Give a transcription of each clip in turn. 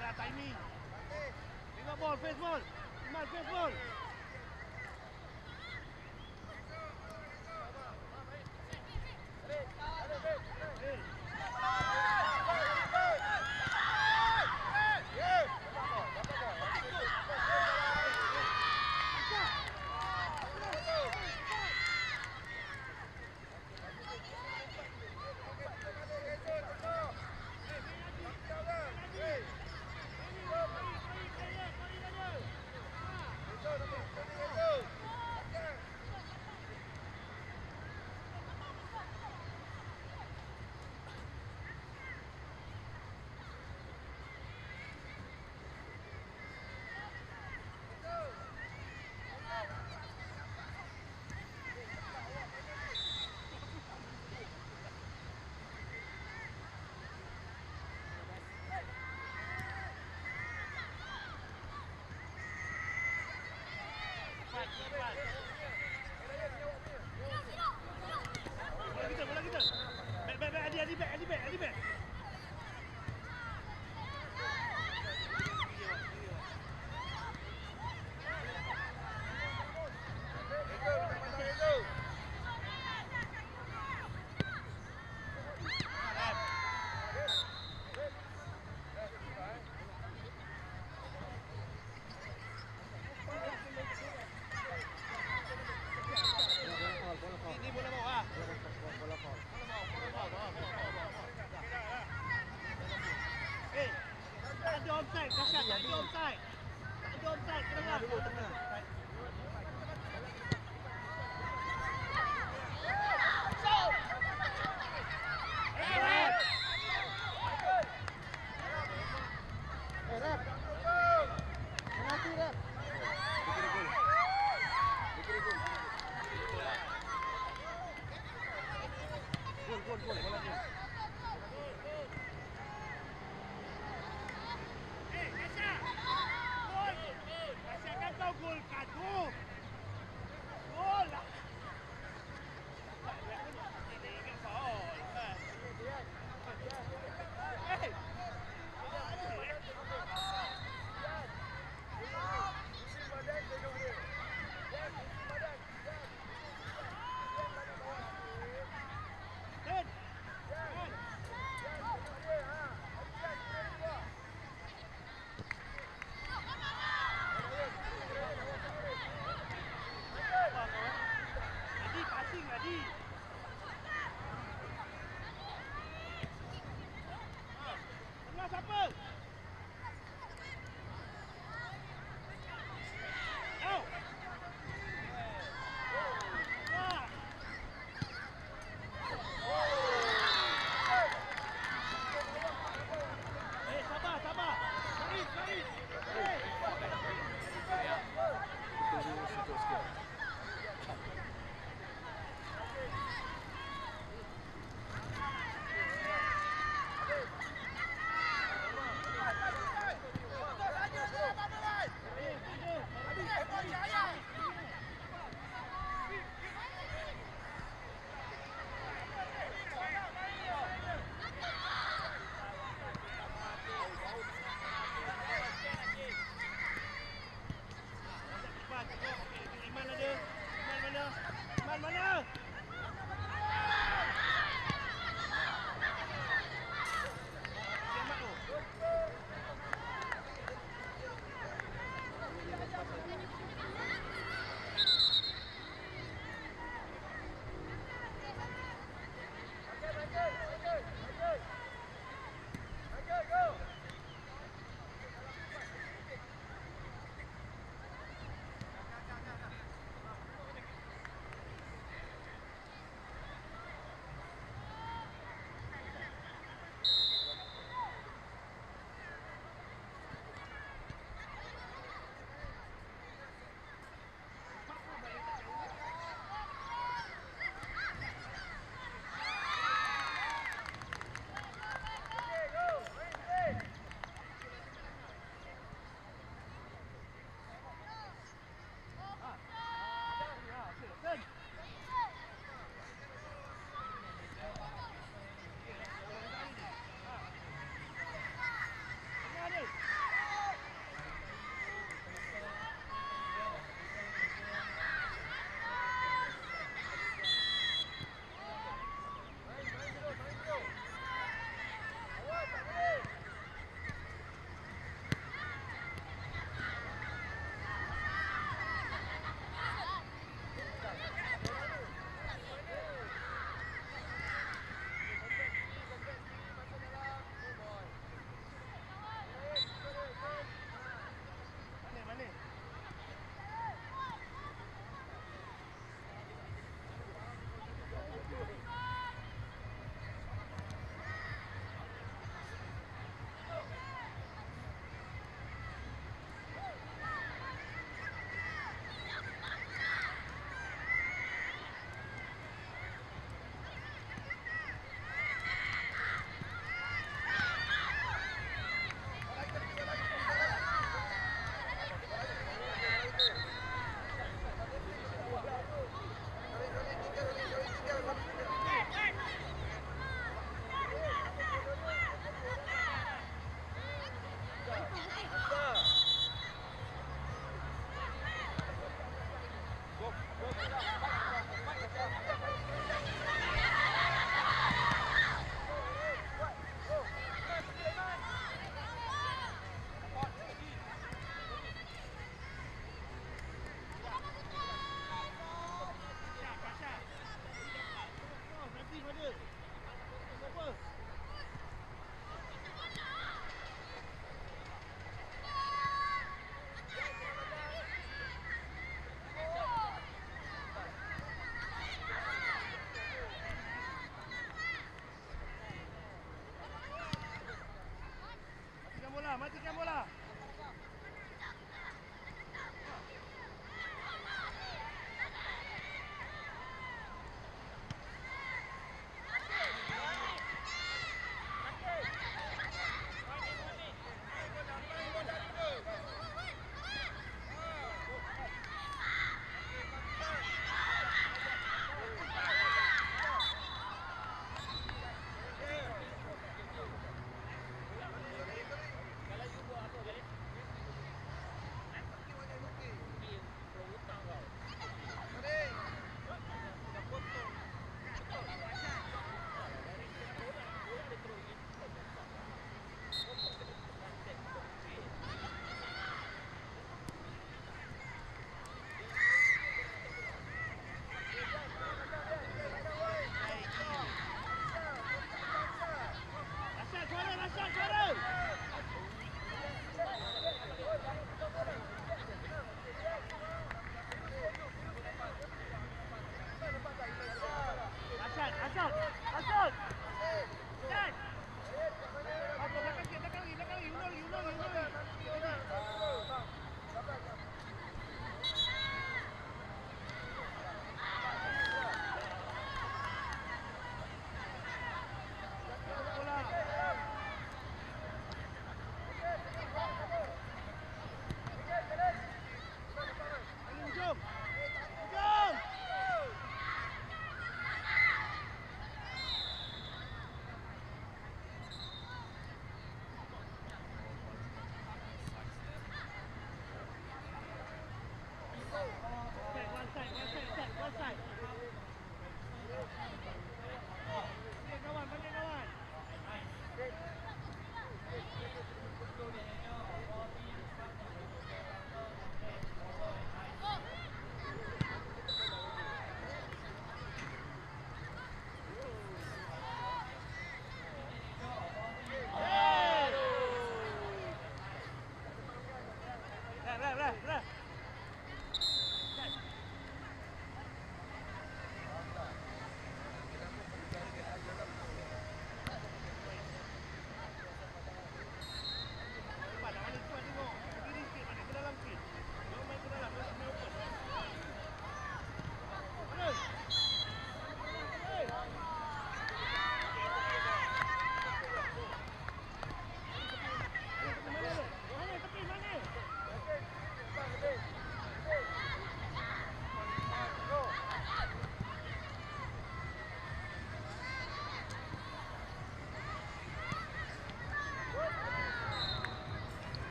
lah timing. Tengok ball, face ball. Iman, face ball. Bola kita. Back, Adi back. Ini bola bawah. Bola bawah.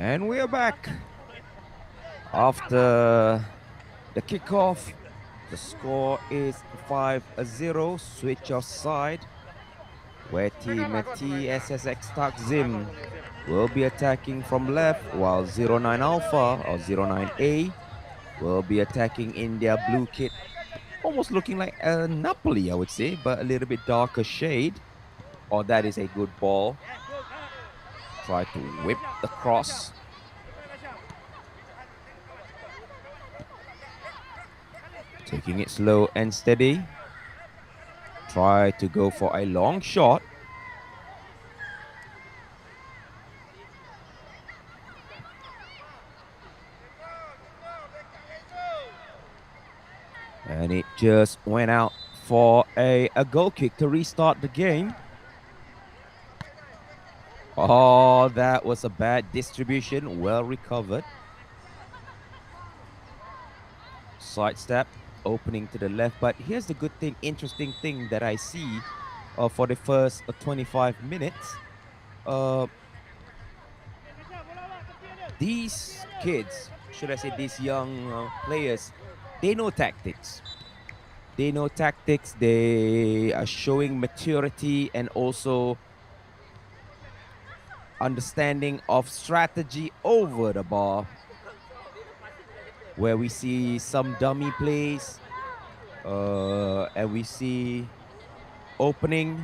And we are back after the kickoff. The score is 5-0. Switch off side, where team TSSX Takzim will be attacking from left, while 09 Alpha or 09A will be attacking in their blue kit. Almost looking like a Napoli, I would say, but a little bit darker shade. Oh, that is a good ball. Try to whip the cross. Taking it slow and steady. Try to go for a long shot. And it just went out for a goal kick to restart the game. Oh, that was a bad distribution. Well recovered. Sidestep, opening to the left. But here's the good thing, interesting thing that I see for the first 25 minutes. These kids, should I say these young players, they know tactics. They know tactics. They are showing maturity and also understanding of strategy over the ball, where we see some dummy plays and we see opening,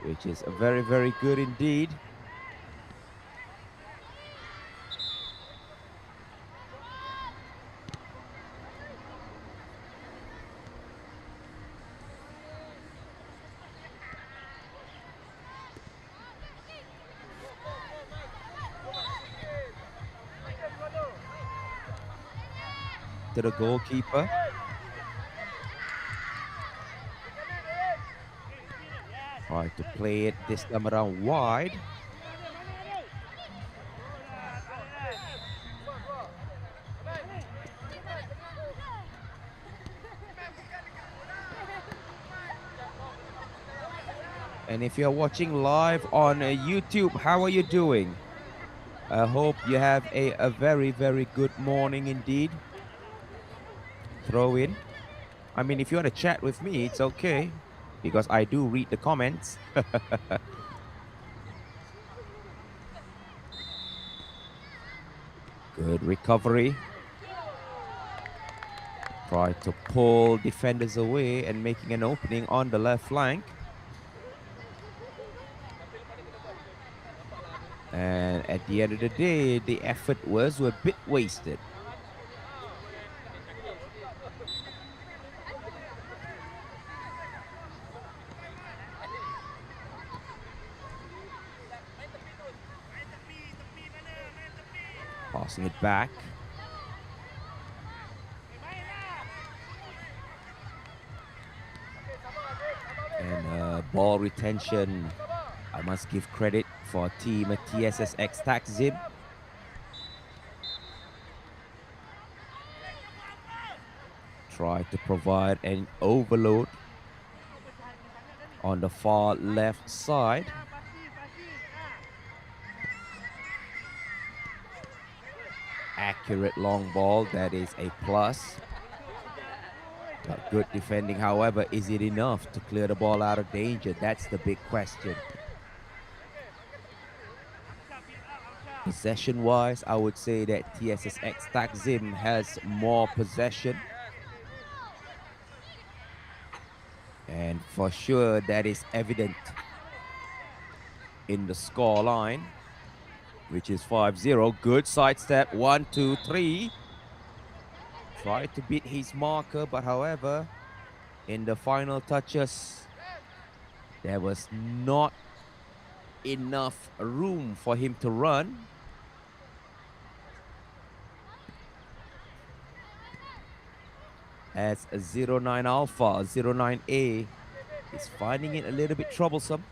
which is very, very good indeed. To the goalkeeper. Try to play it this time around wide. And if you're watching live on YouTube, how are you doing? I hope you have a very, very good morning indeed. Throw in. I mean, if you want to chat with me, it's okay, because I do read the comments. Good recovery. Try to pull defenders away and making an opening on the left flank. And at the end of the day, the effort was a bit wasted. Passing it back. And ball retention, I must give credit for team TSSX Takzim. Try to provide an overload on the far left side. Accurate long ball, that is a plus. But good defending, however, is it enough to clear the ball out of danger? That's the big question. Possession-wise, I would say that TSSX Takzim has more possession. And for sure, that is evident in the score line, which is 5-0. Good sidestep, 1, 2, 3. Tried to beat his marker, but however, in the final touches, there was not enough room for him to run. As a 09 Alpha, 09A is finding it a little bit troublesome.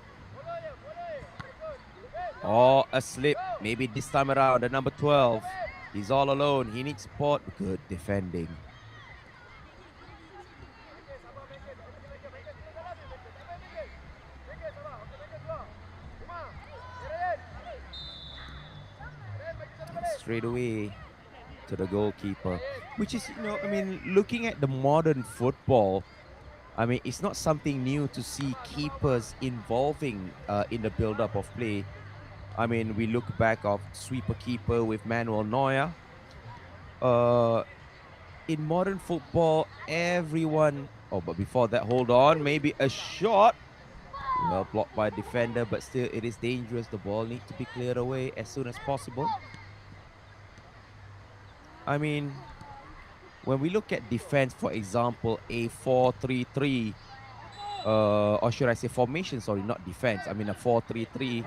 Oh, a slip. Maybe this time around, the number 12. He's all alone. He needs support. Good defending. straight away to the goalkeeper, which is, I mean, looking at the modern football, I mean, it's not something new to see keepers involving in the build-up of play. I mean, we look back of sweeper keeper with Manuel Neuer. In modern football, everyone. Oh, but before that, hold on. Maybe a shot. Well blocked by defender, but still, it is dangerous. The ball needs to be cleared away as soon as possible. I mean, when we look at defense, for example, a 4-3-3, or should I say formation? Sorry, not defense. I mean a 4-3-3.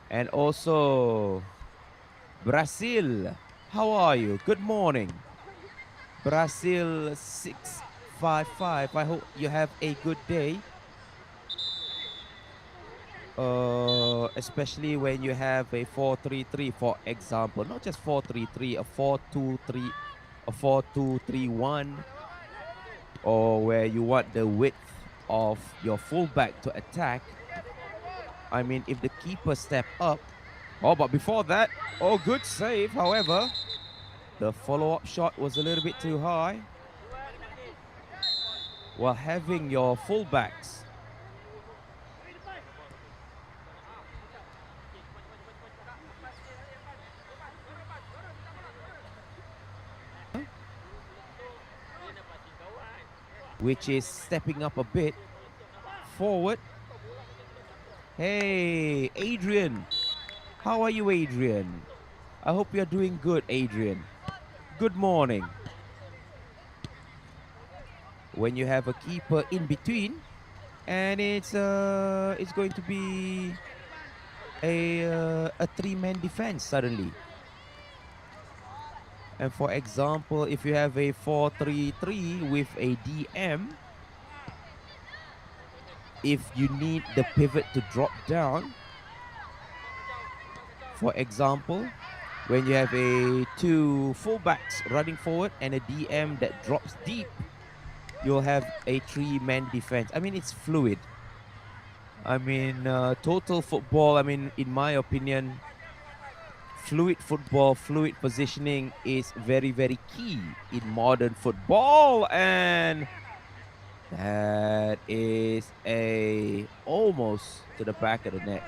And also, Brazil. How are you? Good morning. Brazil 655. I hope you have a good day. Especially when you have a 4-3-3, for example, not just 4-3-3, a 4-2-3, a 4-2-3-1, or where you want the width of your fullback to attack. I mean, if the keeper step up. Oh, but before that, oh, good save. However, the follow-up shot was a little bit too high. While having your fullbacks which is stepping up a bit forward. Hey, Adrian. How are you, Adrian? I hope you're doing good, Adrian. Good morning. When you have a keeper in between, and it's going to be a three-man defense suddenly. And for example, if you have a 4-3-3 with a DM, if you need the pivot to drop down, for example, when you have a two fullbacks running forward and a DM that drops deep, you'll have a three-man defense. I mean, it's fluid. I mean, total football, I mean, in my opinion, fluid football, fluid positioning is very, very key in modern football. And that is a almost to the back of the net.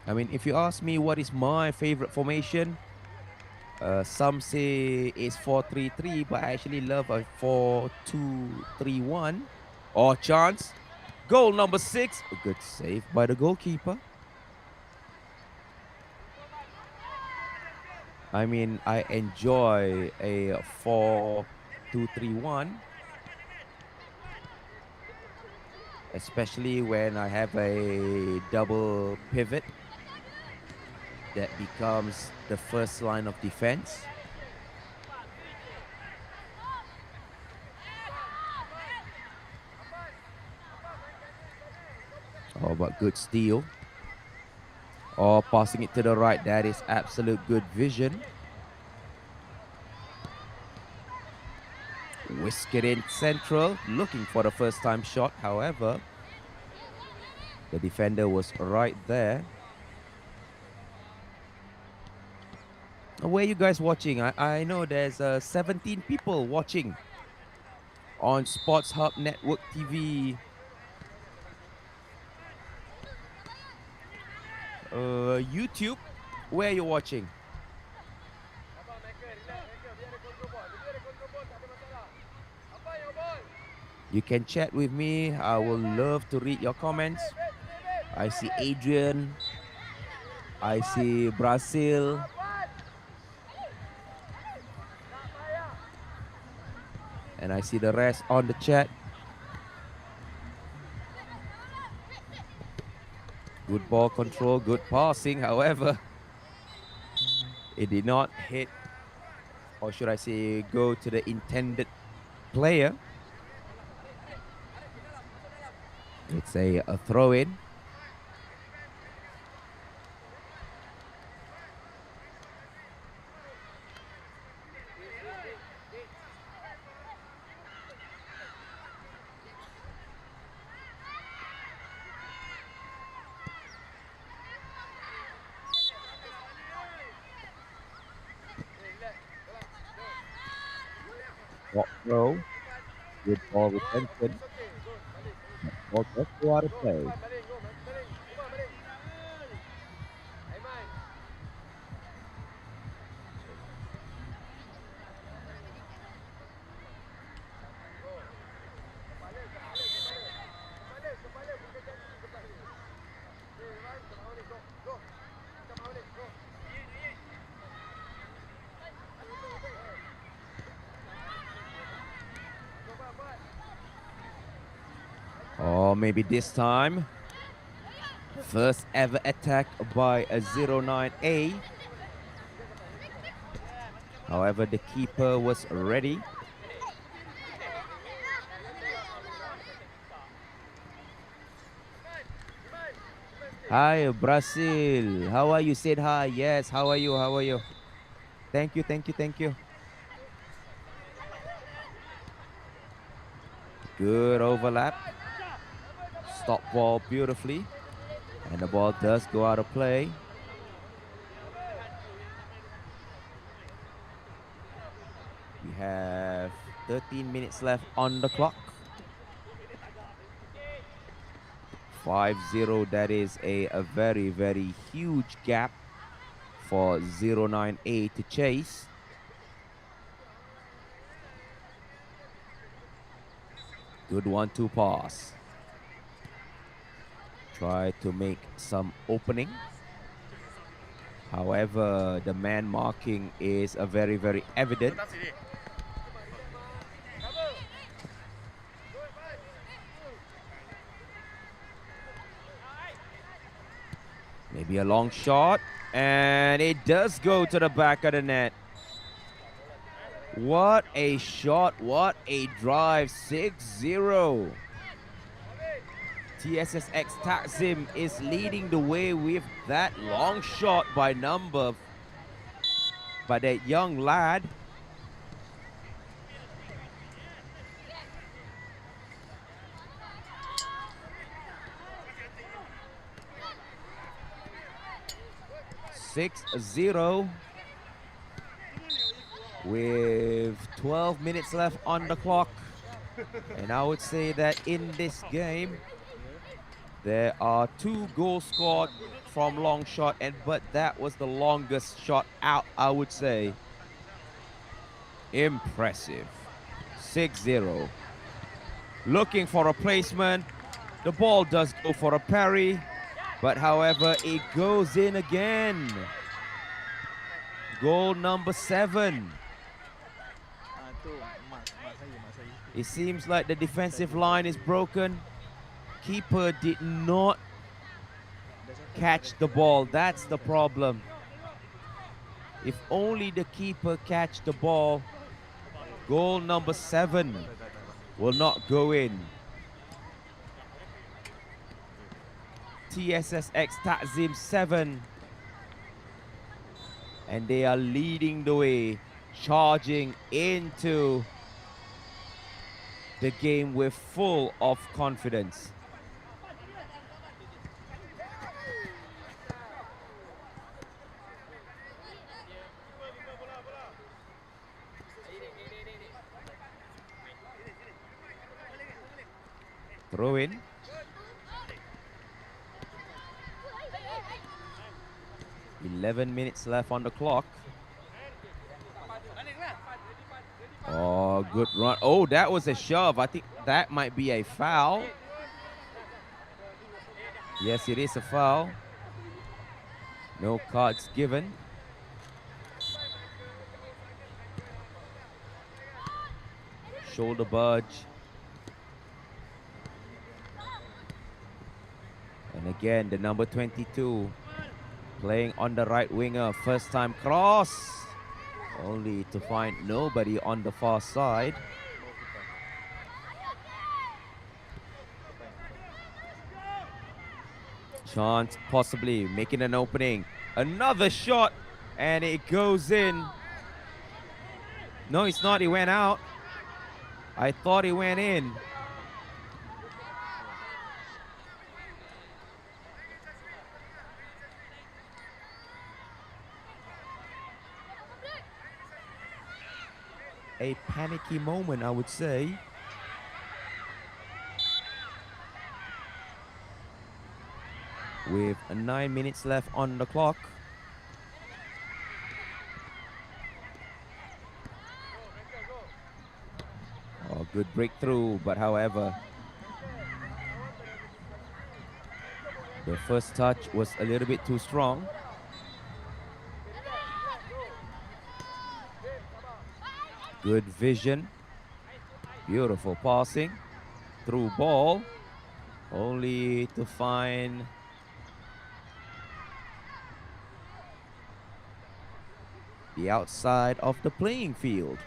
I mean, if you ask me what is my favorite formation, some say it's 4-3-3, but I actually love a 4-2-3-1. Oh, chance. Goal number 6. A good save by the goalkeeper. I mean, I enjoy a 4-2-3-1, especially when I have a double pivot that becomes the first line of defense. Oh, but good steal. Oh, passing it to the right. That is absolute good vision. Whisk it in central, looking for the first time shot. However, the defender was right there. Where are you guys watching? I know there's 17 people watching on SportsHubNetwork TV. YouTube, where are you watching? You can chat with me. I will love to read your comments. I see Adrian. I see Brazil. And I see the rest on the chat. Good ball control, good passing. However, it did not hit, or should I say, go to the intended player. It's a throw-in. Top throw. Good ball retention. Ball does go out of play. Or maybe this time. First ever attack by a 09A. However, the keeper was ready. Hi, Brazil. How are you? Said hi. Yes. How are you? How are you? Thank you. Thank you. Thank you. Good overlap. Stop ball beautifully. And the ball does go out of play. We have 13 minutes left on the clock. 5-0. That is a very, very huge gap for 09A to chase. Good 1-2 pass. Try to make some opening. However, the man marking is a very, very evident. Maybe a long shot. And it does go to the back of the net. What a shot. What a drive. 6-0. TSSX Takzim is leading the way with that long shot by that young lad. (6-0) with 12 minutes left on the clock. And I would say that in this game, there are 2 goals scored from long shot, but that was the longest shot out, I would say. Impressive. 6-0. Looking for a placement. The ball does go for a parry, but however, it goes in again. Goal number 7. It seems like the defensive line is broken. Keeper did not catch the ball. That's the problem. If only the keeper catch the ball, goal number 7 will not go in. TSSX Takzim 7. And they are leading the way, charging into the game with full of confidence. Throw in. (11 minutes left on the clock. Oh, good run. Oh, that was a shove. I think that might be a foul. Yes, it is a foul. No cards given. Shoulder budge. And again, the number 22 playing on the right winger. First time cross. Only to find nobody on the far side. Chance possibly making an opening. Another shot. And it goes in. No, it's not. It went out. I thought it went in. a panicky moment, I would say. With 9 minutes left on the clock. Oh, good breakthrough, but however, the first touch was a little bit too strong. Good vision. Beautiful passing. Through ball. Only to find the outside of the playing field.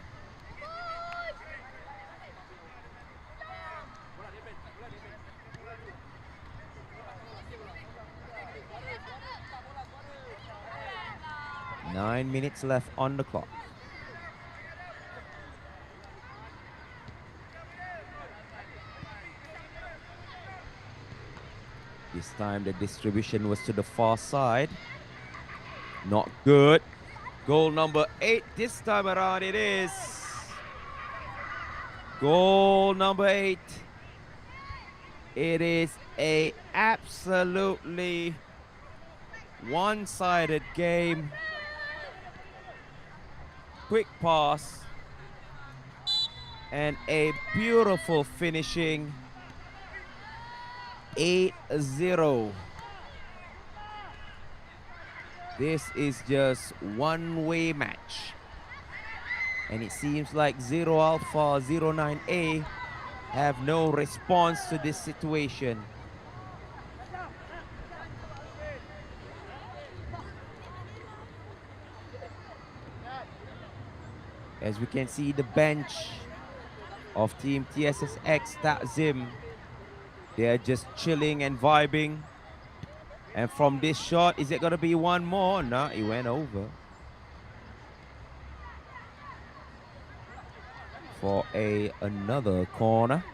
Nine minutes left on the clock. This time the distribution was to the far side. Not good. Goal number 8 this time around it is. Goal number 8. It is a absolutely one-sided game. Quick pass and a beautiful finishing. 8-0. This is just one-way match. And it seems like 0 Alpha 09A have no response to this situation. As we can see, the bench of Team TSSX Takzim, they are just chilling and vibing. And from this shot, is it going to be one more? No, it went over. For another corner.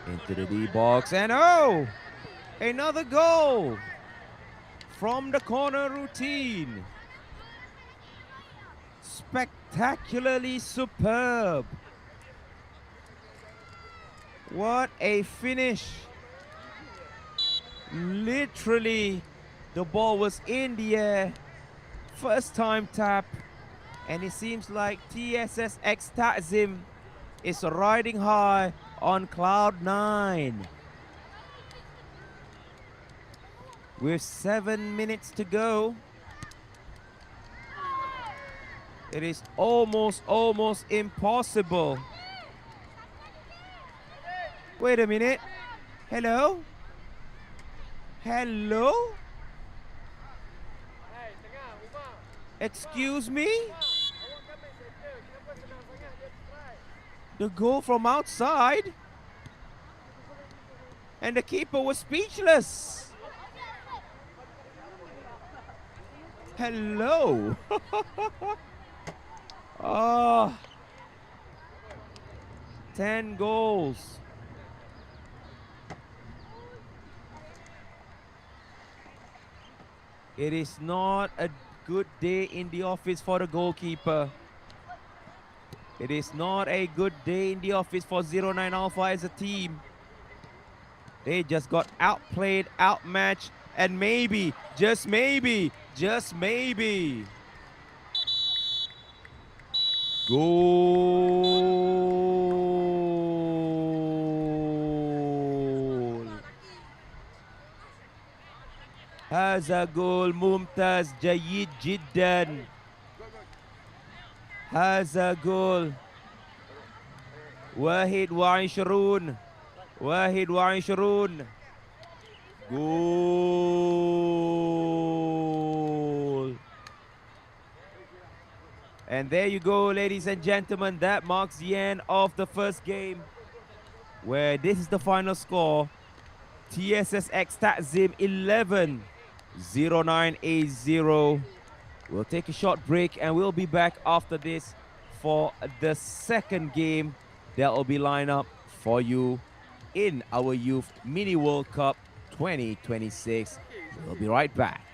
Into the D box, and oh! Another goal from the corner routine. Spectacularly superb. What a finish. Literally, the ball was in the air. First time tap. And it seems like TSSX Takzim is riding high on cloud 9. With 7 minutes to go. It is almost impossible. Wait a minute. Hello? Hello? Excuse me? The goal from outside? And the keeper was speechless. Hello? Oh, 10 goals. It is not a good day in the office for the goalkeeper. It is not a good day in the office for 09 Alpha as a team. They just got outplayed, outmatched, and maybe, just maybe, goal. هذا جول ممتاز جيد جدا. هذا جول 21 goal. And there you go, ladies and gentlemen. That marks the end of the first game, where this is the final score. TSSX Takzim 11, 09A0. We'll take a short break and we'll be back after this for the second game that will be lined up for you in our Youth Mini World Cup 2026. We'll be right back.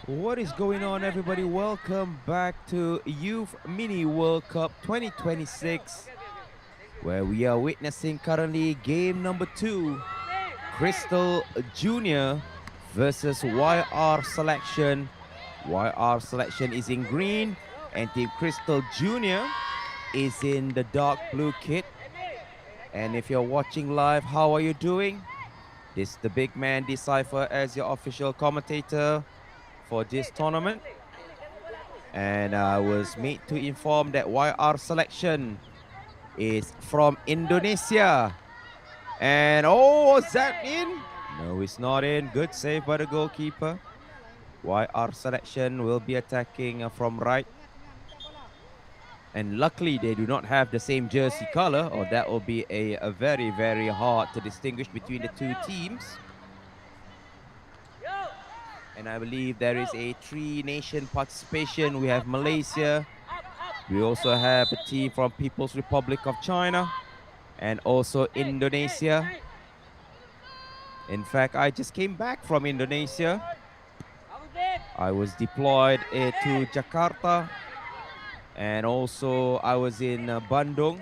What is going on, everybody? Welcome back to Youth Mini World Cup 2026, where we are witnessing currently game number 2, Crystal Junior versus YR Selection. YR Selection is in green, and Team Crystal Junior is in the dark blue kit. And if you're watching live, how are you doing? This is the big man Desaifer as your official commentator for this tournament. And I was made to inform that YR selection is from Indonesia. And oh, is that in? No, it's not in. Good save by the goalkeeper. YR selection will be attacking from right. And luckily, they do not have the same jersey color, or that will be a very, very hard to distinguish between the two teams. And I believe there is a 3-nation participation. We have Malaysia. We also have a team from People's Republic of China and also Indonesia. In fact, I just came back from Indonesia. I was deployed to Jakarta, and also I was in Bandung,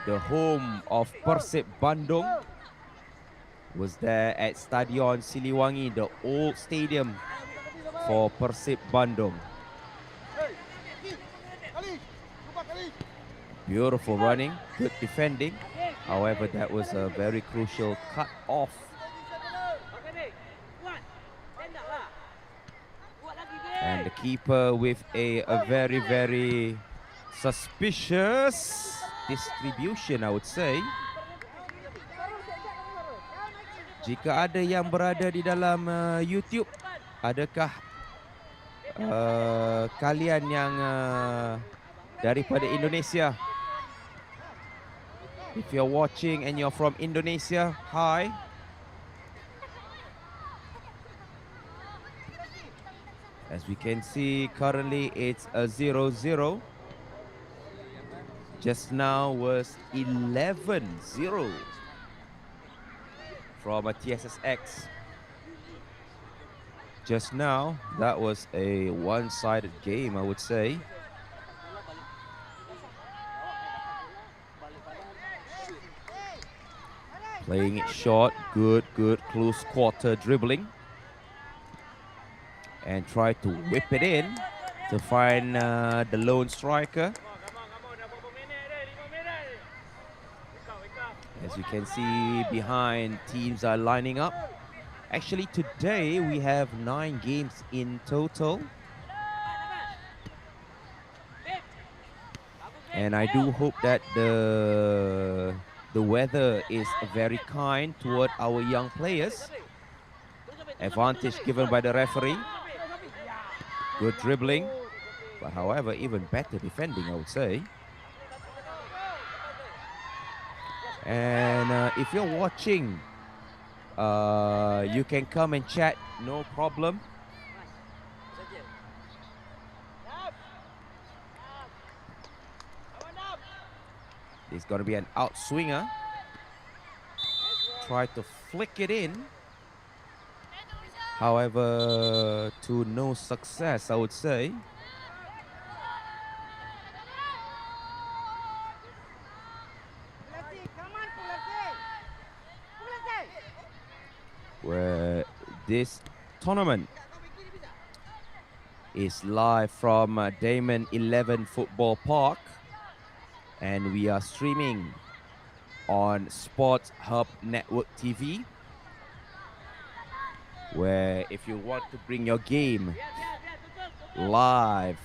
the home of Persib Bandung. Was there at Stadion Siliwangi, the old stadium for Persib Bandung. Beautiful running, good defending. However, that was a very crucial cut off. And the keeper with a very, very suspicious distribution, I would say. Jika ada yang berada di dalam YouTube, adakah kalian yang daripada Indonesia? If you're watching and you're from Indonesia, hi. As we can see, currently it's a 0-0. Just now was 11-0 from a TSSX. Just now, that was a one-sided game, I would say. Playing it short, good close quarter dribbling. And try to whip it in to find the lone striker. As you can see, behind, teams are lining up. Actually, today we have 9 games in total. And I do hope that the weather is very kind toward our young players. Advantage given by the referee. Good dribbling, but however, even better defending, I would say. And if you're watching, you can come and chat, no problem. It's going to be an outswinger. Try to flick it in. However, to no success, I would say. Where this tournament is live from DAIMAN 11 Football Park, and we are streaming on SportsHubNetwork TV, where if you want to bring your game live,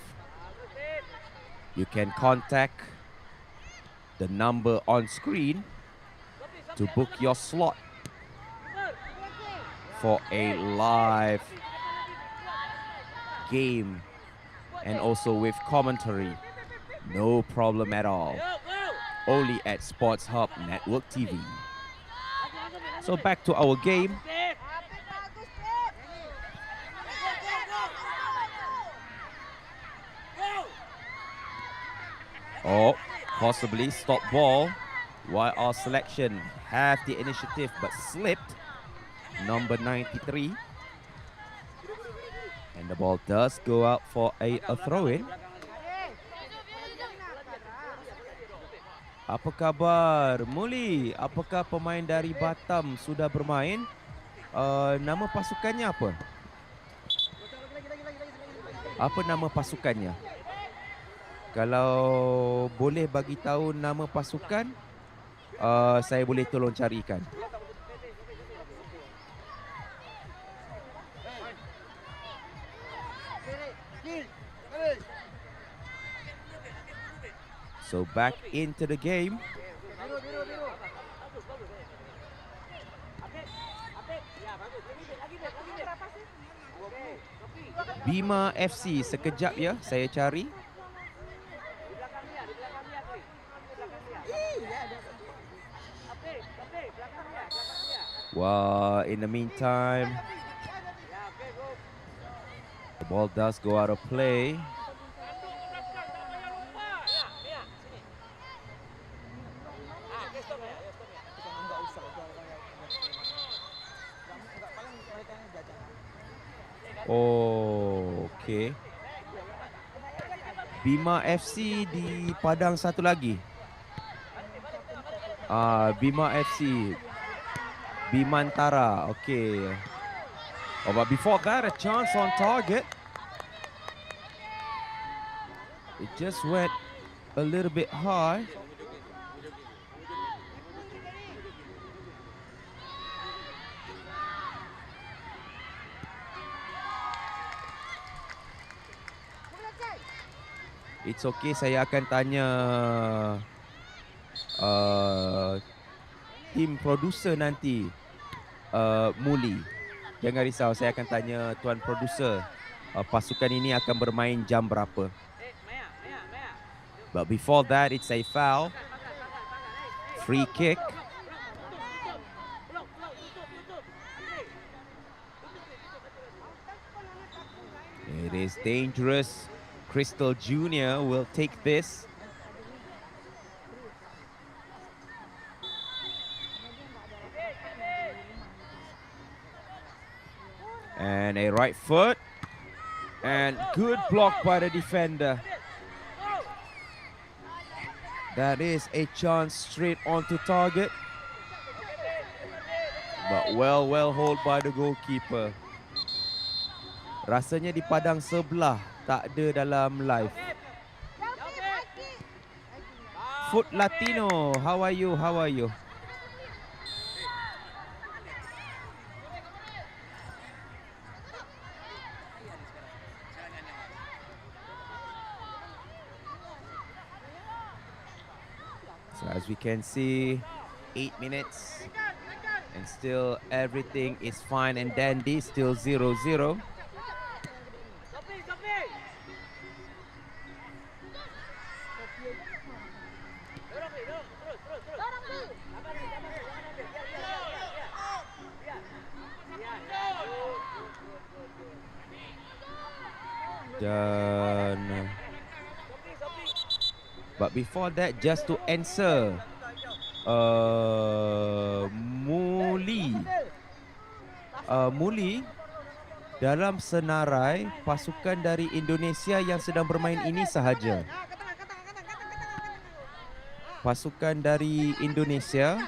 you can contact the number on screen to book your slot for a live game and also with commentary. No problem at all. Only at SportsHubNetwork TV. So back to our game. Oh, possibly stop ball. While our selection have the initiative but slipped. Number 93. And the ball does go out for a throw-in. Apa kabar, Muli? Apakah pemain dari Batam sudah bermain? Nama pasukannya apa? Apa nama pasukannya? Kalau boleh bagi tahu nama pasukan, saya boleh tolong carikan. So back into the game. Bima FC, sekejap ya, saya cari. Well, in the meantime, the ball does go out of play. Oh, okay. Bima FC di padang satu lagi. Bima FC. Bimantara, okay. Oh, but before that, a chance on target. It just went a little bit high. It's okay, saya akan tanya tim producer nanti, Muli. Jangan risau, saya akan tanya tuan producer pasukan ini akan bermain jam berapa. But before that, it's a foul. Free kick. It is dangerous. Crystal Jr. will take this. And a right foot. And good block by the defender. That is a chance straight onto target. But well hold by the goalkeeper. Rasanya di padang sebelah tak ada dalam live. Foot Latino, how are you? How are you? So as we can see, 8 minutes and still everything is fine and dandy, still 0-0. But before that, just to answer Muli, dalam senarai pasukan dari Indonesia yang sedang bermain ini sahaja. Pasukan dari Indonesia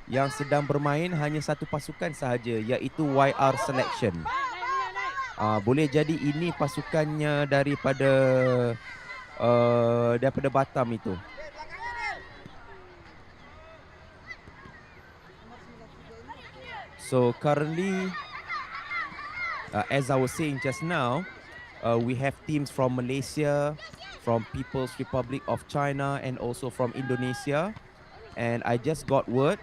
yang sedang bermain hanya satu pasukan sahaja, iaitu YR Selection. Boleh jadi ini pasukannya daripada Batam itu. So currently, as I was saying just now, we have teams from Malaysia, from People's Republic of China, and also from Indonesia. And I just got word,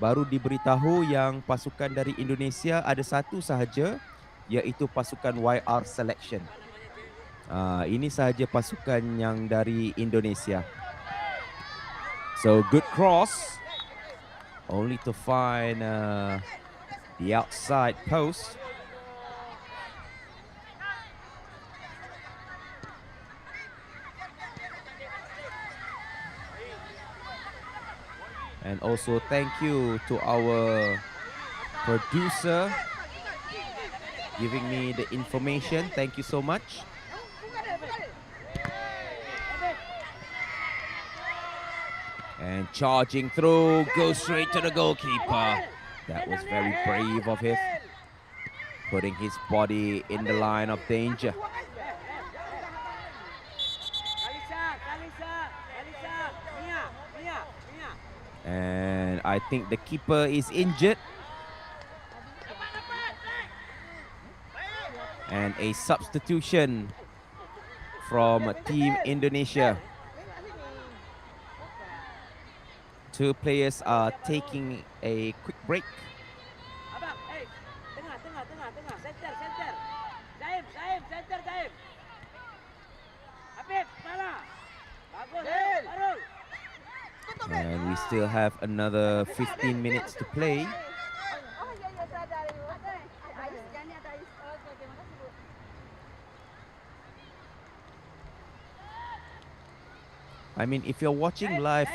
baru diberitahu yang pasukan dari Indonesia ada satu sahaja, iaitu pasukan YR Selection. Ini sahaja pasukan yang dari Indonesia. So good cross, only to find the outside post. And also thank you to our producer giving me the information. Thank you so much. And charging through, goes straight to the goalkeeper. That was very brave of him, putting his body in the line of danger. And I think the keeper is injured. And a substitution from Team Indonesia. Two players are taking a quick break. Abang, tengah, tengah, tengah, tengah. Center, center. Daim, Daim, center, Daim. Habib, mana? Bagus, Arul. And we still have another 15 minutes to play. I mean, if you're watching live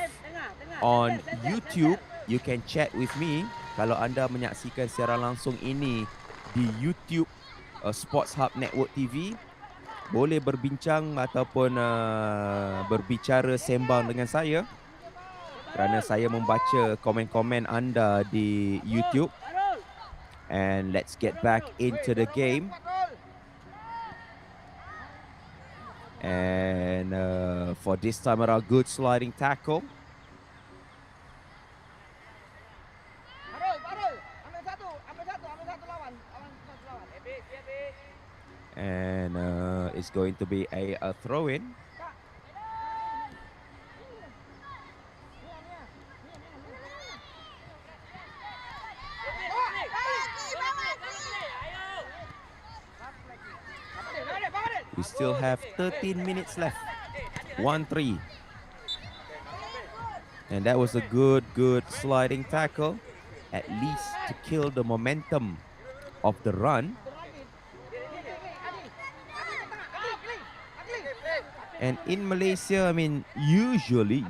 on YouTube, you can chat with me. Kalau anda menyaksikan secara langsung ini di YouTube Sports Hub Network TV, boleh berbincang ataupun berbicara sembang dengan saya, kerana saya membaca komen-komen anda di YouTube. And let's get back into the game. And for this time around, good sliding tackle. And it's going to be a throw-in. We still have 13 minutes left. 1-3. And that was a good sliding tackle. At least to kill the momentum of the run. And in Malaysia, I mean, usually,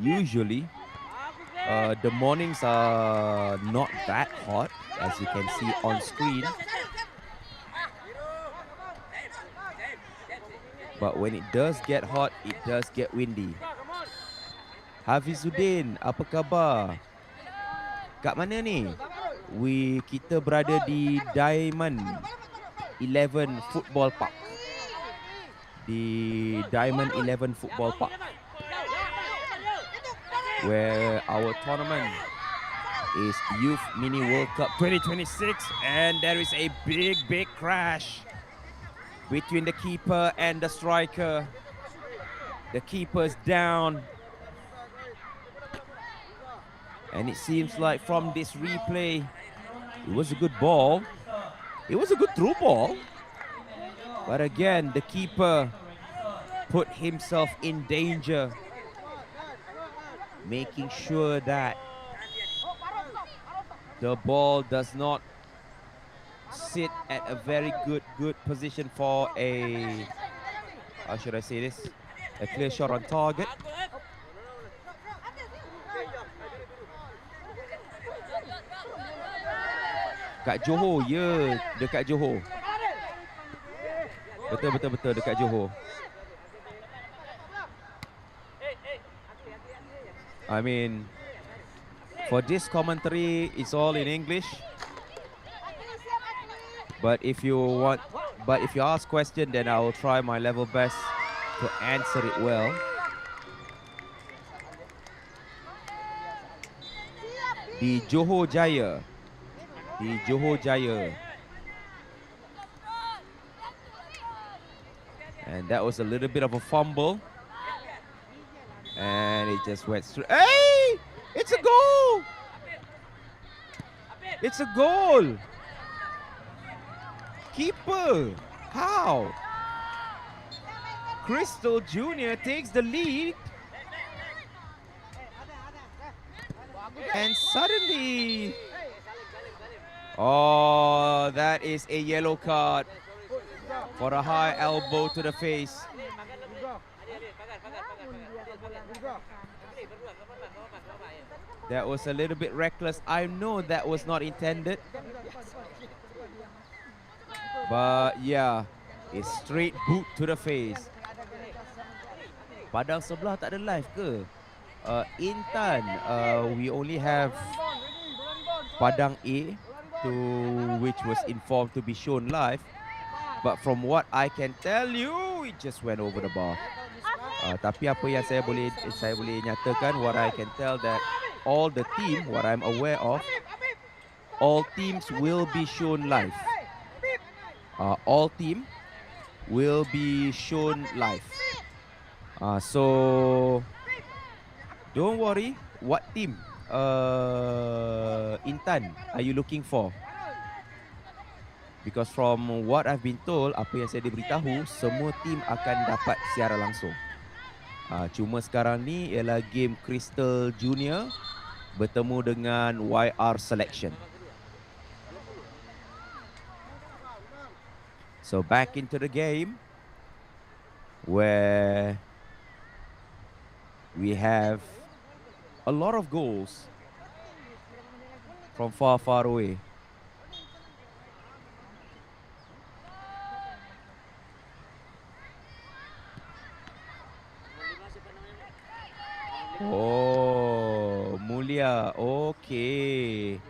the mornings are not that hot, as you can see on screen. But when it does get hot, it does get windy. Hafizuddin, apa khabar? Kat mana ni? Kita berada di DAIMAN 11 Football Park. Di DAIMAN 11 Football Park, where our tournament is Youth Mini World Cup 2026, and there is a big crash between the keeper and the striker. The keeper's down, and it seems like from this replay, it was a good ball. It was a good through ball. But again, the keeper put himself in danger, making sure that the ball does not sit at a very good position for a, how should I say this, a clear shot on target. Kat Johor, ya, dekat Johor. Betul dekat Johor. I mean, for this commentary, it's all in English. But if you ask question, then I will try my level best to answer it well. Di Johor Jaya. And that was a little bit of a fumble. And it just went through. Hey! It's a goal! It's a goal! Keeper! How? Crystal Jr. takes the lead. And suddenly... Oh, that is a yellow card for a high elbow to the face. That was a little bit reckless. I know that was not intended. But yeah, it's straight boot to the face. Padang sebelah tak ada live ke? Intan, we only have Padang A, which was informed to be shown live. But from what I can tell you, it just went over the bar. Tapi apa yang saya boleh nyatakan, what I can tell that all the team, what I'm aware of, all teams will be shown live. All team will be shown live. So don't worry what team Intan are you looking for? Because from what I've been told, apa yang saya diberitahu, semua tim akan dapat siaran langsung. Cuma sekarang ni ialah game Crystal Junior bertemu dengan YR Selection. So back into the game where we have a lot of goals from far, far away. Oh, Mulia. Okay.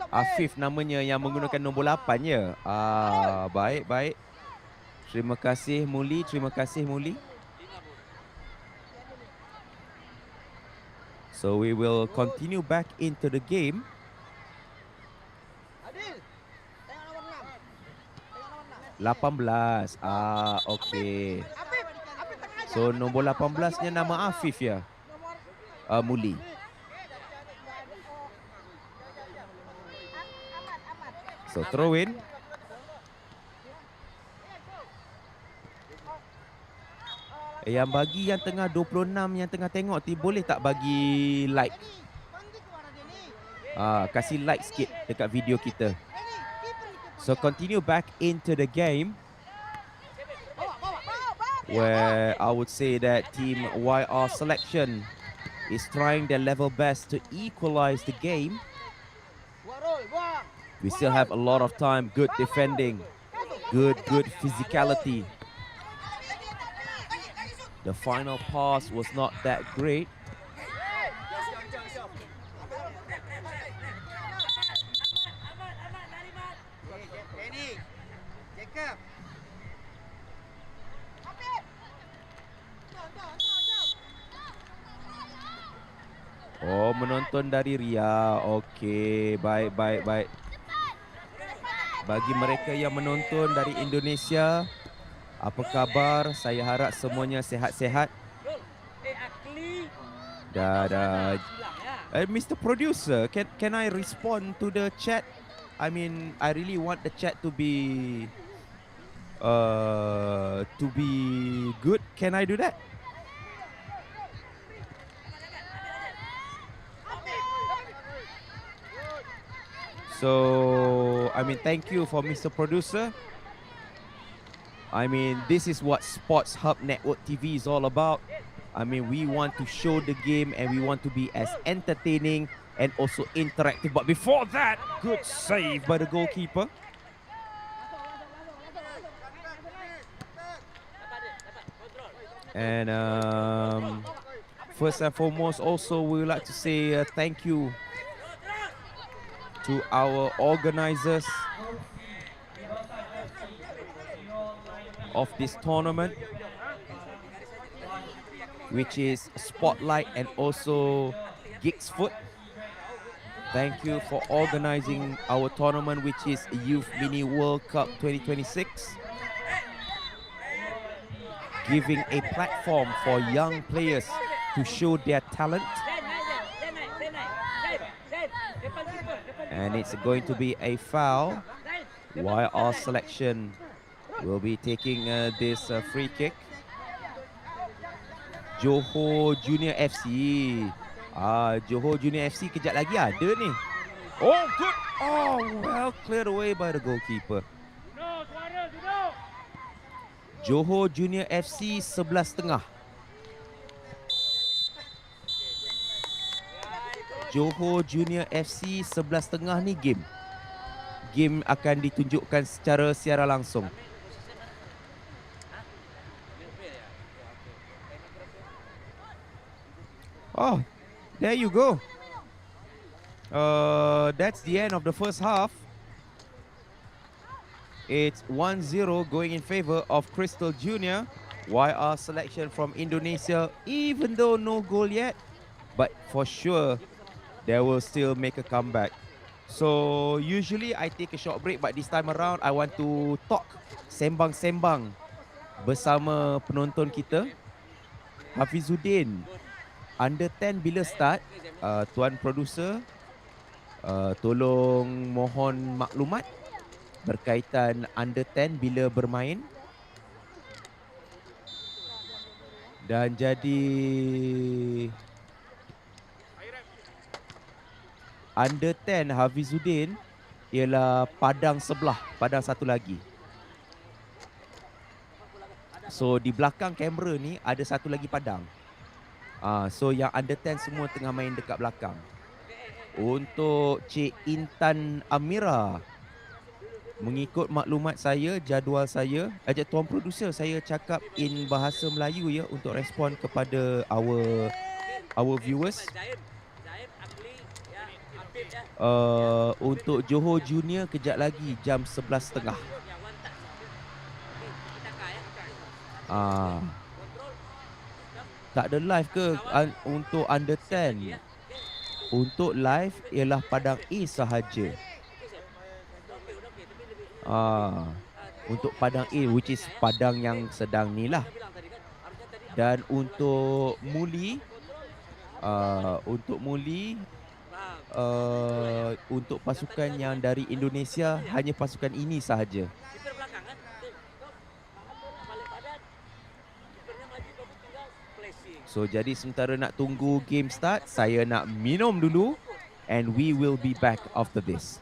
Afif namanya yang menggunakan nombor 8 ya. Baik, baik. Terima kasih Muli, terima kasih Muli. So we will continue back into the game. Lapan belas. Okay. So nombor 18-nya nama Afif ya. Muli. So throw in. Yang bagi yang tengah 26 yang tengah tengok tu boleh tak bagi like? Kasih like sikit dekat video kita. So continue back into the game where I would say that team YR Selection is trying their level best to equalize the game. We still have a lot of time, good defending, good physicality. The final pass was not that great. Oh, menonton dari Ria. Okey, baik, baik, baik. Bagi mereka yang menonton dari Indonesia, apa khabar? Saya harap semuanya sehat-sehat. Mr. Producer, can I respond to the chat? I mean, I really want the chat to be good. Can I do that? So, I mean, thank you for Mr. Producer. I mean, this is what Sports Hub Network TV is all about. I mean, we want to show the game and we want to be as entertaining and also interactive. But before that, good save by the goalkeeper. And first and foremost, also, we would like to say thank you to our organizers of this tournament, which is Spotlight and also Gigs Foot. Thank you for organizing our tournament, which is Youth Mini World Cup 2026, giving a platform for young players to show their talent. And it's going to be a foul. YR Selection will be taking this free kick. Johor Junior FC. Johor Junior FC kejap lagi ada ni. Oh, good. Oh, well cleared away by the goalkeeper. Johor Junior FC 11.5. Johor Junior FC 11.5 ni game. Game akan ditunjukkan secara siaran langsung. Oh, there you go. That's the end of the first half. It's 1-0 going in favor of Crystal Junior. YR Selection from Indonesia, even though no goal yet, but for sure they will still make a comeback. So usually I take a short break, but this time around I want to talk, sembang-sembang bersama penonton kita. Hafizuddin, under 10 bila start, tuan producer, tolong mohon maklumat berkaitan under 10 bila bermain. Dan jadi under 10 Hafizuddin ialah padang sebelah, padang satu lagi. So di belakang kamera ni ada satu lagi padang. So yang under 10 semua tengah main dekat belakang. Untuk Cik Intan Amira, mengikut maklumat saya, jadual saya, tuan producer, saya cakap in bahasa Melayu ya untuk respon kepada our viewers. Untuk Johor Junior kejap lagi jam 11.30. Tak ada live ke untuk under 10? Untuk live ialah padang A sahaja. Untuk padang A, which is padang yang sedang ni lah. Dan untuk Muli, untuk pasukan yang dari Indonesia, hanya pasukan ini sahaja. So jadi sementara nak tunggu game start, saya nak minum dulu, and we will be back after this.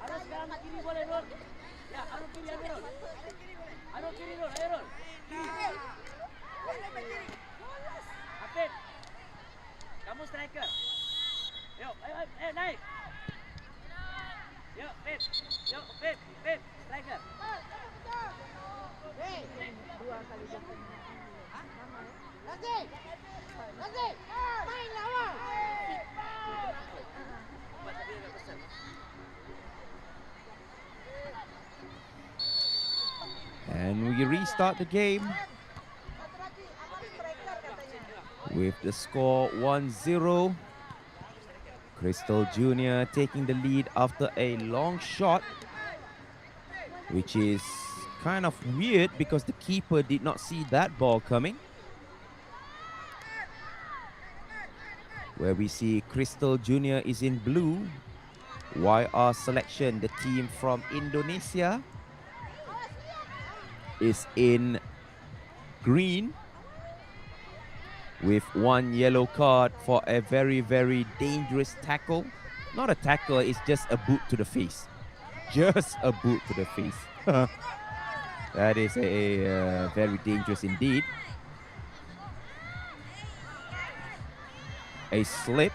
Arul sekarang nak kiri boleh, Rul. Ya, Arul kiri, Arul. Arul kiri, Rul. Ayo, Rul. Apit. Kamu striker. Yuk, ayo, naik. Yuk, Pip. Yuk, Pip. Striker. Dua kali jatuh. Nazir, main lawan. And we restart the game with the score 1-0. Crystal Junior taking the lead after a long shot, which is kind of weird because the keeper did not see that ball coming. Where we see Crystal Junior is in blue, YR selection, the team from Indonesia, is in green with one yellow card for a very, very dangerous tackle. Not a tackle, it's just a boot to the face. Just a boot to the face. That is a very dangerous indeed. A slipped.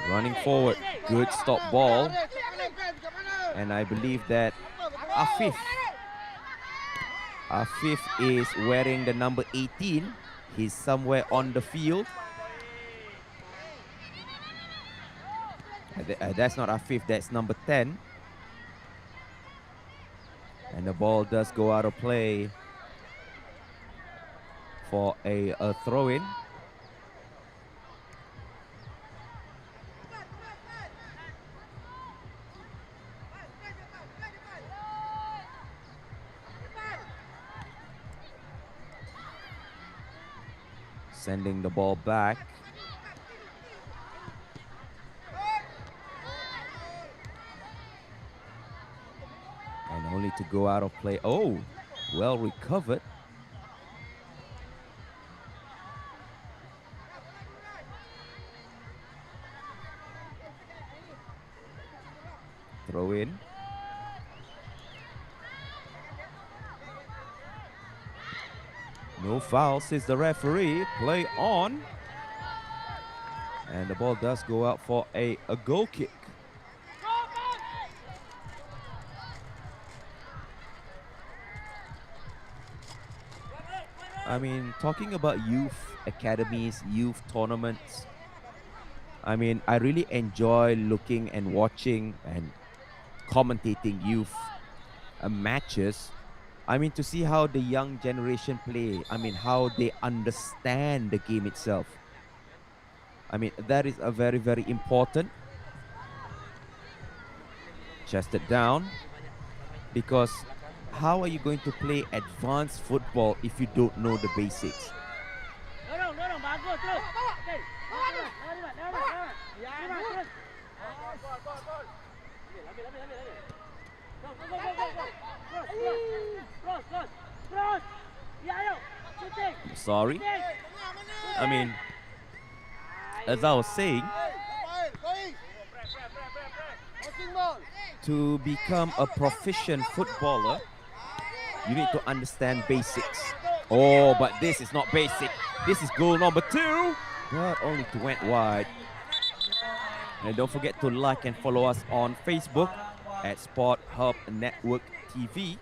Running forward, good stop ball. And I believe that Afif is wearing the number 18. He's somewhere on the field. That's not Afif, that's number 10. And the ball does go out of play for a throw-in. Sending the ball back. to go out of play. Oh, well recovered. Throw in. No foul, says the referee. Play on. And the ball does go out for a goal kick. I mean, talking about youth academies, youth tournaments, I mean, I really enjoy looking and watching and commentating youth matches. I mean, to see how the young generation play. I mean, how they understand the game itself. I mean, that is a very, very important. Chest it down. Because how are you going to play advanced football if you don't know the basics? Dorong, bagus terus. Okey. Lewat. Ya, terus. Ambil. Terus. Ya, ayo. Shooting. I'm sorry. I mean, as I was saying, to become a proficient footballer, you need to understand basics. Oh, but this is not basic. This is goal number 2, but only to went wide. And don't forget to like and follow us on Facebook at SportsHubNetwork TV.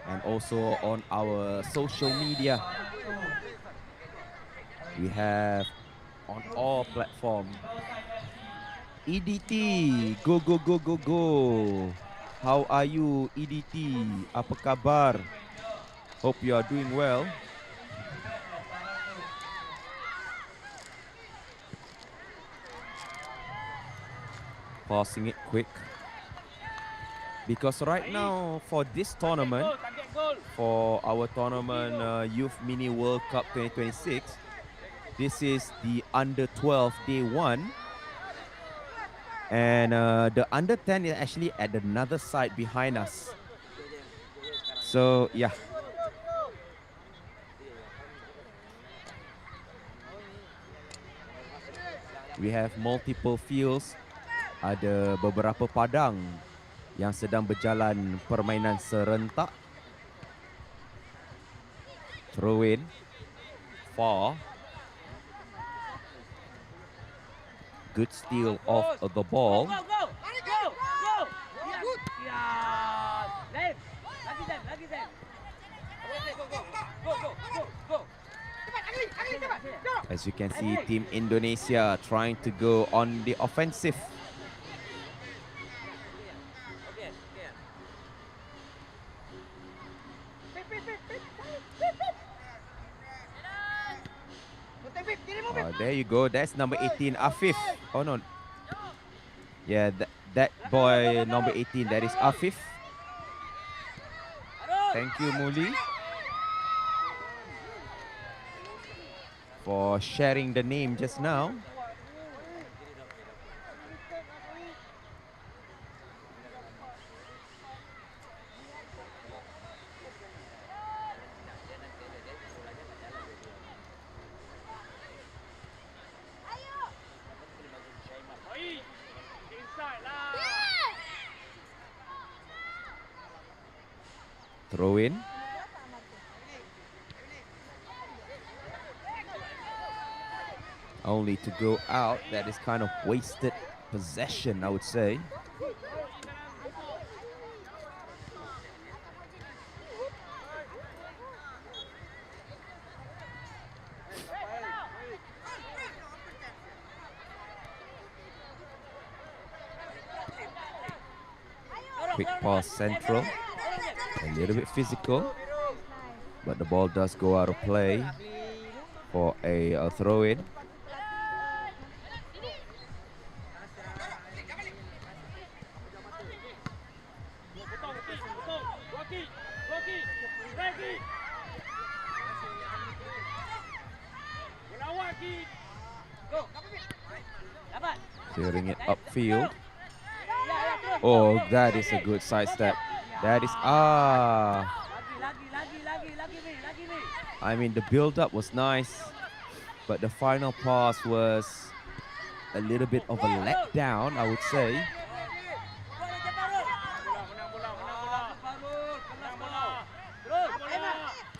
And also on our social media. We have on all platforms. EDT, go. How are you, EDT? Apa kabar? Hope you are doing well. Passing it quick. Because right now, for this tournament, for our tournament Youth Mini World Cup 2026, this is the Under 12 Day 1. And the Under 10 is actually at another side behind us. So, yeah. We have multiple fields. Ada beberapa padang yang sedang berjalan permainan serentak. Throw in. Far. Good steal off of the ball. Go. Ya. Lagi Zain. Go. As you can see, Team Indonesia trying to go on the offensive. There you go. That's number 18, Afif. Oh no. Yeah, that boy number 18, that is Afif. Thank you, Muli, for sharing the name just now. Throw in. Only to go out. That is kind of wasted possession, I would say. Quick pass central. A little bit physical, but the ball does go out of play for a throw-in. Clearing it upfield. Oh, that is a good sidestep. That is Lagi, Mi. I mean, the build-up was nice, but the final pass was a little bit of a letdown, I would say.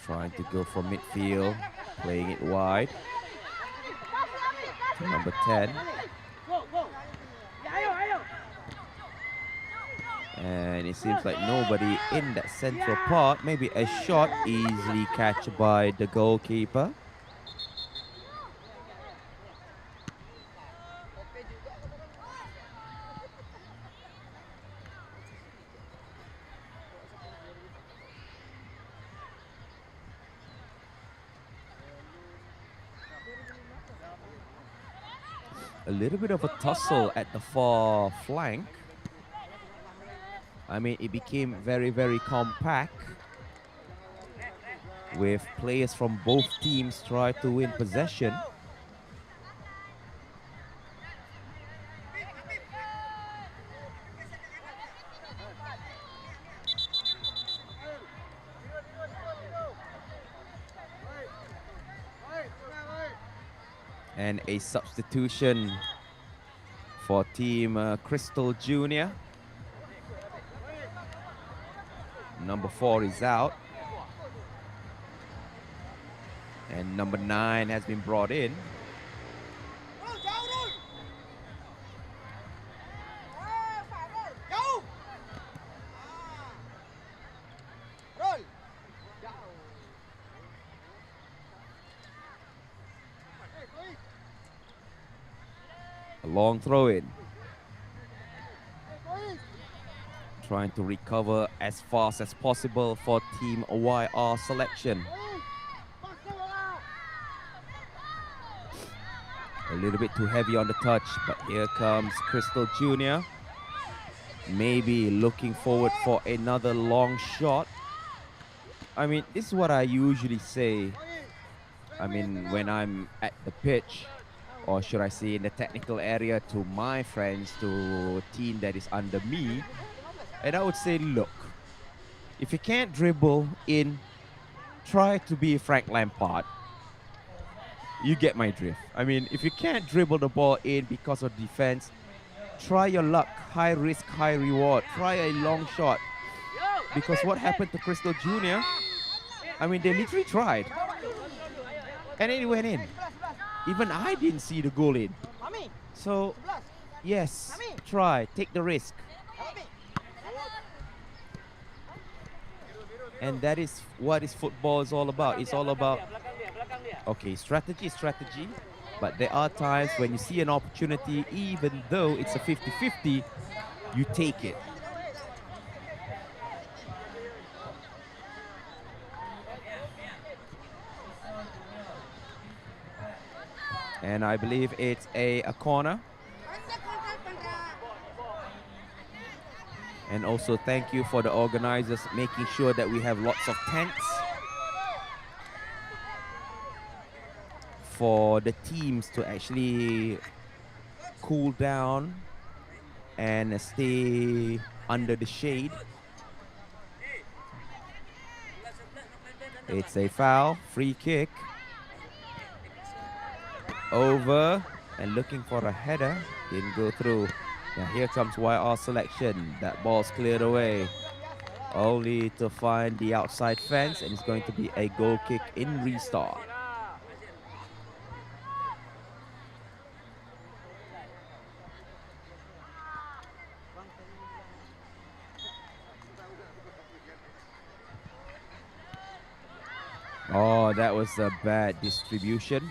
Trying to go from midfield, playing it wide to number 10. And it seems like nobody in that central part. Maybe a shot easily catch by the goalkeeper. A little bit of a tussle at the far flank. I mean, it became very, very compact with players from both teams try to win possession. And a substitution for team Crystal Junior. Number 4 is out. And number 9 has been brought in. A long throw in. Trying to recover as fast as possible for Team YR selection. A little bit too heavy on the touch, but here comes Crystal Junior. Maybe looking forward for another long shot. I mean, this is what I usually say. I mean, when I'm at the pitch, or should I say in the technical area, to my friends, to a team that is under me. And I would say, look, if you can't dribble in, try to be Frank Lampard. You get my drift. I mean, if you can't dribble the ball in because of defense, try your luck. High risk, high reward. Try a long shot. Because what happened to Crystal Junior, I mean, they literally tried. And it went in. Even I didn't see the goal in. So, yes, try, take the risk. And that is what football is all about. It's all about, okay, strategy is strategy, but there are times when you see an opportunity, even though it's a 50-50, you take it. And I believe it's a corner. And also thank you for the organizers making sure that we have lots of tents for the teams to actually cool down and stay under the shade. It's a foul, free kick. Over and looking for a header, didn't go through. Now here comes YR selection. That ball's cleared away, only to find the outside fence, and it's going to be a goal kick in restart. Oh, that was a bad distribution.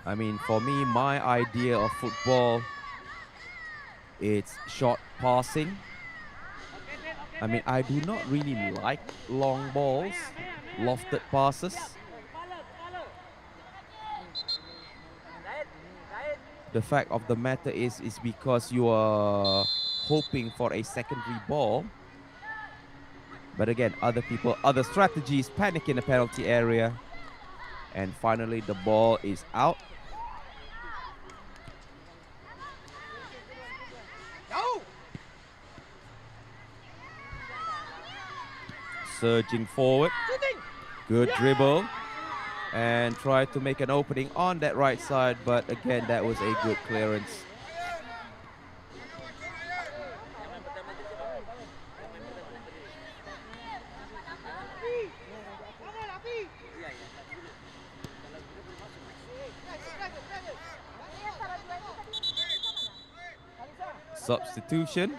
I mean, for me, my idea of football, it's short passing. I mean, I do not really like long balls, lofted passes. The fact of the matter is because you are hoping for a secondary ball. But again, other people, other strategies, panic in the penalty area. And finally, the ball is out. Surging forward. Good dribble. And try to make an opening on that right side, but again, that was a good clearance. Substitution.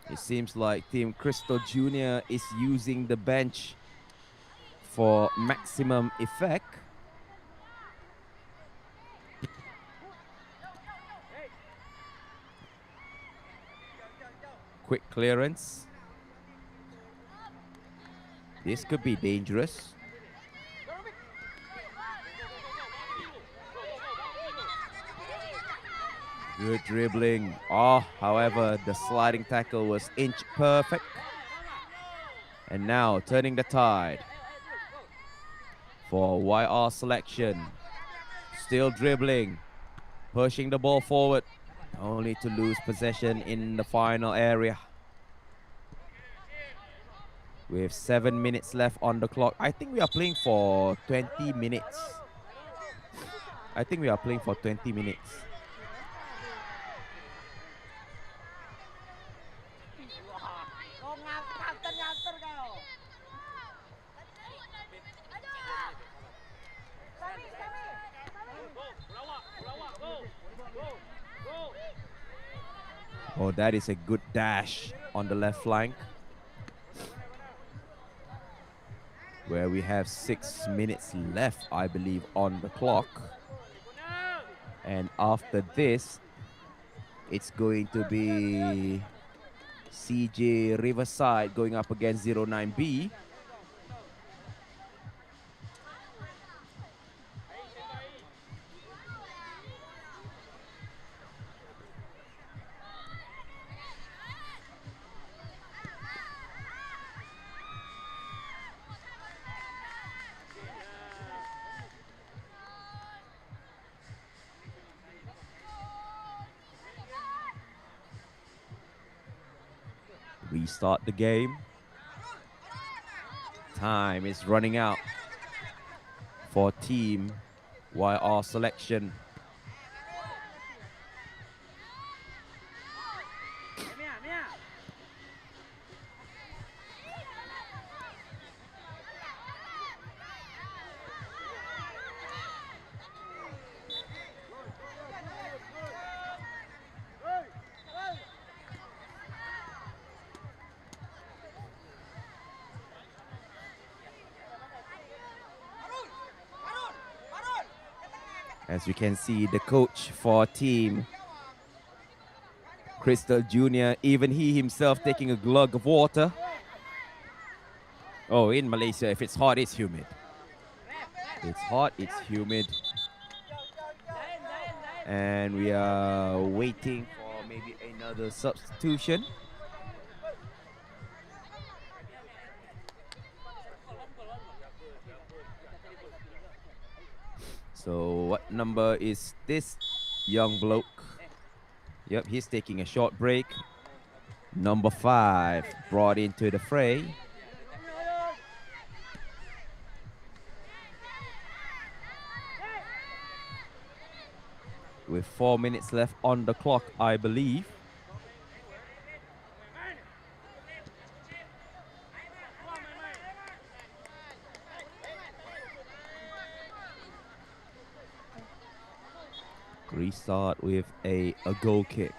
It seems like Team Crystal Junior is using the bench for maximum effect. Quick clearance. This could be dangerous. Good dribbling. Oh, however, the sliding tackle was inch perfect. And now turning the tide for YR selection. Still dribbling, pushing the ball forward, only to lose possession in the final area. With 7 minutes left on the clock. I think we are playing for 20 minutes. I think we are playing for 20 minutes. Oh, that is a good dash on the left flank, where we have 6 minutes left, I believe, on the clock. And after this, it's going to be CJ Riverside going up against 09B. Restart the game. Time is running out for Team YR selection. As you can see, the coach for Team Crystal Junior, even he himself taking a glug of water. Oh, in Malaysia, if it's hot, it's humid. It's hot, it's humid. And we are waiting for maybe another substitution. So what number is this young bloke? Yep, he's taking a short break. Number 5 brought into the fray. With 4 minutes left on the clock, I believe. Restart with a goal kick.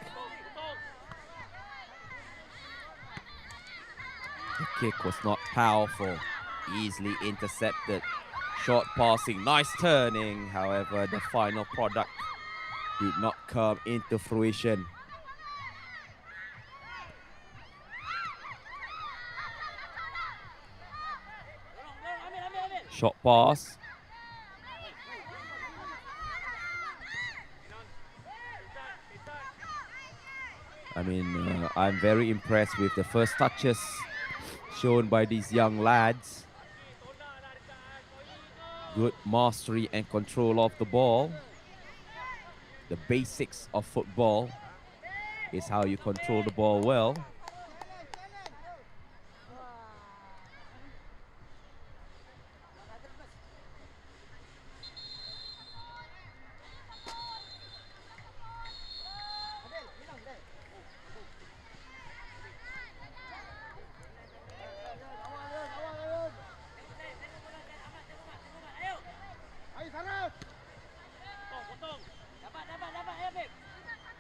The kick was not powerful, easily intercepted. Short passing, nice turning. However, the final product did not come into fruition. Short pass. I mean, I'm very impressed with the first touches shown by these young lads. Good mastery and control of the ball. The basics of football is how you control the ball well.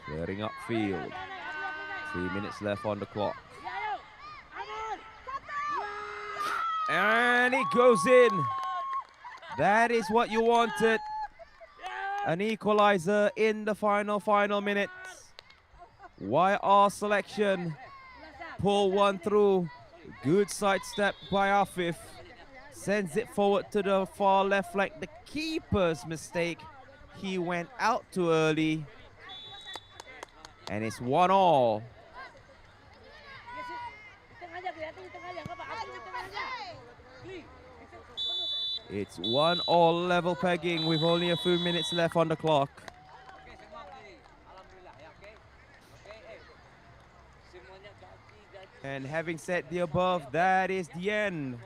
Clearing up field. 3 minutes left on the clock. And it goes in. That is what you wanted. An equalizer in the final minutes. YR selection. Pull one through. Good sidestep by Afif. Sends it forward to the far left flank. The keeper's mistake. He went out too early. And it's 1-1. It's 1-1 level pegging with only a few minutes left on the clock. And having said the above, that is the end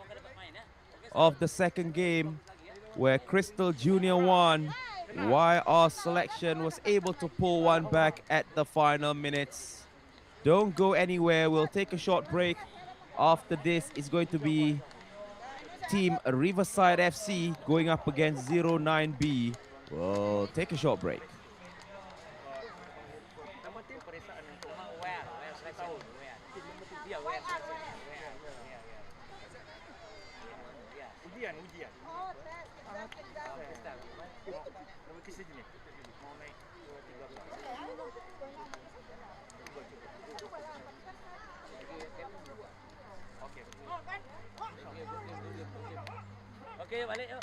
of the second game where Crystal Junior won. YR selection was able to pull one back at the final minutes. Don't go anywhere. We'll take a short break. After this, it's going to be Team Riverside FC going up against 09B. We'll take a short break. Okey, balik yuk.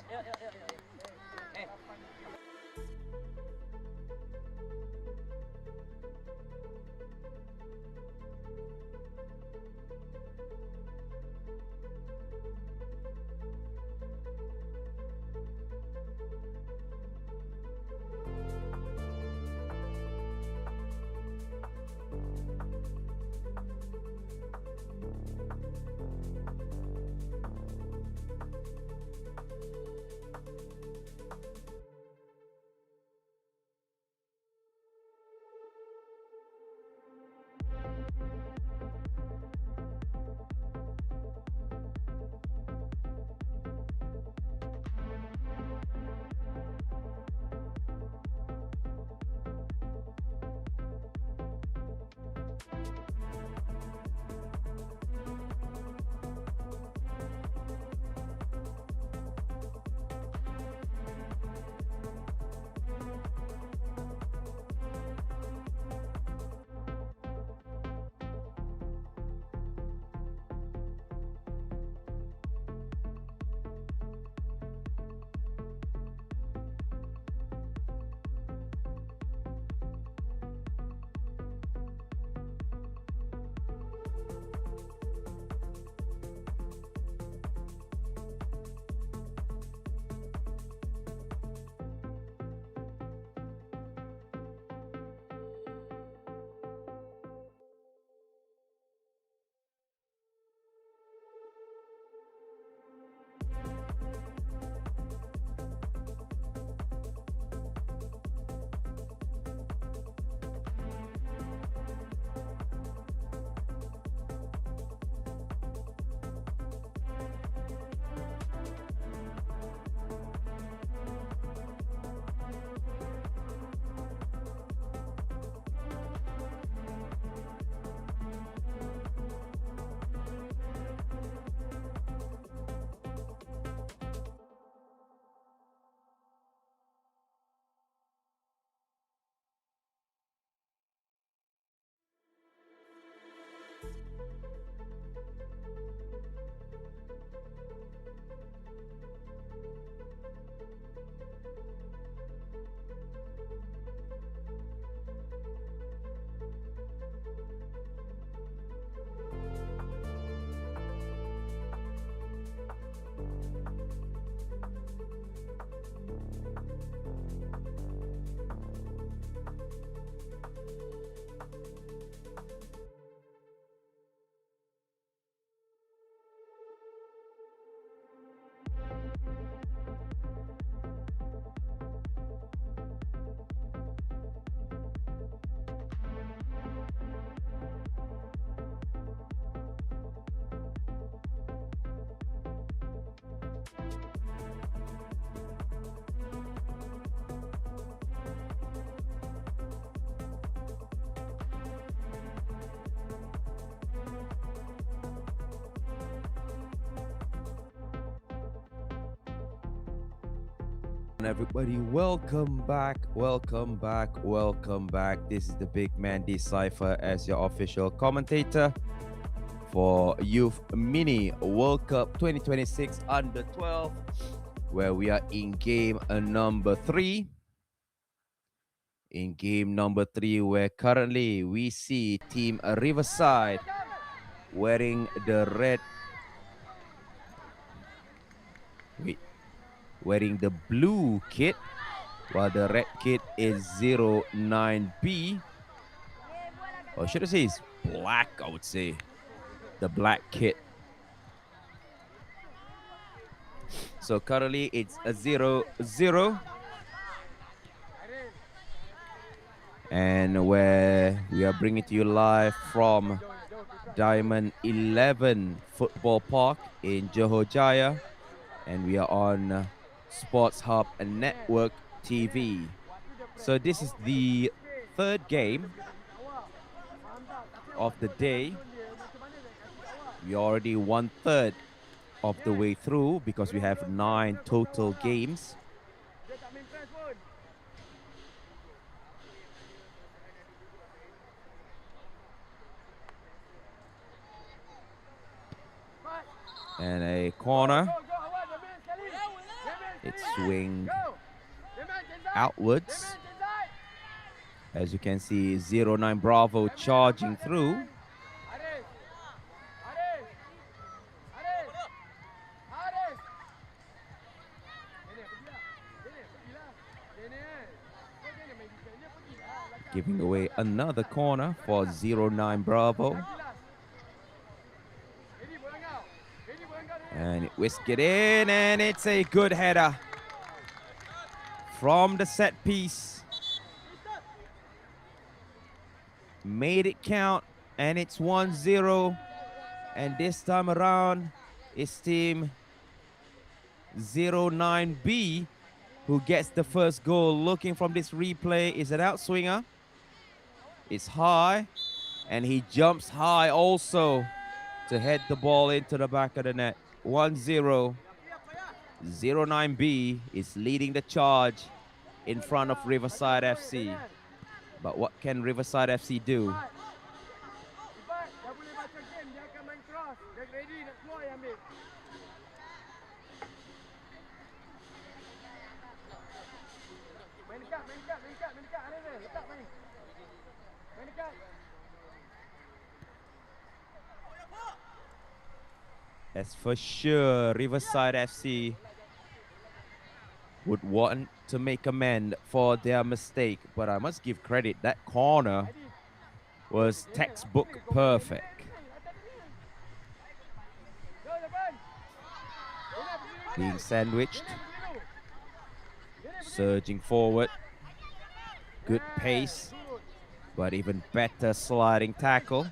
Everybody, welcome back, welcome back, welcome back. This is the big man Desaifer as your official commentator for Youth Mini World Cup 2026 Under 12, where we are in game number 3. In game number 3, where currently we see Team Riverside wearing the red, wearing the blue kit, while the red kit is 09B. Or should I say it's black, I would say. The black kit. So currently it's a 0-0. And where we are bringing to you live from DAIMAN 11 Football Park in Johor Jaya. And we are on SportsHubNetwork TV. So this is the third game of the day. We are already 1/3 of the way through because we have 9 total games. And a corner. It's swinged outwards. As you can see, 09 Bravo charging through. Giving away another corner for 09 Bravo. And it whisked it in, and it's a good header from the set piece. Made it count, and it's 1-0. And this time around, it's team 09B who gets the first goal. Looking from this replay, is an outswinger. It's high, and he jumps high also to head the ball into the back of the net. 1-0. 09B is leading the charge in front of Riverside FC. But what can Riverside FC do? As for sure, Riverside FC would want to make amend for their mistake, but I must give credit, that corner was textbook perfect. Being sandwiched, surging forward, good pace, but even better sliding tackle.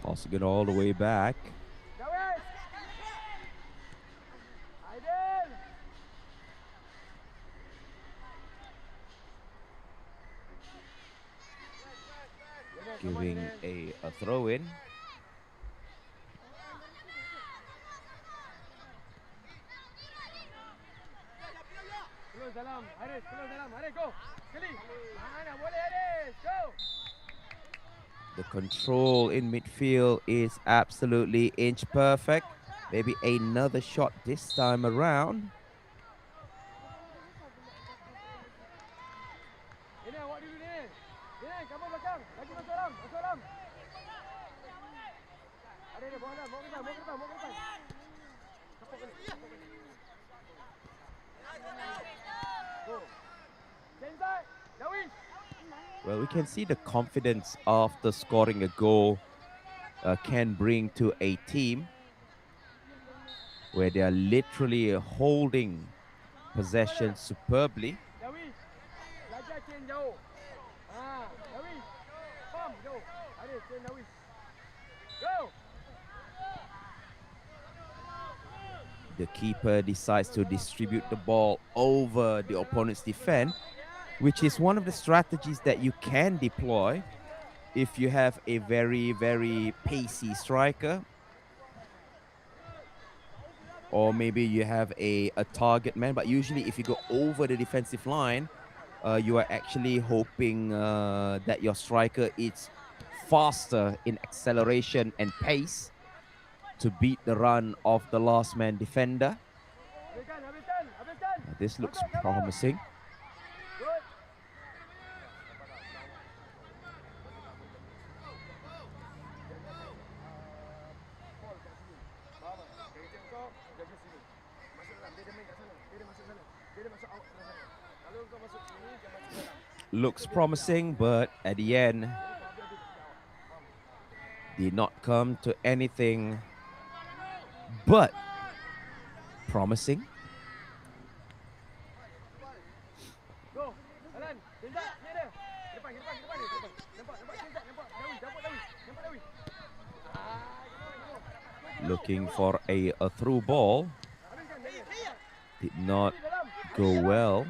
Tossing it all the way back. Giving a throw in. The control in midfield is absolutely inch perfect. Maybe another shot this time around. Well, we can see the confidence after scoring a goal can bring to a team where they are literally holding possession superbly. The keeper decides to distribute the ball over the opponent's defense, which is one of the strategies that you can deploy if you have a very, very pacey striker. Or maybe you have a target man, but usually if you go over the defensive line, you are actually hoping that your striker is faster in acceleration and pace to beat the run of the last man defender. This looks promising. Looks promising, but at the end, did not come to anything but promising. Looking for a through ball. Did not go well.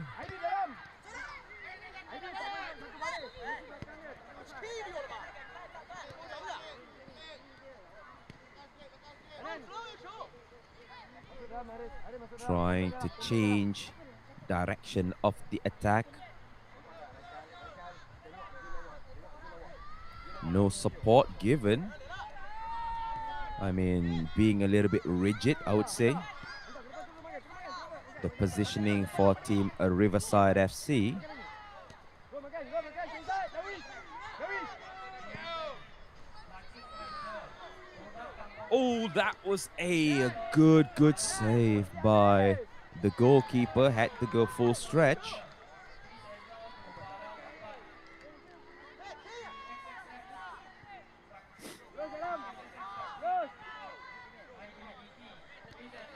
Trying to change direction of the attack. No support given. I mean, being a little bit rigid, I would say. The positioning for team Riverside FC. Oh, that was a good save by the goalkeeper. Had to go full stretch.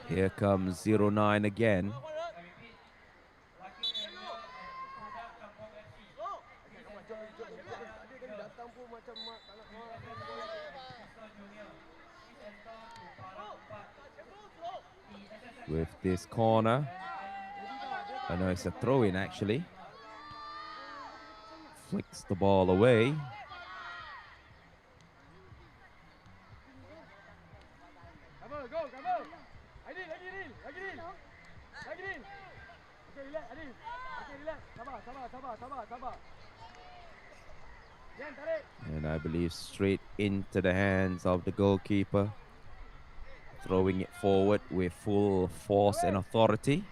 Here comes 09 again. With this corner. I know it's a throw-in actually. Flicks the ball away. And I believe straight into the hands of the goalkeeper. Throwing it forward with full force and authority.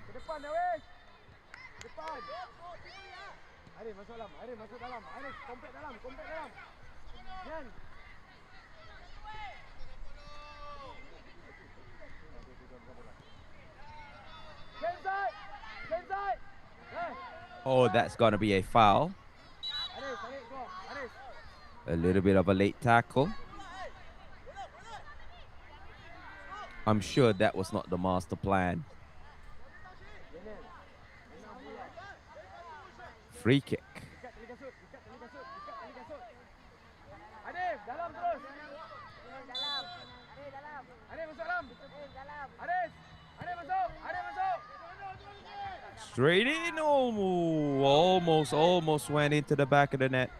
Oh, that's going to be a foul. A little bit of a late tackle. I'm sure that was not the master plan. Free kick. Straight in, almost went into the back of the net.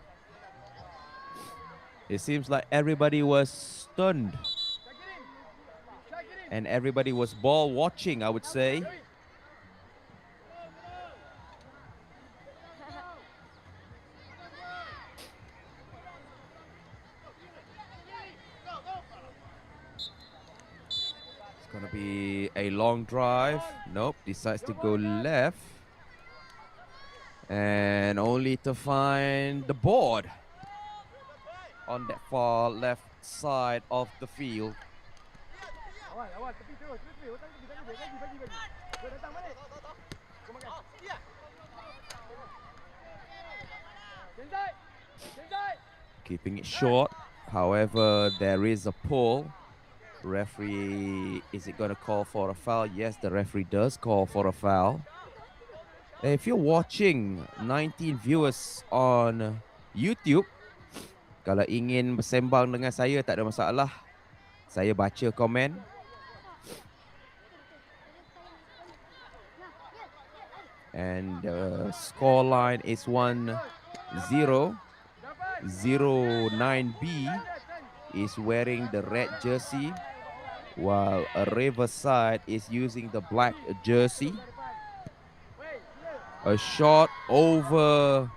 It seems like everybody was stunned. And everybody was ball watching, I would say. It's gonna be a long drive. Nope, decides to go left. And only to find the board on that far left side of the field. Keeping it short. However, there is a pull. Referee, is it going to call for a foul? Yes, the referee does call for a foul. If you're watching 19 viewers on YouTube, Kalau ingin bersembang dengan saya, tak ada masalah. Saya baca komen. And the score line is 1-0. 09B is wearing the red jersey, while a Riverside is using the black jersey. A shot over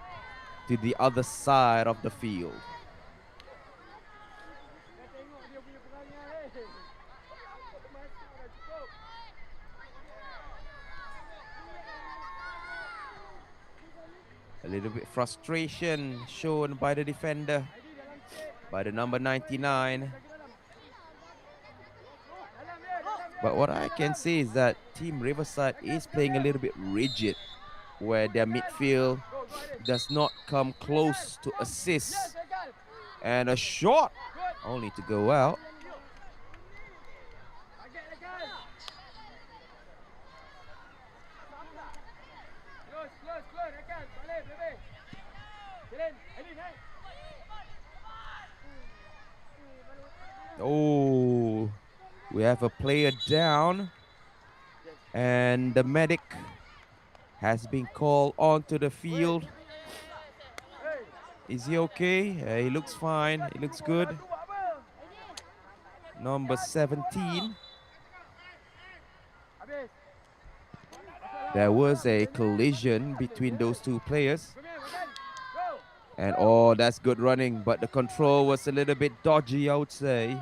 to the other side of the field. A little bit frustration shown by the defender, by the number 99. But what I can say is that Team Riverside is playing a little bit rigid, where their midfield does not come close to assist. And a shot only to go out. Oh, we have a player down, and the medic has been called onto the field. Is he okay? He looks fine. He looks good. Number 17. There was a collision between those two players. And oh, that's good running, but the control was a little bit dodgy, I would say.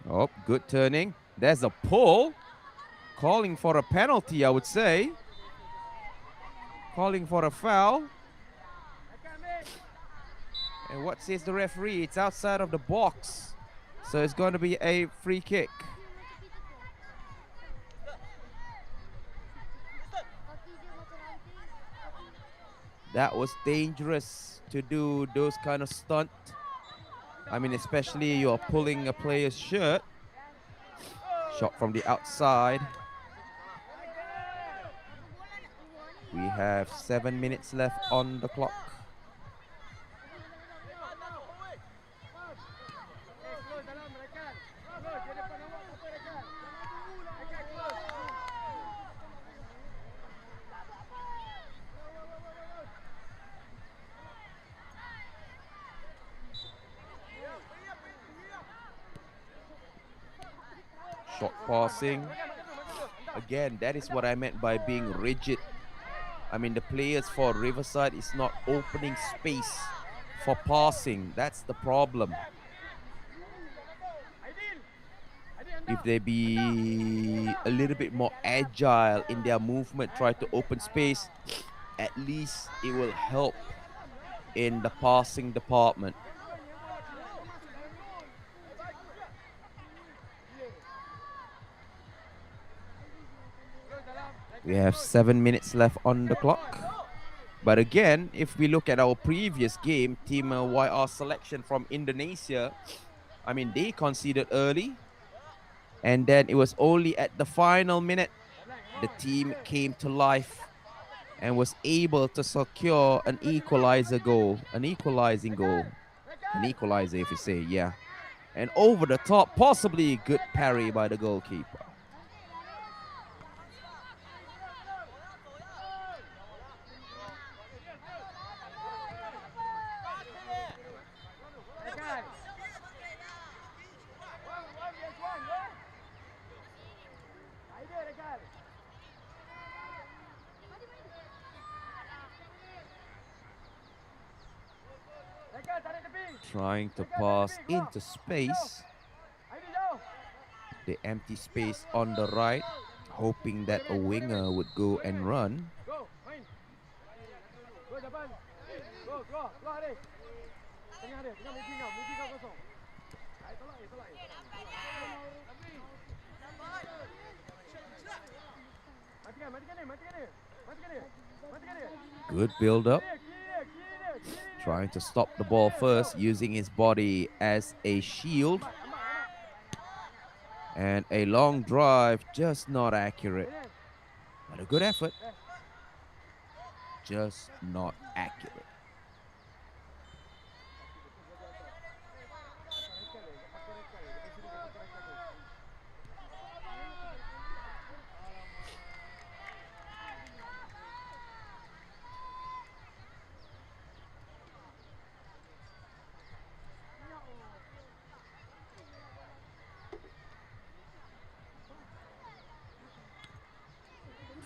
Oh, good turning. There's a pull. Calling for a penalty, I would say. Calling for a foul. And what says the referee? It's outside of the box. So it's going to be a free kick. That was dangerous to do those kind of stunt. I mean, especially you're pulling a player's shirt. Shot from the outside. We have 7 minutes left on the clock. Short passing. Again, that is what I meant by being rigid. I mean, the players for Riverside is not opening space for passing. That's the problem. If they be a little bit more agile in their movement, try to open space, at least it will help in the passing department. We have 7 minutes left on the clock. But again, if we look at our previous game, Team YR selection from Indonesia, I mean, they conceded early. And then it was only at the final minute the team came to life and was able to secure an equalizer goal, an equalizing goal. An equalizer, if you say, yeah. And over the top, possibly a good parry by the goalkeeper. Trying to pass into space. The empty space on the right, hoping that a winger would go and run. Good build-up. Trying to stop the ball first, using his body as a shield. And a long drive, just not accurate. But a good effort, just not accurate.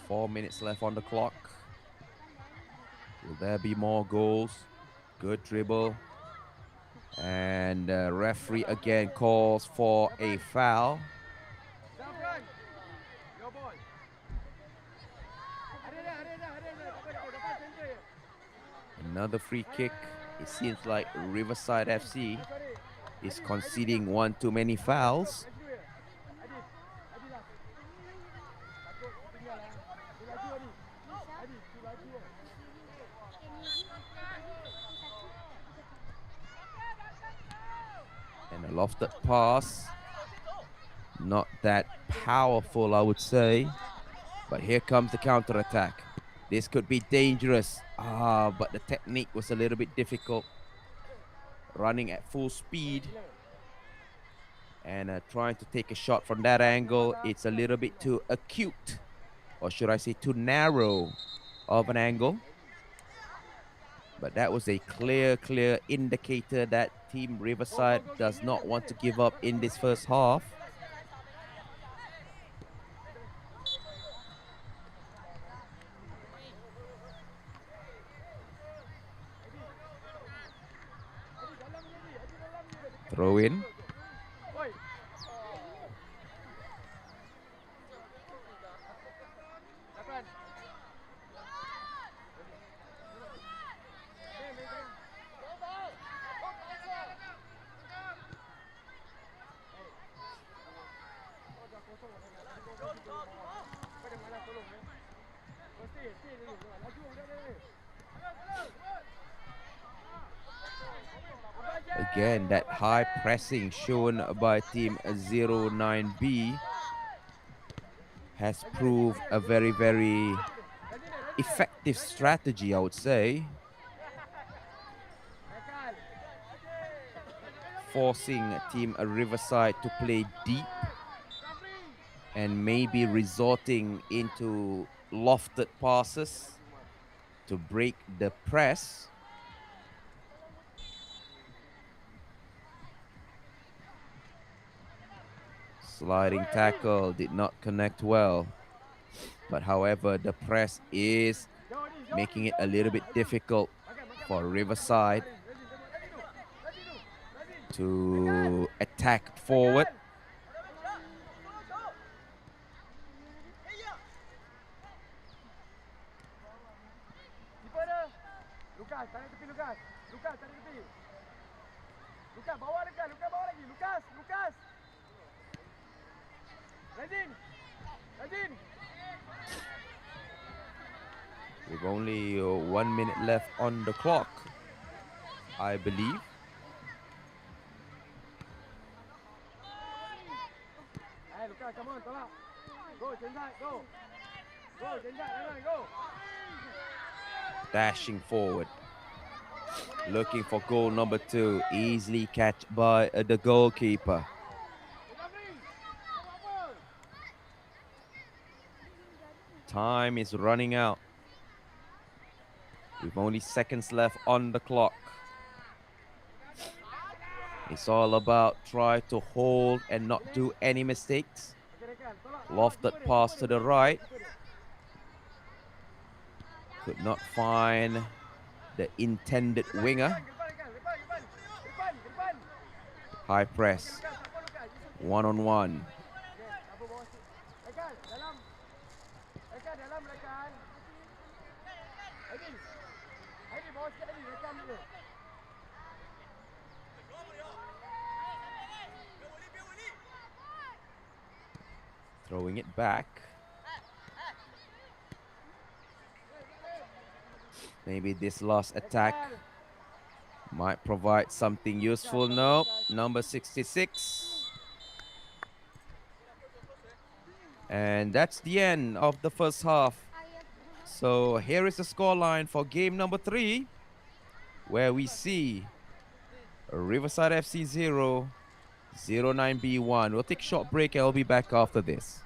Four minutes left on the clock. Will there be more goals? Good dribble. And the referee again calls for a foul. Another free kick. It seems like Riverside FC is conceding one too many fouls. And a lofted pass. Not that powerful, I would say. But here comes the counter-attack. This could be dangerous. But the technique was a little bit difficult. Running at full speed. And trying to take a shot from that angle. It's a little bit too acute. Or should I say too narrow of an angle. But that was a clear indicator that Team Riverside does not want to give up in this first half. Throw in. Again, that high pressing shown by Team 09B has proved a very effective strategy, I would say. Forcing Team Riverside to play deep and maybe resorting into lofted passes to break the press. Sliding tackle did not connect well. But however, the press is making it a little bit difficult for Riverside to attack forward. With only 1 minute left on the clock, I believe. Come on, go, go. Go. Dashing forward. Looking for goal number 2. Easily catch by the goalkeeper. Time is running out. With only seconds left on the clock. It's all about try to hold and not do any mistakes. Lofted pass to the right. Could not find the intended winger. High press. One-on-one. Throwing it back. Maybe this last attack might provide something useful. No, number 66. And that's the end of the first half. So here is the scoreline for game number 3, where we see Riverside FC 0, 09B1. We'll take a short break and I'll be back after this.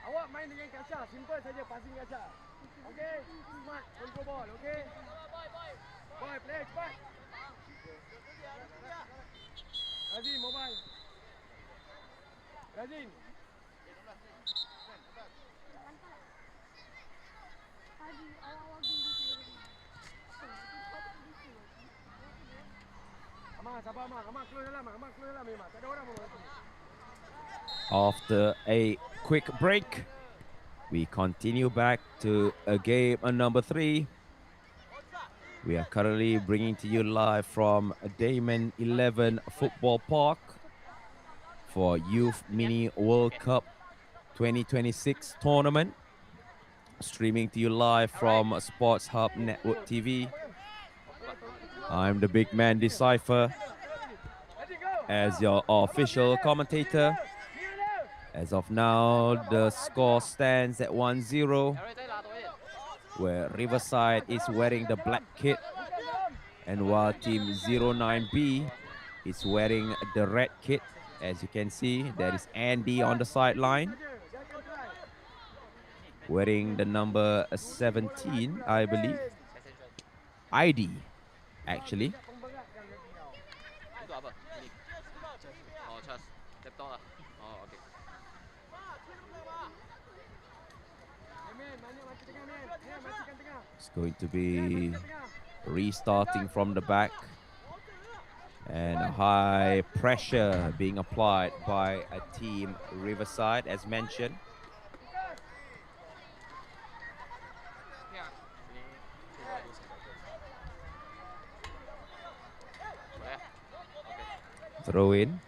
Awak main dengan Kasha, simple saja passing Kasha. Okey, smart control ball, okey. Boy, play cepat. Razin mobile. Razin. Amar, sabar Amar. Amar keluar dalam, Amar keluar dalam memang. Tak ada orang pun. After a quick break, we continue back to a game number 3. We are currently bringing to you live from DAIMAN 11 Football Park for Youth Mini World Cup 2026 tournament. Streaming to you live from SportsHubNetwork TV. I'm the big man Desaifer as your official commentator. As of now, the score stands at 1-0, where Riverside is wearing the black kit, and while Team 09B is wearing the red kit. As you can see, there is Andy on the sideline, wearing the number 17, I believe. ID, actually. It's going to be restarting from the back, and a high pressure being applied by a Team Riverside, as mentioned. Throw in.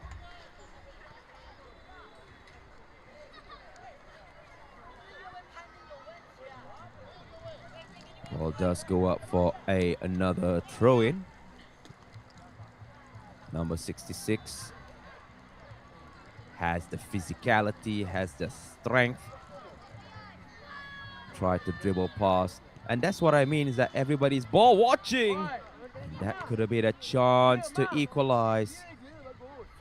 Ball does go up for another throw in. Number 66 has the physicality, has the strength. Try to dribble past. And that's what I mean, is that everybody's ball watching. And that could have been a chance to equalize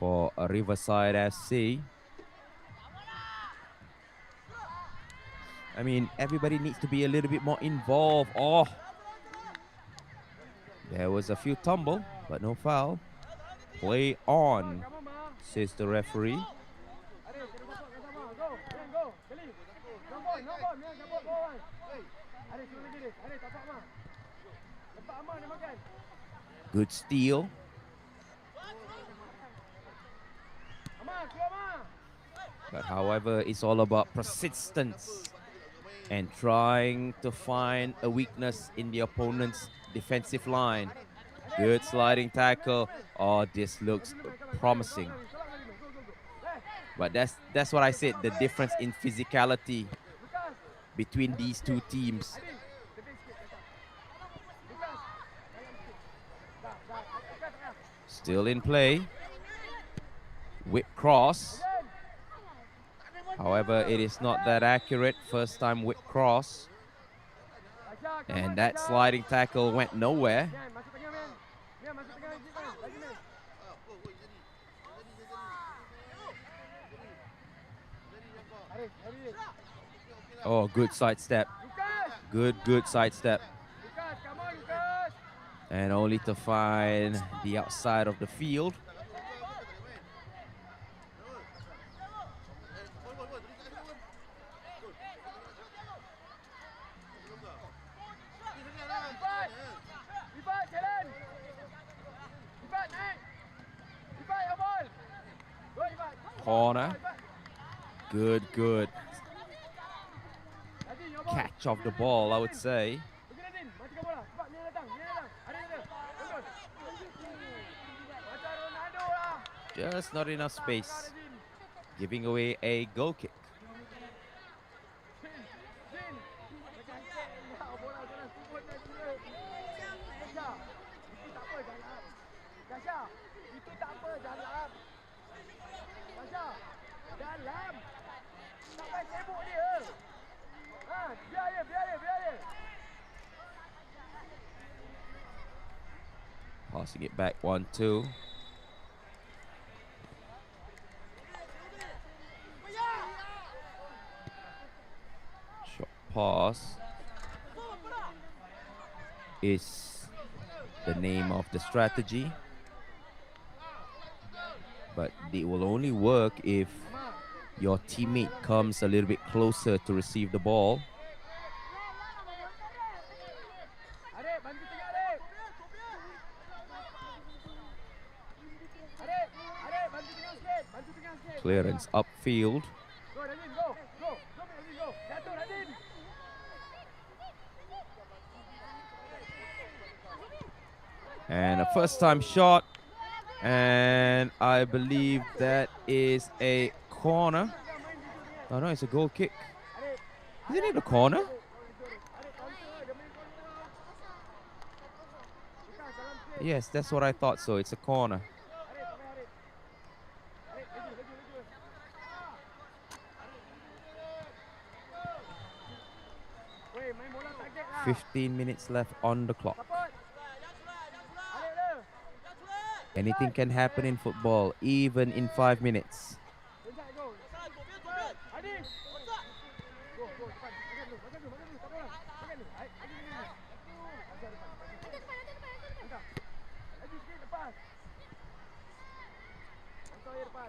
for Riverside FC. I mean, everybody needs to be a little bit more involved. Oh, there was a few tumble, but no foul. Play on, says the referee. Arif, kena support kat sama. Go. Yang go. Beli. No ball, no ball. Yang support ball. Arif, turun lagi Arif. Arif, tapak Amar. Lepas Amar dia makan. Good steal. Amar, keluar Amar. But however, it's all about persistence and trying to find a weakness in the opponent's defensive line. Good sliding tackle. Oh, this looks promising. But that's what I said, the difference in physicality between these two teams. Still in play. Whip cross. However, it is not that accurate. First time whip cross. And that sliding tackle went nowhere. Oh, good sidestep. Good sidestep. And only to find the outside of the field. Corner. Good. Catch of the ball, I would say. Just not enough space. Giving away a goal kick. Passing it back 1-2. Short pass is the name of the strategy, but it will only work if your teammate comes a little bit closer to receive the ball. Clearance upfield. And a first time shot. And I believe that is a corner. Oh no, it's a goal kick. Isn't it a corner? Yes, that's what I thought so. It's a corner. 15 minutes left on the clock. Anything can happen in football, even in 5 minutes.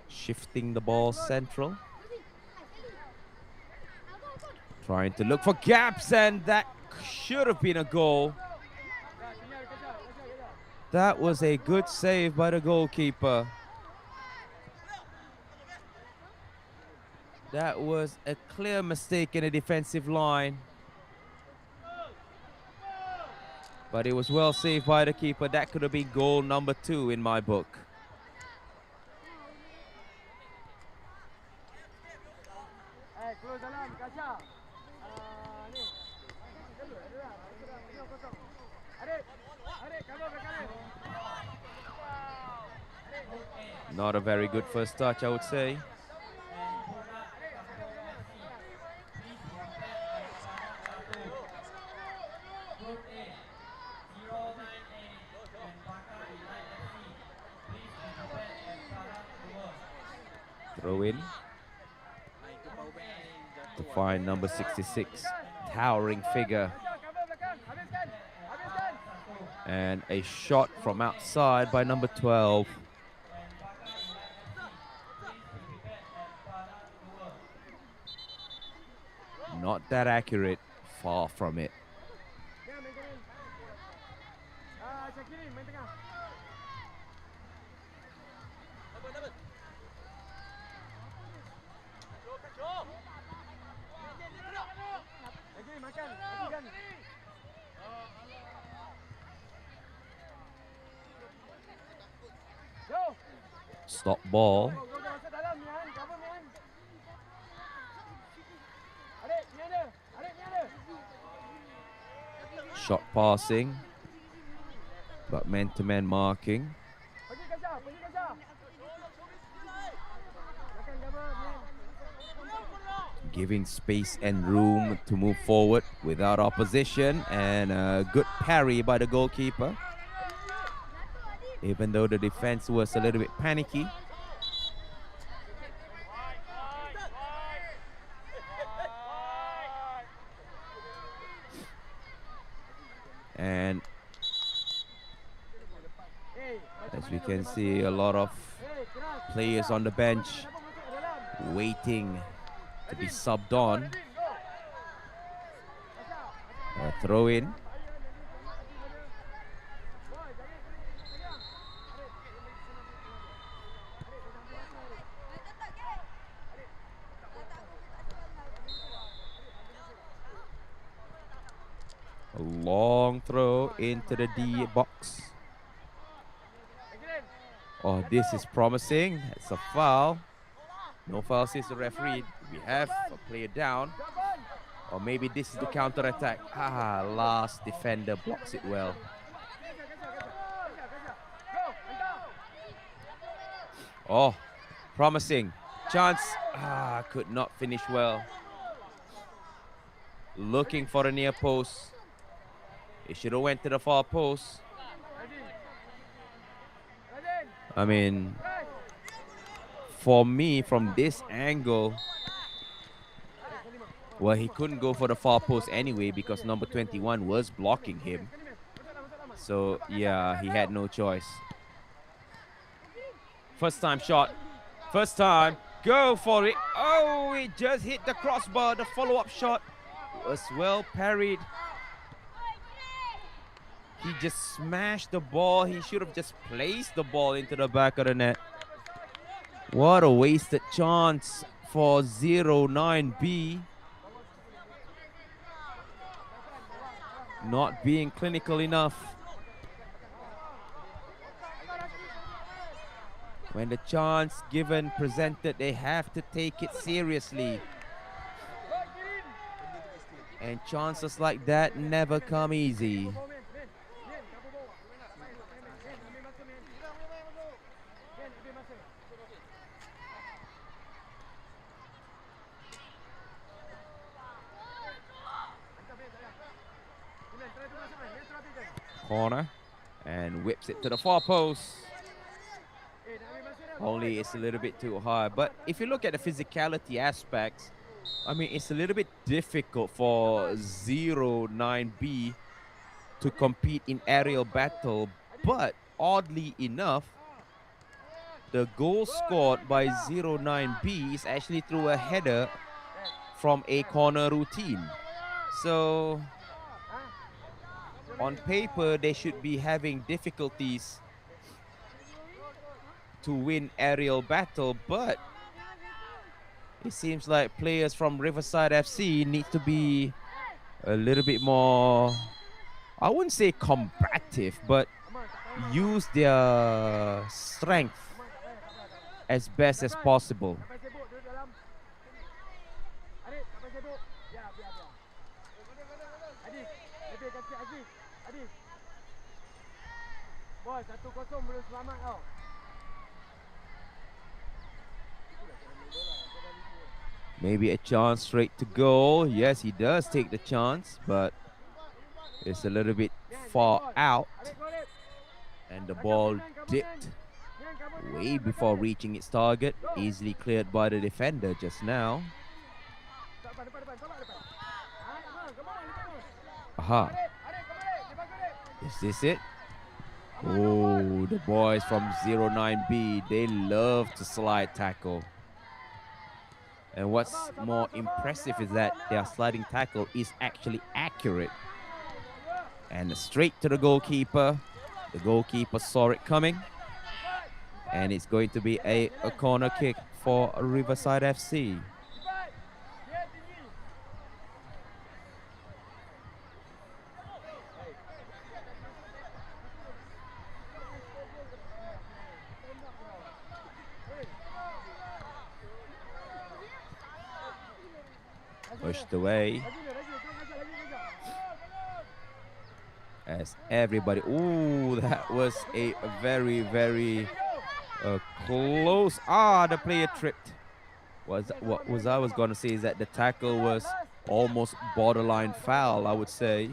Shifting the ball central. Trying to look for gaps, and that should have been a goal. That was a good save by the goalkeeper. That was a clear mistake in the defensive line. But it was well saved by the keeper. That could have been goal number 2 in my book. Not a very good first touch, I would say. Throw in. to find number 66, towering figure. And a shot from outside by number 12. Not that accurate, far from it. Stop ball. Shot passing, but man-to-man marking. Giving space and room to move forward without opposition, and a good parry by the goalkeeper. Even though the defense was a little bit panicky. And as we can see, a lot of players on the bench waiting to be subbed on. A throw in. A long throw into the D box. Oh, this is promising. It's a foul. No foul, says the referee. We have a player down. Or maybe this is the counter attack. Ah, last defender blocks it well. Oh, promising. Chance. Ah, could not finish well. Looking for a near post. It should have went to the far post. I mean, for me, from this angle, well, he couldn't go for the far post anyway because number 21 was blocking him. So, yeah, he had no choice. First time shot. First time. Go for it. Oh, it just hit the crossbar. The follow-up shot was well parried. He just smashed the ball. He should have just placed the ball into the back of the net. What a wasted chance for 09B. Not being clinical enough. When the chance given, presented, they have to take it seriously. And chances like that never come easy. Corner and whips it to the far post. Only it's a little bit too high. But if you look at the physicality aspects, I mean, it's a little bit difficult for 09B to compete in aerial battle. But oddly enough, the goal scored by 09B is actually through a header from a corner routine. So on paper, they should be having difficulties to win aerial battle, but it seems like players from Riverside FC need to be a little bit more, I wouldn't say combative, but use their strength as best as possible. Maybe a chance straight to goal. Yes, he does take the chance, but it's a little bit far out. And the ball dipped way before reaching its target. Easily cleared by the defender just now. Aha. Is this it? Oh, the boys from 09B, they love to slide tackle. And what's more impressive is that their sliding tackle is actually accurate. And straight to the goalkeeper. The goalkeeper saw it coming. And it's going to be a corner kick for Riverside FC. Pushed away. As everybody, ooh, that was a very, very close. The player tripped. What I was going to say is that the tackle was almost borderline foul, I would say.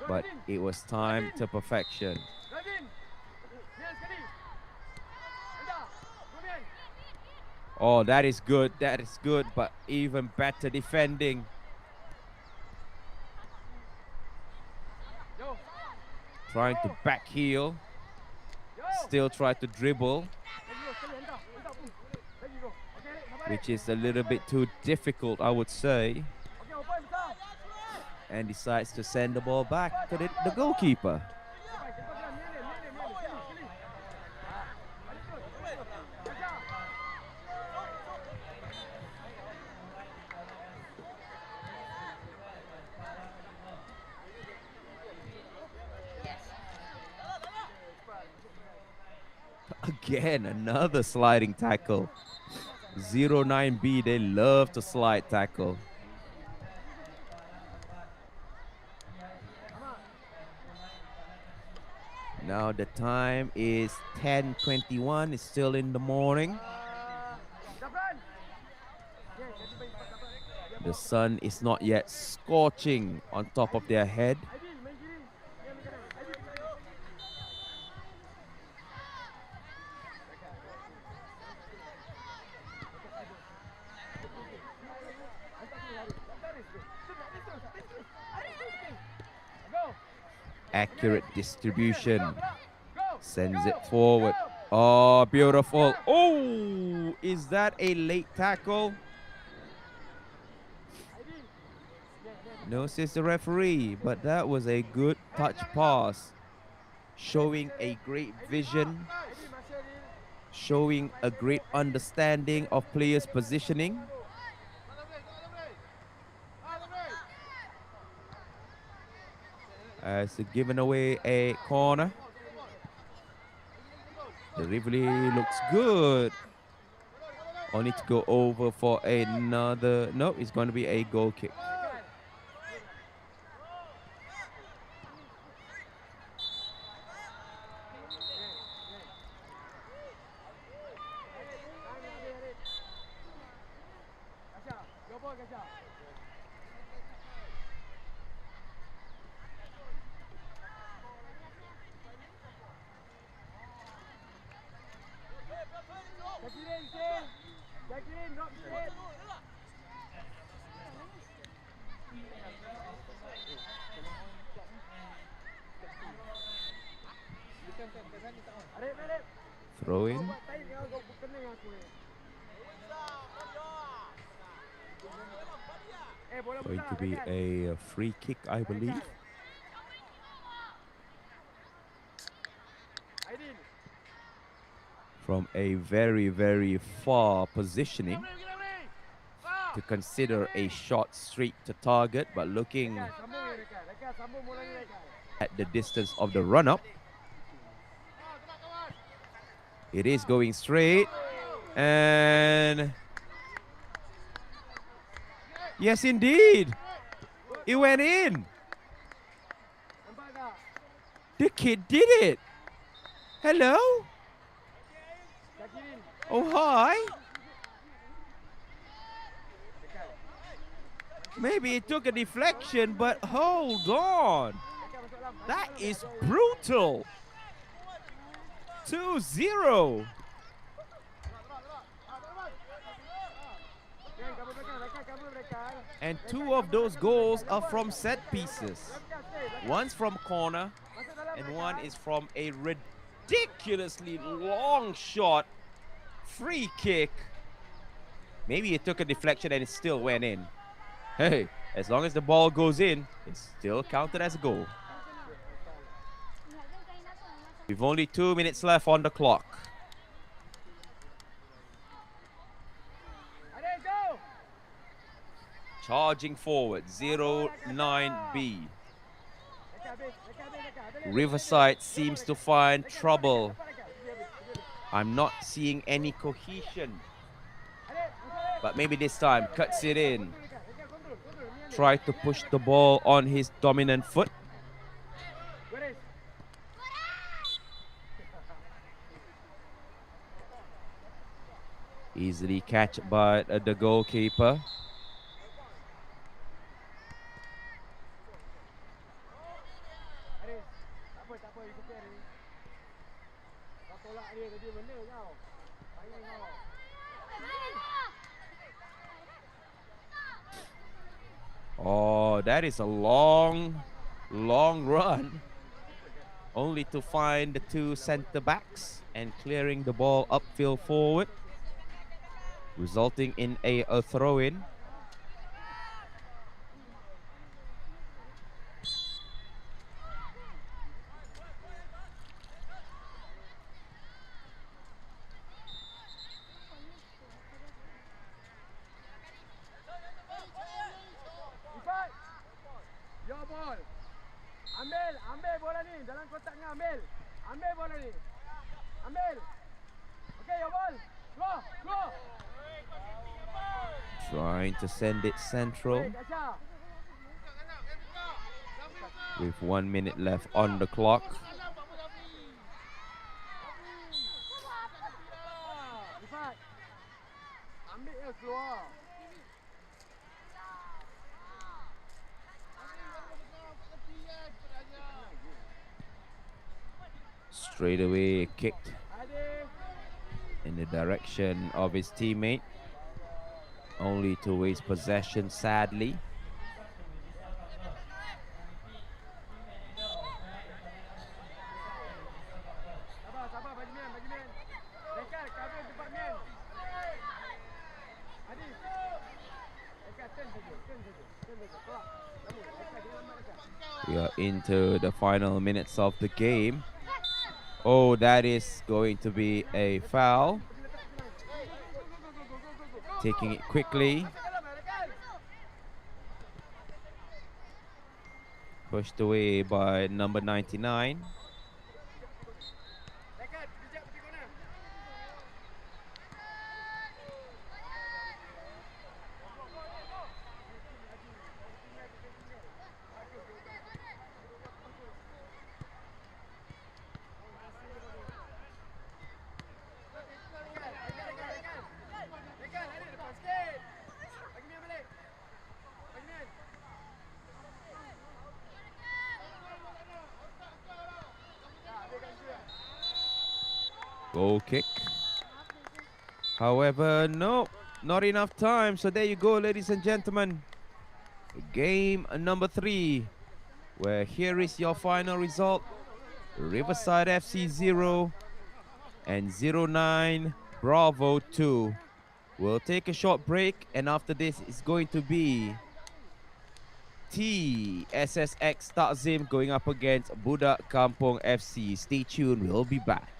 But it was timed to perfection. Oh, that is good. That is good, but even better defending. Trying to back heel. Still try to dribble. Which is a little bit too difficult, I would say. And decides to send the ball back to the goalkeeper. Again, another sliding tackle. 09B, they love to slide tackle. Now the time is 10:21. It's still in the morning. The sun is not yet scorching on top of their head. Accurate distribution. Sends it forward. Oh, beautiful. Oh, is that a late tackle? No, says the referee, but that was a good touch pass. Showing a great vision. Showing a great understanding of players' positioning. As given away a corner. The referee looks good. Only to go over for another. No, it's going to be a goal kick. Throw in. Going to be a free kick, I believe. From a very, very far positioning to consider a shot straight to target, but looking at the distance of the run-up, it is going straight, and yes, indeed, it went in. The kid did it. Hello? Oh, hi. Maybe it took a deflection, but hold on. That is brutal. 2-0. And 2 of those goals are from set pieces. One's from corner, and one is from a ridiculously long shot, free kick. Maybe it took a deflection and it still went in. Hey, as long as the ball goes in, it's still counted as a goal. We've only 2 minutes left on the clock. Charging forward, 09B. Riverside seems to find trouble. I'm not seeing any cohesion. But maybe this time, cuts it in. Try to push the ball on his dominant foot. Easily catch by the goalkeeper. Oh, that is a long run. Only to find the 2 center backs and clearing the ball upfield forward, resulting in a throw-in. Your ball. Ambil bola ni dalam kotak ni, ambil. Ambil bola ni. Ambil. Okay, your ball. Go. Trying to send it central. With 1 minute left on the clock. Ambil dia keluar. Straight away kicked in the direction of his teammate, only to waste possession sadly. Sabar, bagi men. Dekat, cover tempat men. Adi. Dekat, turn saja. Tolak. Dekat, dia lambat dekat. We are into the final minutes of the game. Oh, that is going to be a foul. Taking it quickly. Pushed away by number 99. Goal kick. However, no, not enough time. So there you go, ladies and gentlemen. Game number 3, where here is your final result. Riverside FC 0 and 09 Bravo 2. We'll take a short break, and after this it's going to be TSSX Takzim going up against Budak Kampung FC. Stay tuned, we'll be back.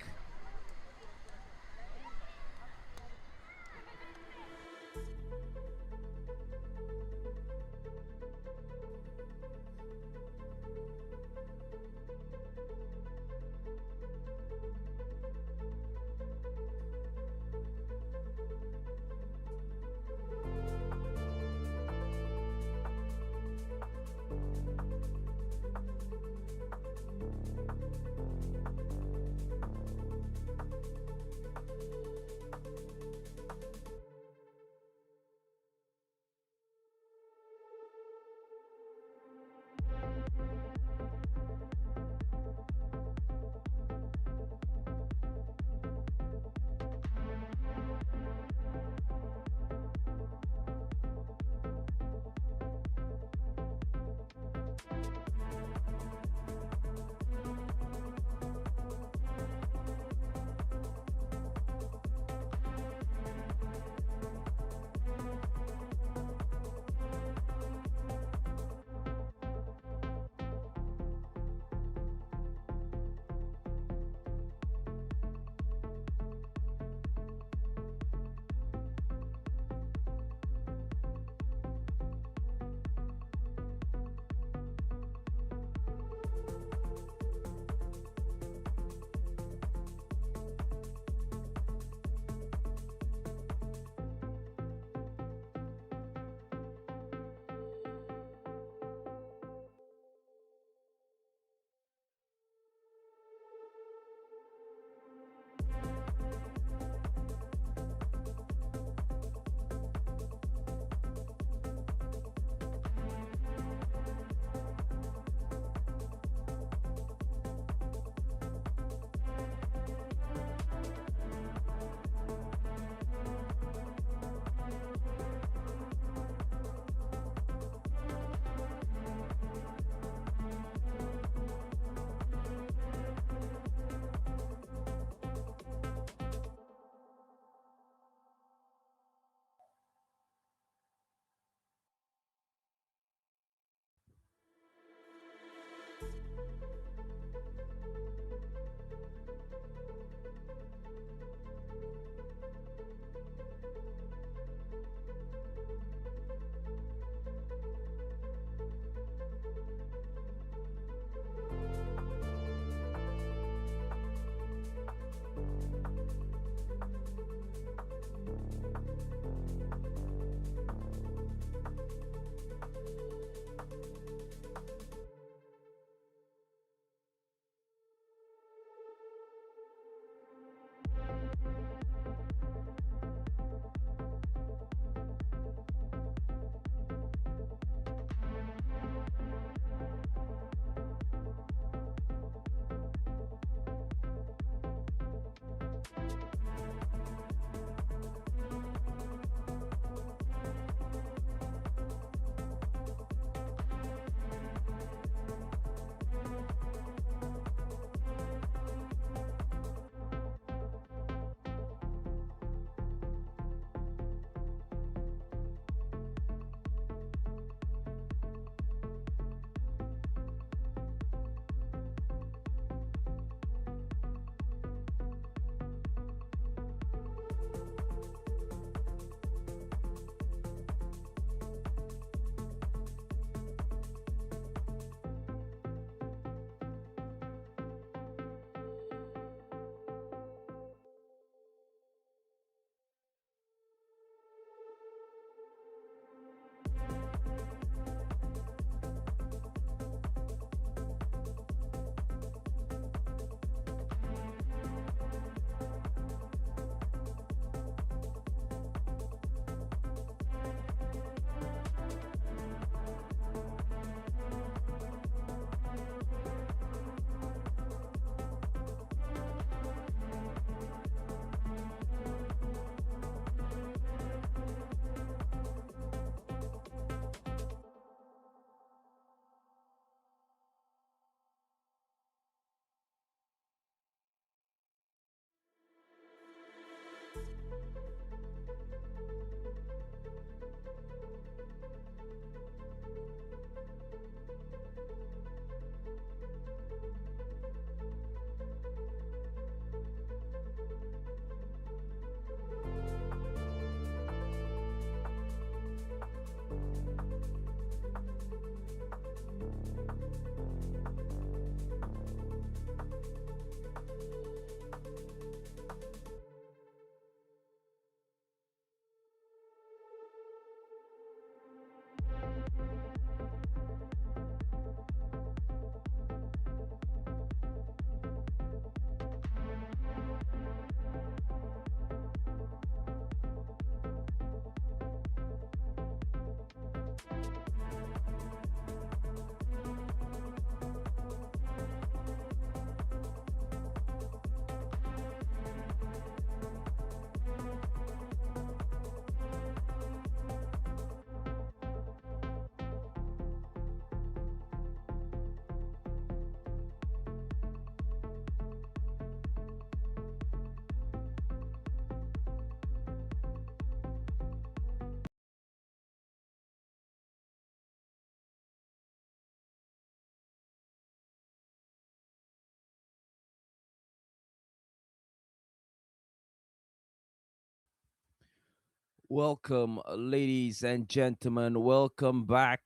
Welcome, ladies and gentlemen. Welcome back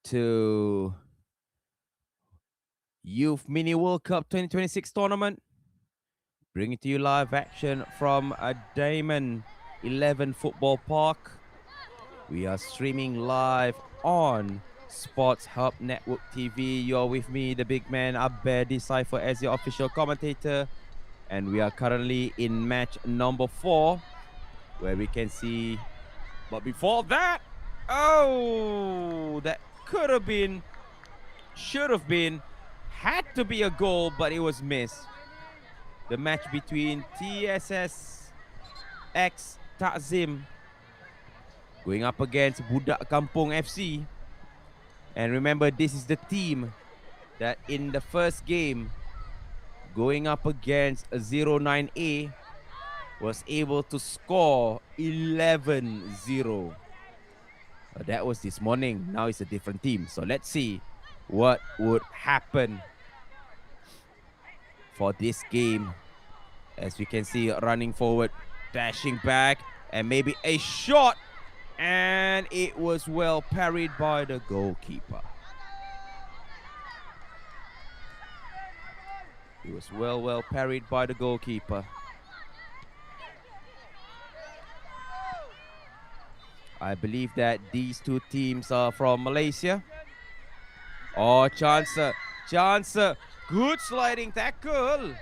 to Youth Mini World Cup 2026 tournament. Bringing to you live action from a DAIMAN 11 Football Park. We are streaming live on SportsHubNetwork TV. You're with me, the big man, Abe Desaifer, as your official commentator. And we are currently in match number 4, where we can see. But before that, oh, that could have been, should have been, had to be a goal, but it was missed. The match between TSS X Takzim going up against Budak Kampung FC. And remember, this is the team that in the first game, going up against a 09A, was able to score 11-0. That was this morning. Now it's a different team. So let's see what would happen for this game. As we can see, running forward, dashing back, and maybe a shot. And it was well parried by the goalkeeper. It was well parried by the goalkeeper. I believe that these two teams are from Malaysia. Oh, Chancer. Good sliding tackle.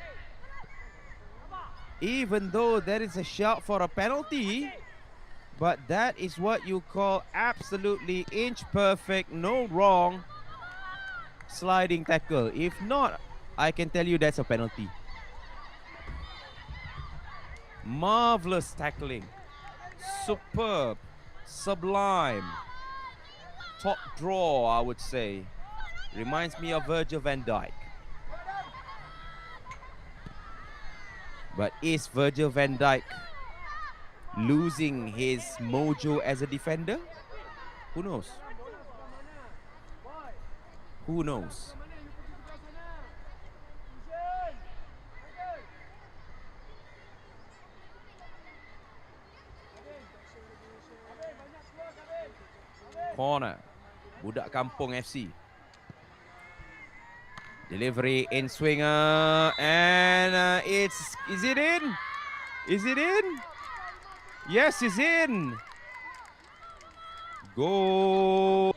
Even though there is a shout for a penalty, but that is what you call absolutely inch perfect, no wrong sliding tackle. If not, I can tell you that's a penalty. Marvelous tackling. Superb. Sublime. Top draw, I would say. Reminds me of Virgil van Dijk. But is Virgil van Dijk losing his mojo as a defender? Who knows? Who knows? Corner. Budak Kampung FC. Delivery in swinger, and is it in? Is it in? Yes, it's in. Goal.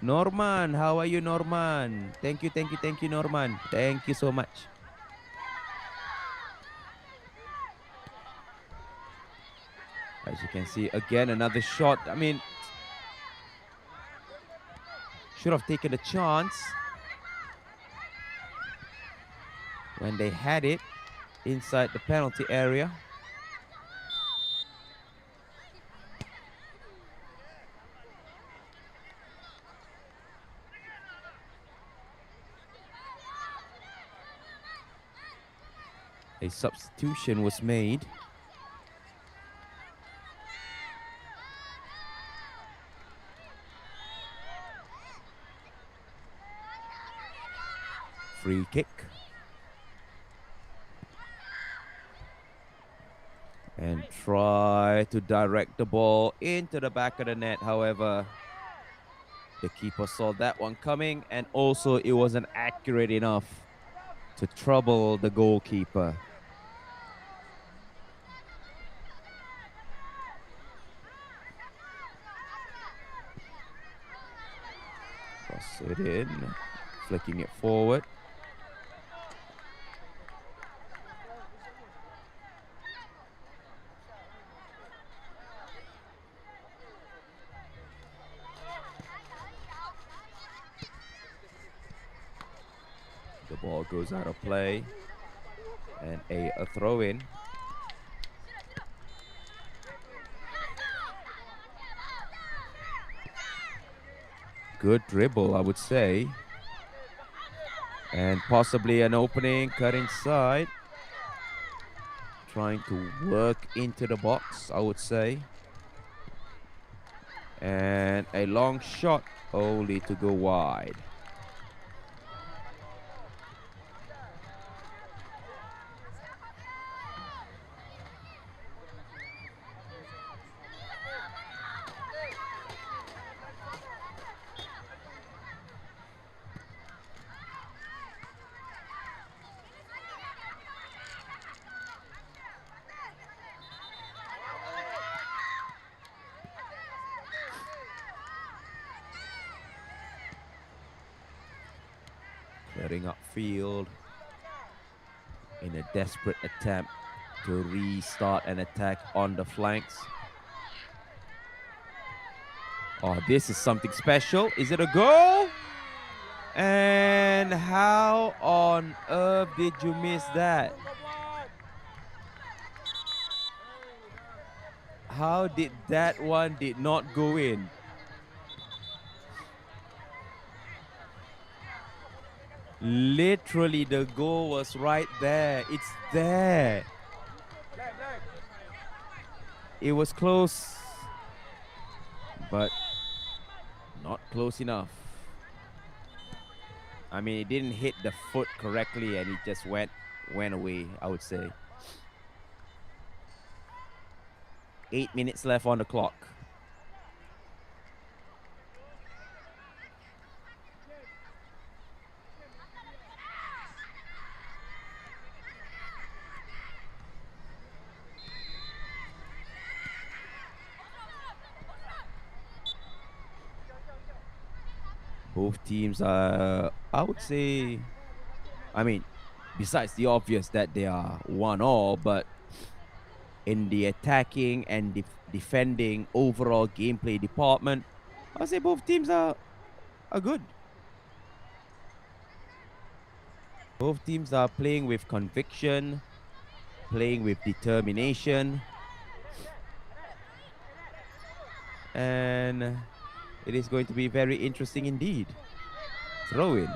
Norman, how are you, Norman? Thank you, Norman. Thank you so much. As you can see, again, another shot. I mean, should have taken a chance when they had it inside the penalty area. A substitution was made. Free kick. And try to direct the ball into the back of the net. However, the keeper saw that one coming, and also it wasn't accurate enough to trouble the goalkeeper. Cross it in, flicking it forward. The ball goes out of play, and a throw in. Good dribble, I would say. And possibly an opening, cut inside. Trying to work into the box, I would say. And a long shot, only to go wide. Clearing upfield in a desperate attempt to restart an attack on the flanks. Oh, this is something special. Is it a goal? And how on earth did you miss that? How did that one did not go in? Literally, the goal was right there. It's there. It was close, but not close enough. I mean, it didn't hit the foot correctly, and it just went away, I would say. 8 minutes left on the clock. Both teams are, I would say, I mean, besides the obvious that they are 1-1, but in the attacking and defending overall gameplay department, I would say both teams are good. Both teams are playing with conviction, playing with determination, and it is going to be very interesting indeed. Throw in.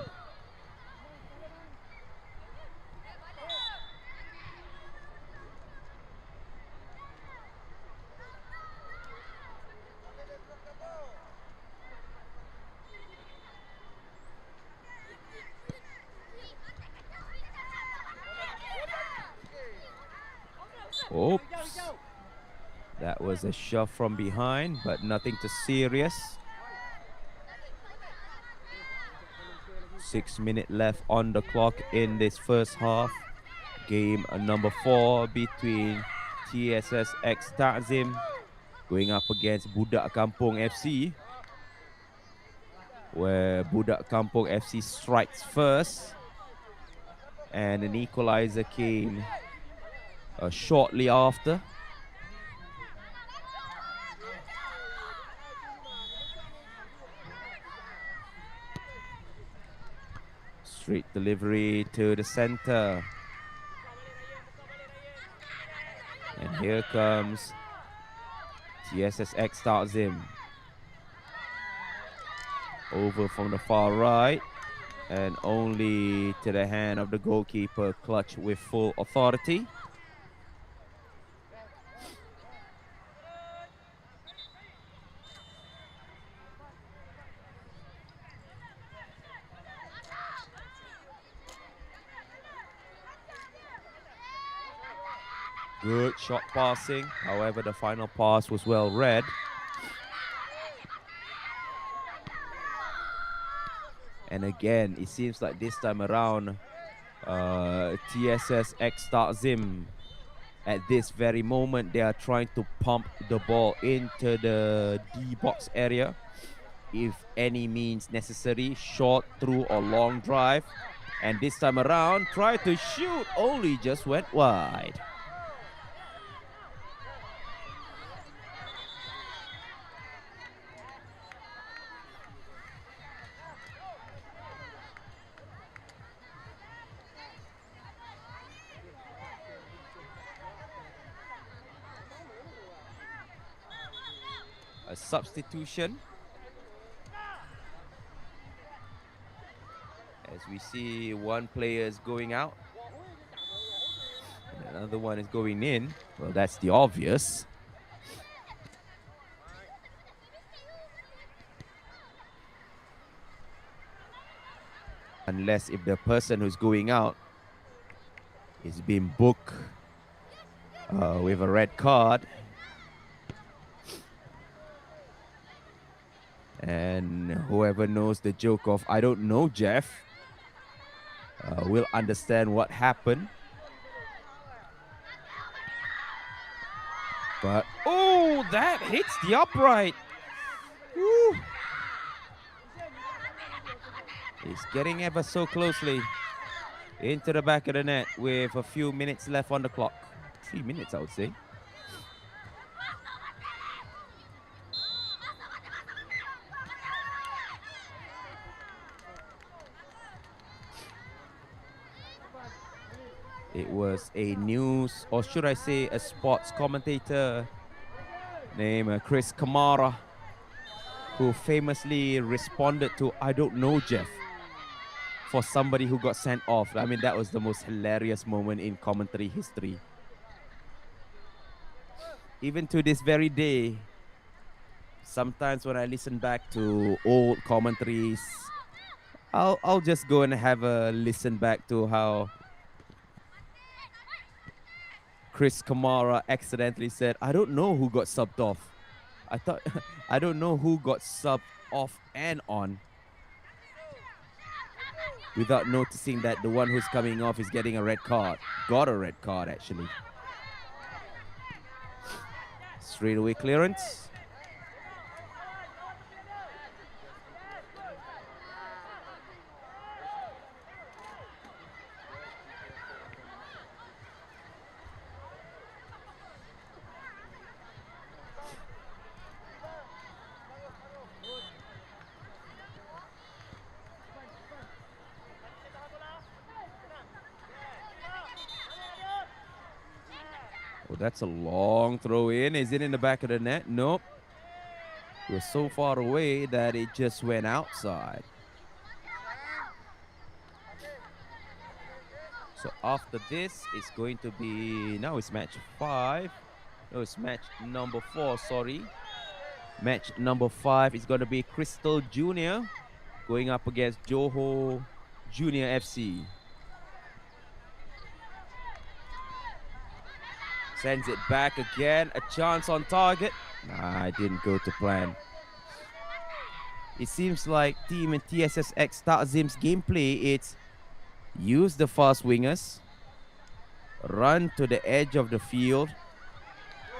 Oops. That was a shove from behind, but nothing too serious. 6 minutes left on the clock in this first half. Game number 4 between TSS X Takzim going up against Budak Kampung FC. where Budak Kampung FC strikes first, and an equalizer came shortly after. Straight delivery to the center. And here comes TSSX Takzim. Over from the far right, and only to the hand of the goalkeeper, clutch with full authority. Good shot passing, however the final pass was well read. And again, it seems like this time around, TSSX Takzim, at this very moment, they are trying to pump the ball into the D-box area. If any means necessary, short, through, or long drive. And this time around, try to shoot, only just went wide. A substitution, as we see one player is going out and another one is going in. Well, that's the obvious. Unless if the person who's going out is being booked with a red card. And whoever knows the joke of "I don't know, Jeff," will understand what happened. But, oh, that hits the upright. Woo. It's getting ever so closely into the back of the net with a few minutes left on the clock. 3 minutes, I would say. It was a news, or should I say a sports commentator named Chris Kamara, who famously responded to "I don't know, Jeff," for somebody who got sent off. I mean, that was the most hilarious moment in commentary history. Even to this very day, sometimes when I listen back to old commentaries, I'll just go and have a listen back to how Chris Kamara accidentally said, "I don't know who got subbed off." I don't know who got subbed off and on, without noticing that the one who's coming off is getting a red card. Got a red card, actually. Straightaway clearance. Oh, that's a long throw in. Is it in the back of the net? Nope. It was so far away that it just went outside. So after this, it's going to be, now it's match 5. No, it's match number 4, sorry. Match number 5 is going to be Crystal Junior going up against Johor Junior FC. Sends it back again. A chance on target. Nah, it didn't go to plan. It seems like Team and TSSX Takzim's gameplay, it's use the fast wingers, run to the edge of the field,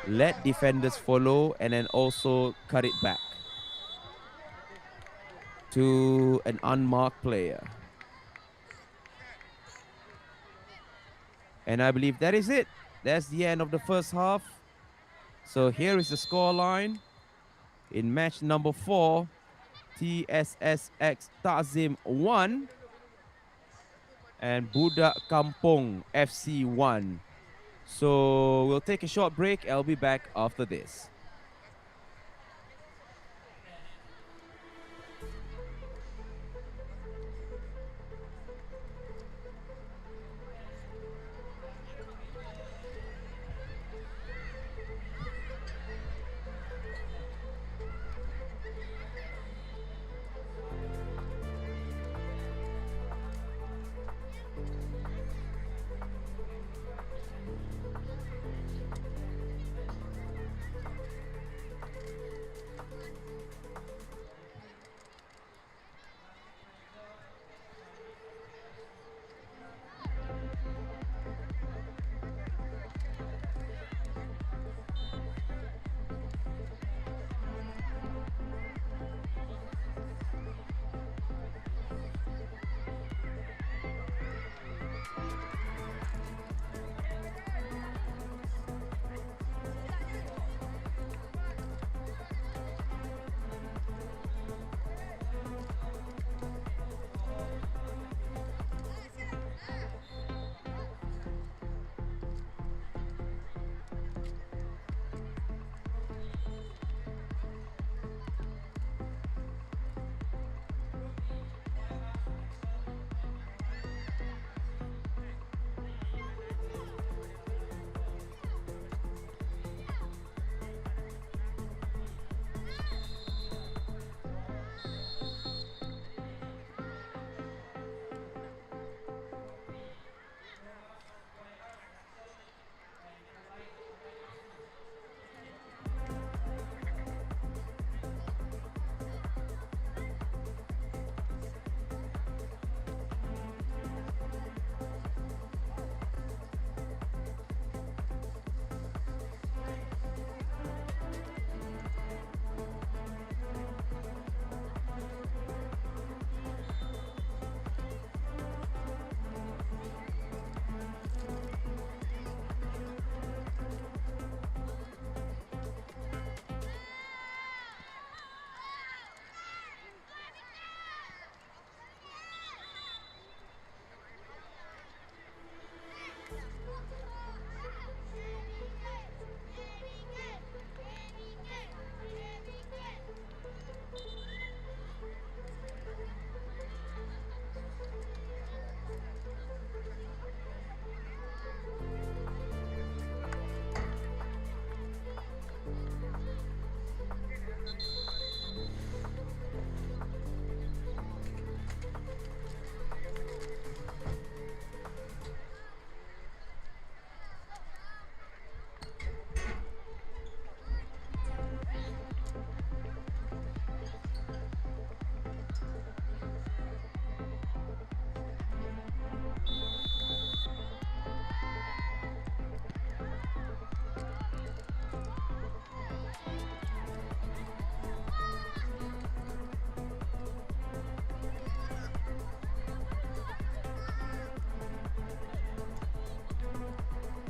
let defenders follow, and then also cut it back. to an unmarked player. And I believe that is it. That's the end of the first half. So here is the scoreline. In match number 4, TSSX Tazim 1 and Budak Kampung FC 1. So we'll take a short break. I'll be back after this.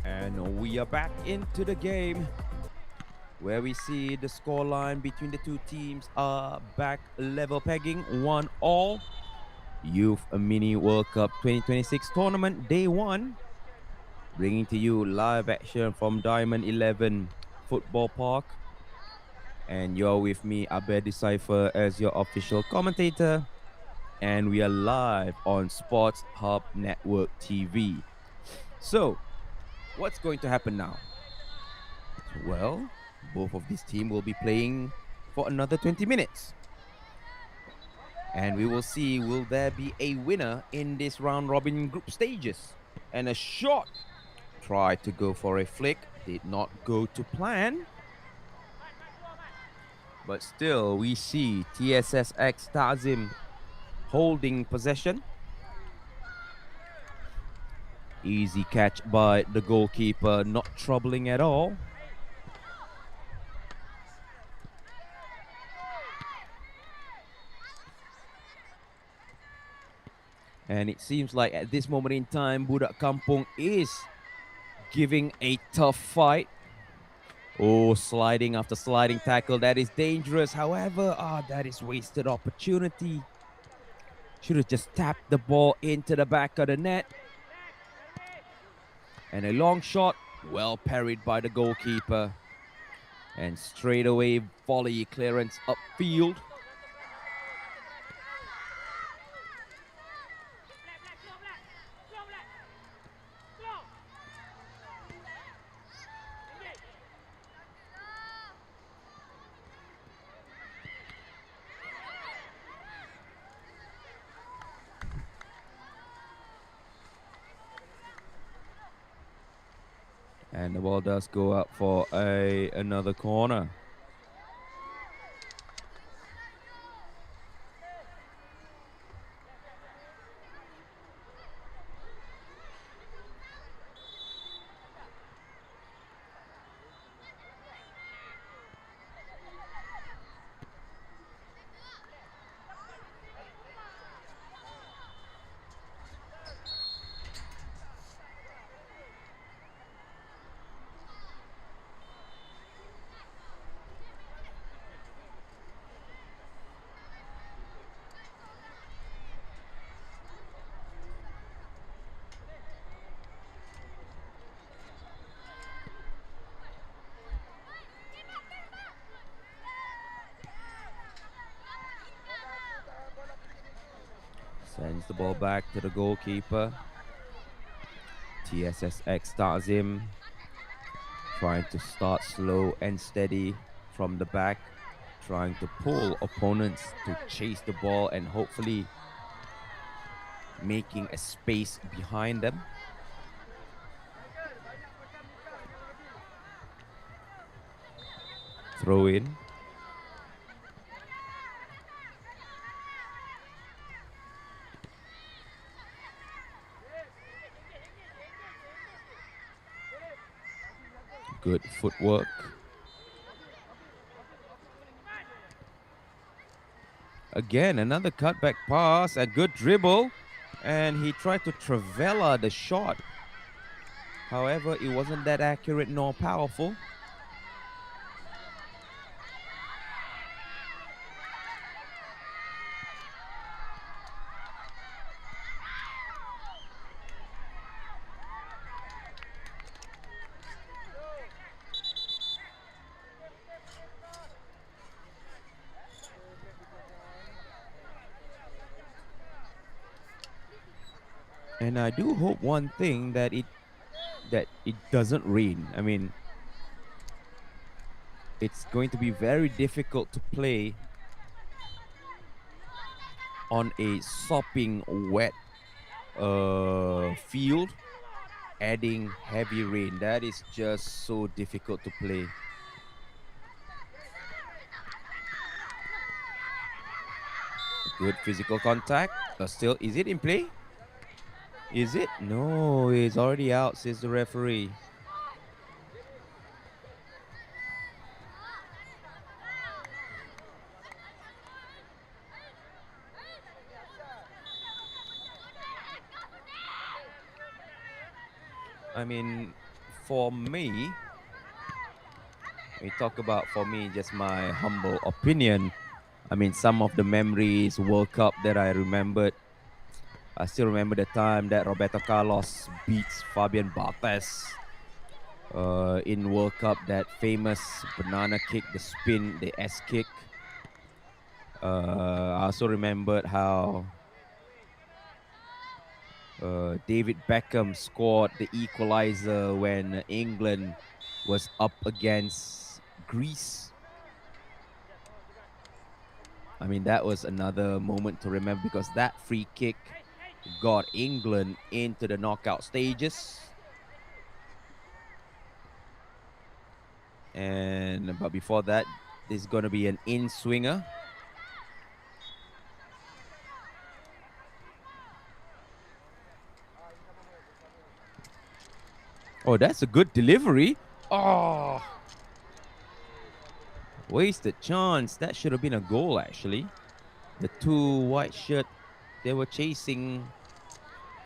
And we are back into the game where we see the scoreline between the two teams are back level pegging 1-1. Youth Mini World Cup 2026 tournament day 1, bringing to you live action from Diamond 11 Football Park. And you're with me, Abe Desaifer, as your official commentator. And we are live on SportsHubNetwork TV. So, what's going to happen now? Well, both of these teams will be playing for another 20 minutes. And we will see, will there be a winner in this round robin group stages? And a shot tried to go for a flick, did not go to plan. But still, we see TSSX Tazim holding possession. Easy catch by the goalkeeper, not troubling at all. And it seems like at this moment in time, Budak Kampung is giving a tough fight. Oh, sliding after sliding tackle. That is dangerous. However, that is wasted opportunity. Should have just tapped the ball into the back of the net. And a long shot, well parried by the goalkeeper. And straight away, volley clearance upfield. And the ball does go up for another corner. Sends the ball back to the goalkeeper. TSSX Ta'zim trying to start slow and steady from the back, trying to pull opponents to chase the ball and hopefully making a space behind them. Throw in. Good footwork. Again, another cutback pass, a good dribble. And he tried to Travella the shot. However, it wasn't that accurate nor powerful. And I do hope one thing that it doesn't rain. I mean, it's going to be very difficult to play on a sopping wet field, adding heavy rain. That is just so difficult to play. Good physical contact. Still, is it in play? Is it? No, it's already out, says the referee. I mean, for me, we talk about, for me, just my humble opinion. I mean, some of the memories, World Cup that I remembered. I still remember the time that Roberto Carlos beats Fabian Barthez in World Cup, that famous banana kick, the spin, the S kick. I also remembered how David Beckham scored the equalizer when England was up against Greece. I mean, that was another moment to remember because that free kick got England into the knockout stages. But before that, there's going to be an in-swinger. Oh, that's a good delivery. Oh, wasted chance. That should have been a goal, actually. The two white shirt, they were chasing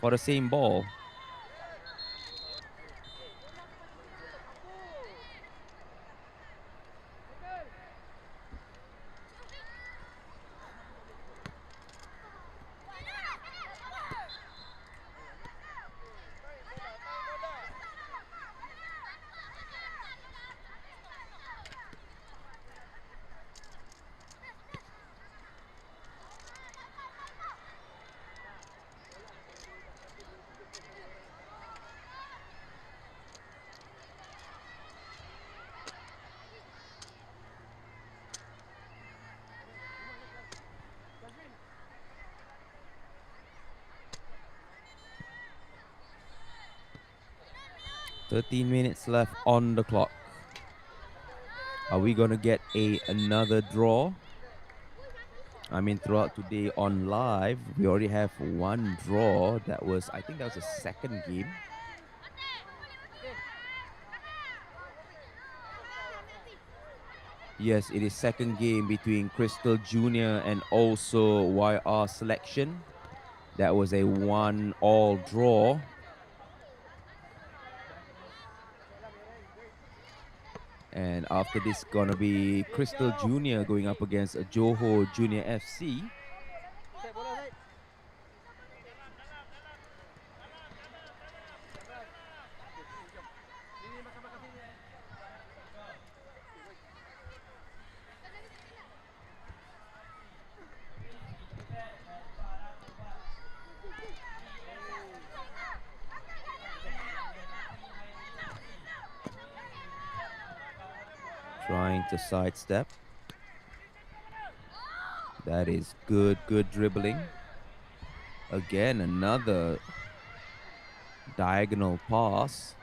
for the same ball. "13 minutes left on the clock. Are we gonna get another draw? I mean, throughout today on live, we already have one draw. I think that was the second game. Yes, it is second game between Crystal Junior and also YR Selection. That was a 1-all draw. And after this, gonna be Crystal Junior going up against Johor Junior FC. Trying to sidestep. That is good dribbling. Again, another diagonal pass.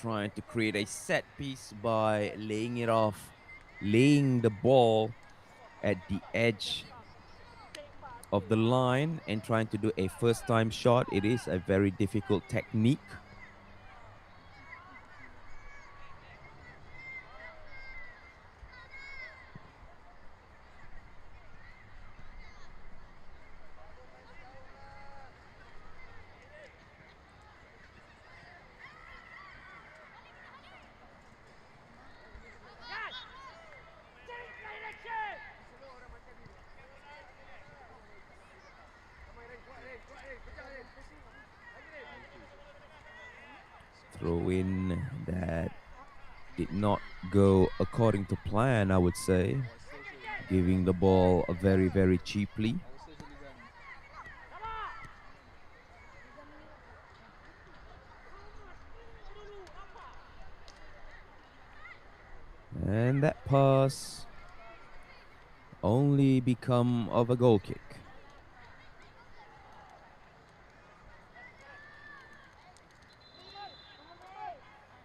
Trying to create a set piece by laying the ball at the edge of the line and trying to do a first time shot. It is a very difficult technique. Throw in that did not go according to plan, I would say. Giving the ball very cheaply. And that pass only become of a goal kick.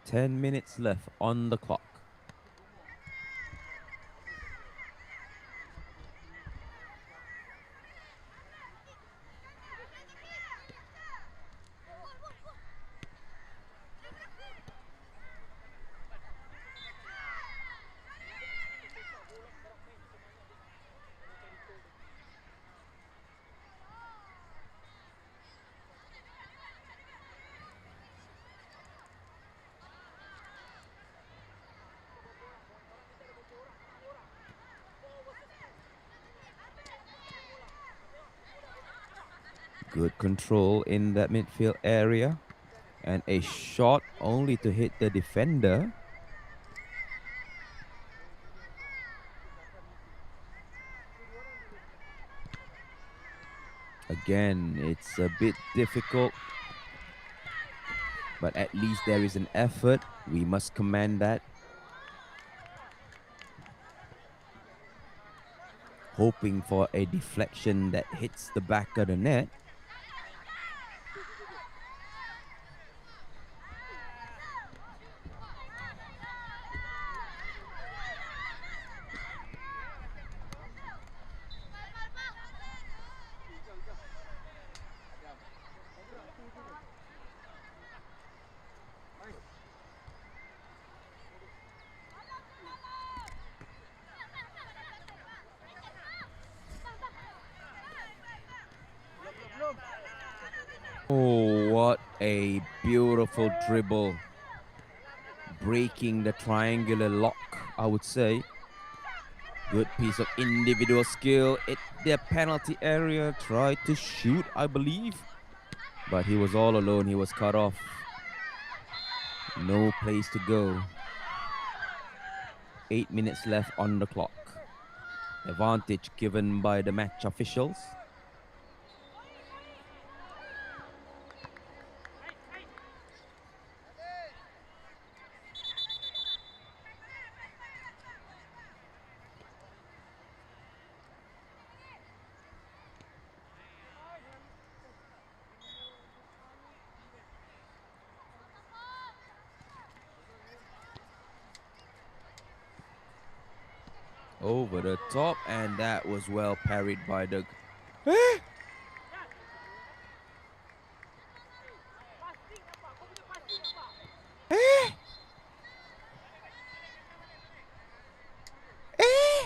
"10 minutes left on the clock. Good control in that midfield area. And a shot only to hit the defender. Again, it's a bit difficult, but at least there is an effort. We must commend that. Hoping for a deflection that hits the back of the net. A beautiful dribble, breaking the triangular lock, I would say. Good piece of individual skill at the penalty area. Tried to shoot, I believe, but he was all alone. He was cut off. No place to go. 8 minutes left on the clock. Advantage given by the match officials. Over the top, and that was well parried by the... Eh? Eh? Eh?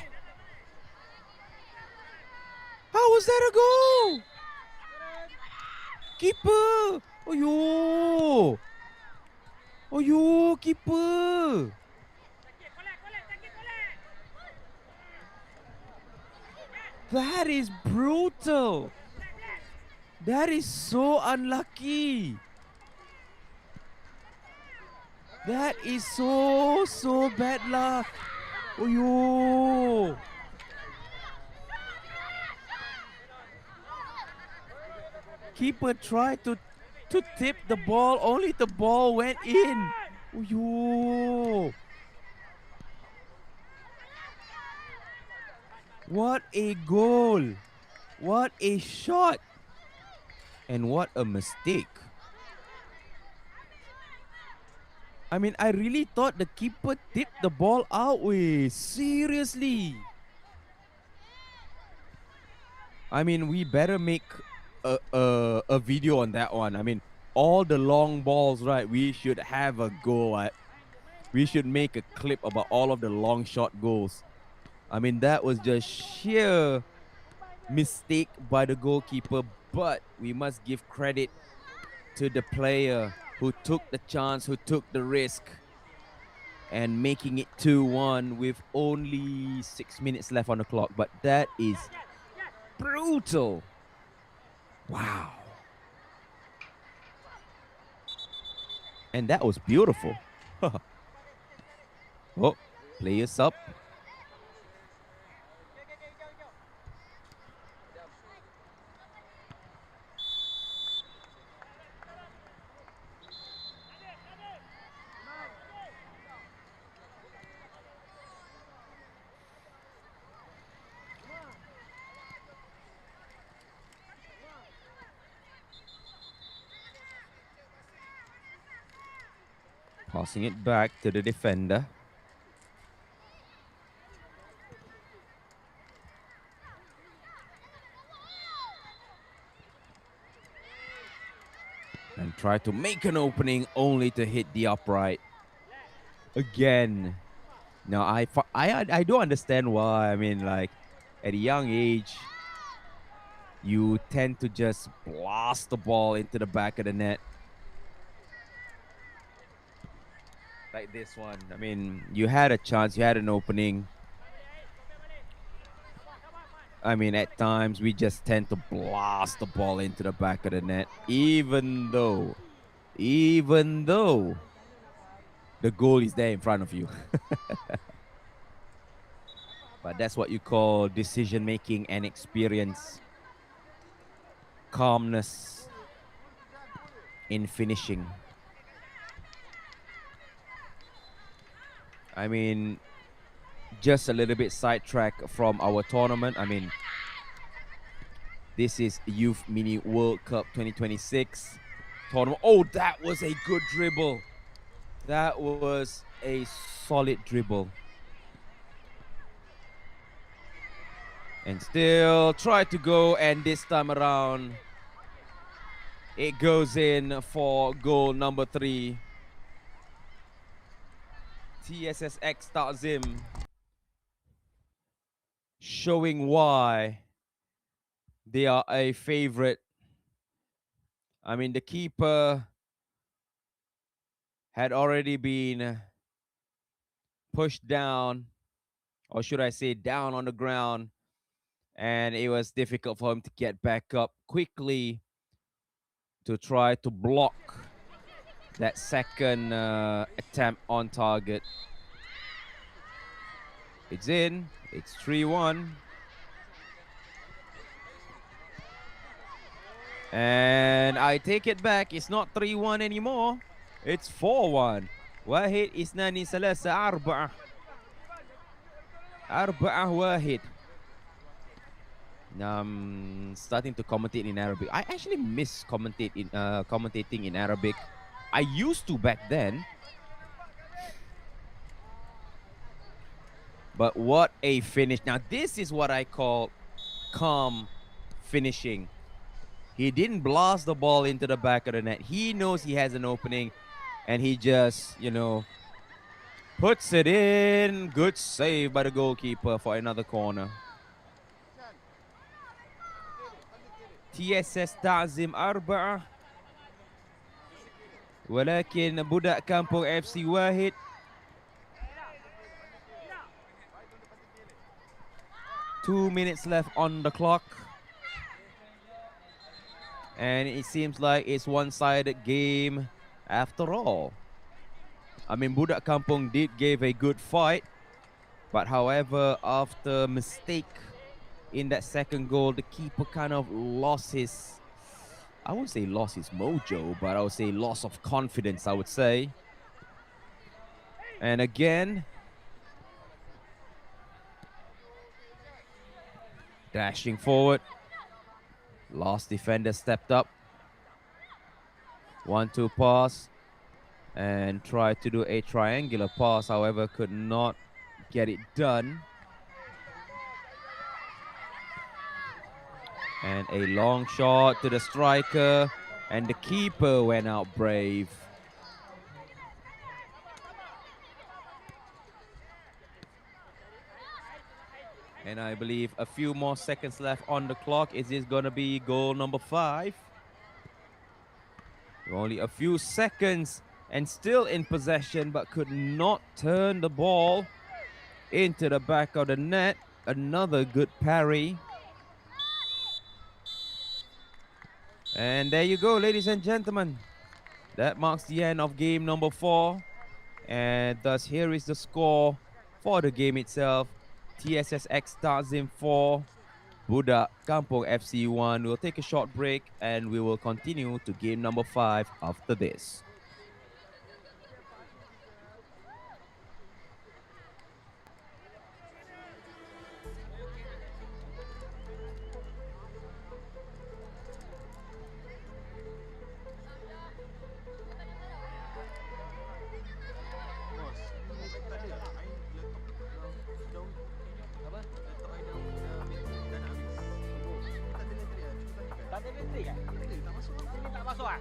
How was that a goal? Keeper! Oh yo! Oh yo, keeper! That is brutal. That is so unlucky. That is so bad luck. Oh yo. Keeper tried to tip the ball, only the ball went in. Oh yo. What a goal. What a shot. And what a mistake. I mean, I really thought the keeper tipped the ball out. Seriously. I mean, we better make a video on that one. I mean, all the long balls, right? We should have a goal at. We should make a clip about all of the long shot goals. I mean, that was just sheer mistake by the goalkeeper, but we must give credit to the player who took the chance, who took the risk, and making it 2-1 with only 6 minutes left on the clock. But that is brutal. Wow. And that was beautiful. Oh, players up. Passing it back to the defender. And try to make an opening only to hit the upright. Again. Now, I do understand why. I mean, like, at a young age, you tend to just blast the ball into the back of the net. Like this one. I mean, you had a chance, you had an opening. I mean, at times we just tend to blast the ball into the back of the net, even though the goal is there in front of you. But that's what you call decision making and experience, calmness in finishing. I mean, just a little bit sidetrack from our tournament. I mean, this is Youth Mini World Cup 2026 tournament. Oh, that was a good dribble. That was a solid dribble. And still try to go, and this time around, it goes in for goal number 3. TSSX Takzim showing why they are a favorite. I mean, the keeper had already been pushed down, or should I say down on the ground, and it was difficult for him to get back up quickly to try to block that second attempt on target. It's in. It's 3-1. And I take it back. It's not 3-1 anymore. It's 4-1. واحد اثنان ثلاثة أربعة. 4-1. I'm starting to commentate in Arabic. I actually miss commentating in Arabic. I used to back then. But what a finish. Now, this is what I call calm finishing. He didn't blast the ball into the back of the net. He knows he has an opening, and he just, puts it in. Good save by the goalkeeper for another corner. TSS تعزم 4 ولكن بوداء كامبونغ FC 1. Two minutes left on the clock. And it seems like it's one-sided game after all. I mean, Budak Kampung did give a good fight. But however, after mistake in that second goal, the keeper kind of lost his, I wouldn't say lost his mojo, but I would say loss of confidence, I would say. And again, dashing forward. Last defender stepped up. 1-2 pass. And tried to do a triangular pass, however, could not get it done. And a long shot to the striker. And the keeper went out brave. And I believe a few more seconds left on the clock. Is this going to be goal number 5? Only a few seconds and still in possession, but could not turn the ball into the back of the net. Another good parry. And there you go, ladies and gentlemen. That marks the end of game number 4. And thus here is the score for the game itself. TSSX Takzim 4, Budak Kampung FC 1. We'll take a short break and we will continue to game number 5 after this.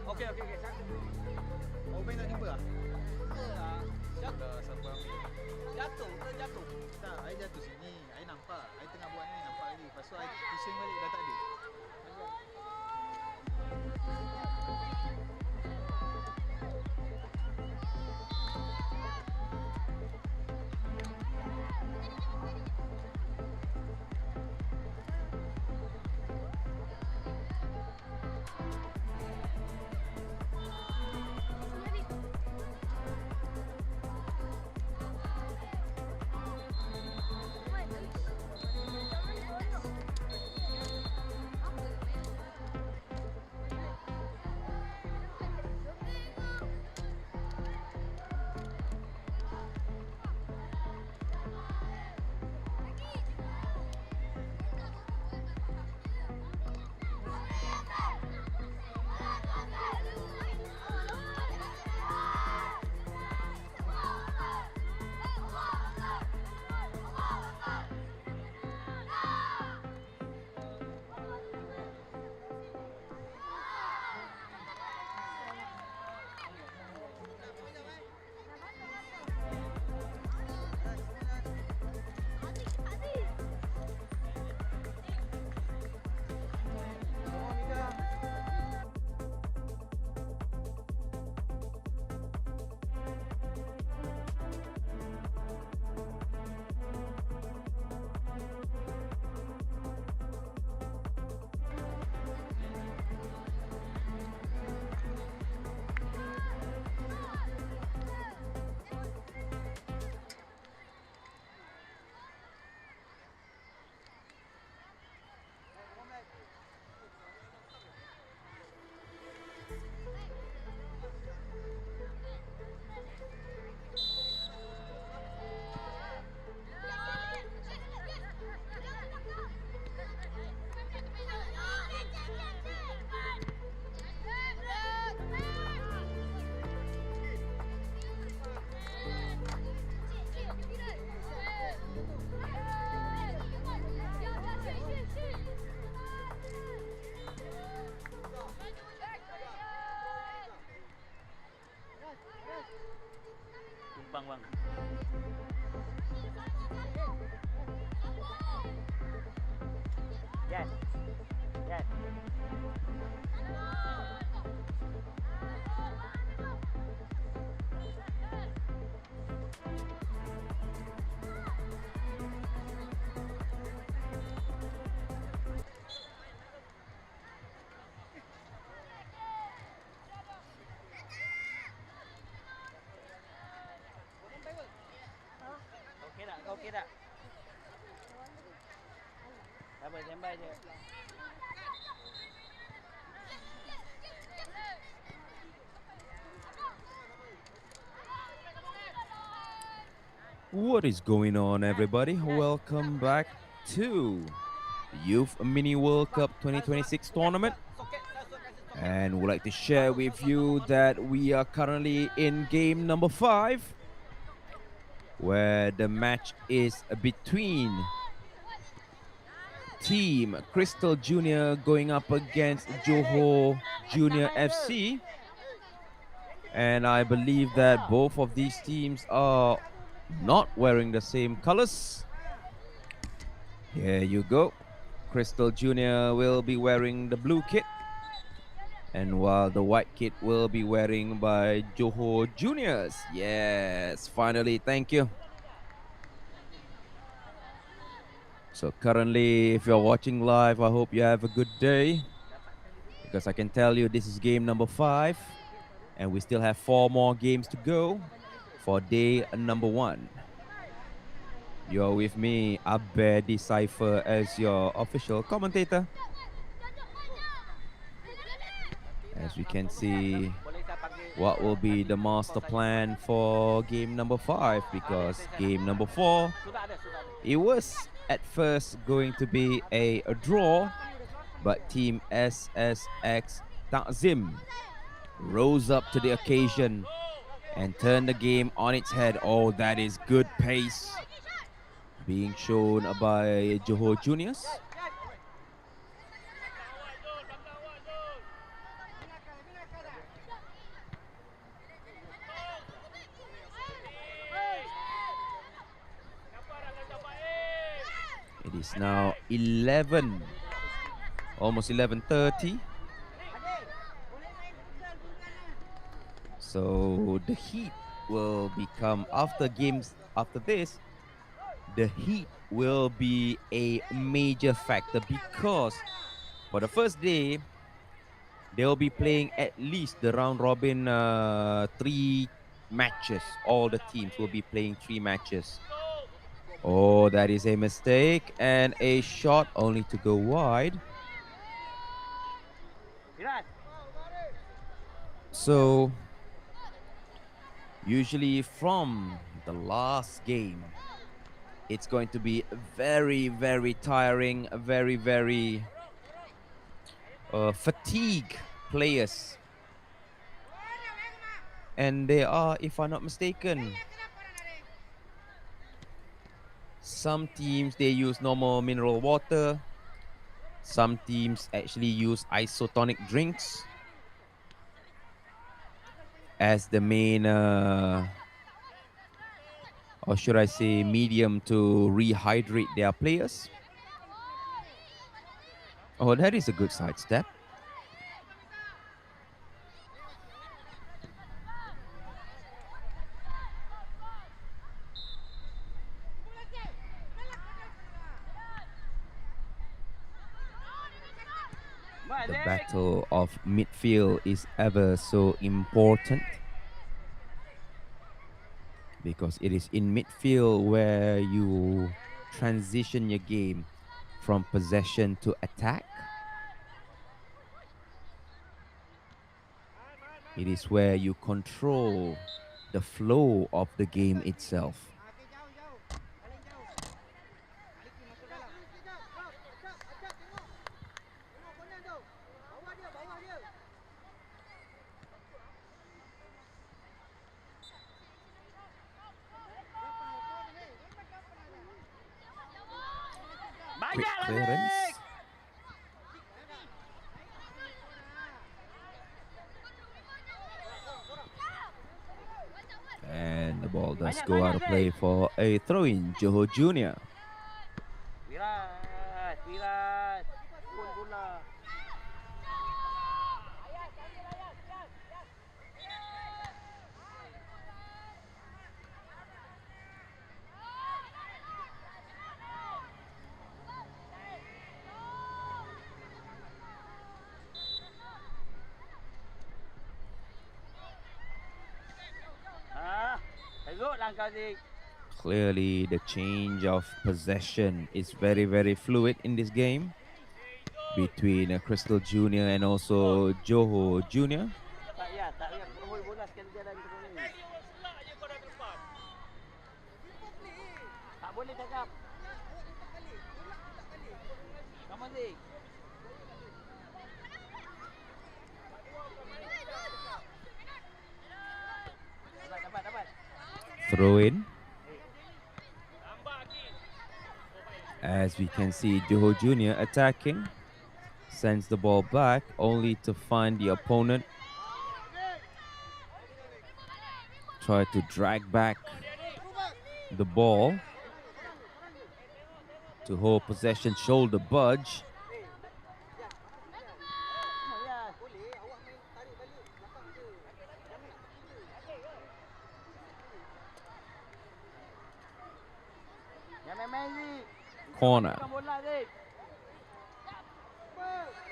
Okey. Mau main nak jumpa ah? Jatuh ke jatuh? Tak, I jatuh sini. I nampak. I tengah buat ni nampak lagi. Lepas tu I pusing balik dah tak ada. bang. Yes. Yes. Okey tak? Kau okey tak? Tak apa, standby je. What is going on, everybody? Welcome back to the Youth Mini World Cup 2026 tournament. And would like to share with you that we are currently in game number 5, where the match is between Team Crystal Junior going up against Johor Junior FC. And I believe that both of these teams are not wearing the same colors. Here you go. Crystal Junior will be wearing the blue kit, and while the white kit will be wearing by Johor Juniors. Yes, finally, thank you. So currently, if you're watching live, I hope you have a good day, because I can tell you this is game number 5, and we still have 4 more games to go for day number 1. You're with me, Abe Desaifer, as your official commentator. As we can see what will be the master plan for game number 5, because game number 4, it was at first going to be a draw, but Team SSX Takzim rose up to the occasion and turned the game on its head. Oh, that is good pace being shown by Johor Juniors. It is now 11, almost 11:30. So the heat will become, after games after this, the heat will be a major factor, because for the first day, they'll be playing at least the round robin 3 matches. All the teams will be playing 3 matches. Oh, that is a mistake, and a shot only to go wide. So usually from the last game, it's going to be very, very tiring, very, very fatigue players. And they are, if I'm not mistaken, some teams, they use normal mineral water. Some teams actually use isotonic drinks as the main, or should I say, medium to rehydrate their players. Oh, that is a good sidestep. The battle of midfield is ever so important, because it is in midfield where you transition your game from possession to attack. It is where you control the flow of the game itself. Quick clearance. And the ball Ball does go out of play for a throw-in, Johor Junior. Viras, Viras. Pun bola. Teruk langkah Zik. Clearly, the change of possession is very, very fluid in this game between Crystal Junior and also Johor Junior. Tak payah hold bola sekali dia dah terus ni. Tak boleh cakap. Come on Zik. Dapat. Throw in. As we can see, Johor Junior attacking. Sends the ball back only to find the opponent. Try to drag back the ball to hold possession, shoulder budge. Corner.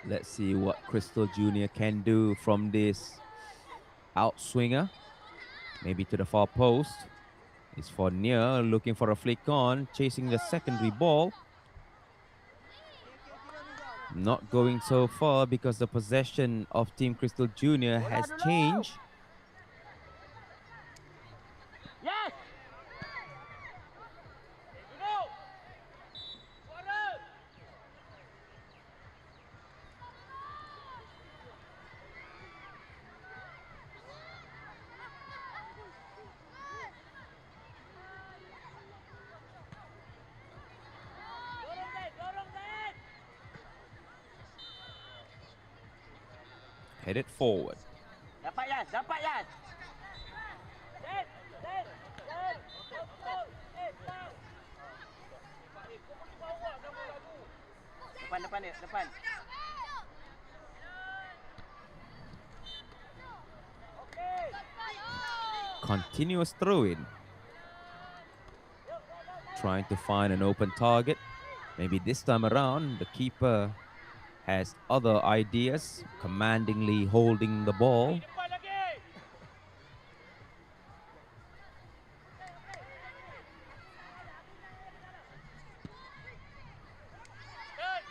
Let's see what Crystal Junior can do from this outswinger. Maybe to the far post. It's for Nia, looking for a flick on, chasing the secondary ball. Not going so far because the possession of Team Crystal Junior has changed. Yes! Headed forward. Dapat Yas. Depan. Continuous throw-in. Trying to find an open target. Maybe this time around, the keeper has other ideas, commandingly holding the ball.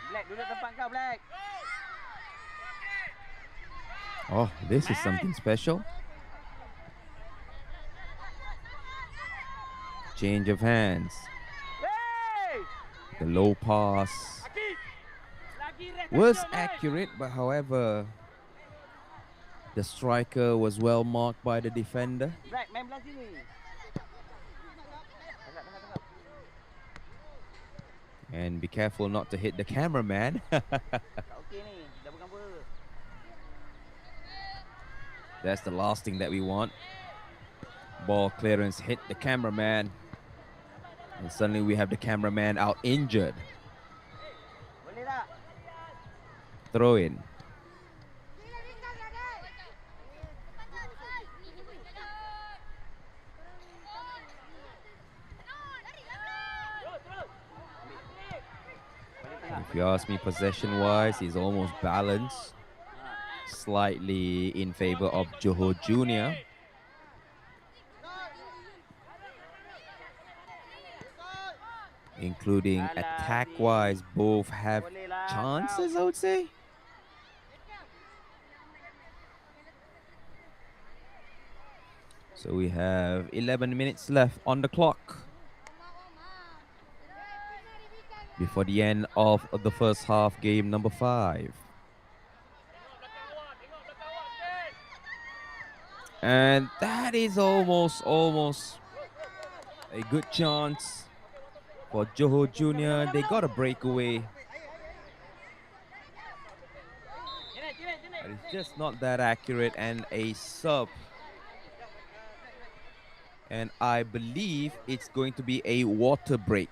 Black, duduk tempat kau, Black. Oh, this is something special. Change of hands. The low pass was accurate, but however, the striker was well marked by the defender. Black, main belah sini. And be careful not to hit the cameraman. Tak okey ni, dah bukan bola. That's the last thing that we want. Ball clearance hit the cameraman. And suddenly we have the cameraman out injured. Boleh tak? Throw in. If you ask me, possession-wise, he's almost balanced. Slightly in favor of Johor Junior. Including attack-wise, both have chances, I would say. So we have 11 minutes left on the clock before the end of the first half, game number 5. And that is almost a good chance for Johor Junior. They got a breakaway. But it's just not that accurate, and a sub. And I believe it's going to be a water break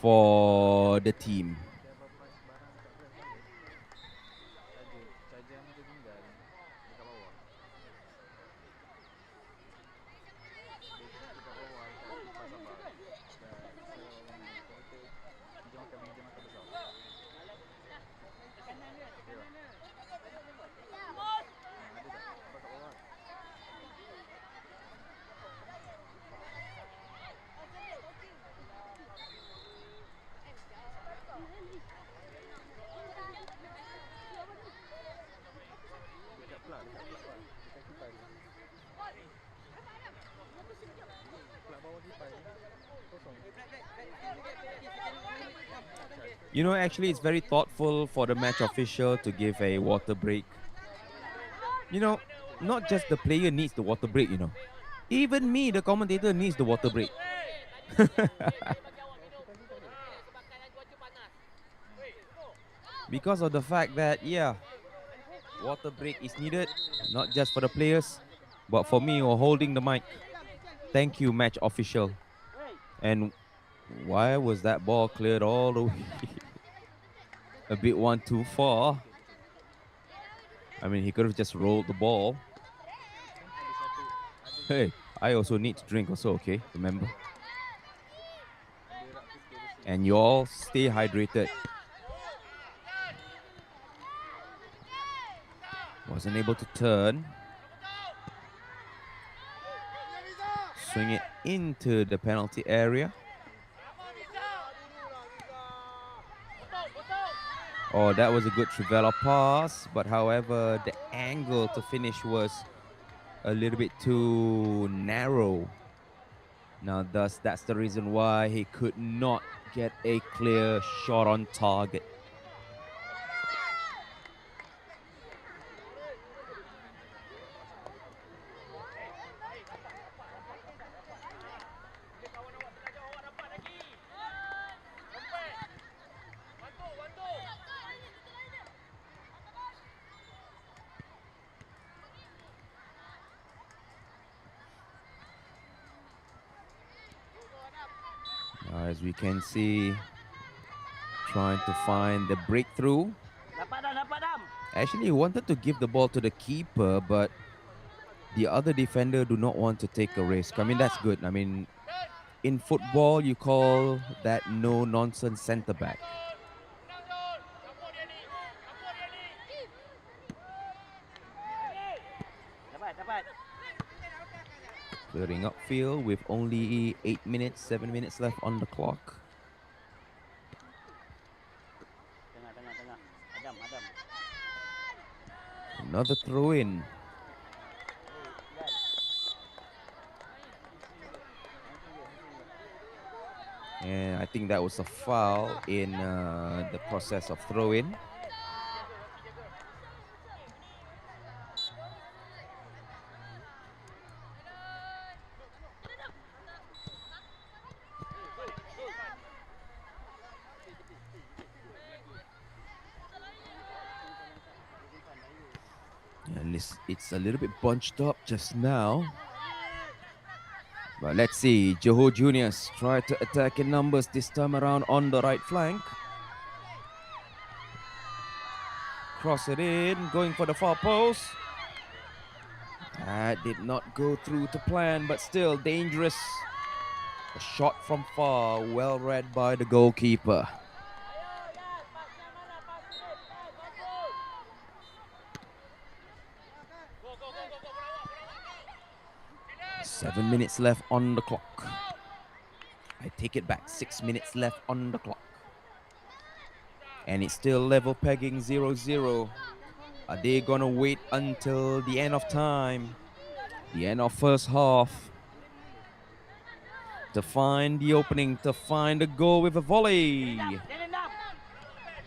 for the team. You know, actually, it's very thoughtful for the match official to give a water break. You know, not just the player needs the water break, you know. Even me, the commentator, needs the water break. Because of the fact that, yeah, water break is needed, not just for the players, but for me or holding the mic. Thank you, match official. And why was that ball cleared all the way? A bit one too far. I mean, he could have just rolled the ball. Hey, I also need to drink also, okay? Remember. And you all stay hydrated. Wasn't able to turn. Swing it into the penalty area. Oh, that was a good Trivela pass, but however, the angle to finish was a little bit too narrow. Now, thus, that's the reason why he could not get a clear shot on target. As we can see, trying to find the breakthrough. Actually, he wanted to give the ball to the keeper, but the other defender do not want to take a risk. I mean, that's good. I mean, in football, you call that no-nonsense centre-back. Clearing upfield with only 8 minutes, 7 minutes left on the clock. Another throw in. And I think that was a foul in the process of throw in. And it's a little bit bunched up just now. But let's see, Johor Juniors try to attack in numbers this time around on the right flank. Cross it in, going for the far post. That did not go through to plan, but still dangerous. A shot from far, well read by the goalkeeper. Seven minutes left on the clock. I take it back, 6 minutes left on the clock. And it's still level pegging 0-0. Are they gonna wait until the end of time, the end of first half, to find the opening, to find a goal with a volley?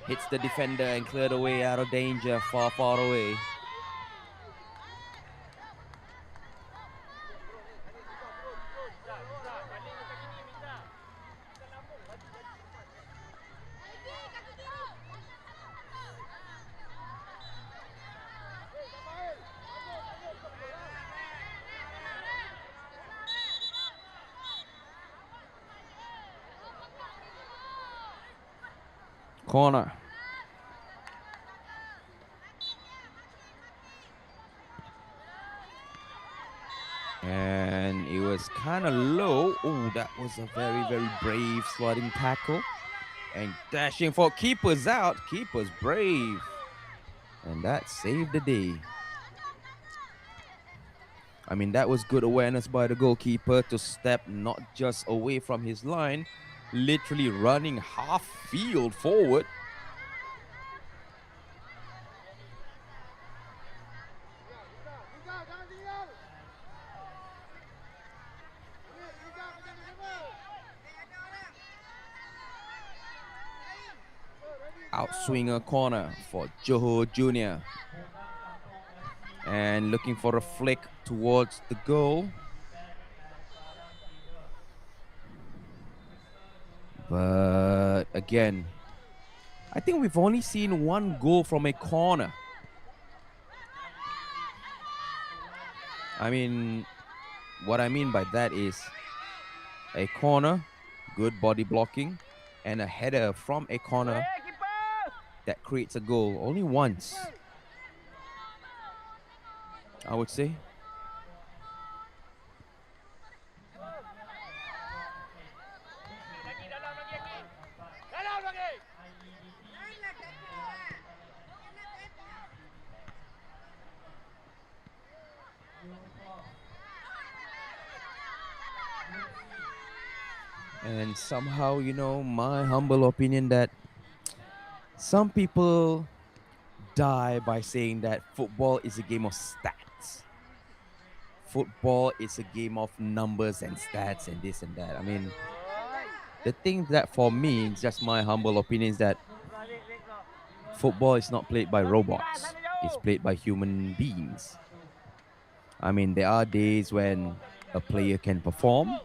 Hits the defender and cleared away out of danger, far, far away. Corner. And it was kind of low. Oh, that was a very, very brave sliding tackle. And dashing for keeper's out. Keeper's brave. And that saved the day. I mean, that was good awareness by the goalkeeper to step not just away from his line, literally running half field forward. Outswinger corner for Johor Jr. And looking for a flick towards the goal. But again, I think we've only seen one goal from a corner. I mean, what I mean by that is a corner, good body blocking, and a header from a corner that creates a goal. Only once, I would say. And somehow, you know, my humble opinion that some people die by saying that football is a game of stats. Football is a game of numbers and stats and this and that. I mean, the thing that for me, just my humble opinion, is that football is not played by robots. It's played by human beings. I mean, there are days when a player can perform,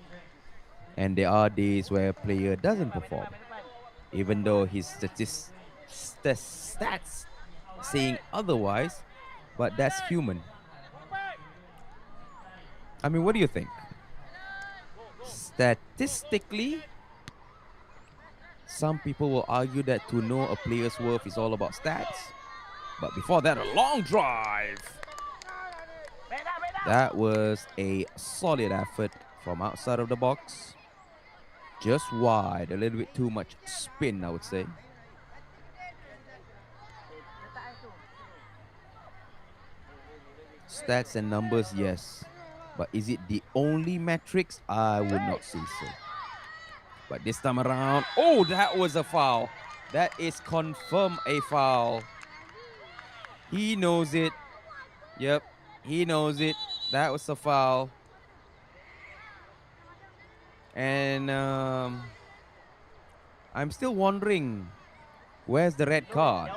and there are days where a player doesn't perform, even though his stats saying otherwise, but that's human. I mean, what do you think? Statistically, some people will argue that to know a player's worth is all about stats. But before that, a long drive. That was a solid effort from outside of the box. Just wide, a little bit too much spin, I would say. Stats and numbers, yes. But is it the only metrics? I would not say so. But this time around, oh, that was a foul. That is confirmed a foul. He knows it. Yep, he knows it. That was a foul. And I'm still wondering, where's the red card?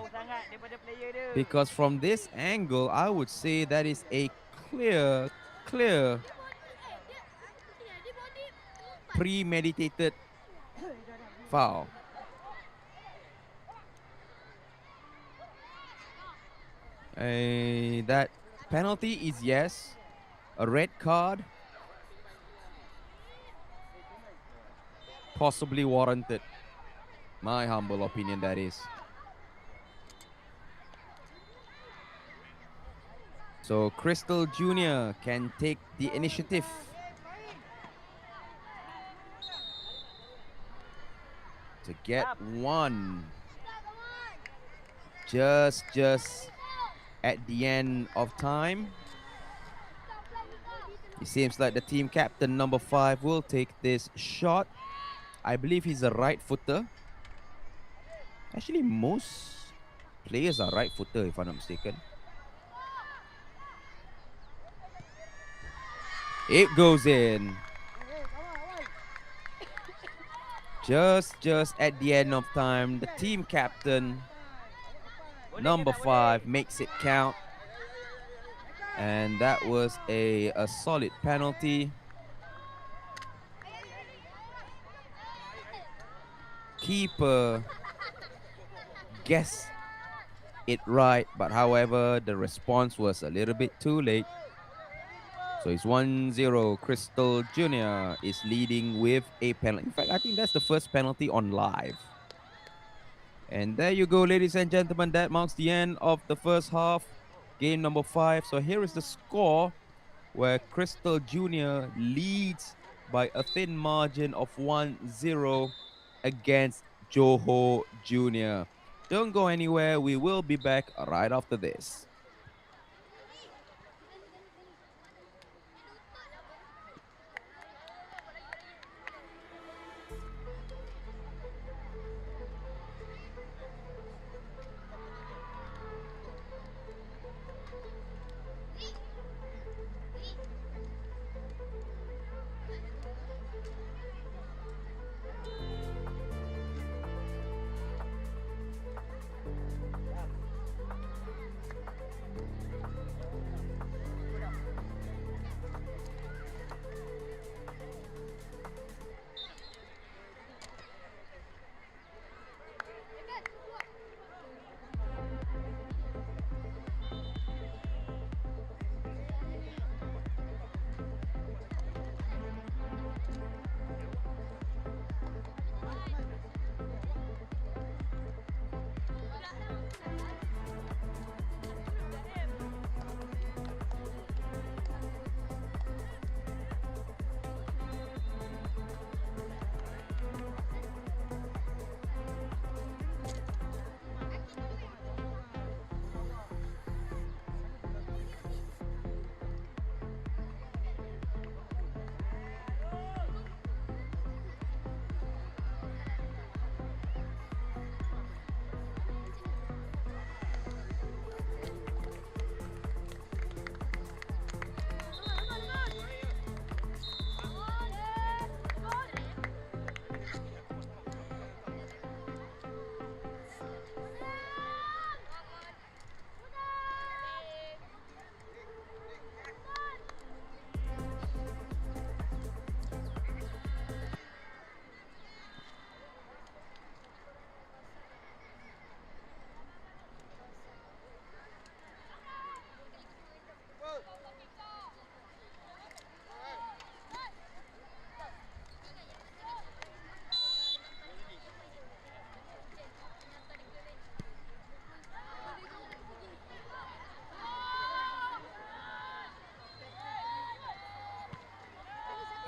Because from this angle, I would say that is a clear premeditated foul. That penalty is yes. A red card possibly warranted. My humble opinion, that is. So Crystal Jr. can take the initiative. To get one. Just at the end of time. It seems like the team captain, number 5, will take this shot. I believe he's a right footer. Actually, most players are right footer, if I'm not mistaken. It goes in. Just at the end of time, the team captain, number 5, makes it count. And that was a solid penalty. Keeper guessed it right, but however, the response was a little bit too late. So it's 1-0. Crystal Jr. is leading with a penalty. In fact, I think that's the first penalty on live. And there you go, ladies and gentlemen. That marks the end of the first half, game number 5. So here is the score where Crystal Junior leads by a thin margin of 1-0 against Johor Junior. Don't go anywhere. We will be back right after this.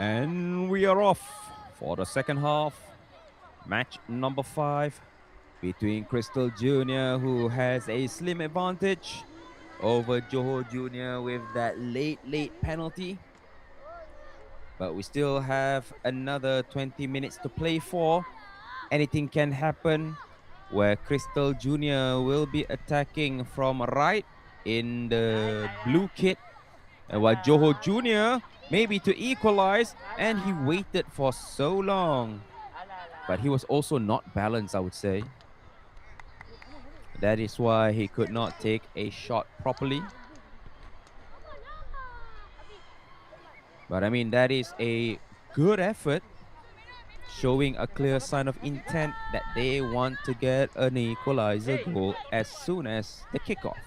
And we are off for the second half. Match number 5 between Crystal Junior, who has a slim advantage over Johor Junior with that late penalty. But we still have another 20 minutes to play for. Anything can happen, where Crystal Junior will be attacking from right in the blue kit, and while Johor Junior maybe to equalize, and he waited for so long. But he was also not balanced, I would say. That is why he could not take a shot properly. But I mean, that is a good effort, showing a clear sign of intent that they want to get an equalizer goal as soon as the kickoff.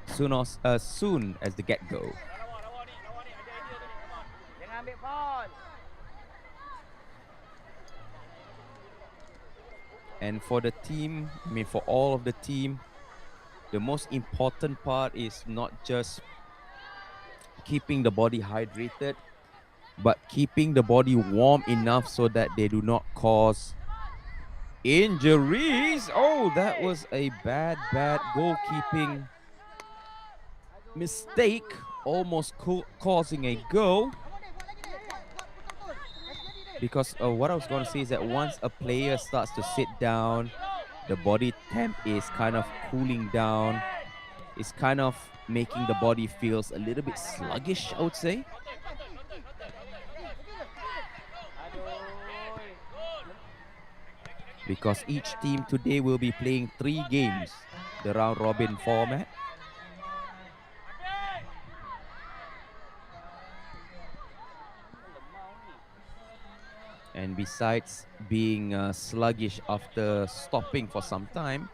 Soon as the get-go. And for the team, I mean for all of the team, the most important part is not just keeping the body hydrated, but keeping the body warm enough so that they do not cause injuries. Oh, that was a bad goalkeeping mistake, almost causing a goal. Because what I was going to say is that once a player starts to sit down, the body temp is kind of cooling down. It's kind of making the body feels a little bit sluggish, I would say. Because each team today will be playing 3 games, the round robin format. And besides being sluggish after stopping for some time,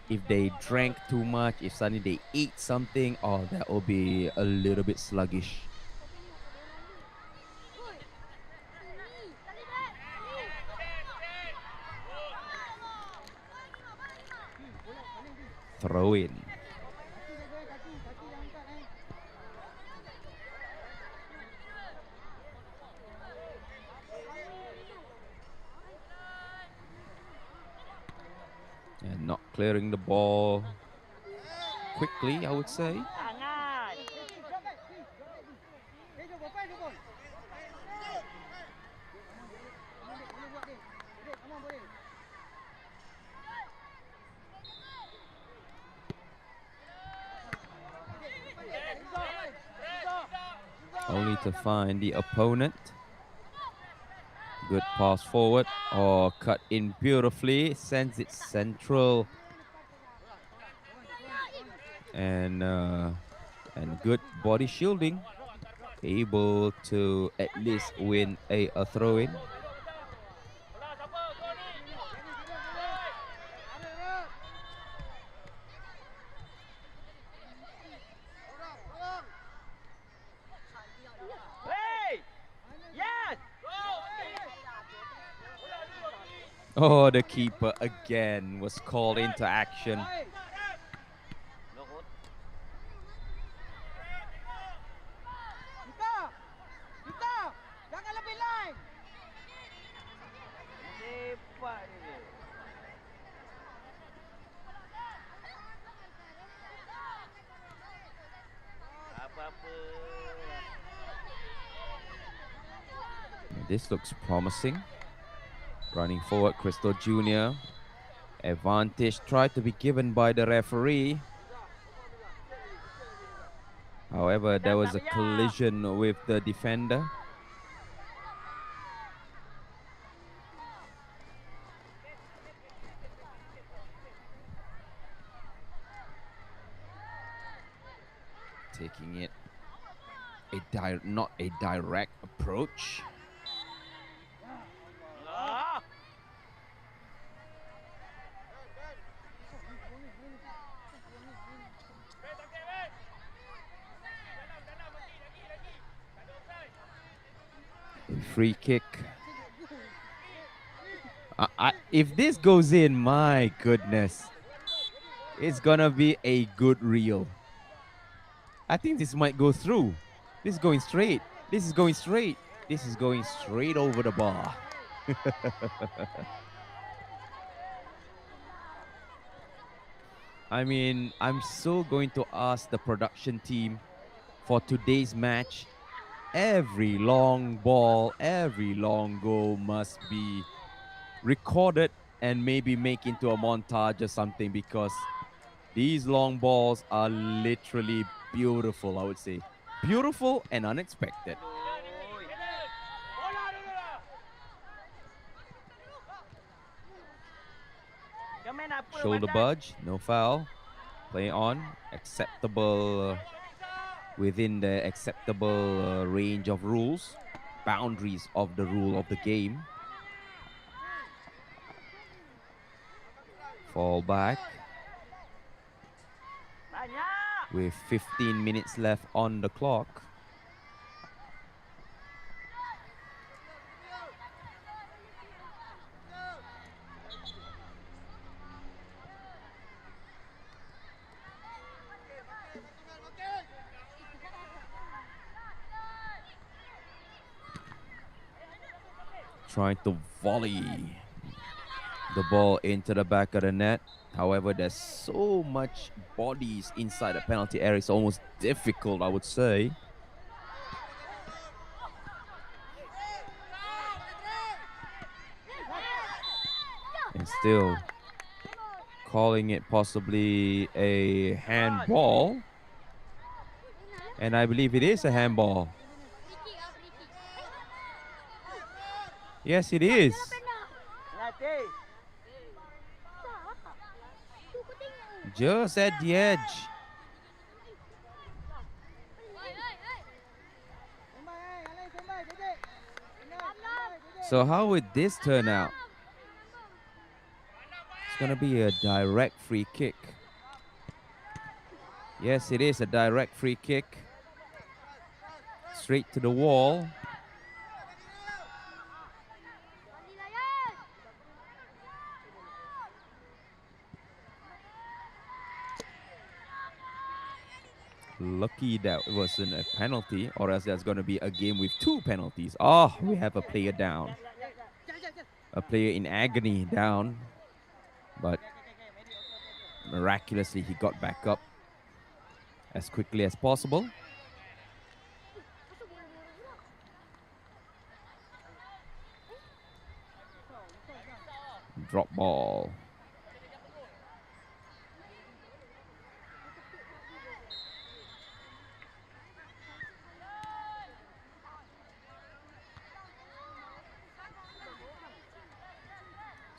if they drank too much, if suddenly they ate something, oh, that will be a little bit sluggish. throw in. And not clearing the ball quickly, I would say. Tangan. Only to find the opponent. Good pass forward or cut in beautifully, sends it central. And good body shielding, able to at least win a throw-in. Hey! Yes! Oh, the keeper again was called into action. Jangan lebih line. Cepat dia. Apa-apa. This looks promising. Running forward, Crystal Jr. Advantage tried to be given by the referee. However, there was a collision with the defender. Taking it not a direct approach. Free kick. If this goes in, my goodness, it's gonna be a good reel. I think this might go through. This is going straight. This is going straight. This is going straight over the bar. I mean, I'm so going to ask the production team for today's match. Every long ball, every long goal must be recorded and maybe make into a montage or something, because these long balls are literally beautiful, I would say. Beautiful and unexpected. Shoulder budge, no foul. Play on, acceptable, within the acceptable range of rules, boundaries of the rule of the game. Fall back. With 15 minutes left on the clock. Trying to volley the ball into the back of the net. However, there's so much bodies inside the penalty area. It's almost difficult, I would say. And still calling it possibly a handball. And I believe it is a handball. Yes, it is. Just at the edge. So how would this turn out? It's going to be a direct free kick. Yes, it is a direct free kick. Straight to the wall. Lucky that it wasn't a penalty, or else there's going to be a game with 2 penalties. Oh, we have a player down. A player in agony down. But miraculously, he got back up as quickly as possible. Drop ball.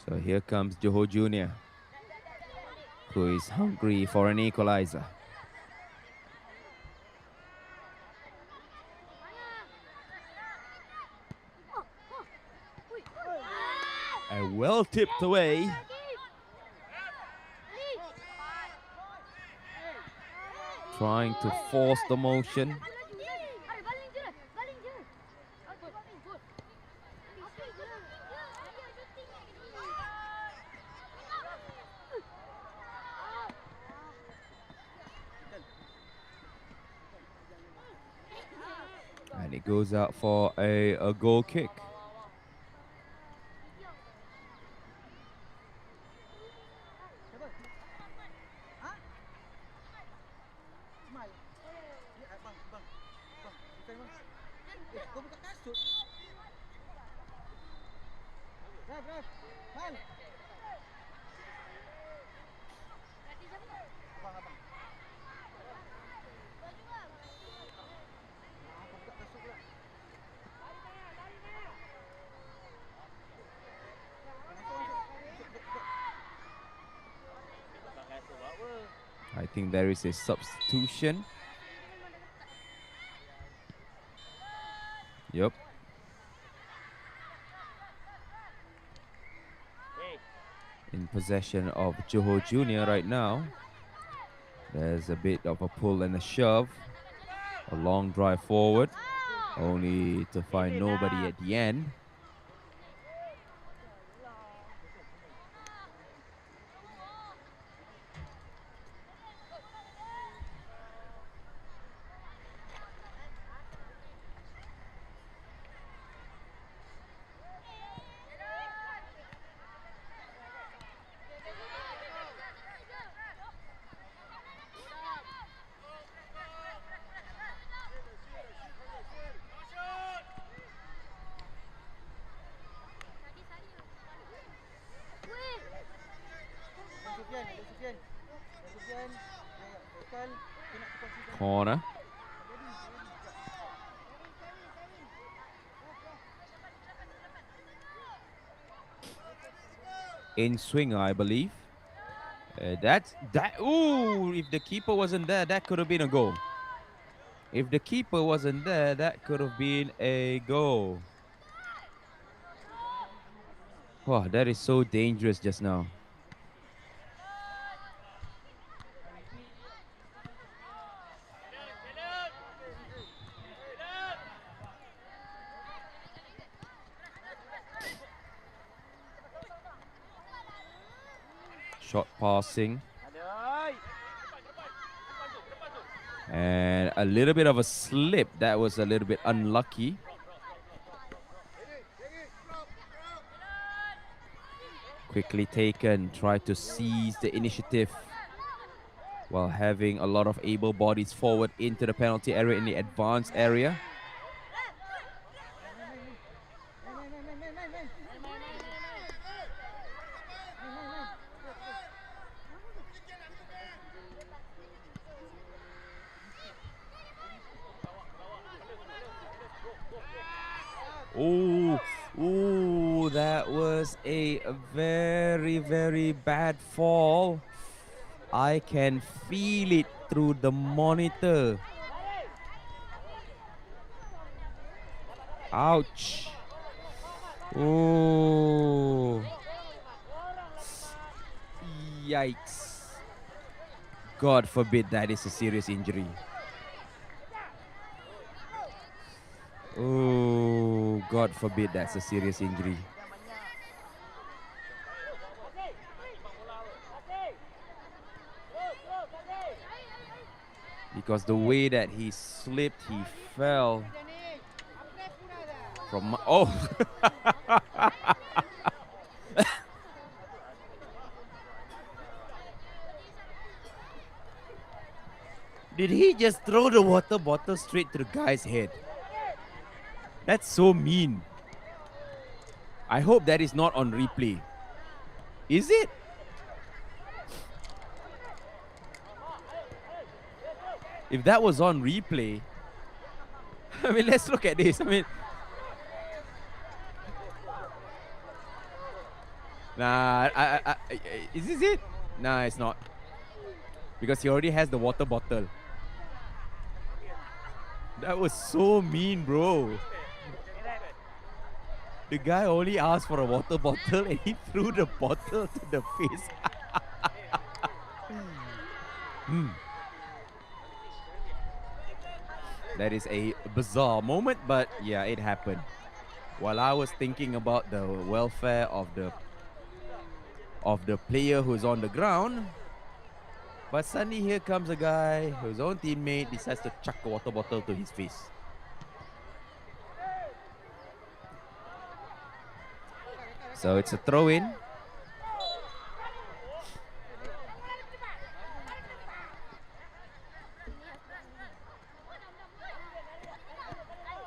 So here comes Johor Junior, who is hungry for an equalizer. And well tipped away. Trying to force the motion. And it goes out for a goal kick. I think there is a substitution. Yep. In possession of Johor Junior right now. There's a bit of a pull and a shove. A long drive forward, only to find nobody at the end. Corner. In swinger, I believe. Ooh, if the keeper wasn't there, that could have been a goal. If the keeper wasn't there, that could have been a goal. Wow, that is so dangerous just now. Short passing. And a little bit of a slip. That was a little bit unlucky. Quickly taken. Try to seize the initiative while having a lot of able bodies forward into the penalty area in the advanced area. Ooh, that was a very, very bad fall. I can feel it through the monitor. Ouch. Ooh. Yikes. God forbid that is a serious injury. Oh, God forbid that's a serious injury. Because the way that he slipped, he fell from. Oh! Did he just throw the water bottle straight to the guy's head? That's so mean. I hope that is not on replay. Is it? If that was on replay, I mean, let's look at this. I mean, nah, is this it? Nah, it's not. Because he already has the water bottle. That was so mean, bro. The guy only asked for a water bottle and he threw the bottle to the face. That is a bizarre moment, but yeah, it happened. While I was thinking about the welfare of the player who's on the ground, but suddenly here comes a guy whose own teammate decides to chuck a water bottle to his face. So it's a throw-in.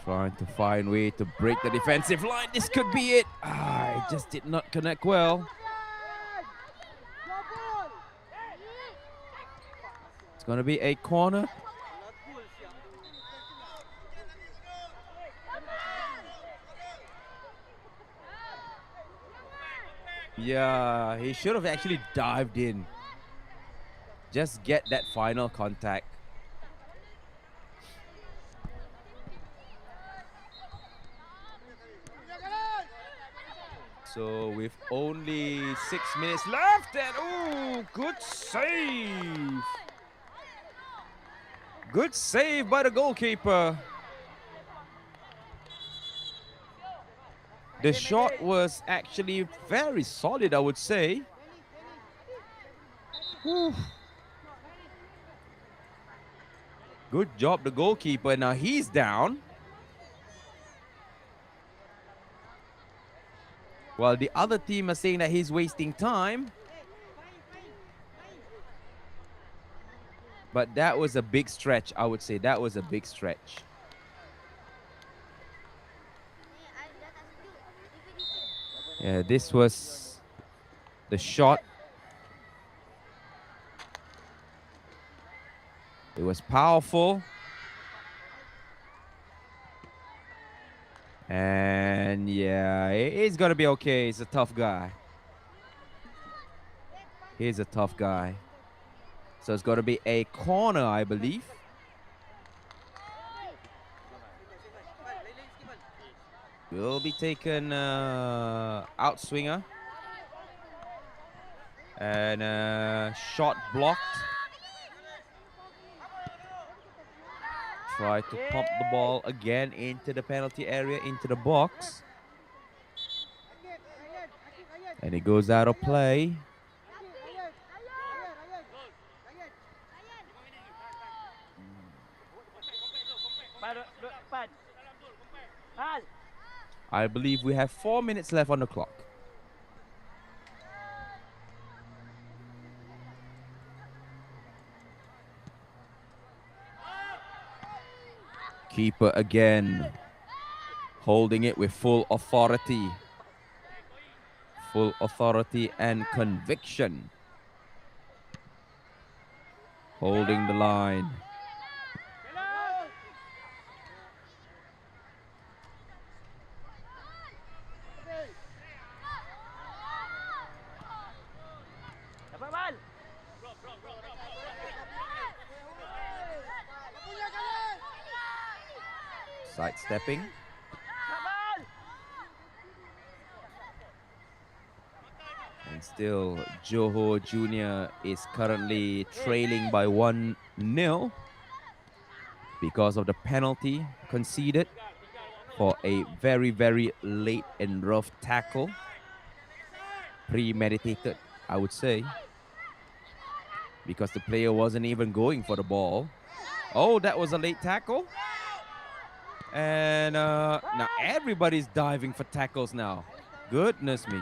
Trying to find a way to break the defensive line. This could be it. It just did not connect well. It's going to be a corner. Yeah, he should have actually dived in. Just get that final contact. So with only 6 minutes left, and oh, good save. Good save by the goalkeeper. The shot was actually very solid, I would say. Whew. Good job, the goalkeeper. Now he's down. While the other team are saying that he's wasting time. But that was a big stretch, I would say. That was a big stretch. Yeah, this was the shot. It was powerful. And yeah, he's gonna be okay. He's a tough guy. He's a tough guy. So it's gonna be a corner, I believe. Will be taken outswinger. And shot blocked. Try to pump the ball again into the penalty area, into the box. And it goes out of play. I believe we have 4 minutes left on the clock. Keeper again, holding it with full authority. Full authority and conviction. Holding the line. Sidestepping. And still, Johor Junior is currently trailing by 1-0 because of the penalty conceded for a very, very late and rough tackle. Premeditated, I would say, because the player wasn't even going for the ball. Oh, that was a late tackle. And now everybody's diving for tackles now. Goodness me.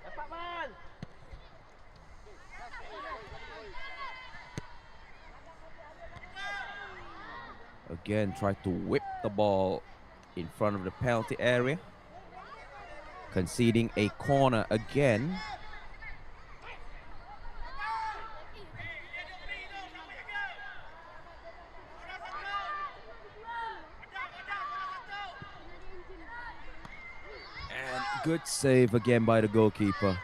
Dapat man. Again, try to whip the ball in front of the penalty area. Conceding a corner again. And good save again by the goalkeeper.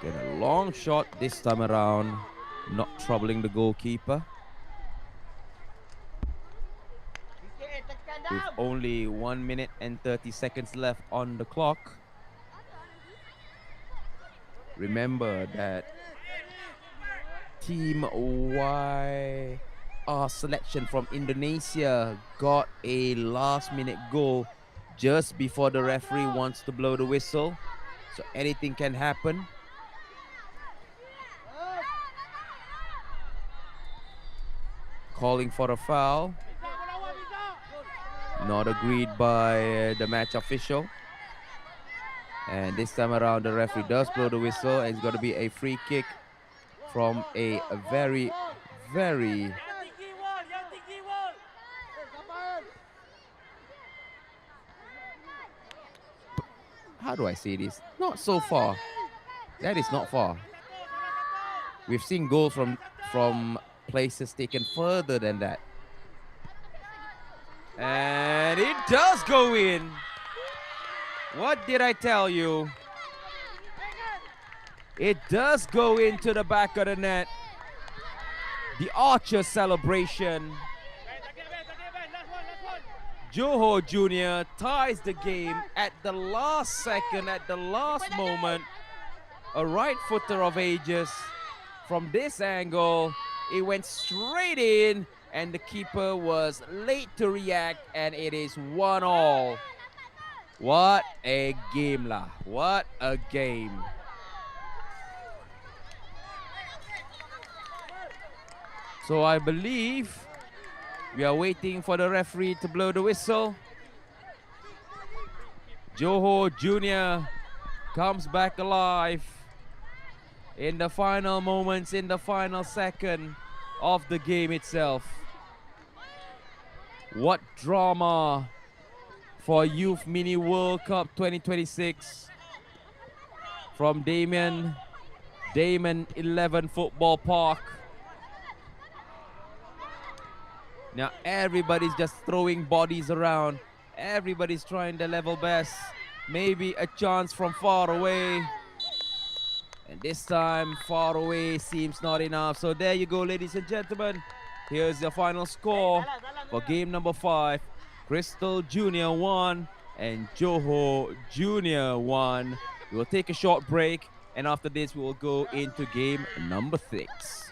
Get a long shot this time around, not troubling the goalkeeper. With only 1 minute and 30 seconds left on the clock. Remember that Team YR selection from Indonesia got a last-minute goal just before the referee wants to blow the whistle. So anything can happen. Calling for a foul. Not agreed by the match official. And this time around, the referee does blow the whistle. And it's going to be a free kick from a very, very... How do I say this? Not so far. That is not far. We've seen goals from places taken further than that. And it does go in. What did I tell you? It does go into the back of the net. The Archer celebration. Johor Junior ties the game at the last second, at the last moment. A right footer of Aegis. From this angle, it went straight in. And the keeper was late to react, and it is 1-1. What a game lah. What a game. So I believe we are waiting for the referee to blow the whistle. Johor Junior comes back alive in the final moments, in the final second of the game itself. What drama for Youth Mini World Cup 2026 from DAIMAN 11 Football Park. Now everybody's just throwing bodies around. Everybody's trying their level best. Maybe a chance from far away. And this time, far away seems not enough. So there you go, ladies and gentlemen. Here's the final score for game number 5. Crystal Junior 1 and Johor Junior 1. We will take a short break, and after this we will go into game number 6.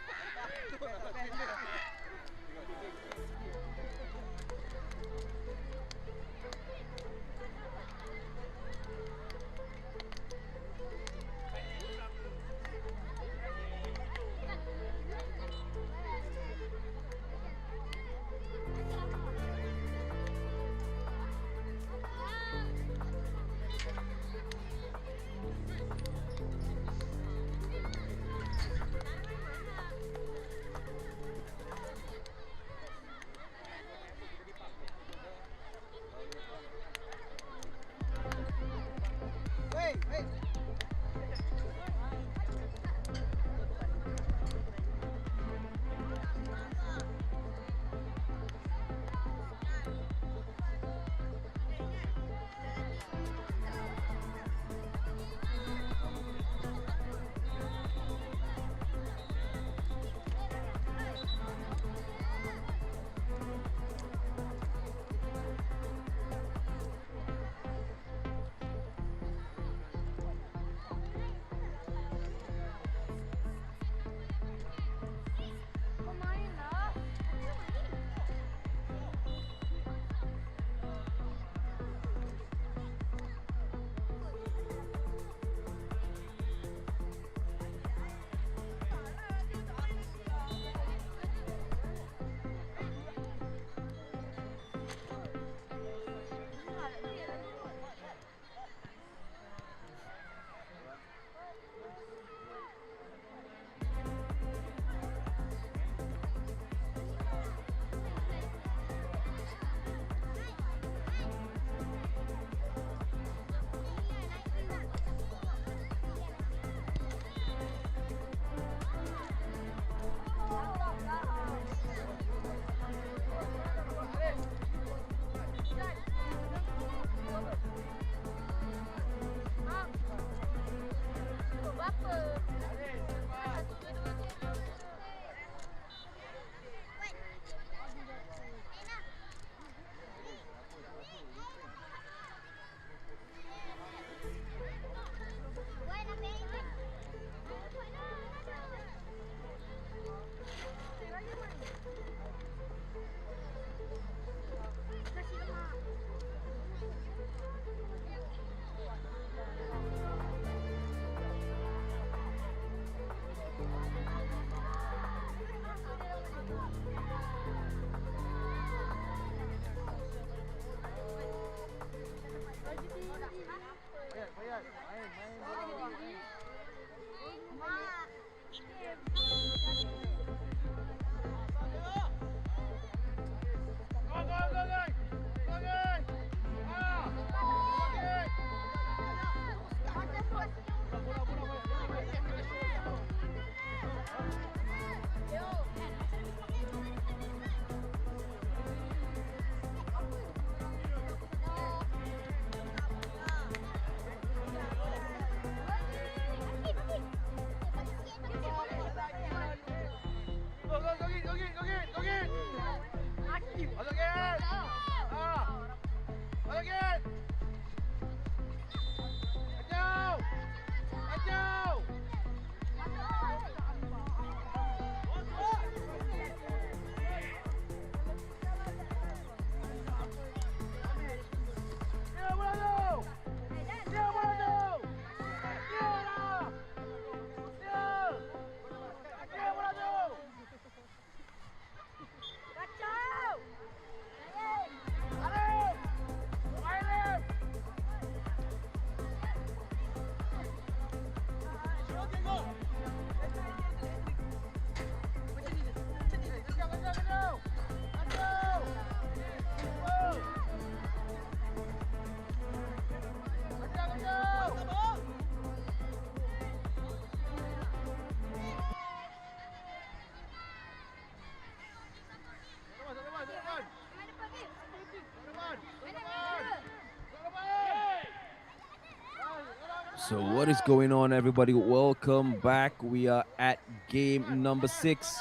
So what is going on, everybody? Welcome back. We are at game number 6,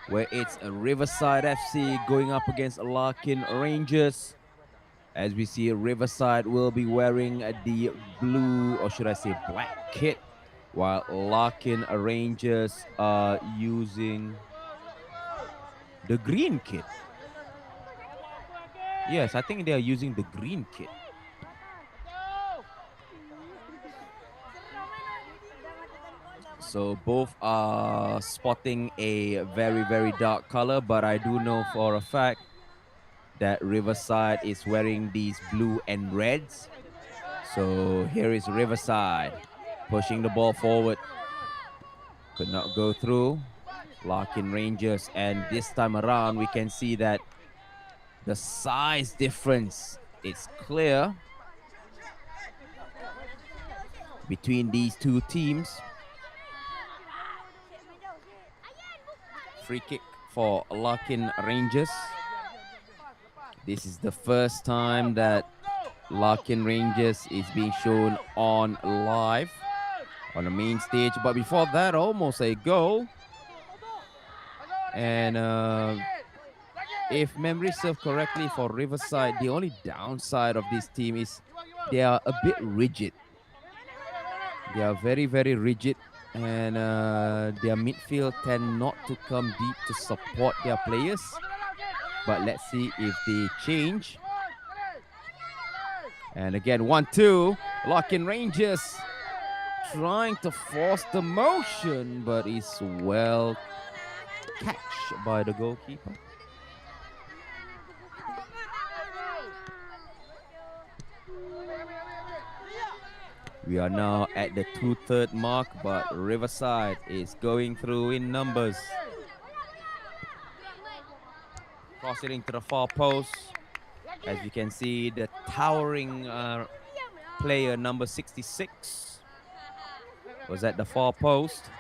where it's a Riverside FC going up against Larkin Rangers. As we see, Riverside will be wearing the blue, or should I say black kit, while Larkin Rangers are using the green kit. Yes, I think they are using the green kit. So both are sporting a very, very dark color, but I do know for a fact that Riverside is wearing these blue and reds. So here is Riverside pushing the ball forward. Could not go through. Larkin Rangers, and this time around we can see that the size difference is clear between these two teams. Free kick for Larkin Rangers. This is the first time that Larkin Rangers is being shown on live on the main stage. But before that, almost a goal. And if memory serves correctly for Riverside, the only downside of this team is they are a bit rigid. They are very, very rigid. And their midfield tend not to come deep to support their players. But let's see if they change. And again, 1-2. Larkin Rangers trying to force the motion, but it's well catched by the goalkeeper. We are now at the 2/3 mark, but Riverside is going through in numbers. Crossing into the far post. As you can see, the towering player number 66 was at the far post.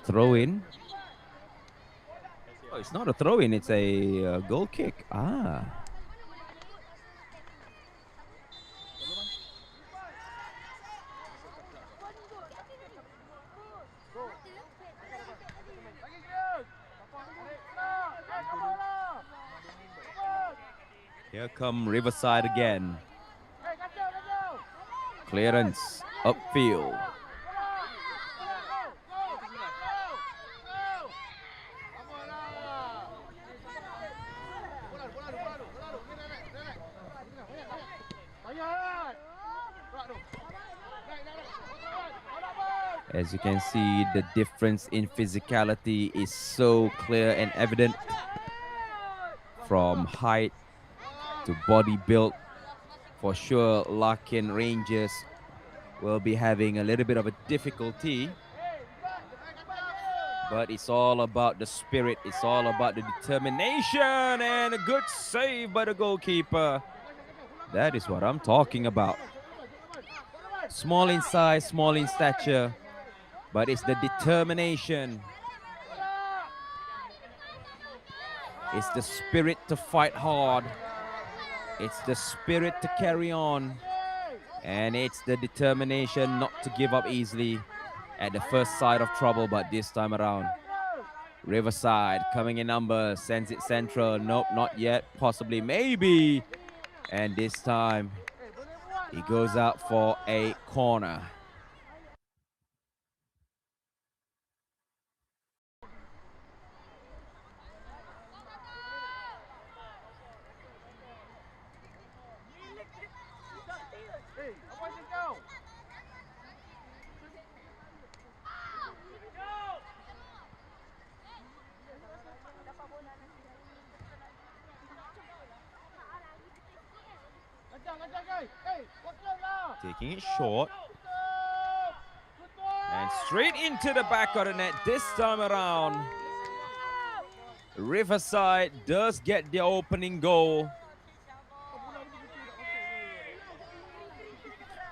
Throw in. Oh, it's not a throw in, it's a goal kick. Here come Riverside again. Clearance upfield. As you can see, the difference in physicality is so clear and evident. From height to body build. For sure, Larkin Rangers will be having a little bit of a difficulty. But it's all about the spirit. It's all about the determination, and a good save by the goalkeeper. That is what I'm talking about. Small in size, small in stature, but it's the determination. It's the spirit to fight hard. It's the spirit to carry on. And it's the determination not to give up easily. at the first sight of trouble, but this time around, Riverside coming in numbers, sends it central. Nope, not yet. Possibly, maybe. And this time, he goes out for a corner. Taking it short. And straight into the back of the net this time around. Riverside does get the opening goal.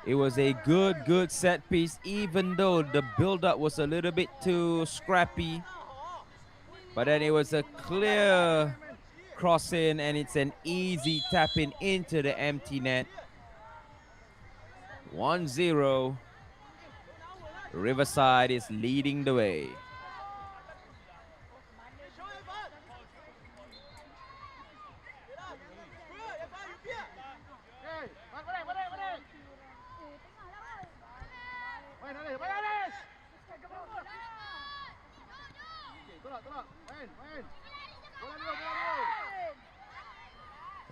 It was a good set piece, even though the build-up was a little bit too scrappy. But then it was a clear cross-in, and it's an easy tap-in into the empty net. 1-0. Riverside is leading the way.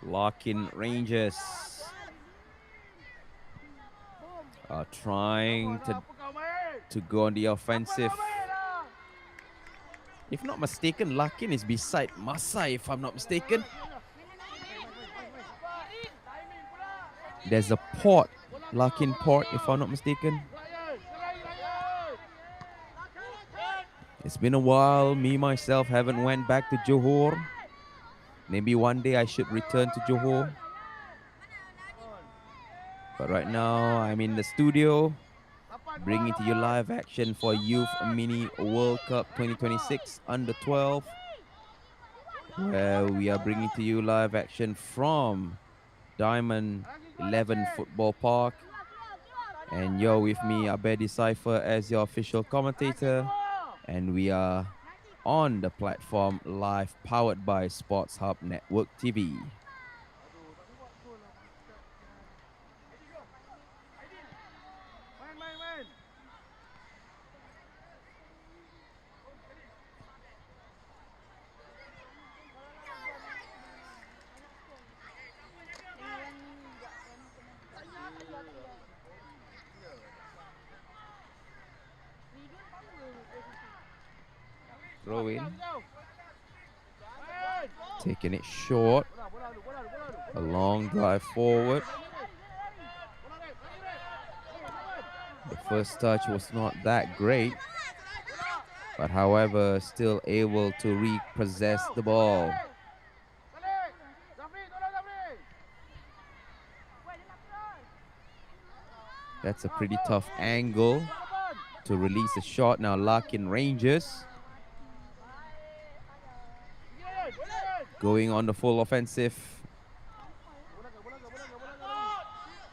Lock-in Rangers are trying to go on the offensive. If not mistaken, Lock-in is beside Masai, if I'm not mistaken. There's a port, Lock-in port, if I'm not mistaken. It's been a while. Me, myself, haven't went back to Johor. Maybe one day I should return to Johor. But right now, I'm in the studio, bringing to you live action for Youth Mini World Cup 2026 Under 12, where we are bringing to you live action from DAIMAN 11 Football Park. And you're with me, Abe Desaifer, as your official commentator. And we are on the platform live, powered by SportsHubNetwork TV. Throw in. Taking it short. A long drive forward. The first touch was not that great, but however, still able to repossess the ball. That's a pretty tough angle to release a shot. Now Lock-in Rangers going on the full offensive.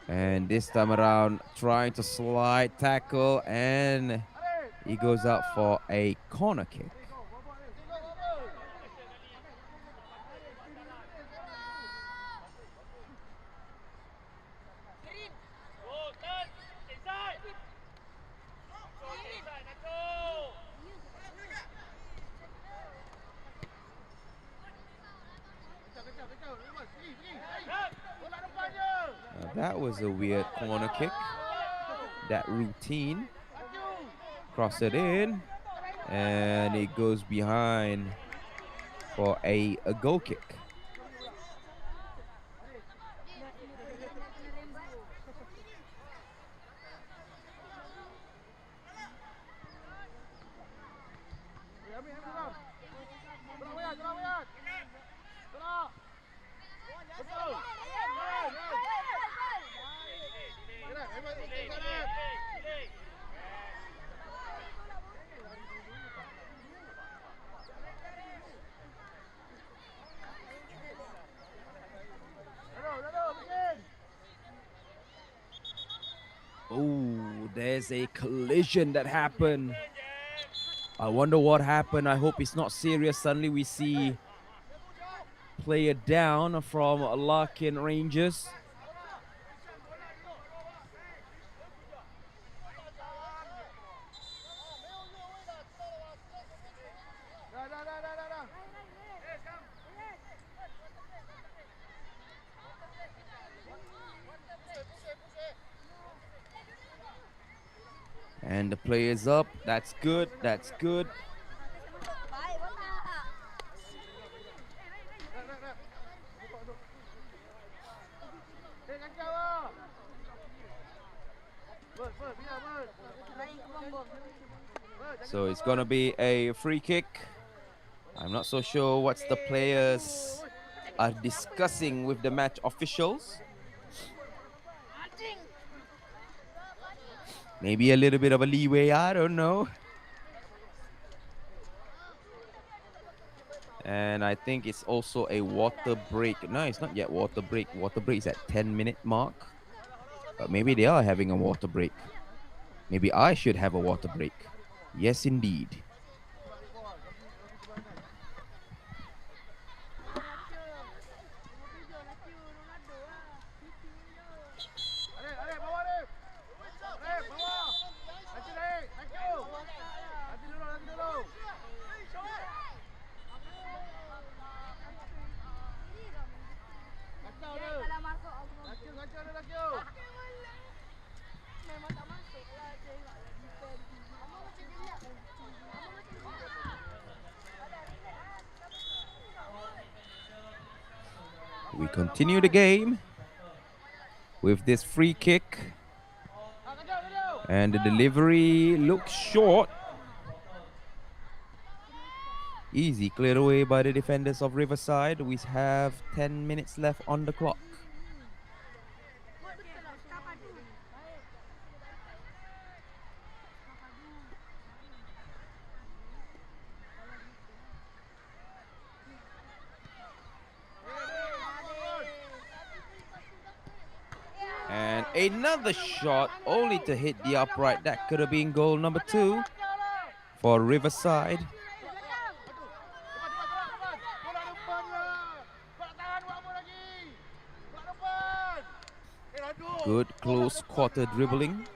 And this time around, trying to slide tackle, and he goes out for a corner kick. That was a weird corner kick. That routine. Cross it in. And it goes behind for a goal kick. Oh, There's a collision that happened. I wonder what happened. I hope it's not serious. Suddenly we see player down from Larkin Rangers. And the player's up. That's good. That's good. So it's gonna be a free kick. I'm not so sure what the players are discussing with the match officials. Maybe a little bit of a leeway, I don't know. And I think it's also a water break. No, it's not yet water break. Water break is at 10-minute mark. But maybe they are having a water break. Maybe I should have a water break. Yes, indeed. We continue the game with this free kick. And the delivery looks short. Easy cleared away by the defenders of Riverside. We have 10 minutes left on the clock. And another shot only to hit the upright. That could have been goal number 2 for Riverside. Good close quarter dribbling.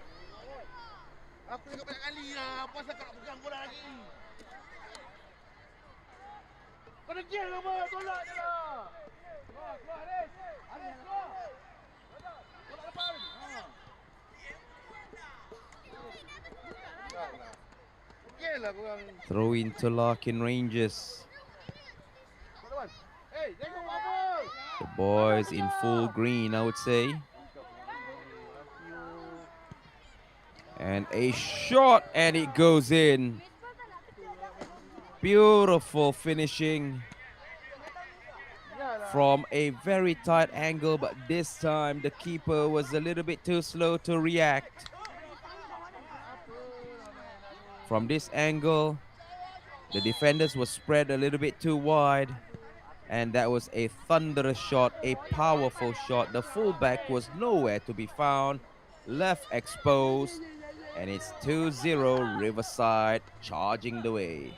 Throw into Larkin Rangers. The boys in full green, I would say. And a shot, and it goes in. Beautiful finishing from a very tight angle, but this time the keeper was a little bit too slow to react. From this angle, the defenders were spread a little bit too wide, and that was a thunderous shot, a powerful shot. The fullback was nowhere to be found, left exposed, and it's 2-0 Riverside charging the way.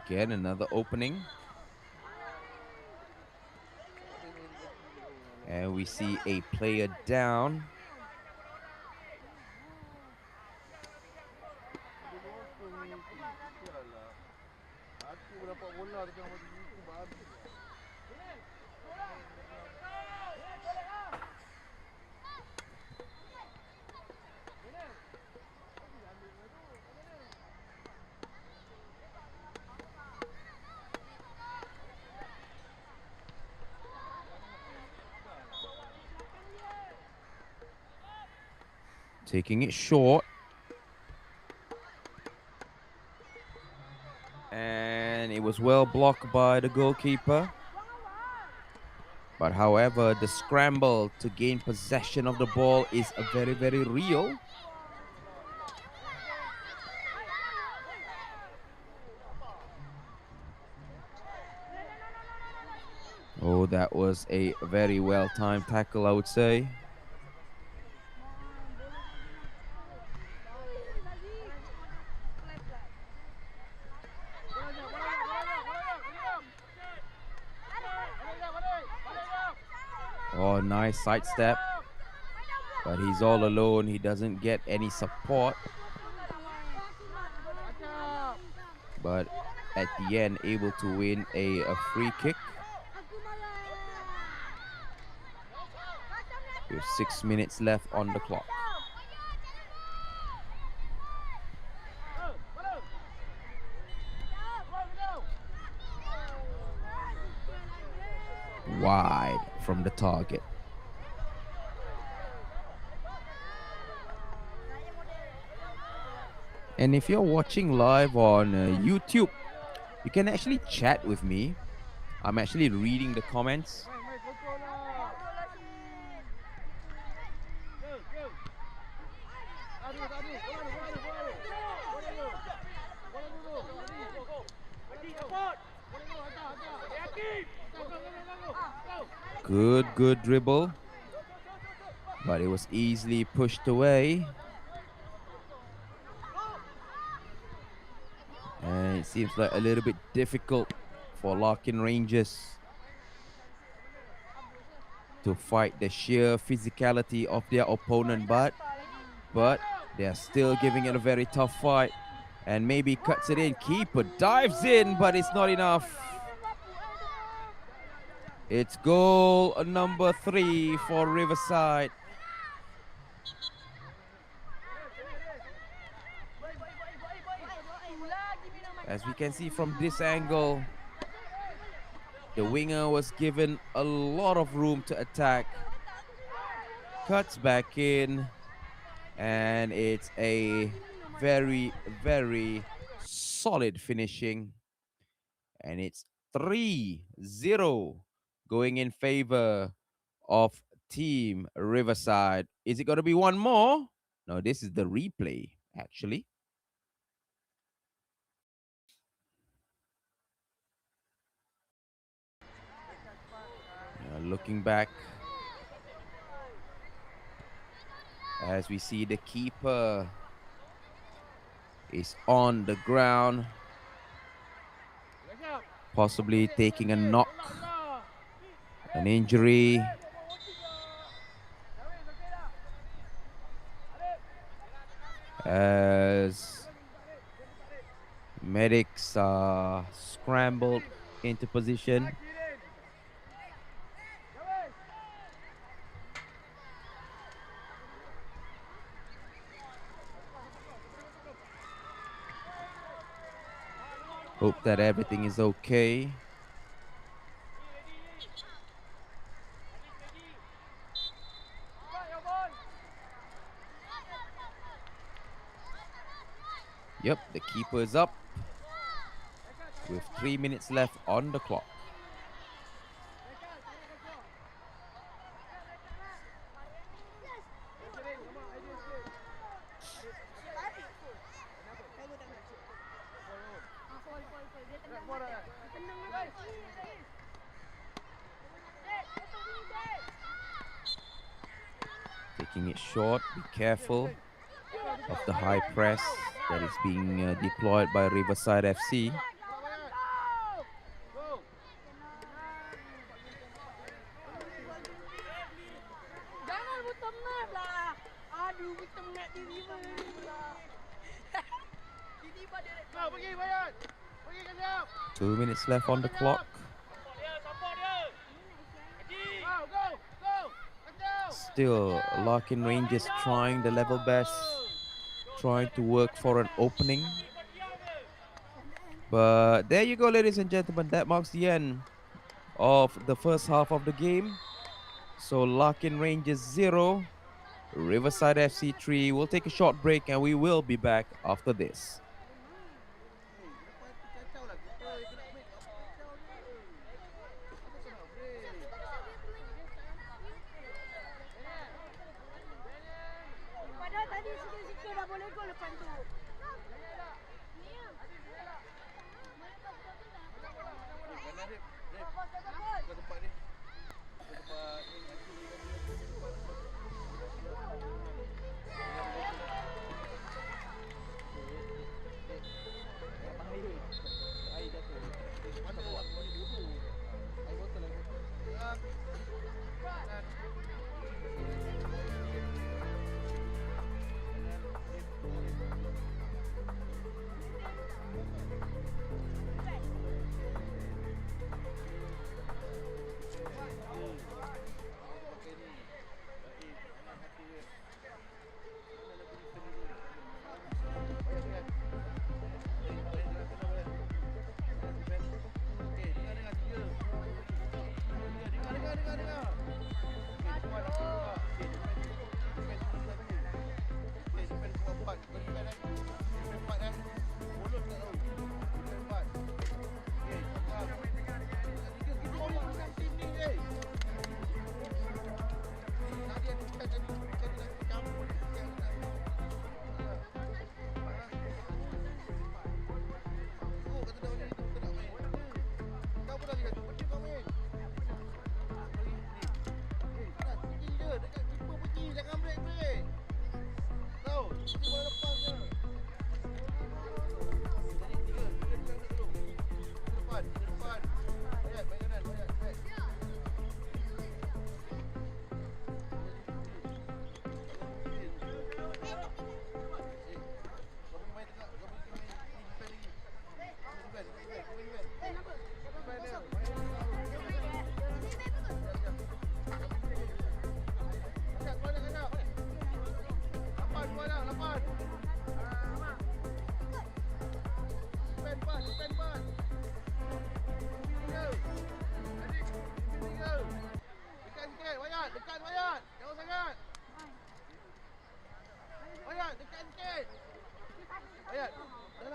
Again, another opening. And we see a player down. Taking it short. And it was well blocked by the goalkeeper. But however, the scramble to gain possession of the ball is very, very real. Oh, that was a very well-timed tackle, I would say. Oh, nice sidestep. But he's all alone. He doesn't get any support. But at the end, able to win a free kick. With 6 minutes left on the clock. Wide from the target. And if you're watching live on YouTube, you can actually chat with me. I'm actually reading the comments. Good dribble. But it was easily pushed away. And it seems like a little bit difficult for Larkin Rangers to fight the sheer physicality of their opponent, but they're still giving it a very tough fight. And maybe cuts it in. Keeper dives in, but it's not enough. It's goal number 3 for Riverside. As we can see from this angle, the winger was given a lot of room to attack. Cuts back in, and it's a very, very solid finishing. And it's 3-0 going in favor of Team Riverside. Is it going to be one more? No, this is the replay, actually. Looking back, as we see the keeper is on the ground, possibly taking a knock, an injury. As medics are scrambled into position. Hope that everything is okay. Yep, the keeper is up with 3 minutes left on the clock. Taking it short, be careful of the high press that is being deployed by Riverside FC. Jangan bottom map lah. Aduh, bottom map di river pula. Tiba-tiba dia nak pergi Bayan. Pergi ke siap. 2 minutes left on the clock. Still, Larkin Rangers trying the level best, trying to work for an opening. But there you go, ladies and gentlemen. That marks the end of the first half of the game. So Larkin Rangers 0, Riverside FC 3. We'll take a short break and we will be back after this. boleh gol lepas tu.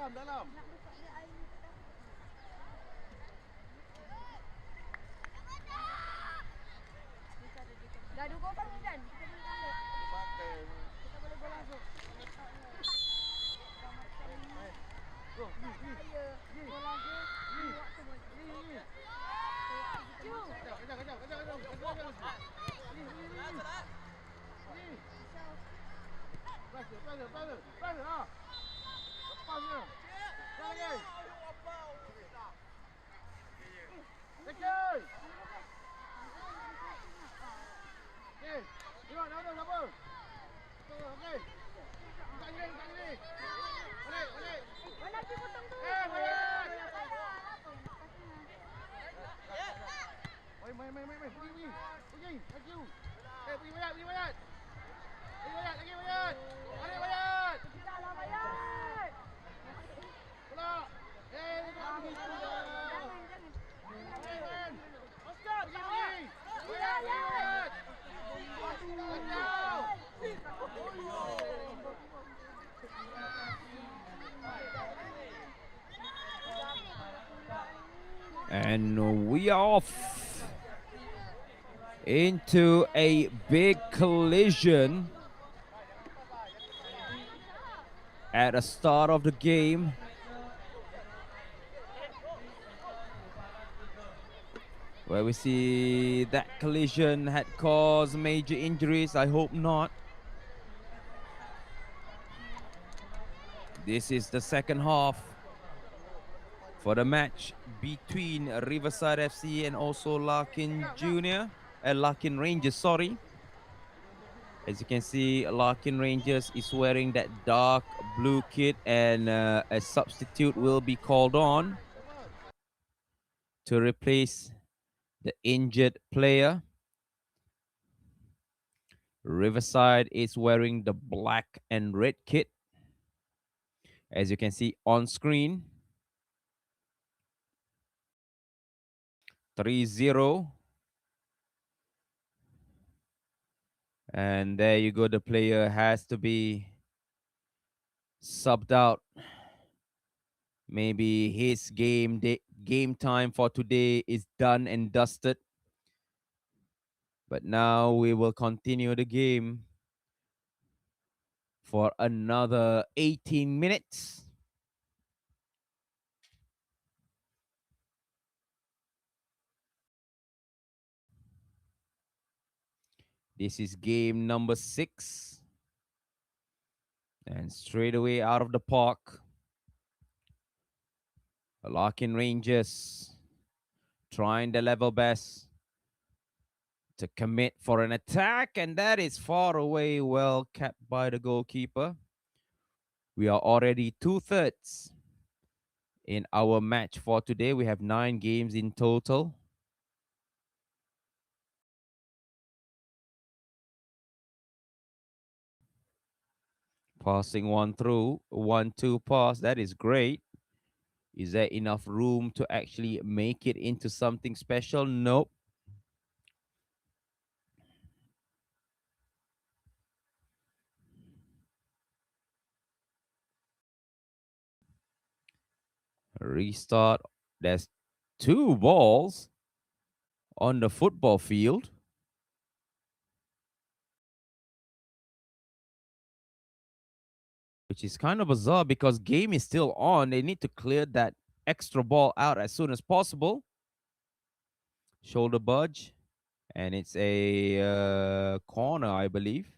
Dalam. Dah 2-0 kan? Kita boleh tanda. Kita boleh gol langsung. Go. Saya gol langsung. Waktu boleh. Pressure. Lepasnya. Lagi. Sekej. Okey. Tengok dah siapa? Okey. Bukan ni. Balik. Mana pergi potong tu? Bayar. Main. Pergi. Thank you. Pergi bayar. Lagi bayar. Balik bayar. Kita lah bayar. Bola. Jangan. Oscar, pergi. Bayar. And we are off into a big collision at the start of the game. Where we see that collision had caused major injuries. I hope not. This is the second half for the match between Riverside FC and also Larkin Rangers, sorry. As you can see, Larkin Rangers is wearing that dark blue kit, and a substitute will be called on to replace the injured player. Riverside is wearing the black and red kit, as you can see on screen. 3-0. And there you go. The player has to be subbed out. Maybe his game time for today is done and dusted. But now we will continue the game for another 18 minutes. This is game number 6. And straight away out of the park, Larkin Rangers trying their level best to commit for an attack, and that is far away, well kept by the goalkeeper. We are already 2/3 in our match for today. We have 9 games in total. Passing one through, 1-2 pass, that is great. Is there enough room to actually make it into something special? Nope. Restart. There's 2 balls on the football field. Which is kind of bizarre because game is still on. They need to clear that extra ball out as soon as possible. Shoulder budge. And it's a corner, I believe.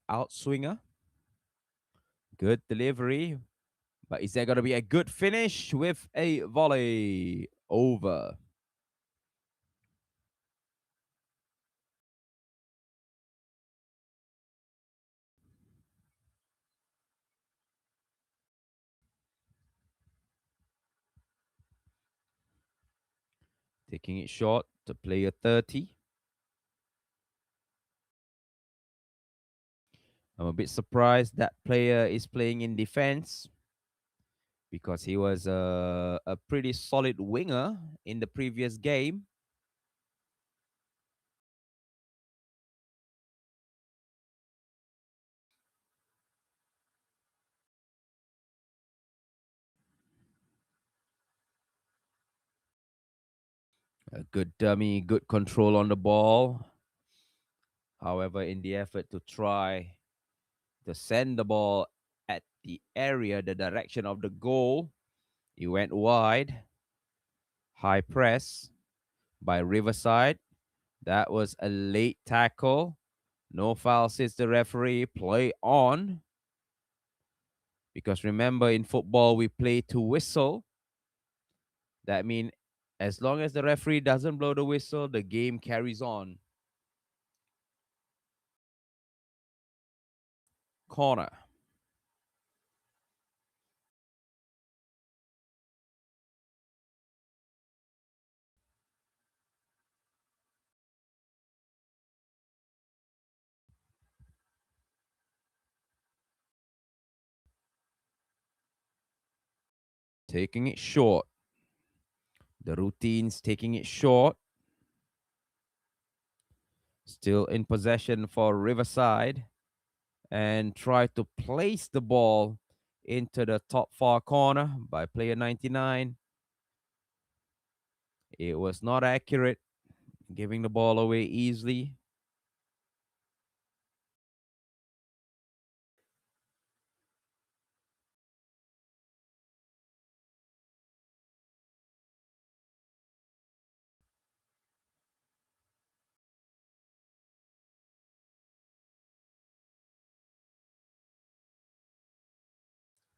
Outswinger. Good delivery. But is there going to be a good finish with a volley? Over. Taking it short to player 30. I'm a bit surprised that player is playing in defense because he was a pretty solid winger in the previous game. A good dummy, good control on the ball. However, in the effort to try to send the ball at the area, the direction of the goal, he went wide. High press by Riverside. That was a late tackle. No foul, says the referee. Play on. Because remember, in football, we play to whistle. That means as long as the referee doesn't blow the whistle, the game carries on. Corner. Taking it short. The routines taking it short. Still in possession for Riverside. And try to place the ball into the top far corner by player 99. It was not accurate, giving the ball away easily.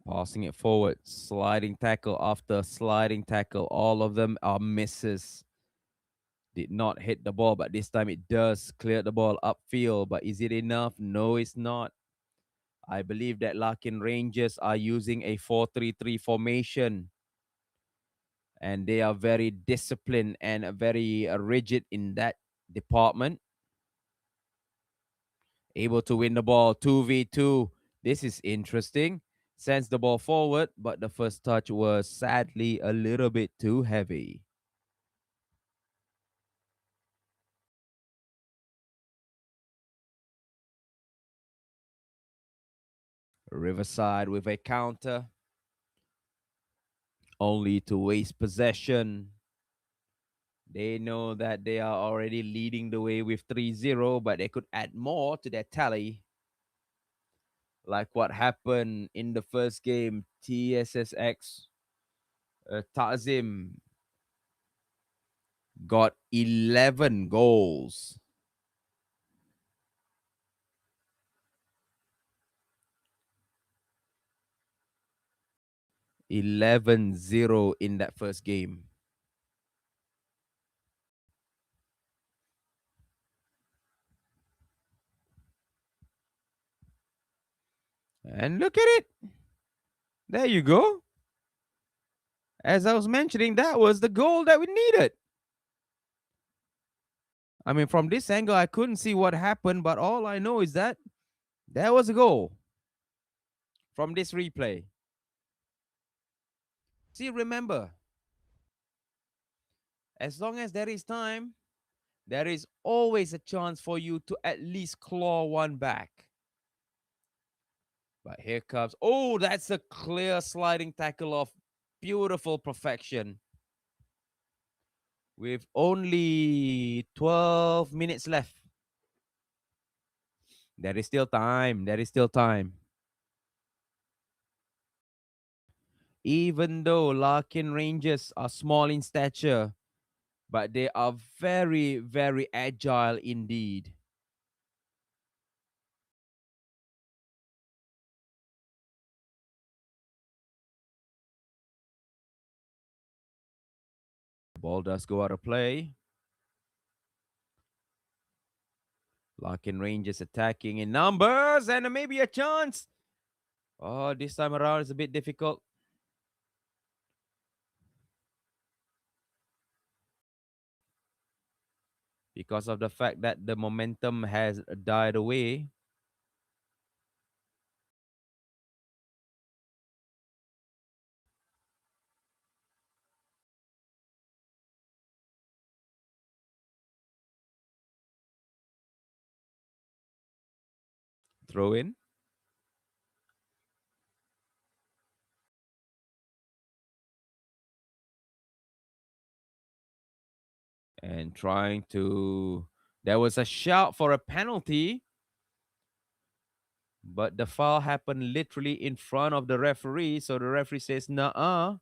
Passing it forward, sliding tackle after sliding tackle. All of them are misses. Did not hit the ball, but this time it does clear the ball upfield. But is it enough? No, it's not. I believe that Larkin Rangers are using a 4-3-3 formation. And they are very disciplined and very rigid in that department. Able to win the ball 2v2. This is interesting. Sends the ball forward, but the first touch was sadly a little bit too heavy. Riverside with a counter, only to waste possession. They know that they are already leading the way with 3-0, but they could add more to their tally. Like what happened in the first game, TSSX Tazim got 11 goals. 11-0 in that first game. And look at it. There you go. As I was mentioning, that was the goal that we needed. I mean, from this angle, I couldn't see what happened, but all I know is that there was a goal from this replay. See, remember, as long as there is time, there is always a chance for you to at least claw one back. But here comes, oh, that's a clear sliding tackle of beautiful perfection. With only 12 minutes left. There is still time. There is still time. Even though Larkin Rangers are small in stature, but they are very, very agile indeed. The ball does go out of play. Larkin Rangers attacking in numbers, and maybe a chance. Oh, this time around it's a bit difficult. Because of the fact that the momentum has died away. Throw in. And trying to... There was a shout for a penalty. But the foul happened literally in front of the referee. So the referee says, nuh-uh.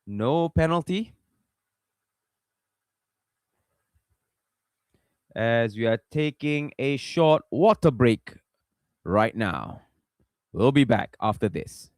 No penalty. As we are taking a short water break right now. We'll be back after this.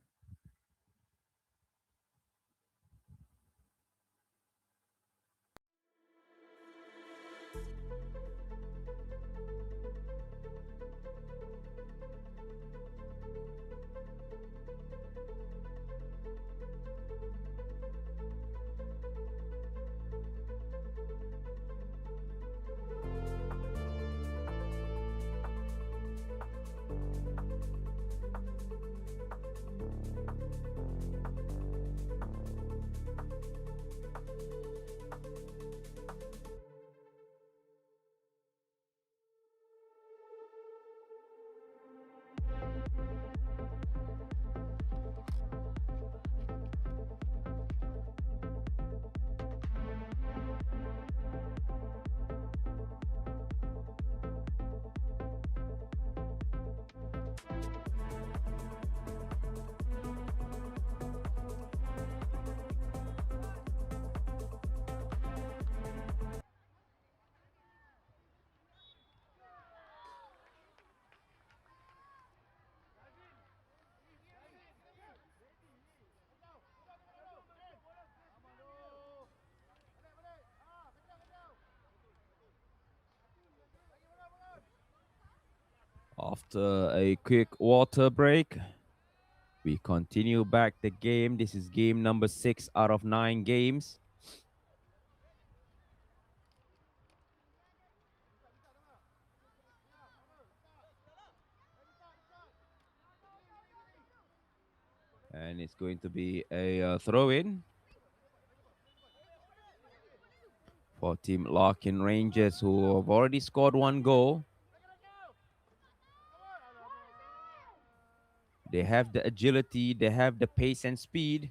After a quick water break, we continue back the game. This is game number 6 out of 9 games. And it's going to be a throw-in for Team Larkin Rangers, who have already scored 1 goal. They have the agility, they have the pace and speed.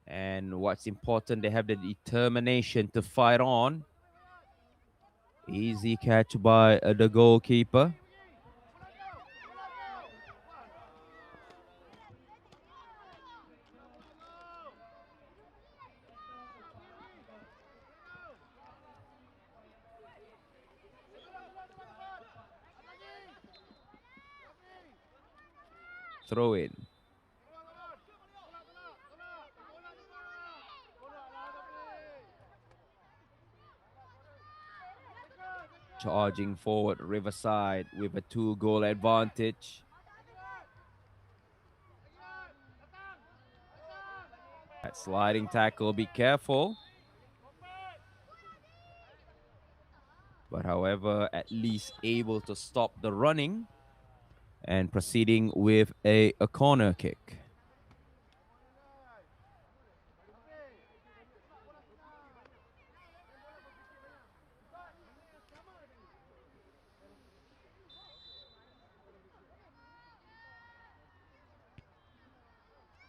And what's important, they have the determination to fight on. Easy catch by the goalkeeper. Throw in. Charging forward Riverside with a 2-goal advantage. That sliding tackle, be careful. But however, at least able to stop the running and proceeding with a corner kick.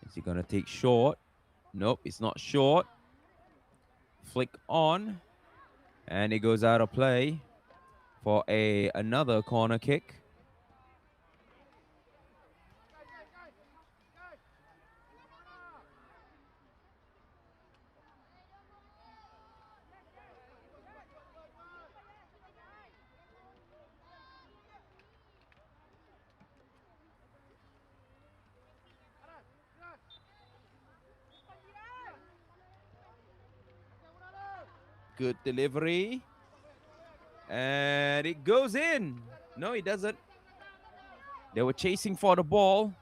Is he gonna take short? Nope, it's not short. Flick on, and it goes out of play for another corner kick. Good delivery. And it goes in. No, it doesn't. They were chasing for the ball.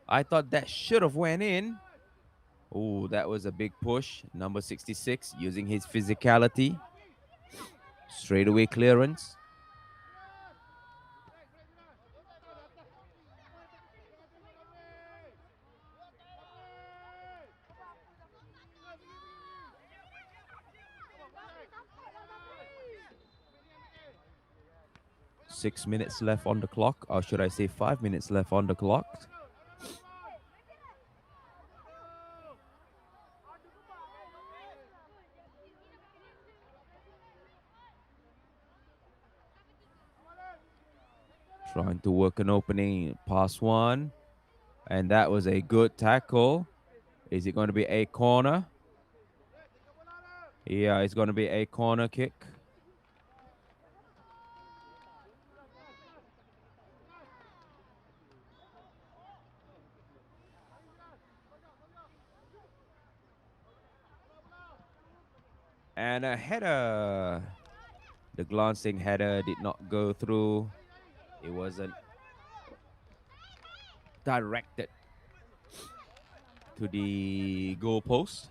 I thought that should have went in. Oh, that was a big push. Number 66 using his physicality. Straightaway clearance. Six minutes left on the clock, or should I say 5 minutes left on the clock. Trying to work an opening, pass one. And that was a good tackle. Is it going to be a corner? Yeah, it's going to be a corner kick. And a header. The glancing header did not go through. It wasn't directed to the goal post.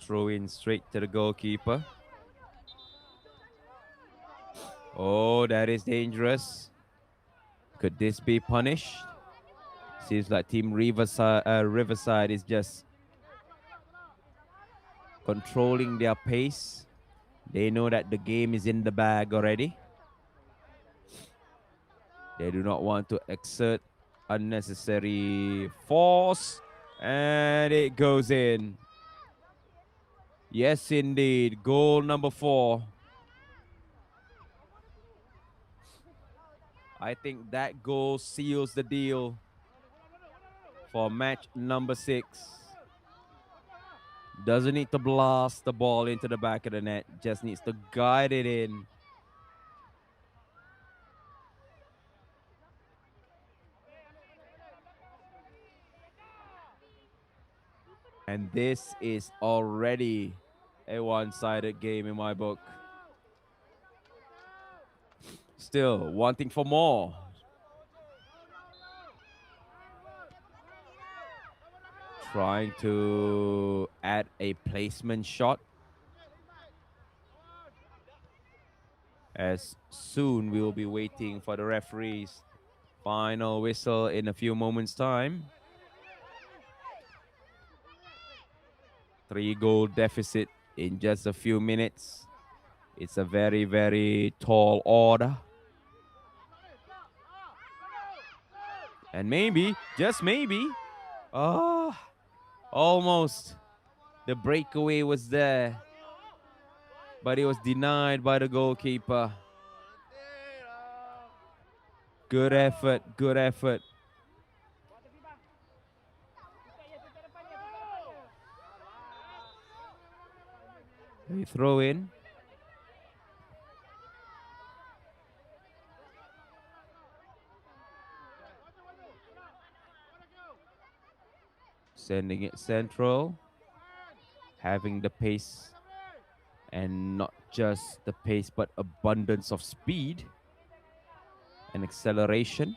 Throw in straight to the goalkeeper. Oh, that is dangerous. Could this be punished? Seems like Team Riverside is just controlling their pace. They know that the game is in the bag already. They do not want to exert unnecessary force. And it goes in. Yes, indeed. Goal number 4. I think that goal seals the deal for match number 6. Doesn't need to blast the ball into the back of the net. Just needs to guide it in. And this is already a one-sided game in my book. Still wanting for more. Trying to add a placement shot. as soon we will be waiting for the referee's final whistle in a few moments' time. 3-goal deficit in just a few minutes. It's a very, very tall order. And maybe, just maybe, almost the breakaway was there, but it was denied by the goalkeeper. Good effort, good effort. We throw in. Sending it central. Having the pace, and not just the pace, but abundance of speed and acceleration.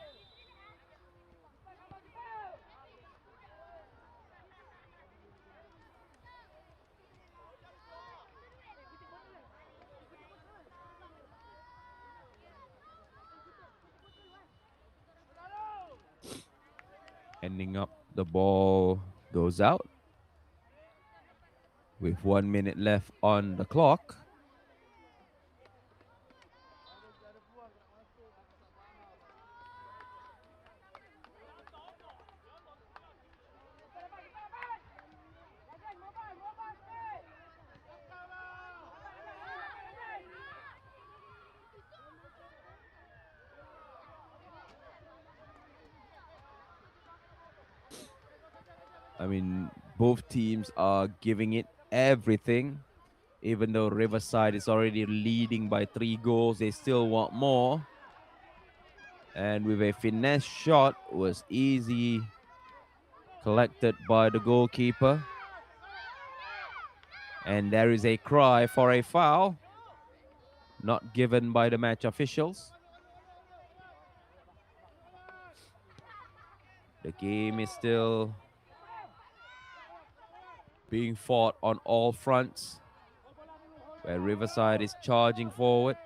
Ending up, the ball goes out with 1 minute left on the clock. I mean, both teams are giving it everything. Even though Riverside is already leading by 3 goals, they still want more. And with a finesse shot, was easy collected by the goalkeeper. And there is a cry for a foul, not given by the match officials. The game is still being fought on all fronts, where Riverside is charging forward.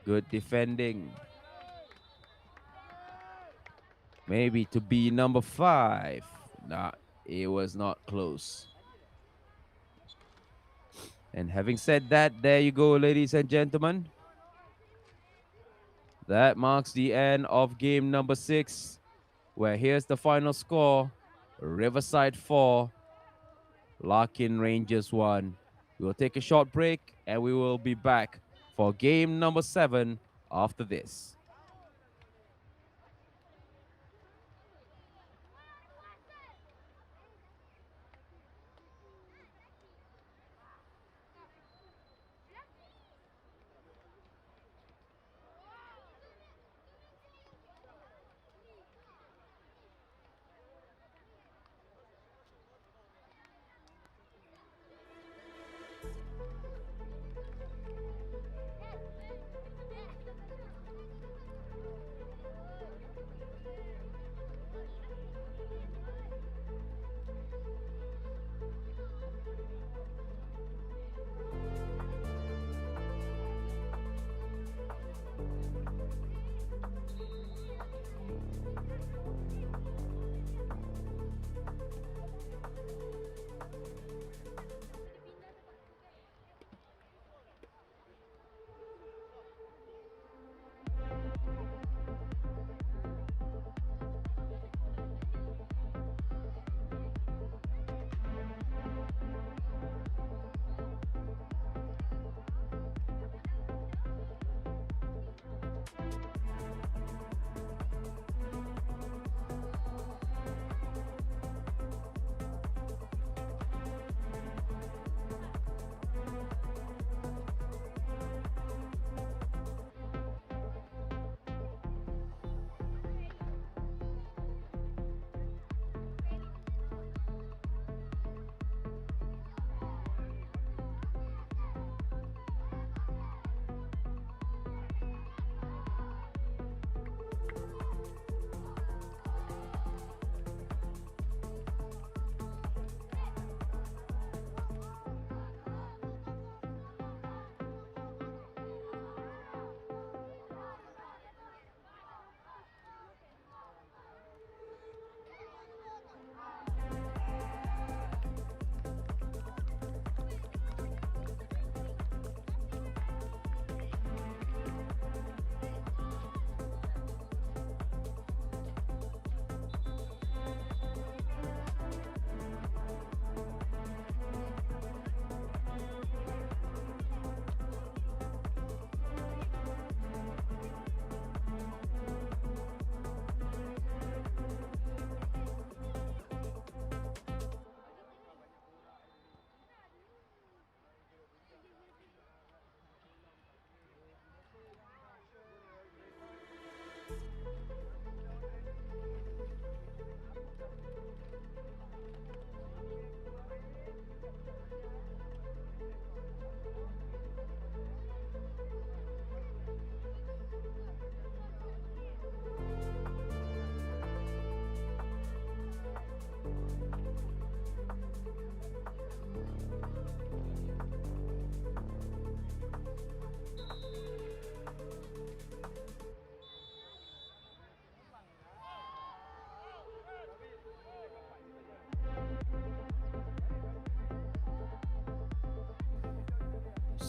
Good defending. Maybe to be number 5. Nah, it was not close. And having said that, there you go, ladies and gentlemen. That marks the end of game number 6, where here's the final score. Riverside 4, Larkin Rangers 1. We'll take a short break and we will be back for game number 7 after this.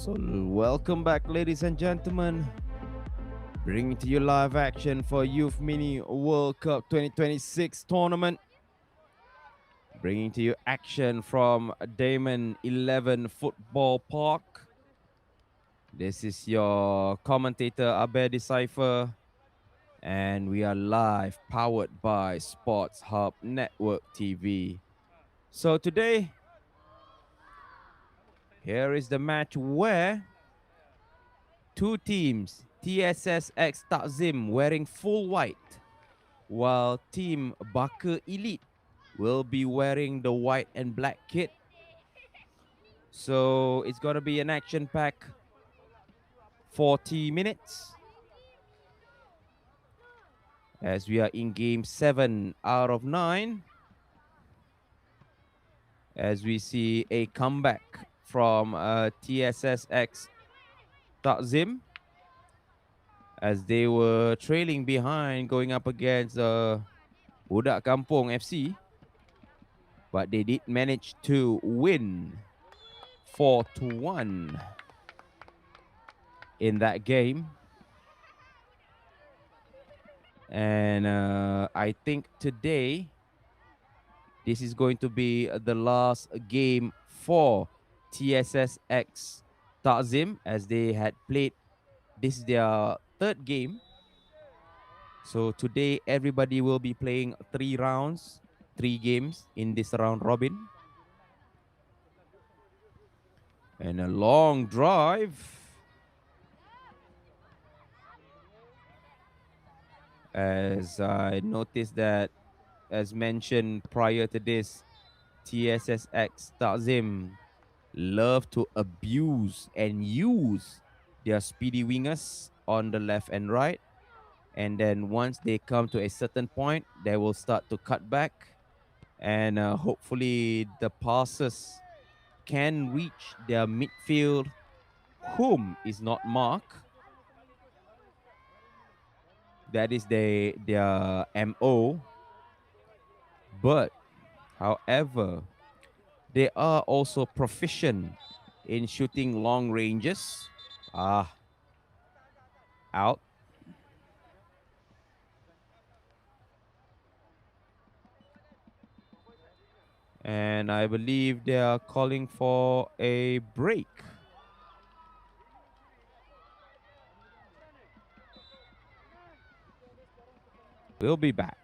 So, welcome back, ladies and gentlemen. Bringing to you live action for Youth Mini World Cup 2026 tournament. Bringing to you action from DAIMAN 11 Football Park. This is your commentator, Abe Desaifer. And we are live, powered by SportsHubNetwork TV. So today, here is the match where two teams, TSS X Takzim wearing full white, while Team Baka Elite will be wearing the white and black kit. So it's going to be an action-packed 40 minutes as we are in game 7 out of 9. As we see a comeback from TSSX Takzim as they were trailing behind going up against Budak Kampung FC. But they did manage to win 4-1 in that game. And I think today, this is going to be the last game for TSSX Takzim as they had played. This is their third game. So today, everybody will be playing 3 rounds, 3 games in this round robin. And a long drive. As I noticed that, as mentioned prior to this, TSSX Takzim love to abuse and use their speedy wingers on the left and right. And then once they come to a certain point, they will start to cut back. And hopefully the passes can reach their midfield, whom is not Mark. That is their MO. But, however, they are also proficient in shooting long ranges. Out. And I believe they are calling for a break. We'll be back.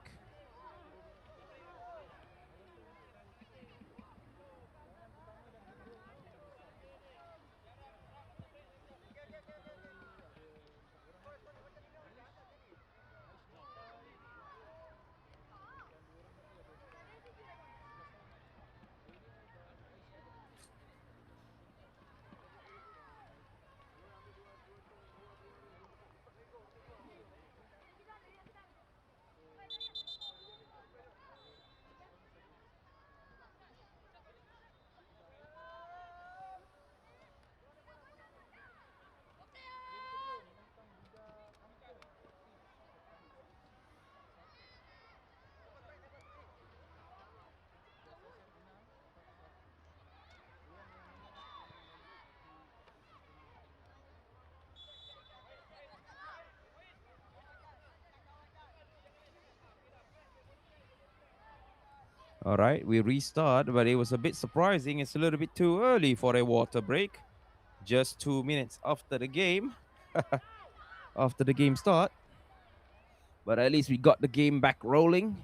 All right, we restart, but it was a bit surprising. It's a little bit too early for a water break. Just 2 minutes after the game, after the game start. But at least we got the game back rolling,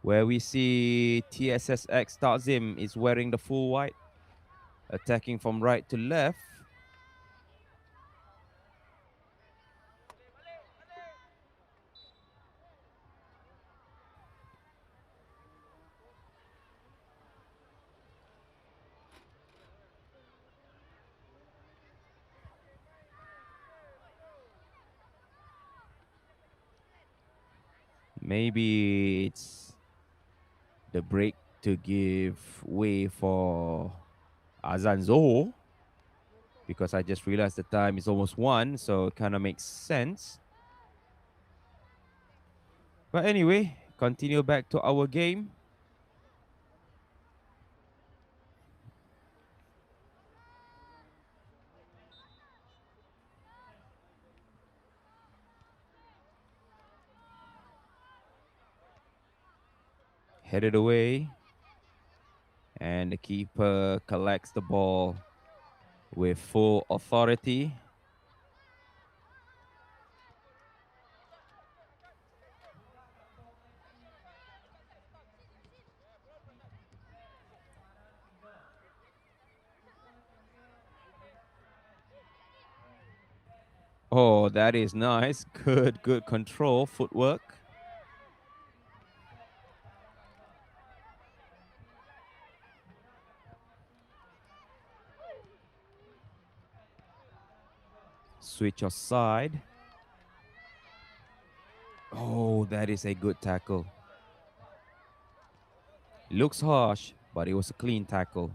where we see TSSX Takzim is wearing the full white, attacking from right to left. Maybe it's the break to give way for Azan Zoho, because I just realized the time is almost 1, so it kind of makes sense. But anyway, continue back to our game. Headed away. And the keeper collects the ball with full authority. Oh, that is nice. Good control, footwork. Switch aside. Oh, that is a good tackle. Looks harsh, but it was a clean tackle.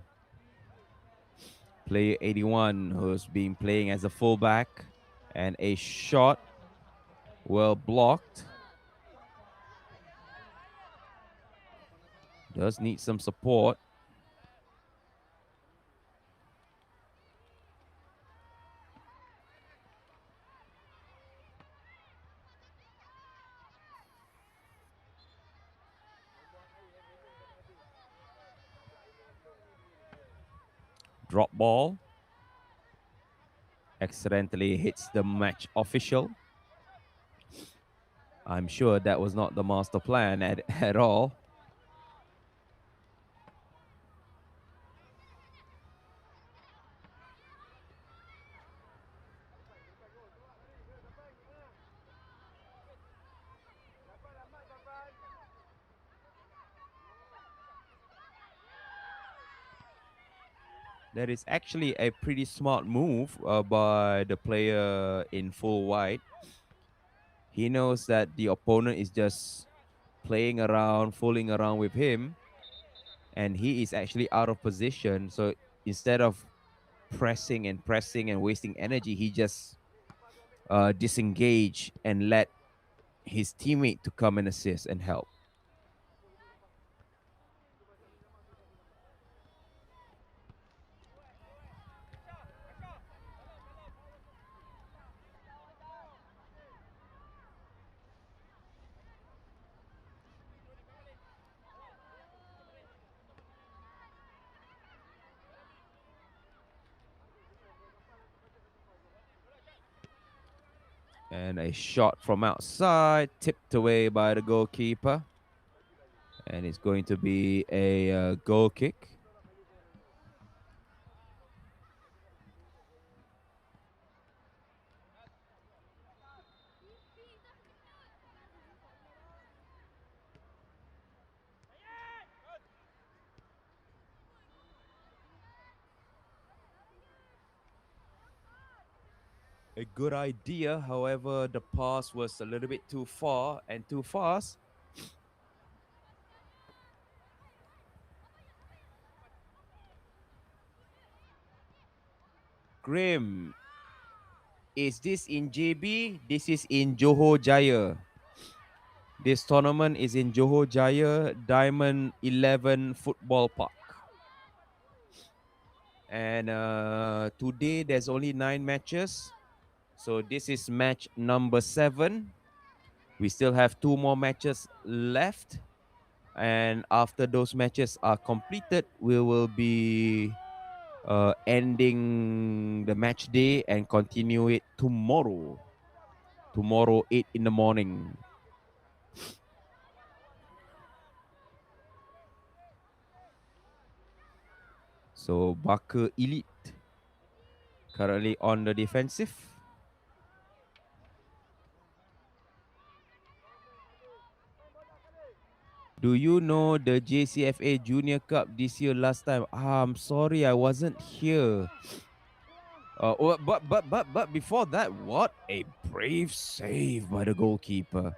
Player 81, who's been playing as a fullback, and a shot well blocked. Does need some support. Drop ball. Accidentally hits the match official. I'm sure that was not the master plan at all. That is actually a pretty smart move by the player in full white. He knows that the opponent is just playing around, fooling around with him, and he is actually out of position. So instead of pressing and wasting energy, he just disengage and let his teammate to come and assist and help. And a shot from outside, tipped away by the goalkeeper. And it's going to be a goal kick. A good idea, however, the pass was a little bit too far and too fast. Grim, is this in JB? This is in Johor Jaya. This tournament is in Johor Jaya Diamond 11 Football Park. And today there's only 9 matches. So this is match number 7. We still have 2 more matches left. And after those matches are completed, we will be ending the match day and continue it tomorrow. Tomorrow, 8 in the morning. So Barker Elite currently on the defensive. Do you know the JCFA Junior Cup this year last time? I'm sorry, I wasn't here. But before that, what a brave save by the goalkeeper.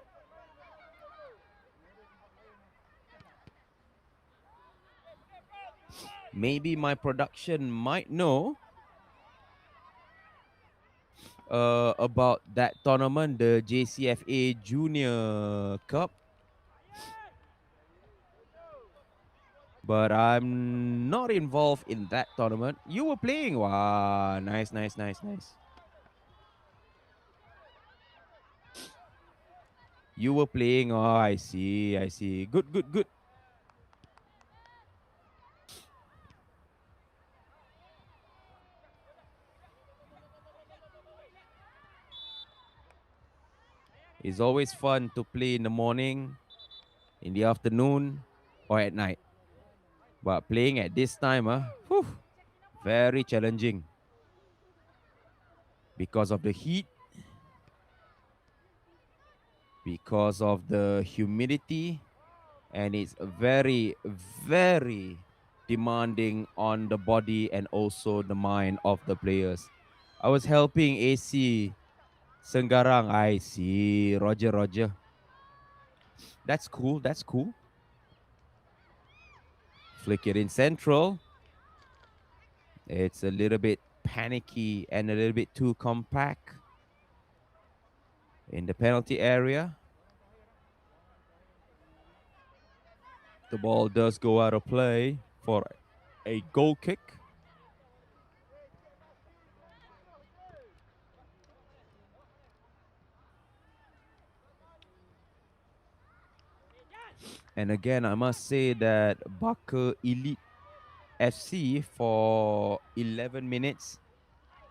Maybe my production might know about that tournament, the JCFA Junior Cup. But I'm not involved in that tournament. You were playing. Wow, nice. You were playing. Oh, I see. Good. It's always fun to play in the morning, in the afternoon, or at night. But playing at this time, very challenging because of the heat, because of the humidity, and it's very, very demanding on the body and also the mind of the players. I was helping AC Senggarang. I see. Roger. That's cool. That's cool. Flick it in central. It's a little bit panicky and a little bit too compact in the penalty area. The ball does go out of play for a goal kick. And again, I must say that Barker Elite FC for 11 minutes,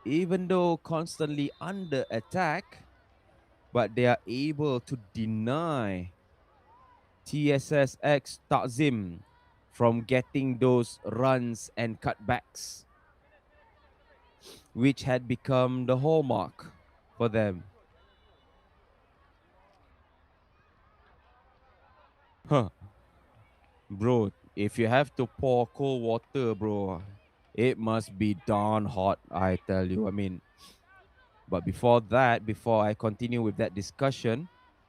even though constantly under attack, but they are able to deny TSSX Takzim from getting those runs and cutbacks, which had become the hallmark for them. Bro, if you have to pour cold water, bro, it must be darn hot, I tell you. I mean, but before that, before I continue with that discussion,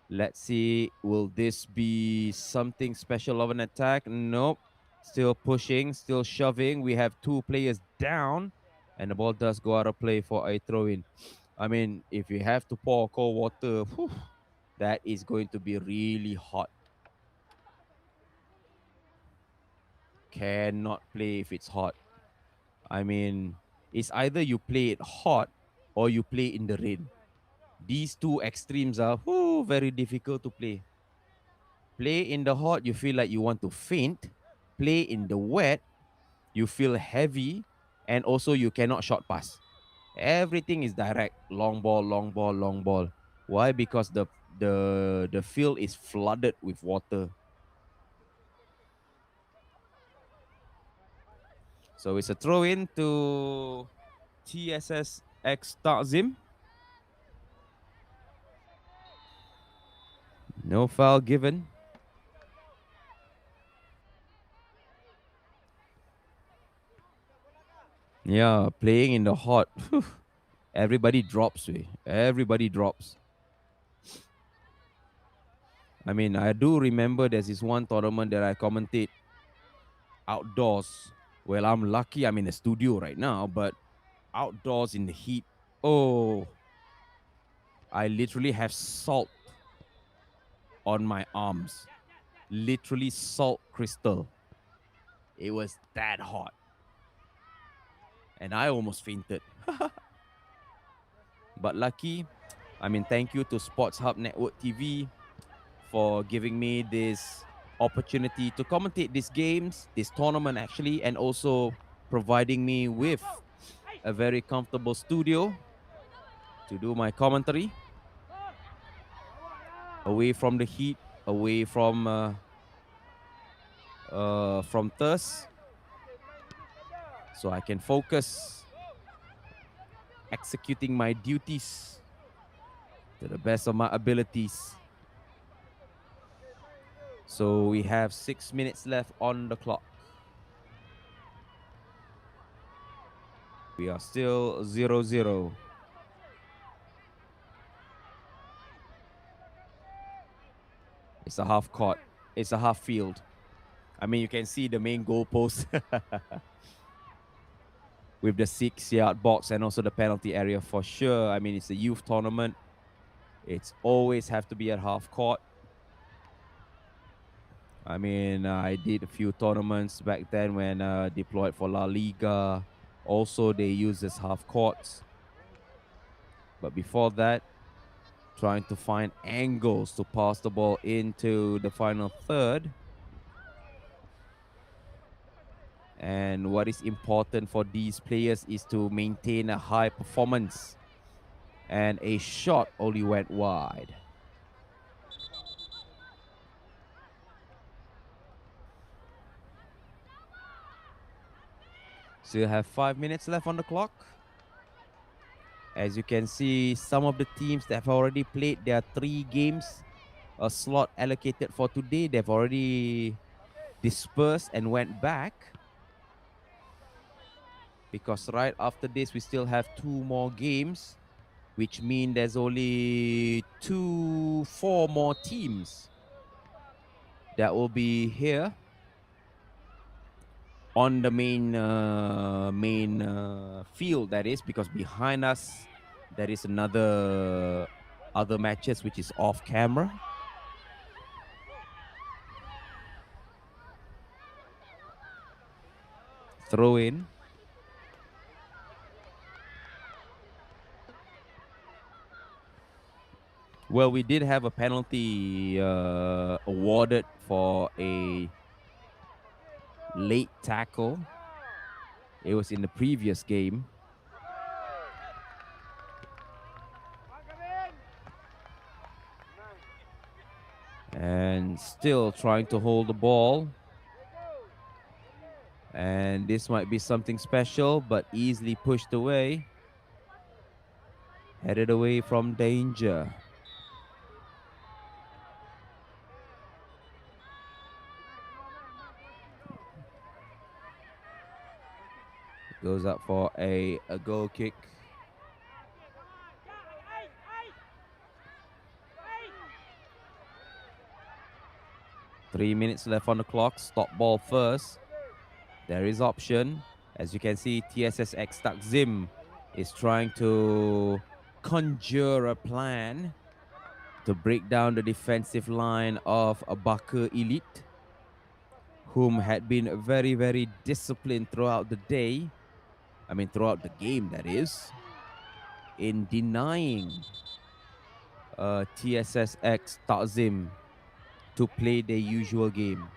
let's see, will this be something special of an attack? Nope. Still pushing, still shoving. We have two players down, and the ball does go out of play for a throw-in. I mean, if you have to pour cold water, that is going to be really hot. Cannot play if it's hot. I mean, it's either you play it hot or you play in the rain. These two extremes are very difficult to play. Play in the hot, you feel like you want to faint. Play in the wet, you feel heavy, and also you cannot short pass. Everything is direct. Long ball, long ball, long ball. Why? Because the field is flooded with water. So it's a throw in to TSSX Takzim. No foul given. Yeah, playing in the hot. Everybody drops. Everybody drops. I mean, I do remember there's this one tournament that I commentate outdoors. Well, I'm lucky I'm in the studio right now, but outdoors in the heat, I literally have salt on my arms. Literally salt crystal. It was that hot. And I almost fainted. But lucky, I mean, thank you to SportsHubNetwork TV for giving me this opportunity to commentate these games, this tournament actually, and also providing me with a very comfortable studio to do my commentary. Away from the heat, away from thirst, so I can focus executing my duties to the best of my abilities. So we have 6 minutes left on the clock. We are still 0-0. It's a half court. It's a half field. I mean, you can see the main goalpost with the 6-yard box and also the penalty area for sure. I mean, it's a youth tournament. It's always have to be at half court. I mean, I did a few tournaments back then when deployed for La Liga. Also, they use this half courts. But before that, trying to find angles to pass the ball into the final third. And what is important for these players is to maintain a high performance. And a shot only went wide. Still have 5 minutes left on the clock. As you can see, some of the teams that have already played their 3 games, a slot allocated for today, they've already dispersed and went back. Because right after this, we still have 2 more games, which means there's only 4 more teams that will be here on the main field, that is, because behind us there is other matches which is off camera. Throw in. Well, we did have a penalty awarded for a late tackle. It was in the previous game. And still trying to hold the ball. And this might be something special, but easily pushed away. Headed away from danger. Goes up for a goal kick. Three minutes left on the clock. Stop ball first. There is option. As you can see, TSSX Takzim is trying to conjure a plan to break down the defensive line of Bakar Elite, whom had been very, very disciplined throughout the day. I mean, throughout the game, that is, in denying TSSX Takzim to play their usual game.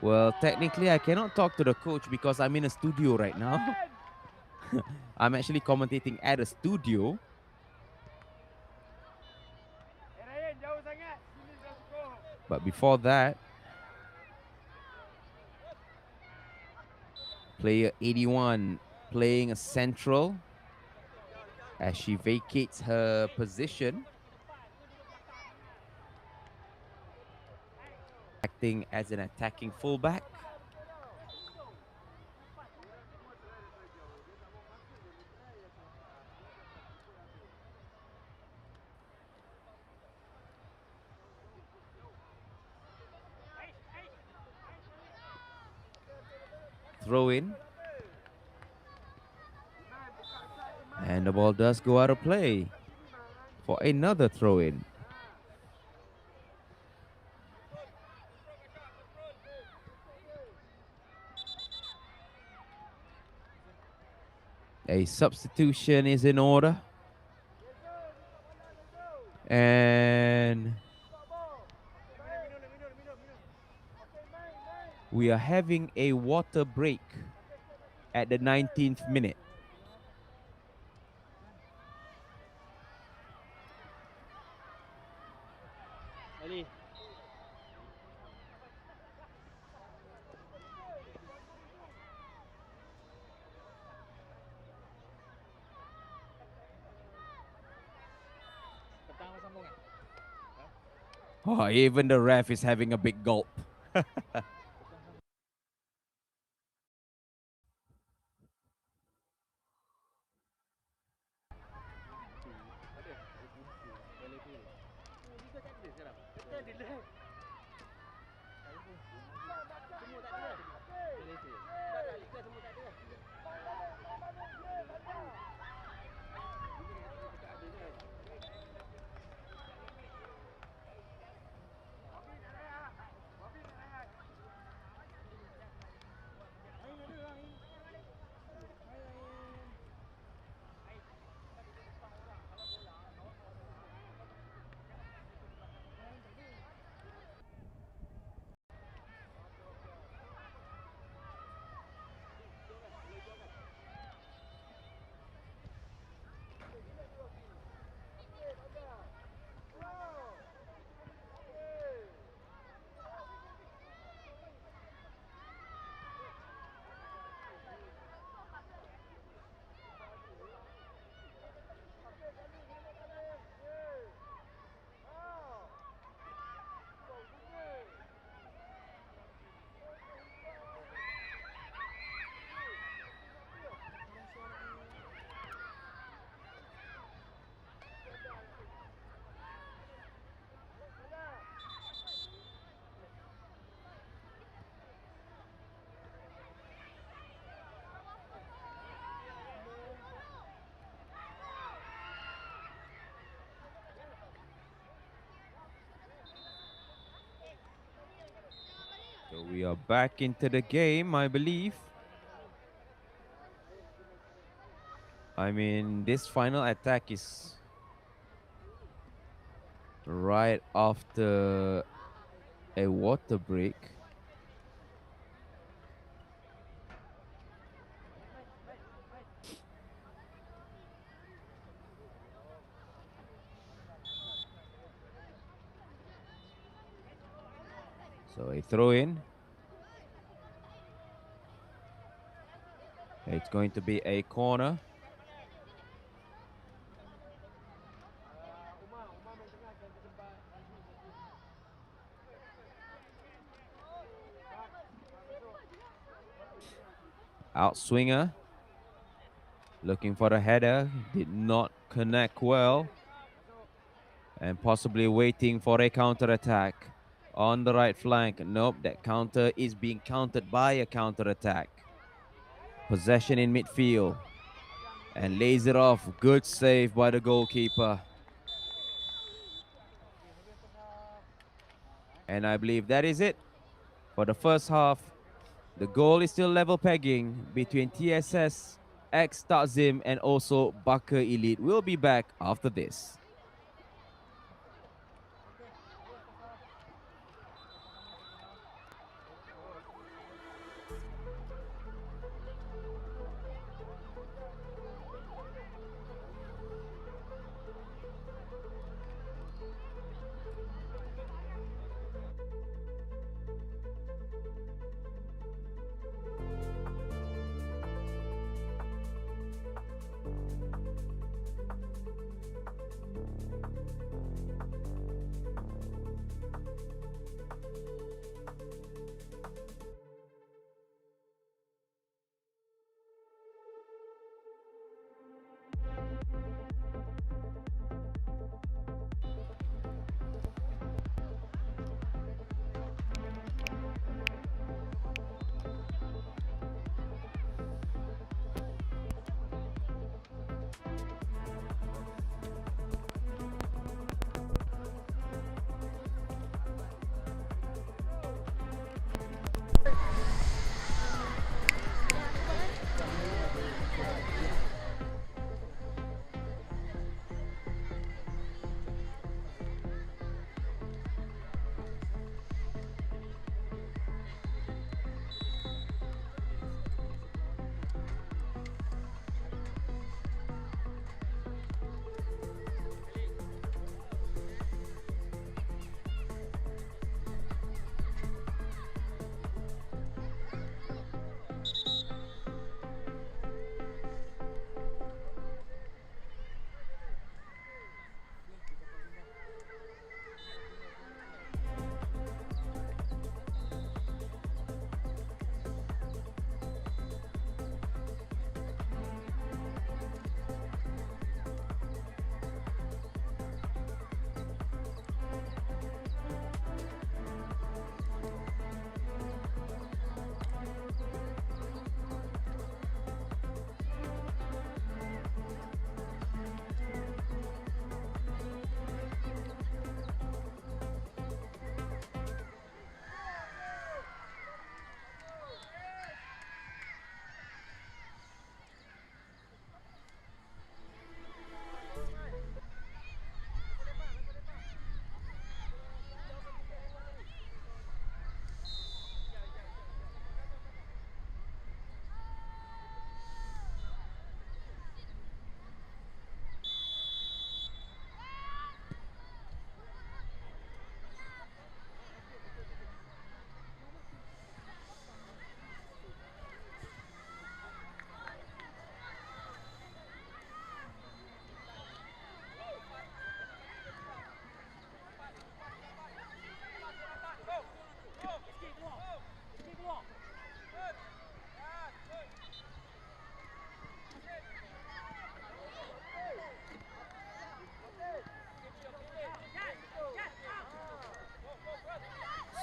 Well, technically, I cannot talk to the coach because I'm in a studio right now. I'm actually commentating at a studio. But before that, player 81 playing a central as she vacates her position, acting as an attacking fullback. Throw in. And the ball does go out of play for another throw in. A substitution is in order. And we are having a water break at the 19th minute. Oh, even the ref is having a big gulp. We are back into the game, I believe. I mean, this final attack is right after a water break. So a throw in. It's going to be a corner. Outswinger. Looking for the header. Did not connect well. And possibly waiting for a counter-attack on the right flank. Nope, that counter is being countered by a counter-attack. Possession in midfield. And lays it off. Good save by the goalkeeper. And I believe that is it for the first half. The goal is still level pegging between TSS, X Takzim, and also Bakar Elite. We'll be back after this.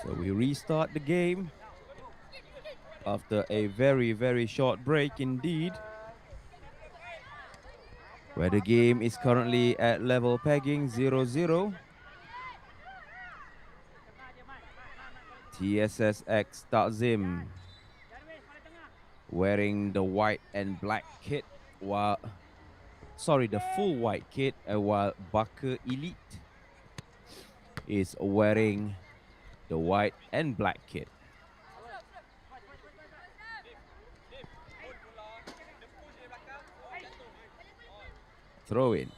So we restart the game after a very, very short break indeed, where the game is currently at level pegging 0-0. TSSX Takzim wearing the white and black kit, while the full white kit, while Baka Elite is wearing the white and black kit. Throw in.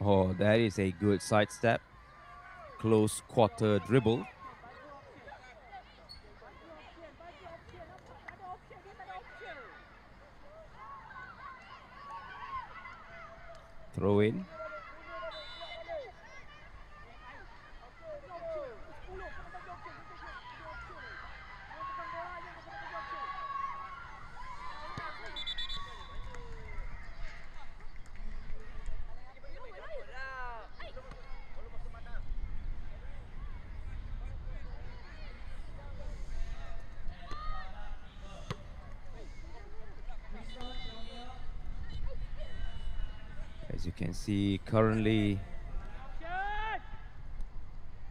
Oh, that is a good sidestep. Close quarter dribble. Throw in. As you can see, currently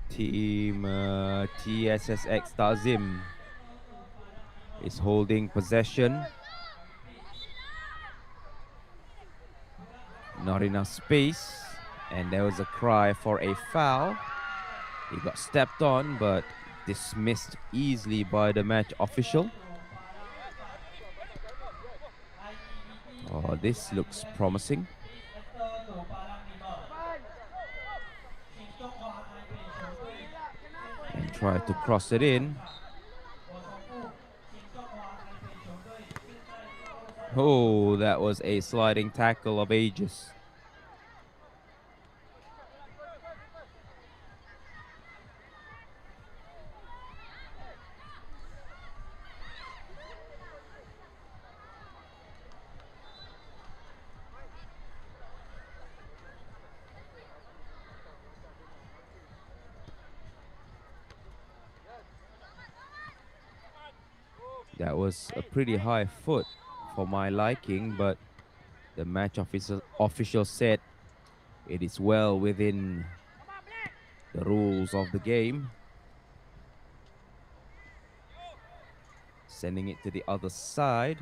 team TSSX Takzim is holding possession. Not enough space, and there was a cry for a foul. He got stepped on, but dismissed easily by the match official. Oh, this looks promising. And try to cross it in. Oh, that was a sliding tackle of ages. That was a pretty high foot for my liking, but the match official said it is well within the rules of the game. Sending it to the other side.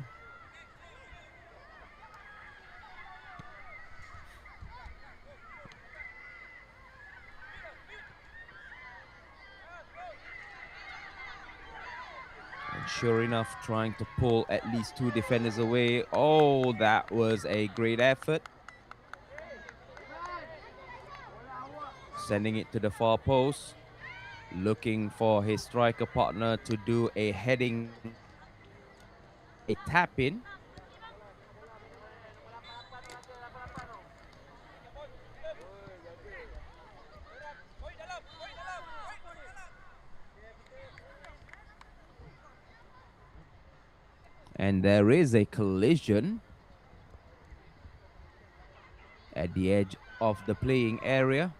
And sure enough, trying to pull at least two defenders away. Oh, that was a great effort. Sending it to the far post. Looking for his striker partner to do a heading, a tap in. And there is a collision at the edge of the playing area.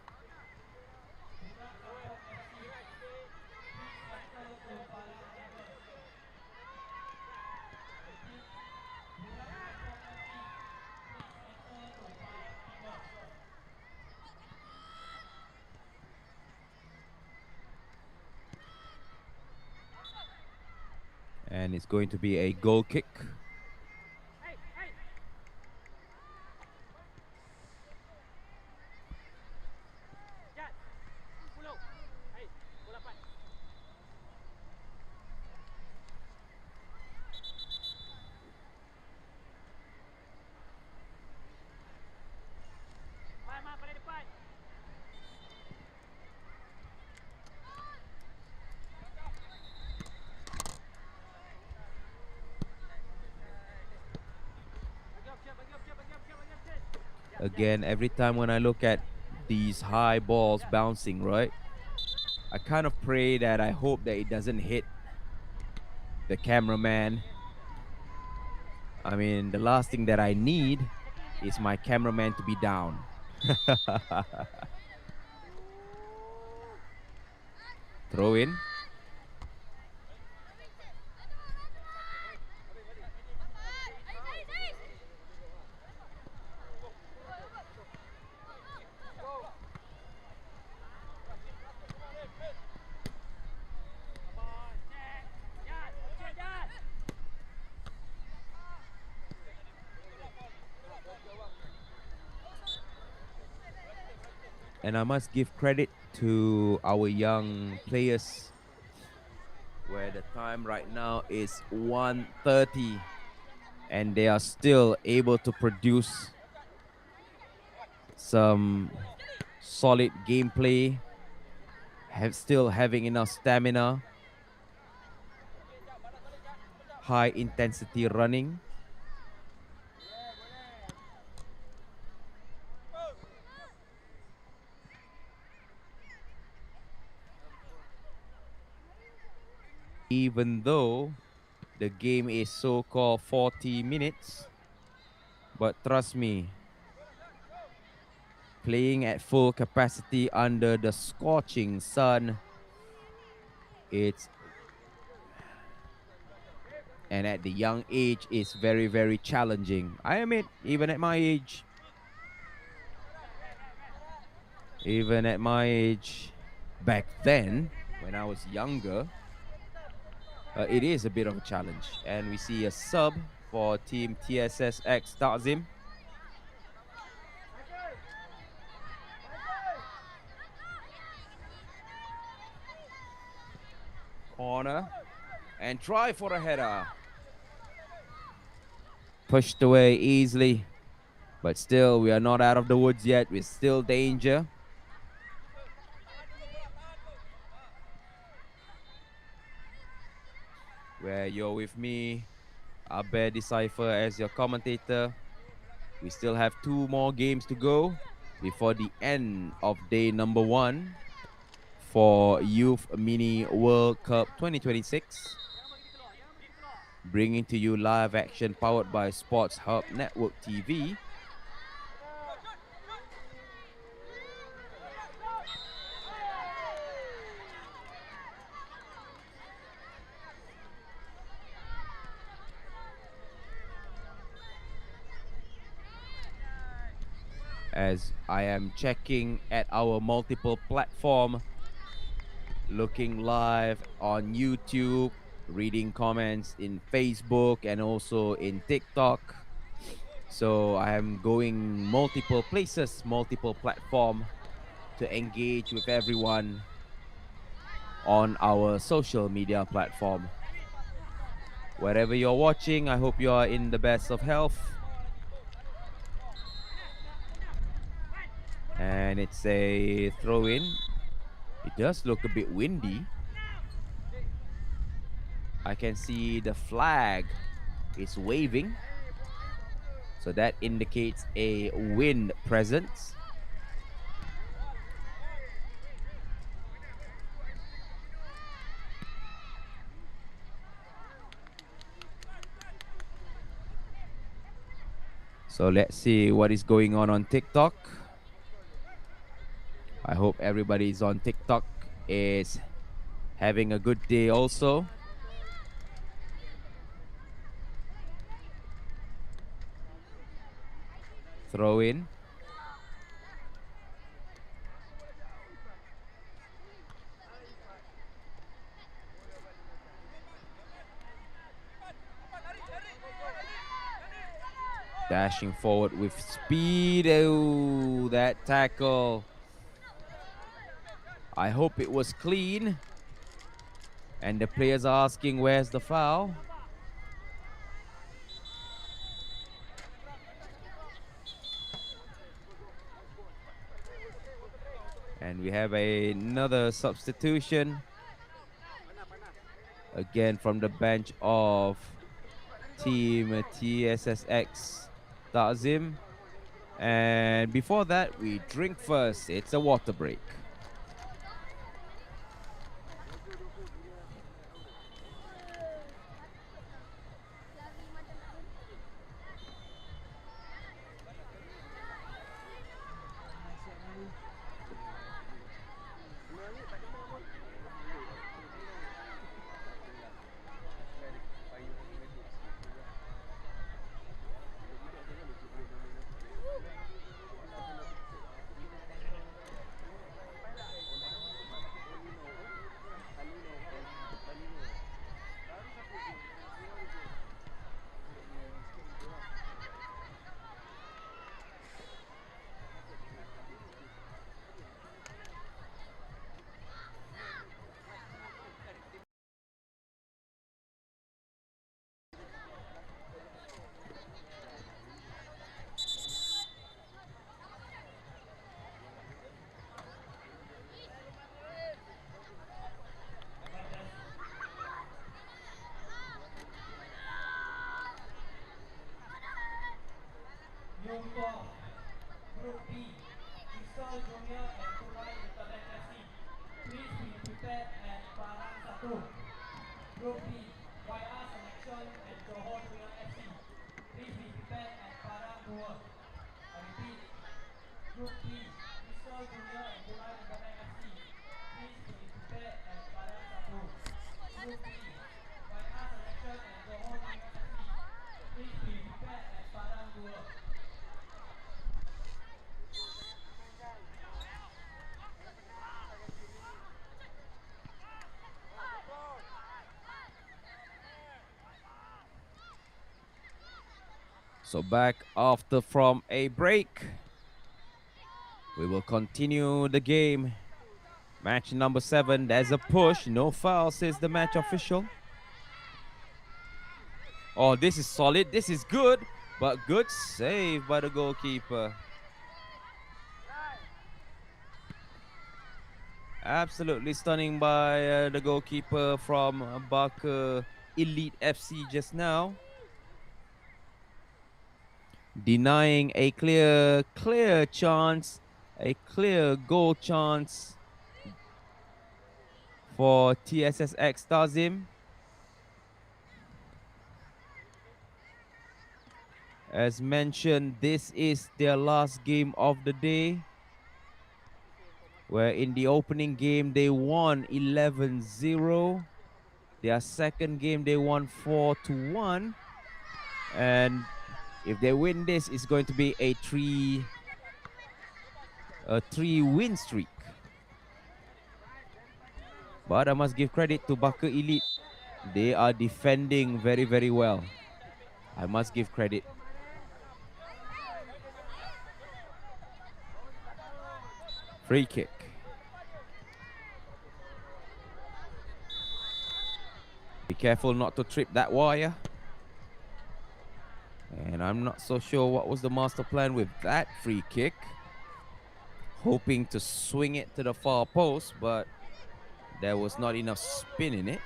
And it's going to be a goal kick. Again, every time when I look at these high balls bouncing, right, I kind of pray that I hope that it doesn't hit the cameraman. I mean, the last thing that I need is my cameraman to be down. Throw in. And I must give credit to our young players, where the time right now is 1:30, and they are still able to produce some solid gameplay, still having enough stamina, high intensity running. Even though the game is so-called 40 minutes, but trust me, playing at full capacity under the scorching sun, it's and at the young age is very, very challenging. I admit, even at my age, back then, when I was younger, it is a bit of a challenge. And we see a sub for Team TSSX Ta'zim. Corner and try for a header. Pushed away easily, but still we are not out of the woods yet. We're still danger. Where you're with me, Abe Desaifer as your commentator. We still have 2 more games to go before the end of day number 1 for Youth Mini World Cup 2026. Bringing to you live action powered by SportsHubNetwork TV. As I am checking at our multiple platform, looking live on YouTube, reading comments in Facebook and also in TikTok. So I am going multiple places, multiple platform to engage with everyone on our social media platform. Wherever you're watching, I hope you are in the best of health. And it's a throw in. It does look a bit windy. I can see the flag is waving. So that indicates a wind presence. So let's see what is going on TikTok. I hope everybody's on TikTok is having a good day also. Throw in. Dashing forward with speed. Oh, that tackle. I hope it was clean. And the players are asking where's the foul. And we have another substitution. Again from the bench of Team TSSX Ta'zim. And before that, we drink first. It's a water break. U12, Group B, Crystal Junior and Pulai Internet FC. Please be prepared at Parang 1. Group B, YR Selection and Johor Junior FC. Please be prepared at Parang 2. I repeat, Group B, Crystal Junior and Pulai Internet FC. Please be prepared at Parang 1. Group B, YR Selection and Johor Junior FC. Please be prepared at Parang 2. So back after from a break. We will continue the game. Match number 7. There's a push. No foul, says the match official. Oh, this is solid. This is good. But good save by the goalkeeper. Absolutely stunning by the goalkeeper from Barker Elite FC just now. Denying a clear chance, a clear goal chance for TSSX Tazim. As mentioned, this is their last game of the day, where in the opening game they won 11-0. Their second game they won 4-1. And if they win this, it's going to be a three-win streak. But I must give credit to Barker Elite. They are defending very, very well. I must give credit. Free kick. Be careful not to trip that wire. And I'm not so sure what was the master plan with that free kick. Hoping to swing it to the far post, but there was not enough spin in it.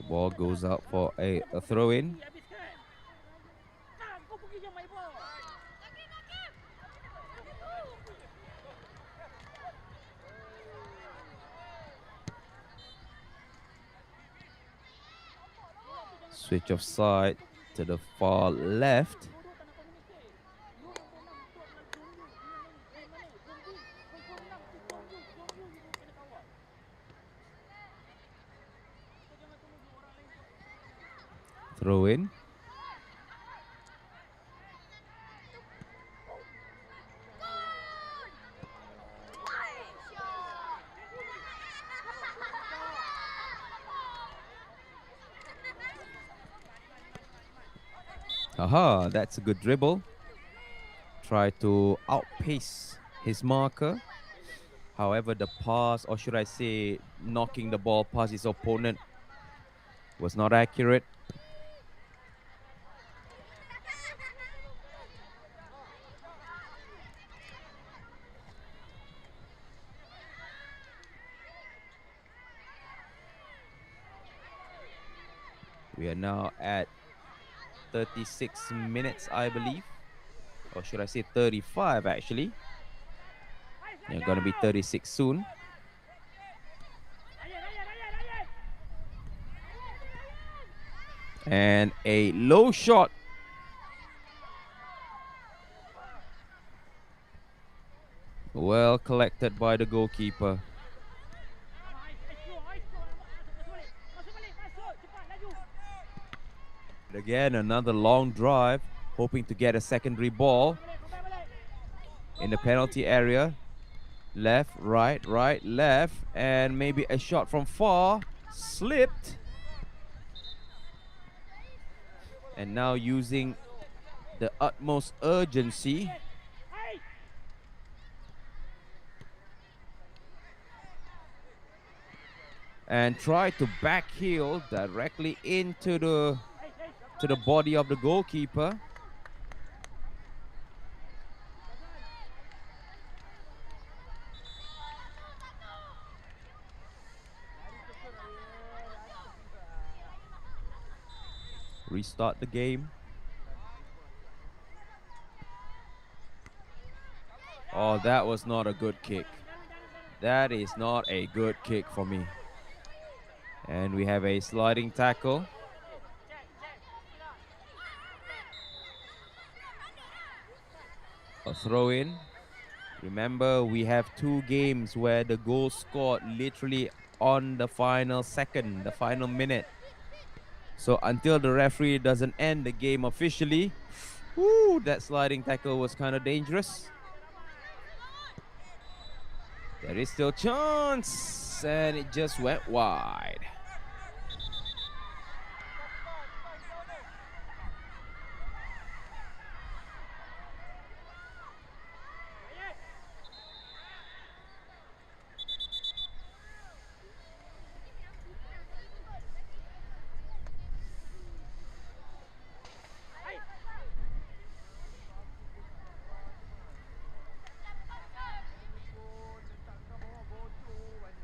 Ball goes out for a throw-in. Switch of side to the far left. Throw in. Aha, that's a good dribble. Try to outpace his marker. However, the pass, or should I say, knocking the ball past his opponent, was not accurate. We are now at 36 minutes, I believe. Or should I say 35, actually. They're going to be 36 soon. And a low shot. Well collected by the goalkeeper. Again, another long drive, hoping to get a secondary ball in the penalty area. Left, right, left, and maybe a shot from far. Slipped. And now using the utmost urgency, and tried to back heel directly into the body of the goalkeeper. Restart the game. Oh, that was not a good kick. That is not a good kick for me. And we have a sliding tackle. A throw in. Remember, we have 2 games where the goal scored literally on the final second, the final minute. So until the referee doesn't end the game officially, that sliding tackle was kind of dangerous. There is still chance, and it just went wide.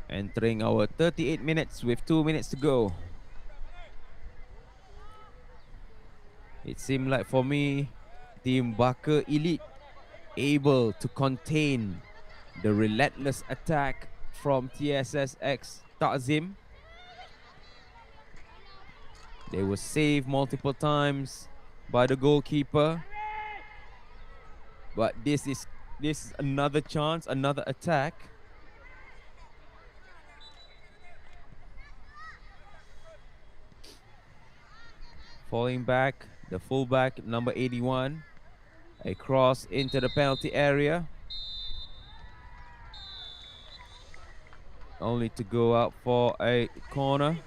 Entering our 38 minutes with 2 minutes to go. It seemed like for me, Team Barker Elite able to contain the relentless attack from TSSX Takzim. They were saved multiple times by the goalkeeper. But this is another chance, another attack. Falling back, the fullback, number 81. A cross into the penalty area. Only to go out for a corner.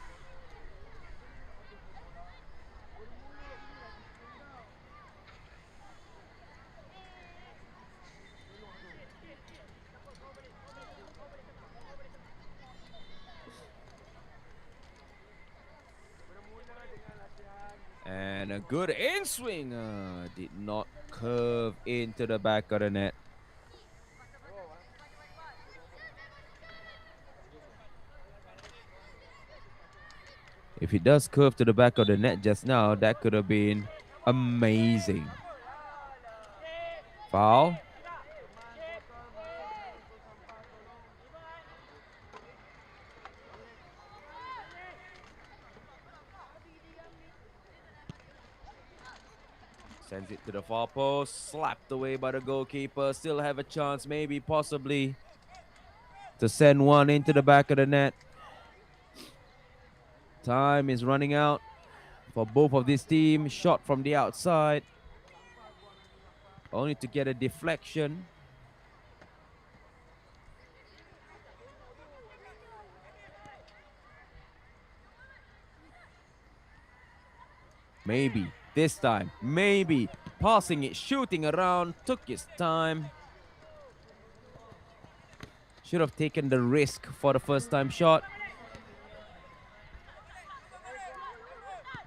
And a good in-swing. Did not curve into the back of the net. If it does curve to the back of the net just now, that could have been amazing. Foul. Sends it to the far post, slapped away by the goalkeeper. Still have a chance, maybe, possibly, to send one into the back of the net. Time is running out for both of these teams. Shot from the outside, only to get a deflection. Maybe. This time, maybe. Passing it, shooting around, took his time. Should have taken the risk for the first time shot.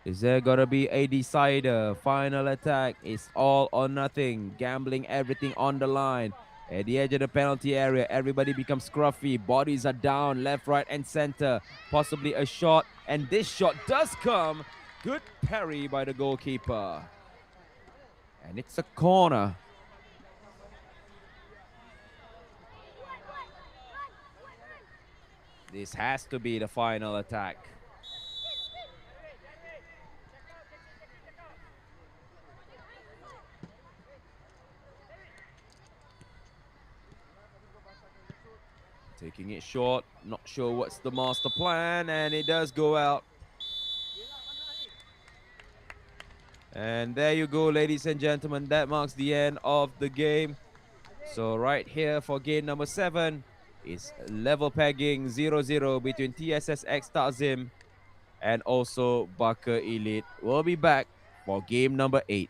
Is there gonna be a decider? Final attack is all or nothing. Gambling everything on the line. At the edge of the penalty area, everybody becomes scruffy. Bodies are down, left, right, and center. Possibly a shot, and this shot does come. Good parry by the goalkeeper. And it's a corner. This has to be the final attack. Taking it short, not sure what's the master plan, and it does go out. And there you go, ladies and gentlemen, that marks the end of the game. So right here for game number 7 is level pegging 0-0 between TSSX Takzim and also Barker Elite. We'll be back for game number 8.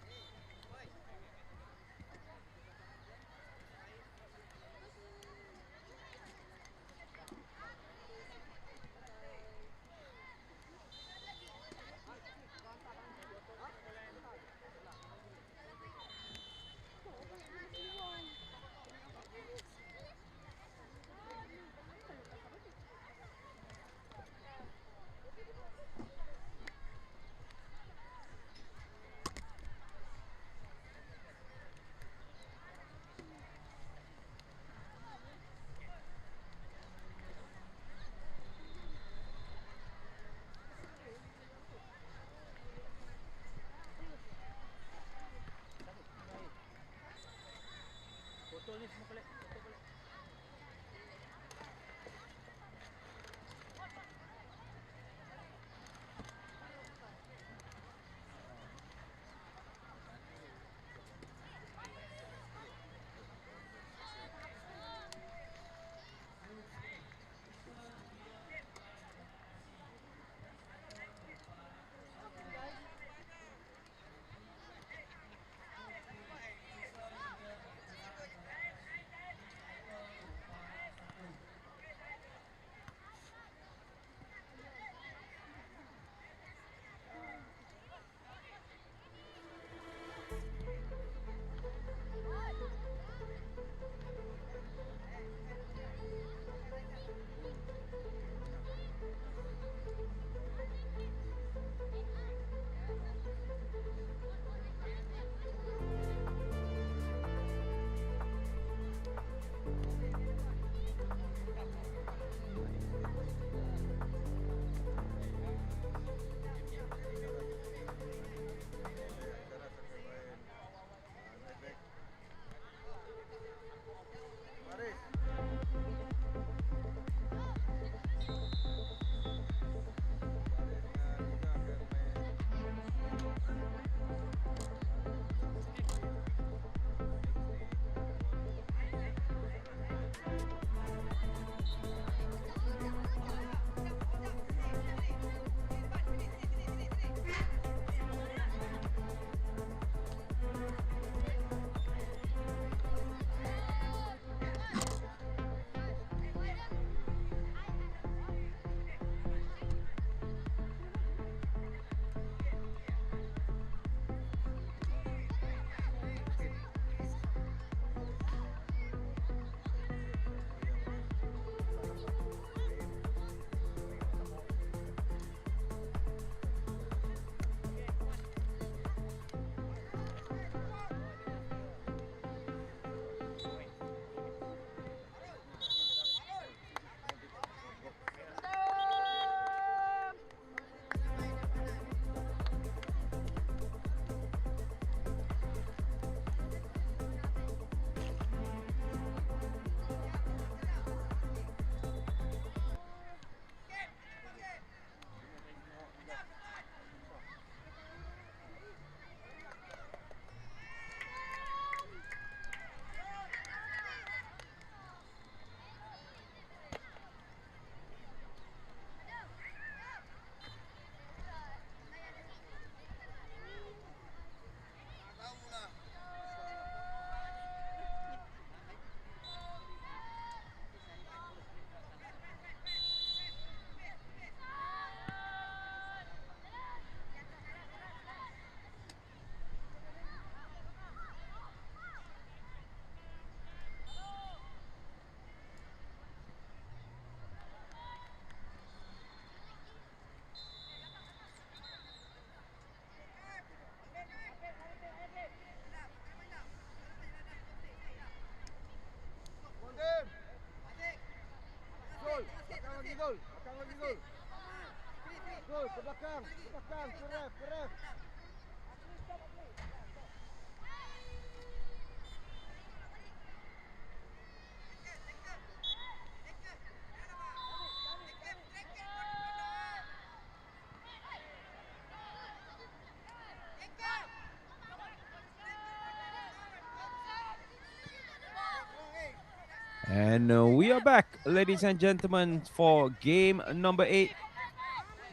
And we are back, ladies and gentlemen, for game number 8,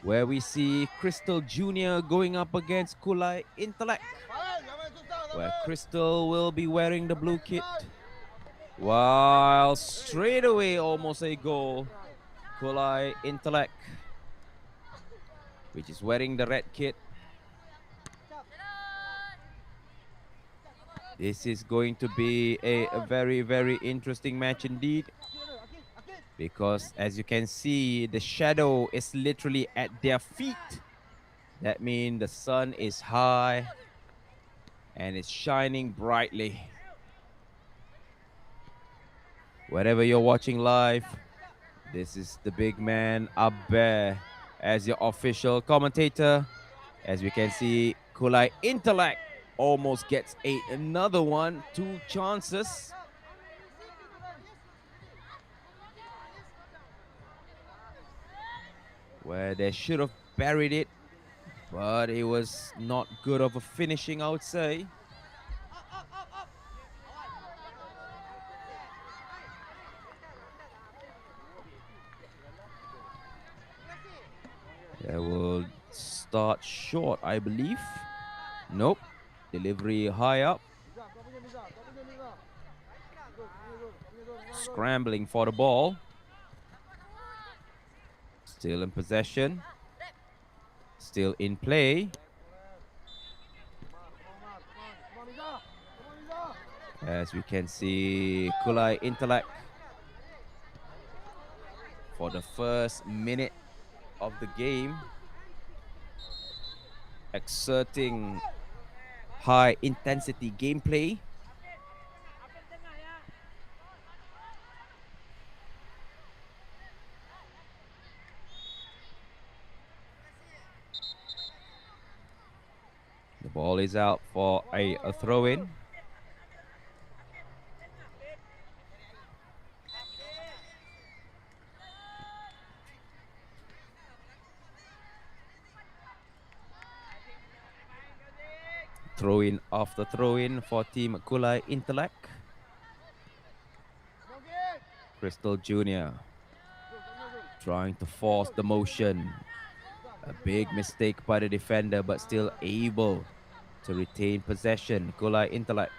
where we see Crystal Junior going up against Kulai Intellect, where Crystal will be wearing the blue kit, while straight away almost a goal, Kulai Intellect, which is wearing the red kit. This is going to be a very, very interesting match indeed, because as you can see, the shadow is literally at their feet. That means the sun is high and it's shining brightly. Wherever you're watching live, this is the big man Abe as your official commentator. As we can see, Kulai Intellect almost gets another one, 2 chances. Where they should have buried it, but it was not good of a finishing, I would say. They will start short, I believe. Nope. Delivery high up. Scrambling for the ball. Still in possession. Still in play. As we can see, Kulai Intellect for the first minute of the game, exerting high intensity gameplay. The ball is out for a throw-in. Throw-in after throw-in for Team Kulai Intellect. Crystal Junior trying to force the motion. A big mistake by the defender, but still able to retain possession. Kulai Intellect.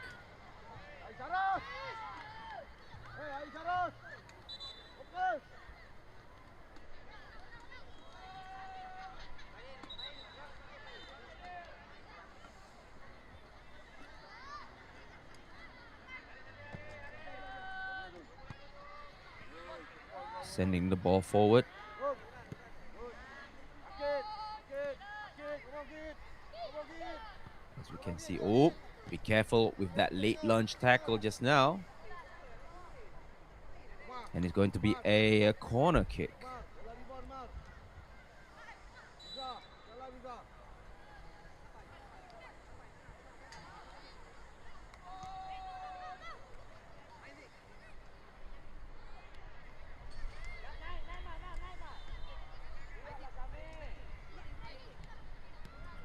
Sending the ball forward. As we can see, oh, be careful with that late lunge tackle just now. And it's going to be a corner kick.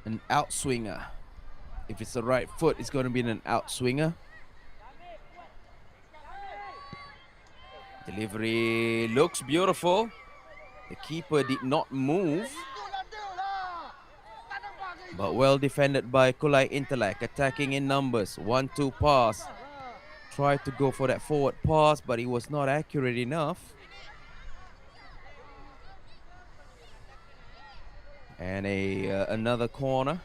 An outswinger. If it's the right foot, it's going to be an outswinger. Delivery looks beautiful. The keeper did not move. But well defended by Kulai Intellect, attacking in numbers. 1-2 pass. Tried to go for that forward pass, but he was not accurate enough. And another corner.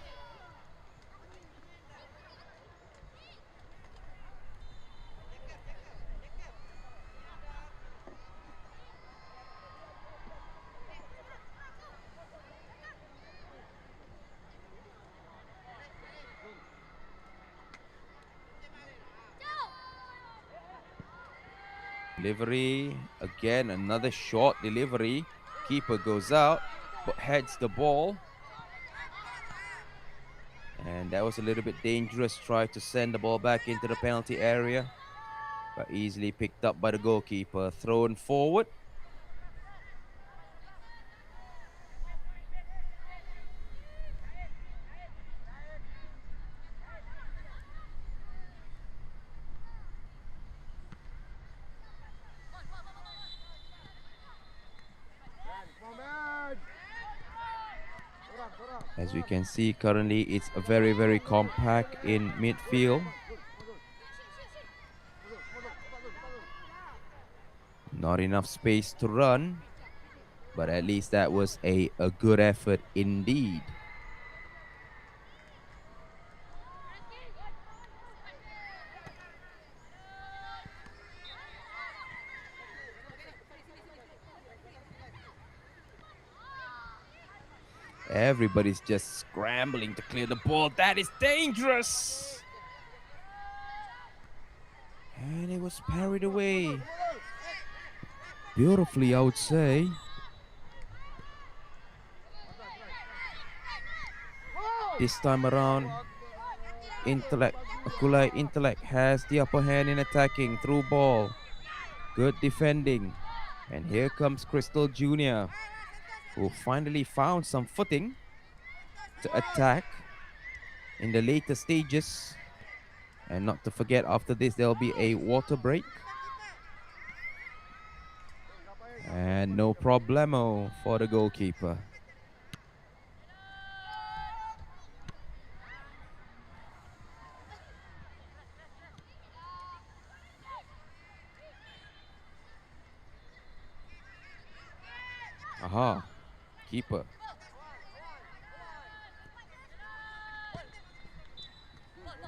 Delivery, again, another short delivery. Keeper goes out, but heads the ball. And that was a little bit dangerous. Tried to send the ball back into the penalty area, but easily picked up by the goalkeeper. Thrown forward. As we can see, currently it's very, very compact in midfield. Not enough space to run, but at least that was a good effort indeed. Everybody's just scrambling to clear the ball. That is dangerous. And it was parried away. Beautifully, I would say. This time around, Akulai Intellect has the upper hand in attacking through ball. Good defending. And here comes Crystal Jr., who finally found some footing to attack in the later stages. And not to forget, after this, there'll be a water break. And no problemo for the goalkeeper. Aha, keeper.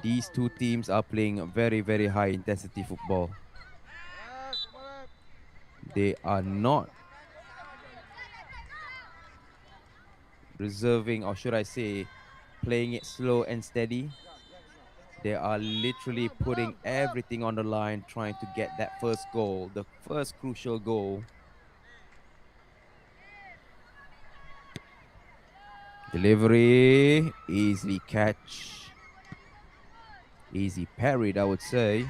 These two teams are playing very, very high intensity football. They are not reserving, or should I say, playing it slow and steady. They are literally putting everything on the line, trying to get that first goal, the first crucial goal. Delivery, easily catch. Easy parried, I would say.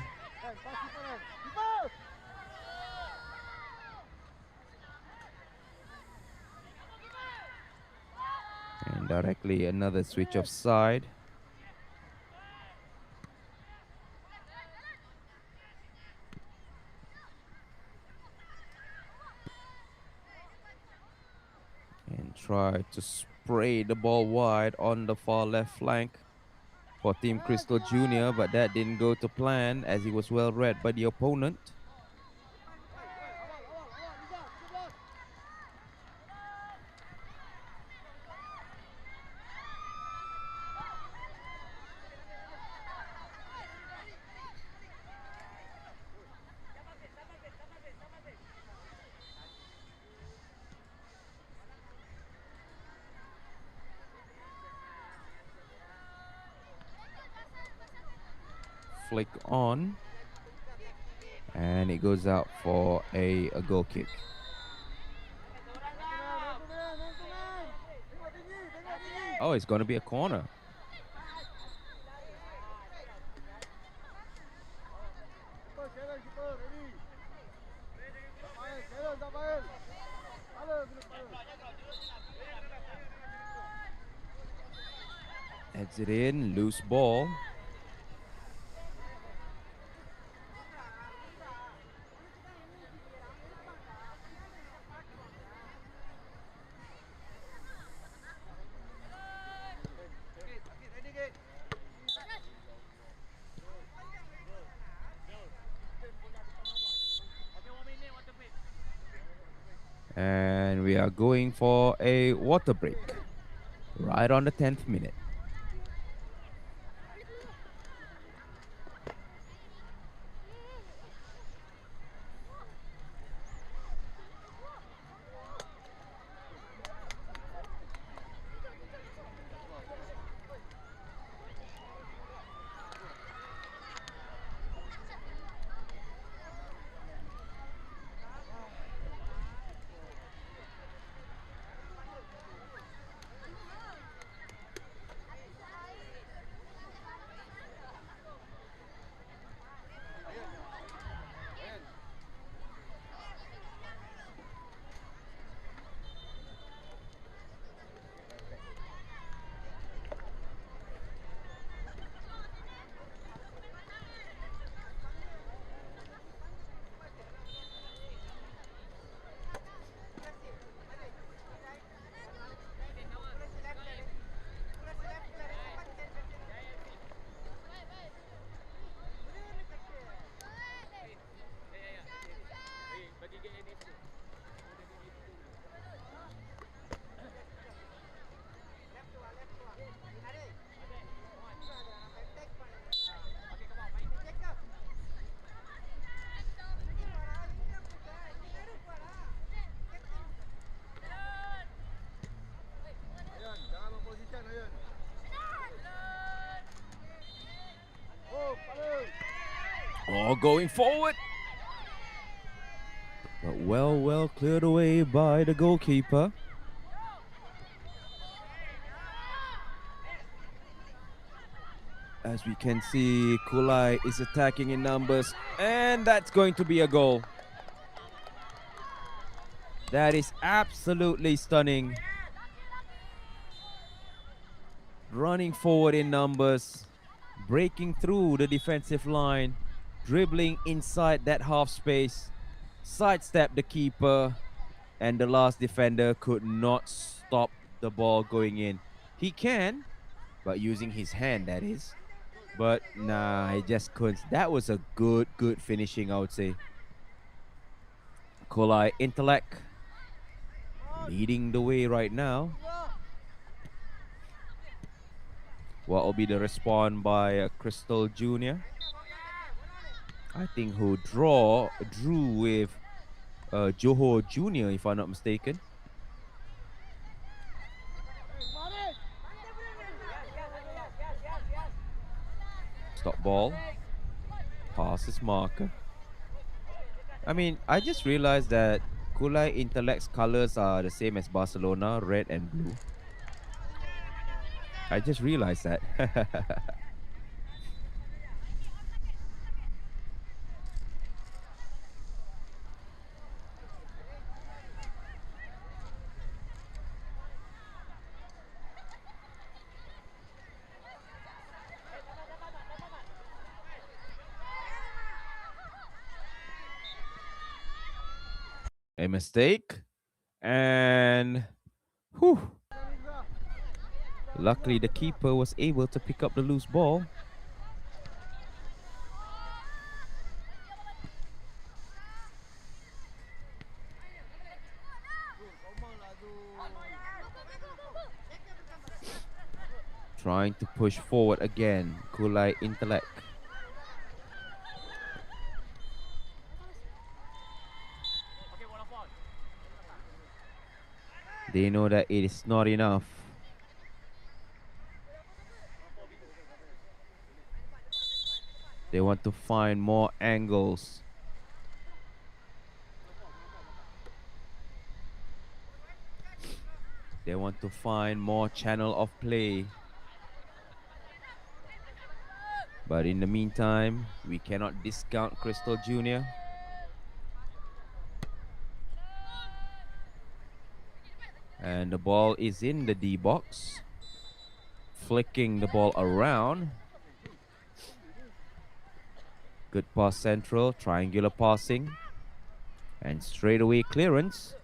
And directly another switch of side. And try to spray the ball wide on the far left flank for Team Crystal Jr., but that didn't go to plan as he was well read by the opponent. Flick on, and it goes out for a goal kick. Oh, it's going to be a corner. Heads it in, loose ball. And we are going for a water break right on the 10th minute. Oh, going forward. But well cleared away by the goalkeeper. As we can see, Kulai is attacking in numbers, and that's going to be a goal. That is absolutely stunning. Running forward in numbers, breaking through the defensive line, dribbling inside that half space, sidestep the keeper, and the last defender could not stop the ball going in. He can, but using his hand, that is. But nah, he just couldn't. That was a good finishing, I would say. Kolai Intellect leading the way right now. What will be the response by Crystal Jr.? I think who drew with Johor Jr., if I'm not mistaken. Stop ball. Passes marker. I mean, I just realized that Kulai Intellect's colors are the same as Barcelona, red and blue. I just realized that. A mistake. And whew. Luckily, the keeper was able to pick up the loose ball. Trying to push forward again, Kulai Intellect. They know that it is not enough. They want to find more angles. They want to find more channel of play. But in the meantime, we cannot discount Crystal Jr. And the ball is in the D box. Flicking the ball around. Good pass central, triangular passing. And straightaway clearance.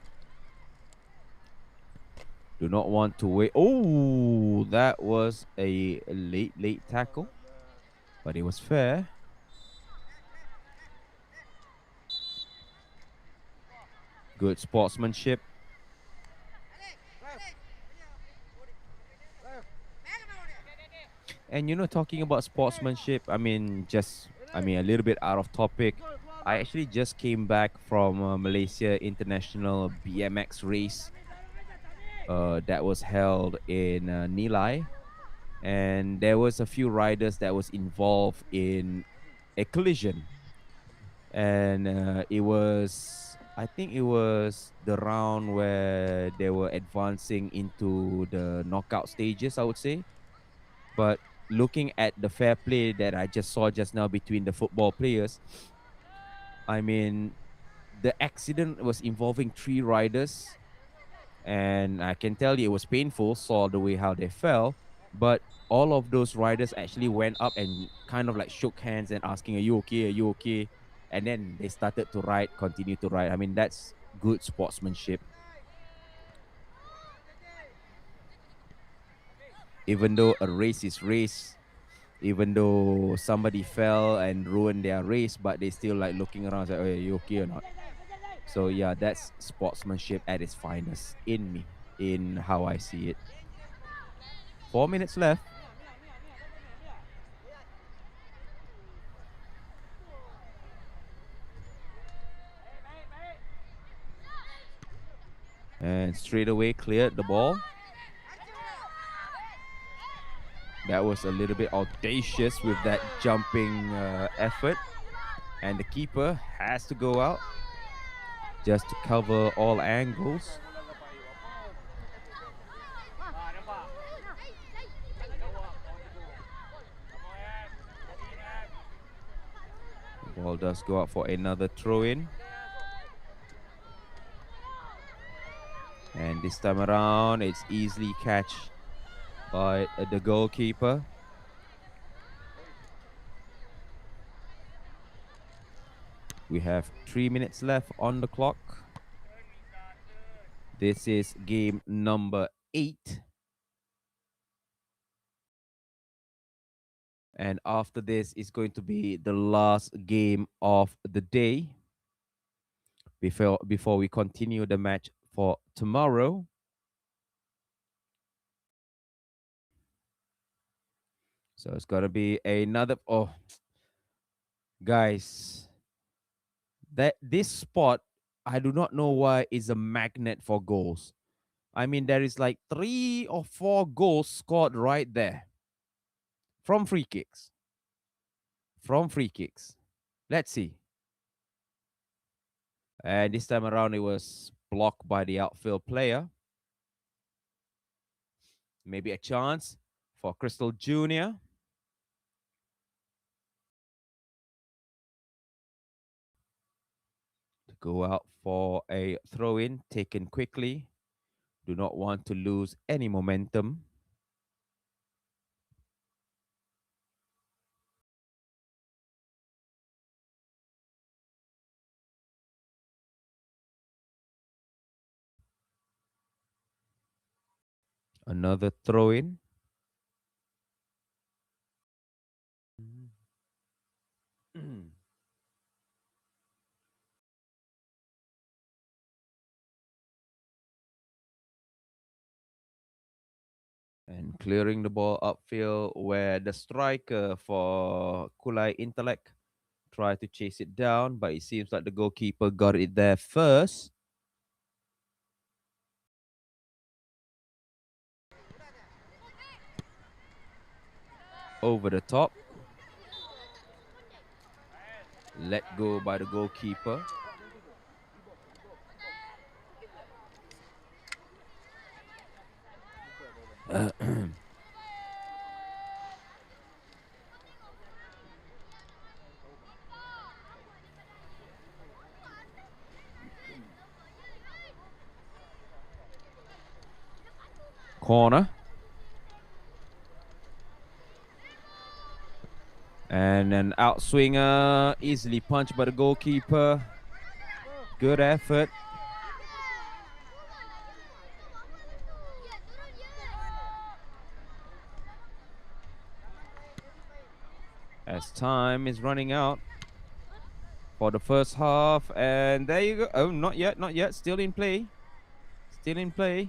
Do not want to wait. Oh, that was a late tackle. But it was fair. Good sportsmanship. And you know, talking about sportsmanship, I mean, a little bit out of topic. I actually just came back from Malaysia International BMX race that was held in Nilai. And there was a few riders that was involved in a collision. And I think it was the round where they were advancing into the knockout stages, I would say. But looking at the fair play that I just saw just now between the football players, I mean, the accident was involving 3 riders. And I can tell you it was painful, saw the way how they fell. But all of those riders actually went up and kind of like shook hands and asking, are you okay? Are you okay? And then they started to ride, continue to ride. I mean, that's good sportsmanship. Even though a race is race, even though somebody fell and ruined their race, but they still like looking around, like, oh, are you okay or not? So yeah, that's sportsmanship at its finest in how I see it. 4 minutes left. And straight away cleared the ball. That was a little bit audacious with that jumping effort. And the keeper has to go out just to cover all angles. Ball does go out for another throw-in. And this time around, it's easily catch by the goalkeeper. We have 3 minutes left on the clock. This is game number 8. And after this is going to be the last game of the day before we continue the match for tomorrow. So it's going to be another... Oh, guys, this spot, I do not know why, is a magnet for goals. I mean, there is like 3 or 4 goals scored right there from free kicks. Let's see. And this time around, it was blocked by the outfield player. Maybe a chance for Crystal Junior. To go out for a throw-in, taken quickly. Do not want to lose any momentum. Another throw-in. And clearing the ball upfield, where the striker for Kulai Intellect tried to chase it down, but it seems like the goalkeeper got it there first. Over the top. Let go by the goalkeeper. Corner. And an outswinger, easily punched by the goalkeeper. Good effort. As time is running out for the first half. And there you go. Oh, not yet, not yet. Still in play. Still in play.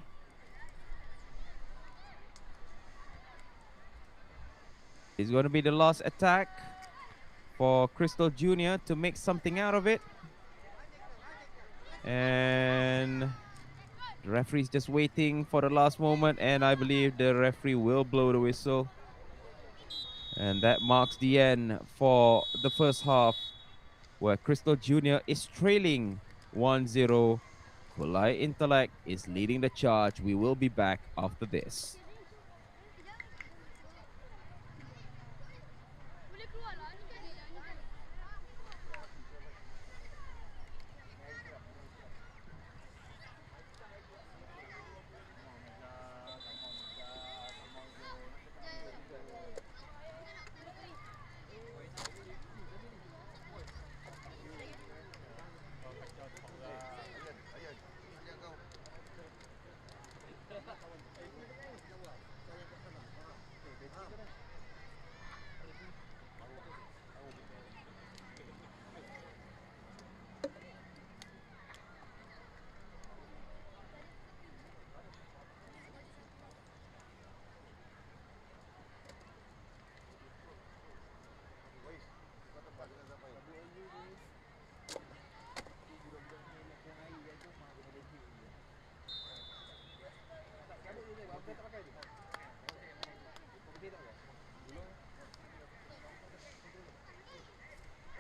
It's going to be the last attack for Crystal Junior to make something out of it. And the referee's just waiting for the last moment, and I believe the referee will blow the whistle. And that marks the end for the first half, where Crystal Junior is trailing 1-0. Kulai Intellect is leading the charge. We will be back after this.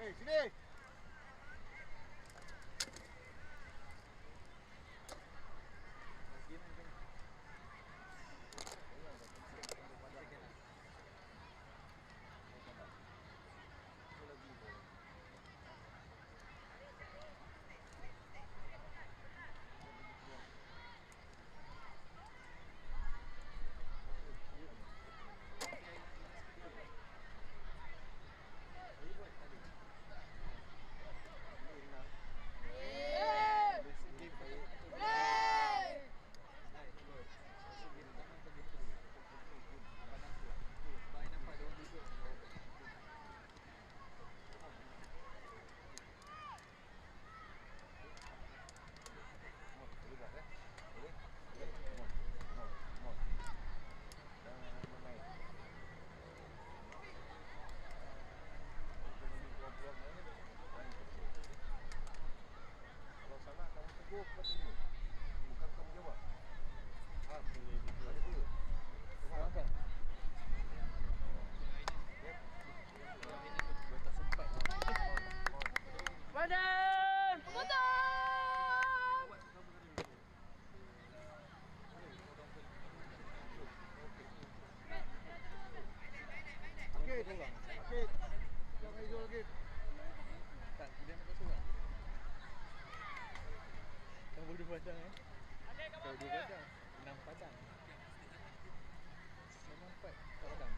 Sini. padang Kau 2 padang 6 padang. Memang 4 padang.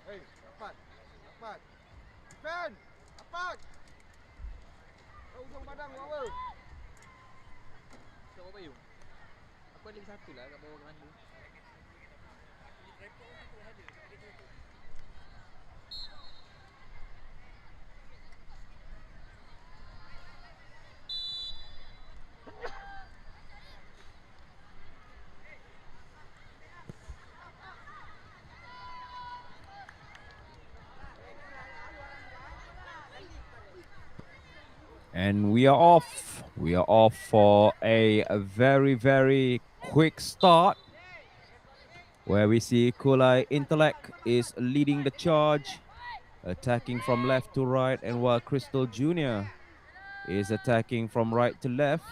Hei, rapat. Rapat. Defend. Rapat. Kau ujung padang buat apa? Kau apa Yung? Aku ada lagi satu lah kat bawah kat mana. And we are off. We are off for a very, very quick start, where we see Kulai Intellect is leading the charge, attacking from left to right, and while Crystal Jr. is attacking from right to left.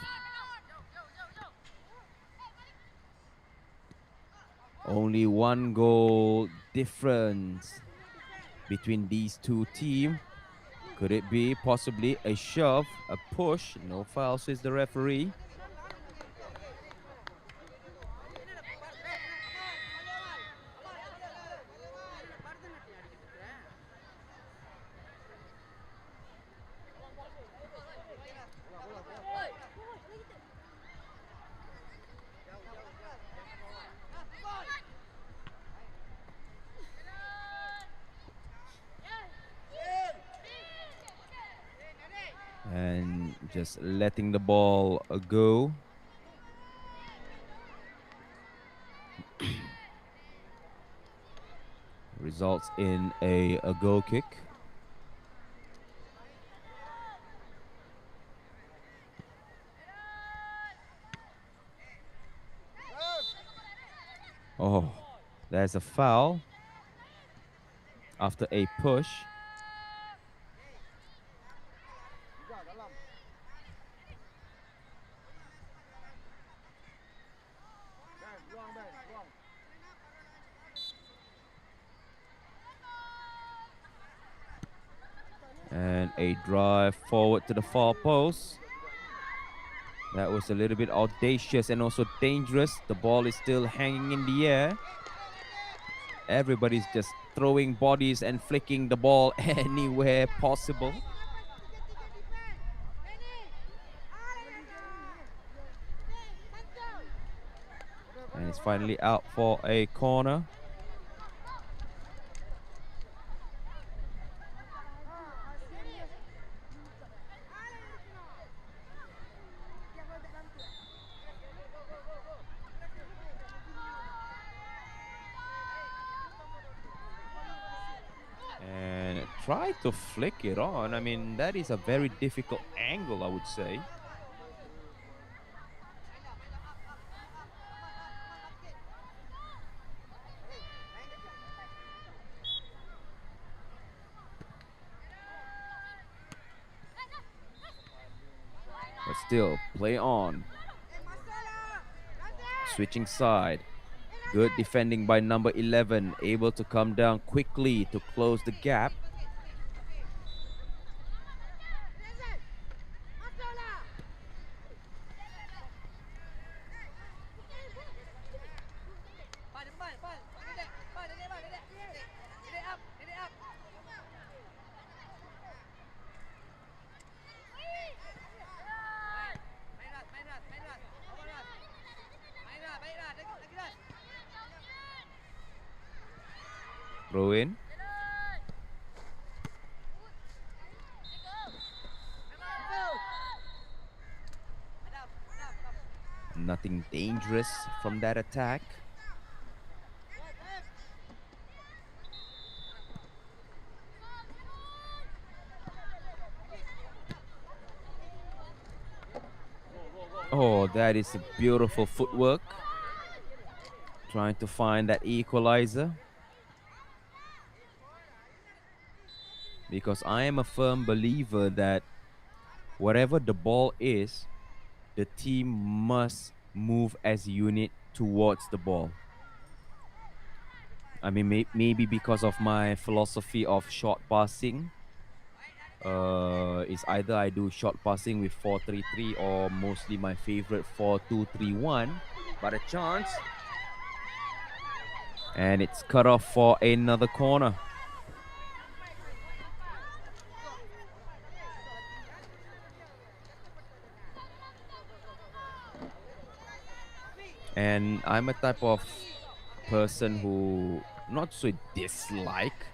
Only 1 goal difference between these two teams. Could it be possibly a shove, a push? No foul, says the referee. And just letting the ball go. Results in a goal kick. Oh, there's a foul after a push. And a drive forward to the far post. That was a little bit audacious and also dangerous. The ball is still hanging in the air. Everybody's just throwing bodies and flicking the ball anywhere possible. And it's finally out for a corner. And try to flick it on. I mean, that is a very difficult angle, I would say. But still, play on. Switching side. Good defending by number 11. Able to come down quickly to close the gap. Throw in. Nothing dangerous from that attack. Oh, that is a beautiful footwork. Trying to find that equalizer. Because I am a firm believer that whatever the ball is, the team must move as a unit towards the ball. I mean, maybe because of my philosophy of short passing, it's either I do short passing with 4-3-3 or mostly my favorite 4-2-3-1. But a chance. And it's cut off for another corner. And I'm a type of person who not so dislike,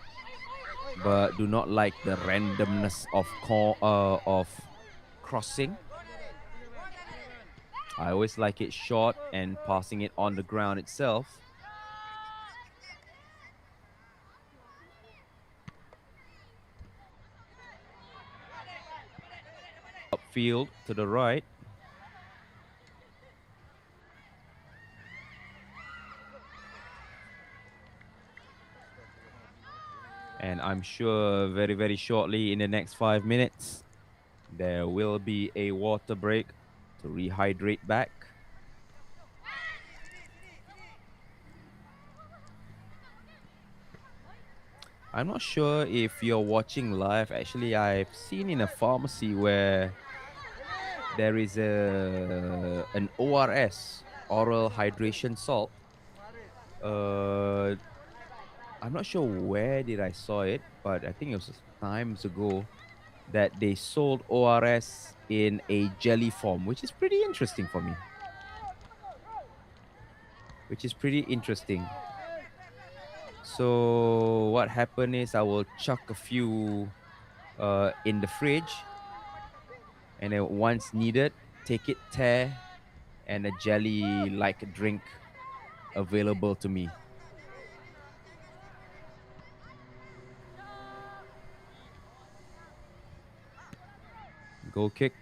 but do not like the randomness of crossing. I always like it short and passing it on the ground itself. Upfield to the right. And I'm sure very, very shortly in the next 5 minutes, there will be a water break to rehydrate back. I'm not sure if you're watching live. Actually, I've seen in a pharmacy where there is an ORS, oral hydration salt. I'm not sure where did I saw it, but I think it was times ago that they sold ORS in a jelly form, which is pretty interesting for me. So what happened is I will chuck a few in the fridge, and then once needed, take it, tear, and a jelly-like drink available to me. Goal kick.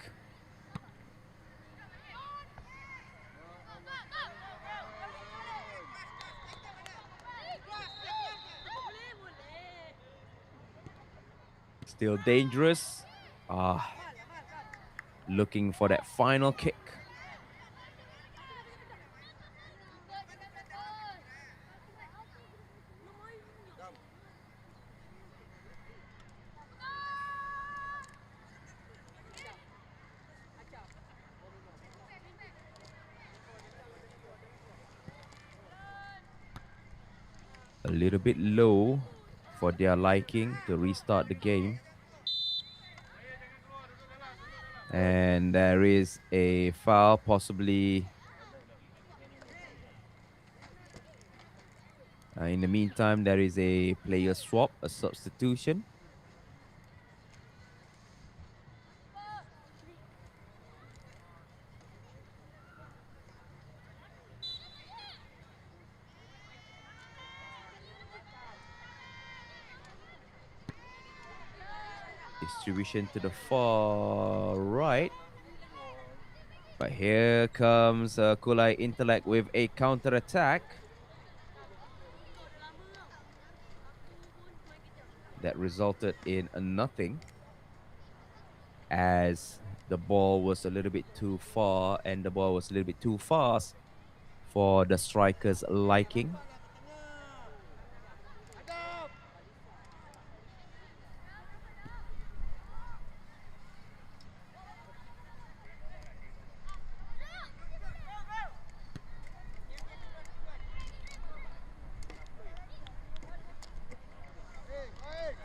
Still dangerous. Looking for that final kick. A little bit low for their liking to restart the game. And there is a foul, possibly. In the meantime, there is a player swap, a substitution. Distribution to the far right. But here comes Kulai Intellect with a counter-attack. That resulted in a nothing, as the ball was a little bit too far and the ball was a little bit too fast for the striker's liking.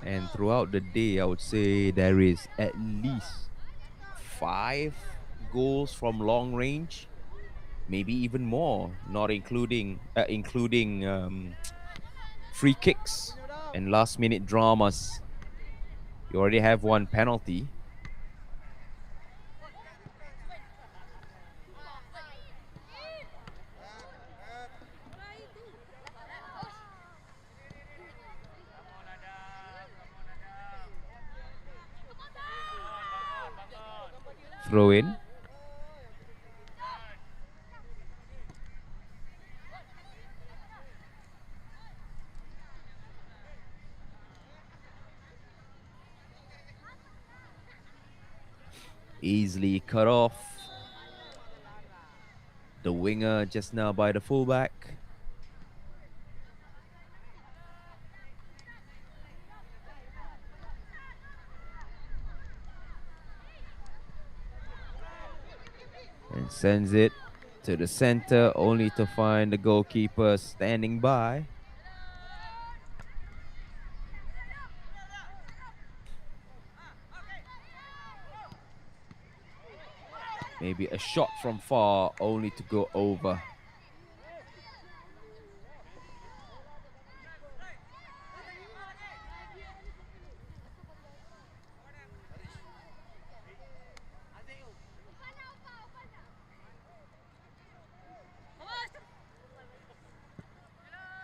And throughout the day, I would say there is at least 5 goals from long range, maybe even more, not including free kicks and last-minute dramas. You already have one penalty. Throw in. Easily cut off. the winger just now by the fullback. And sends it to the center, only to find the goalkeeper standing by. Maybe a shot from far, only to go over.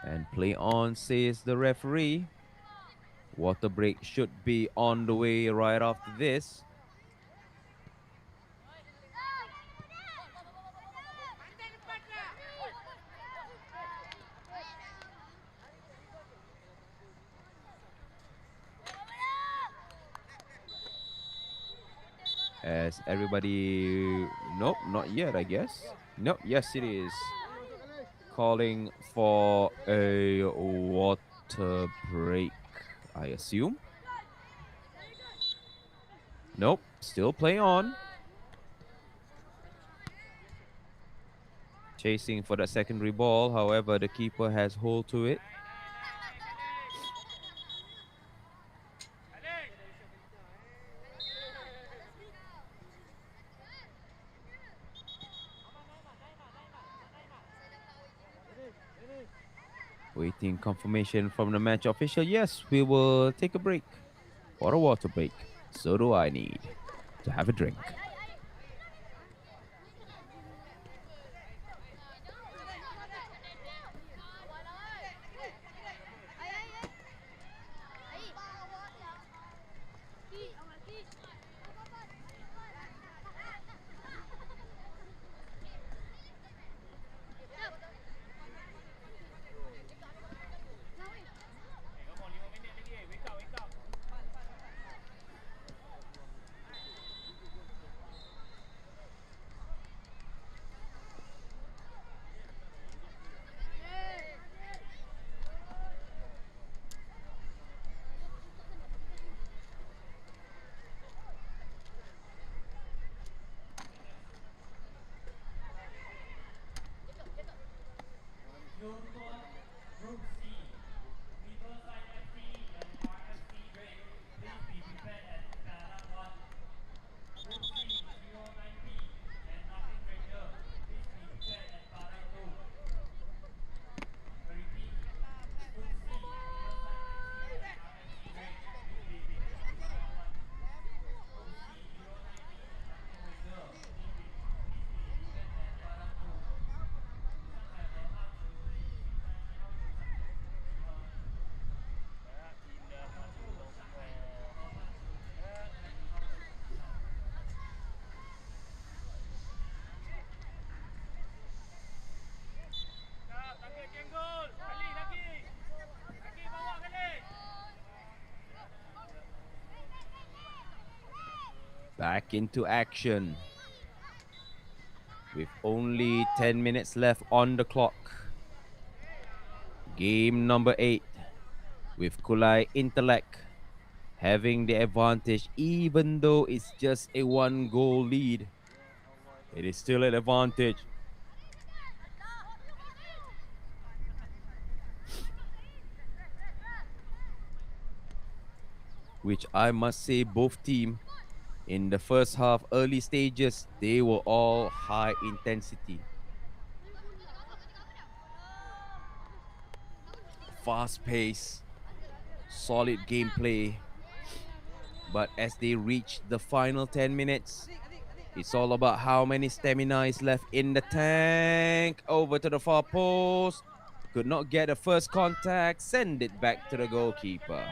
And play on, says the referee. Water break should be on the way right after this. As everybody, nope, not yet, I guess. Nope, yes, it is. Calling for a water break, I assume. Nope, still play on. Chasing for that secondary ball, however, the keeper has hold to it. Waiting confirmation from the match official. Yes, we will take a break for a water break. So do I need to have a drink. Back into action with only 10 minutes left on the clock. Game number 8 with Kulai Intellect having the advantage, even though it's just a 1-goal lead. It is still an advantage. Which I must say, both teams in the first half, early stages, they were all high intensity. Fast pace, solid gameplay. But as they reach the final 10 minutes, it's all about how many stamina is left in the tank. Over to the far post. Could not get a first contact. Send it back to the goalkeeper.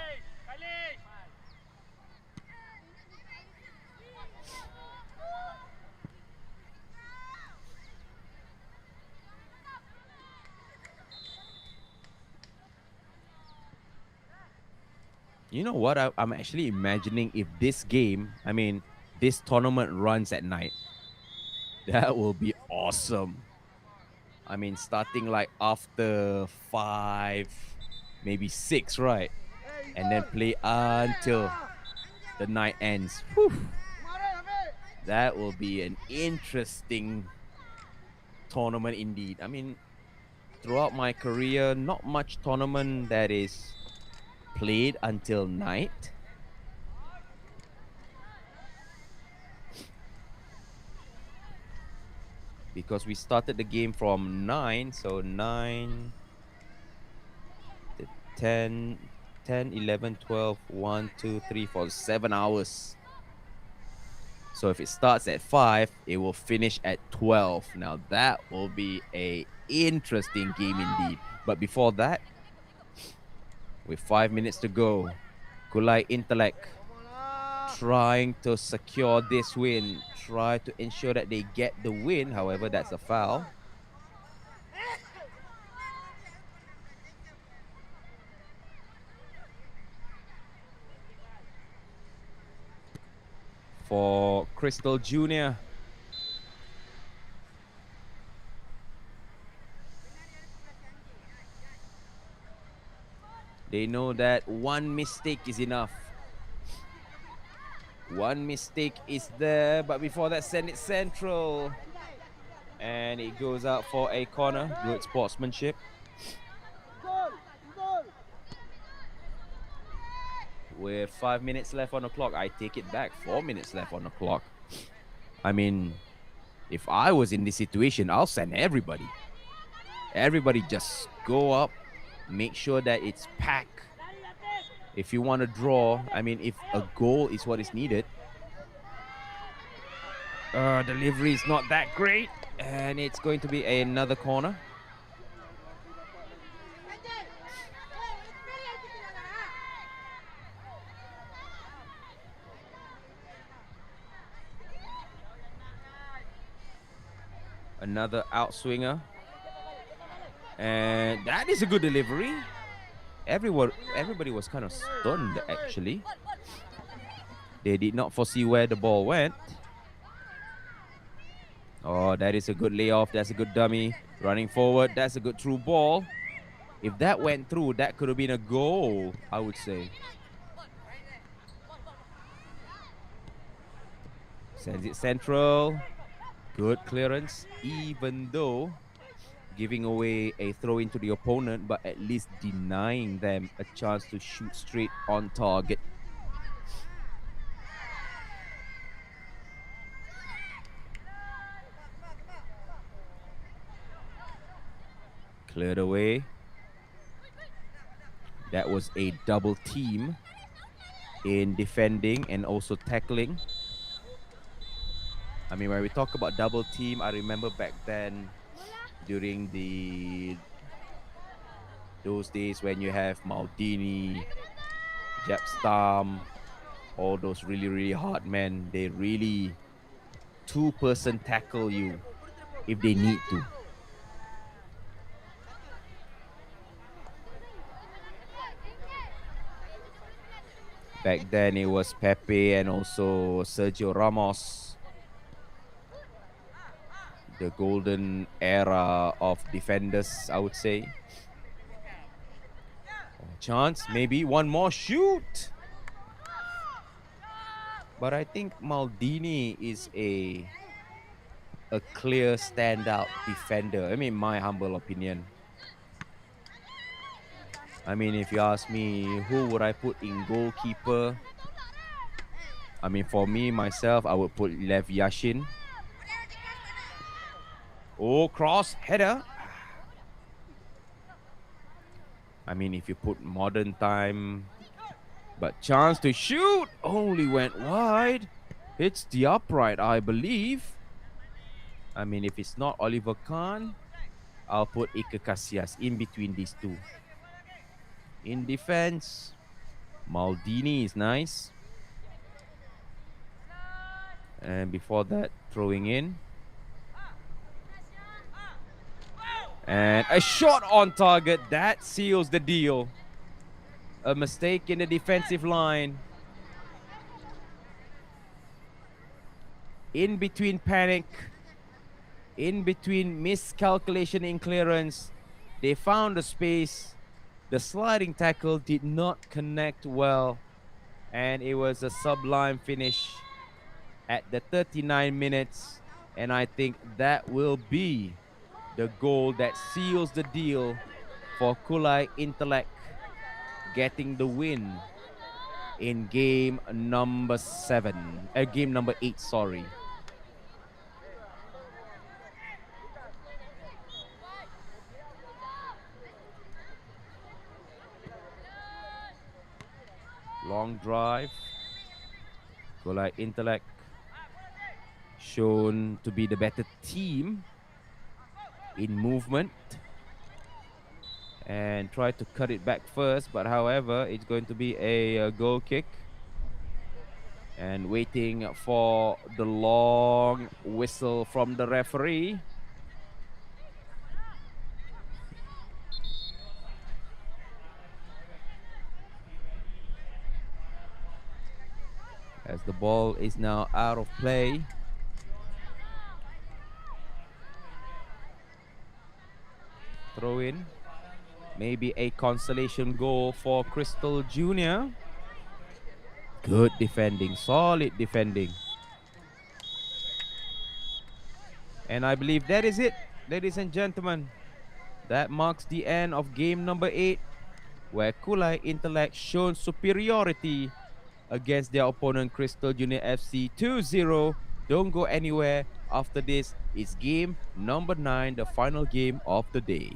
You know what? I'm actually imagining if this game, this tournament runs at night. That will be awesome. I mean, starting like after 5, maybe 6, right? And then play until the night ends. Whew. That will be an interesting tournament indeed. I mean, throughout my career, not much tournament that is played until night. Because we started the game from 9, so 9, 10, 10, 11, 12, 1, 2, 3, 4, 7 hours. So if it starts at 5, it will finish at 12. Now that will be a interesting game indeed. But before that, with 5 minutes to go, Kulai Intellect trying to secure this win, try to ensure that they get the win. However, that's a foul. For Crystal Junior. They know that one mistake is enough. One mistake is there, but before that, send it central. And it goes out for a corner. Good sportsmanship. With 5 minutes left on the clock, I take it back. 4 minutes left on the clock. I mean, if I was in this situation, I'll send everybody. Everybody just go up, make sure that it's packed. If you want to draw, I mean, if a goal is what is needed. Delivery is not that great. And it's going to be another corner. Another outswinger. And that is a good delivery. Everybody was kind of stunned, actually. They did not foresee where the ball went. Oh, that is a good layoff. That's a good dummy. Running forward. That's a good through ball. If that went through, that could have been a goal, I would say. Sends it central. Good clearance, even though giving away a throw into the opponent, but at least denying them a chance to shoot straight on target. Cleared away. That was a double team in defending and also tackling. I mean, when we talk about double team, I remember back then during those days when you have Maldini, Japstam, all those really hard men, they really two-person tackle you if they need to. Back then it was Pepe and also Sergio Ramos. The golden era of defenders, I would say. Chance, maybe one more shoot. But I think Maldini is a clear standout defender. I mean, my humble opinion. I mean, if you ask me, who would I put in goalkeeper? I mean, for me, myself, I would put Lev Yashin. Oh, cross, header. I mean, if you put modern time, but chance to shoot only went wide. It's the upright, I believe. I mean, if it's not Oliver Kahn, I'll put Iker Casillas in between these two. In defense, Maldini is nice. And before that, throwing in. And a shot on target. That seals the deal. A mistake in the defensive line. In between panic. in between miscalculation in clearance, they found the space. The sliding tackle did not connect well, and it was a sublime finish at the 39 minutes. And I think that will be the goal that seals the deal for Kulai Intellect getting the win in game number 8, sorry. Long drive. Kulai Intellect shown to be the better team in movement and try to cut it back first, but however, it's going to be a goal kick. And waiting for the long whistle from the referee. As the ball is now out of play. Throw in. Maybe a consolation goal for Crystal Junior. Good defending, solid defending. And I believe that is it, ladies and gentlemen. That marks the end of game number 8, where Kulai Intellect shown superiority against their opponent Crystal Junior FC 2-0. Don't go anywhere. After this is game number 9, the final game of the day.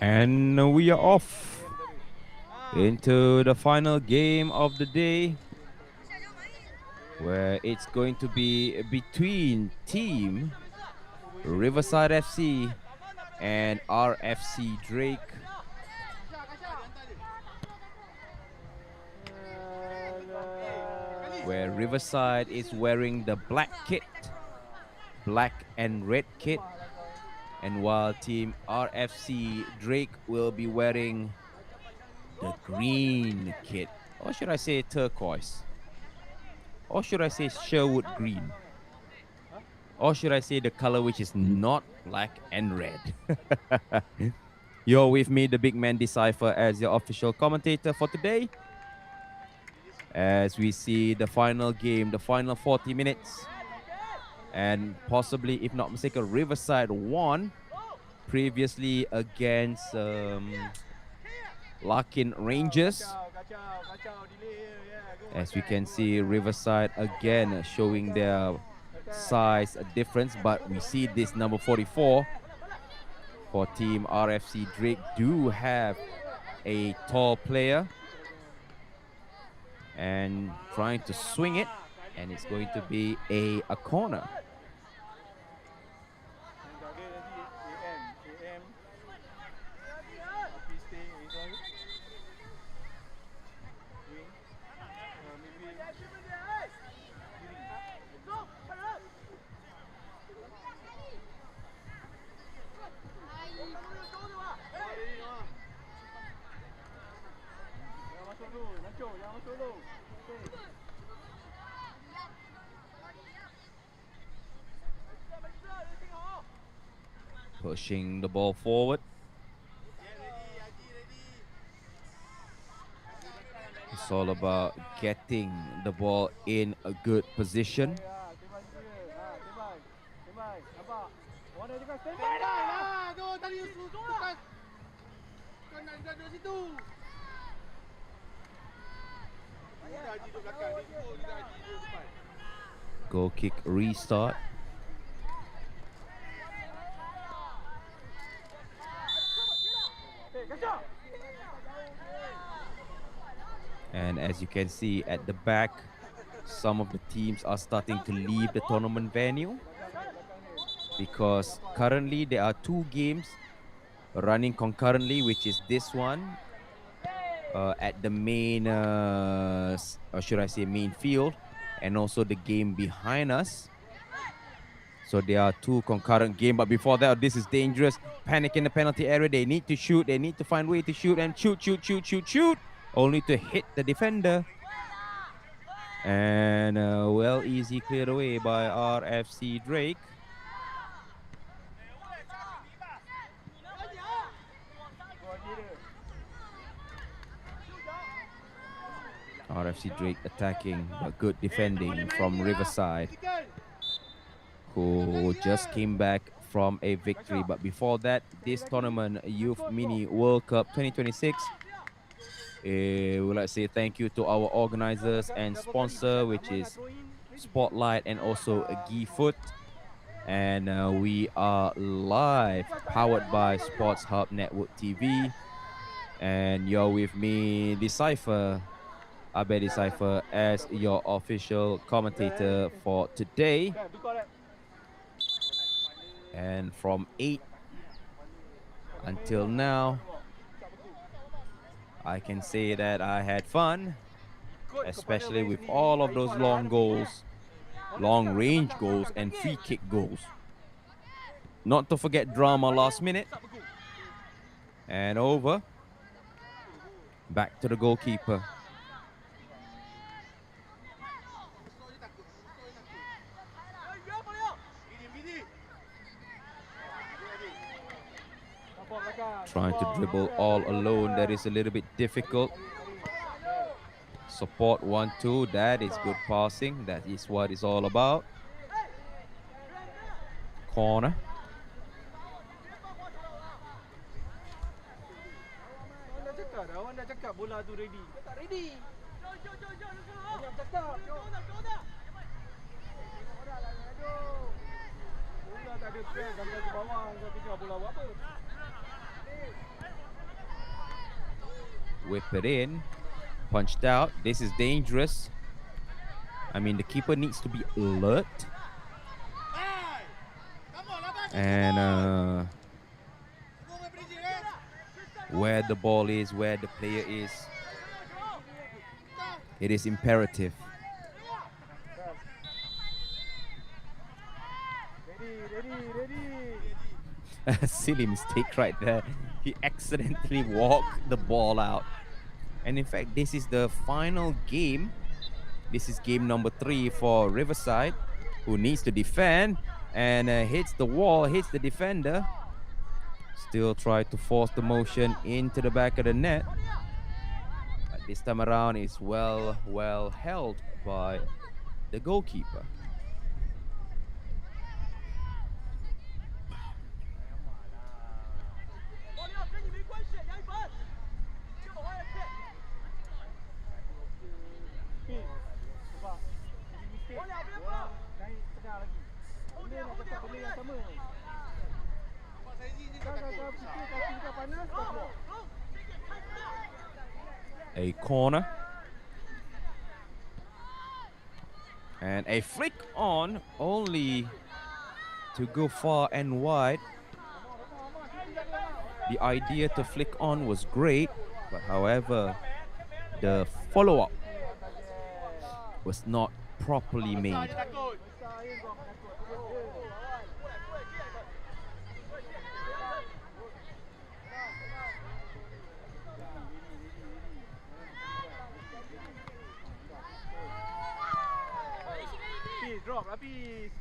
And we are off. into the final game of the day, where it's going to be between Team Riverside FC and RFC Drake. Where Riverside is wearing the black kit, black and red kit, and while Team RFC Drake will be wearing the green kit, or should I say turquoise, or should I say Sherwood green, or should I say the color which is not black and red. You're with me, the big man Desaifer, as your official commentator for today, as we see the final game, the final 40 minutes. And possibly, if not mistaken, Riverside won previously against Larkin Rangers. As we can see, Riverside again showing their size difference, but we see this number 44 for Team RFC Drake do have a tall player and trying to swing it, and it's going to be a corner. Pushing the ball forward. It's all about getting the ball in a good position. Goal kick restart. And as you can see at the back, some of the teams are starting to leave the tournament venue, because currently there are 2 games running concurrently, which is this one at the main, or should I say main field, and also the game behind us. So there are 2 concurrent games, but before that, this is dangerous. Panic in the penalty area. They need to shoot. They need to find way to shoot and shoot, only to hit the defender. And well, easy cleared away by RFC Drake. RFC Drake attacking, but good defending from Riverside, who just came back from a victory. But before that, this tournament, Youth Mini World Cup 2026, we would like to say thank you to our organizers and sponsor, which is Spotlight and also Gifoot. And we are live, powered by SportsHubNetwork TV. And you're with me, Desaifer, Abe Desaifer, as your official commentator for today. And from 8 until now, I can say that I had fun, especially with all of those long goals, long range goals, and free kick goals. Not to forget drama last minute. And over. Back to the goalkeeper. Trying to dribble all alone, that is a little bit difficult. Support 1-2, that is good passing. That is what it's all about. Corner. Awak dah cakap bola tu ready. Tak ready. Awak cakap. Bola tak ada press sampai ke bawah. Kau tengok bola buat apa? whip it in, punched out. This is dangerous. I mean, the keeper needs to be alert. And where the ball is, where the player is, it is imperative. A silly mistake right there. He accidentally walked the ball out. And in fact, this is the final game. This is game number 3 for Riverside, who needs to defend and hits the wall, hits the defender. Still try to force the motion into the back of the net. But this time around, it's well held by the goalkeeper. A corner. And a flick on, only to go far and wide. The idea to flick on was great, but however, the follow-up was not properly made. Drop habis.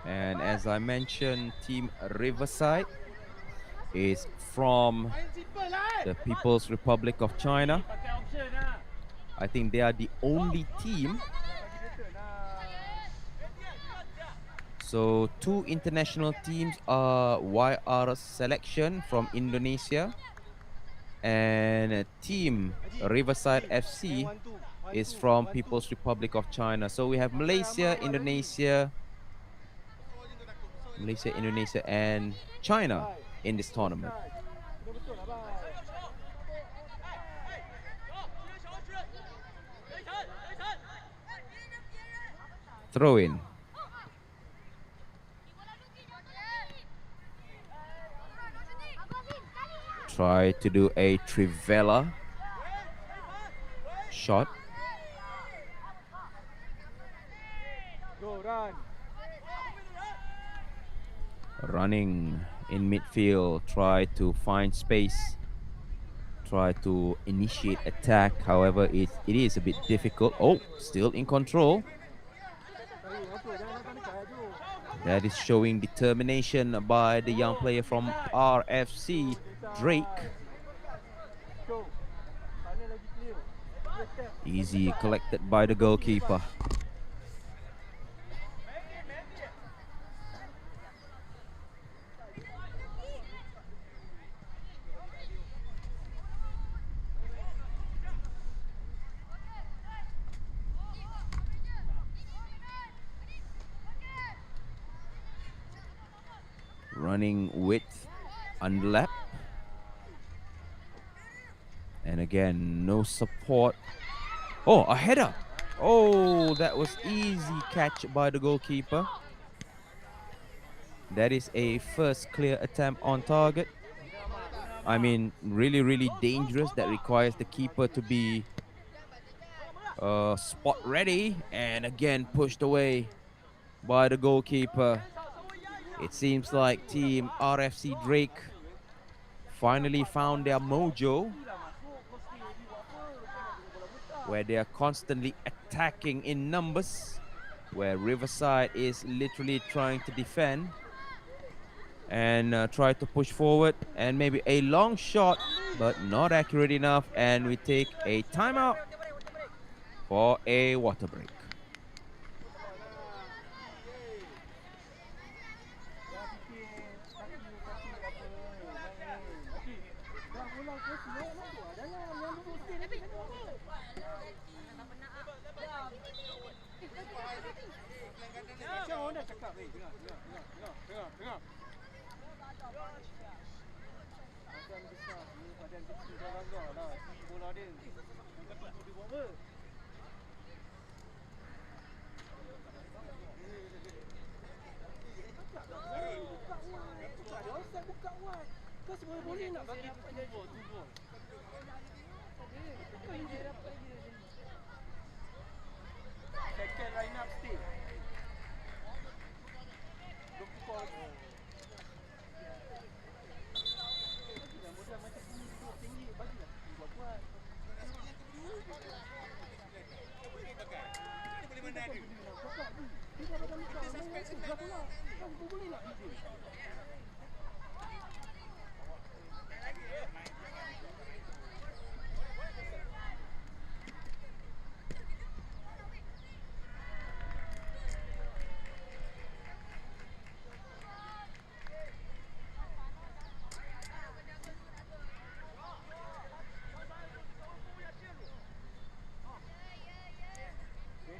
And as I mentioned, Team Riverside is from the People's Republic of China. I think they are the only team. So 2 international teams are YR selection from Indonesia, and Team Riverside FC is from People's Republic of China. So we have Malaysia, Indonesia, and China in this tournament. Throw in. Try to do a trivela shot. Go, run. Running in midfield, try to find space, try to initiate attack. However, it is a bit difficult. Oh, still in control. That is showing determination by the young player from RFC, Drake. Easy collected by the goalkeeper. Running width, underlap. And again, no support. Oh, a header. Oh, that was easy catch by the goalkeeper. That is a first clear attempt on target. I mean, really dangerous. That requires the keeper to be spot ready. And again, pushed away by the goalkeeper. It seems like Team RFC Drake finally found their mojo, where they are constantly attacking in numbers, where Riverside is literally trying to defend and try to push forward, and maybe a long shot, but not accurate enough, and we take a timeout for a water break. cakap, dengar. Badan besar ni, badan kecil dah langgar lah. Sui bola dia. Yang kata tu dia buat apa? Buka wide. Kau semua boleh nak bagi tu ball. Second line up still. Belum tukar lagi. Bagilah modal macam ni duduk tinggi. Bagilah buat kuat. Boleh mana ada? Dia dah bagi kau. Dah pula. Kau boleh nak dia.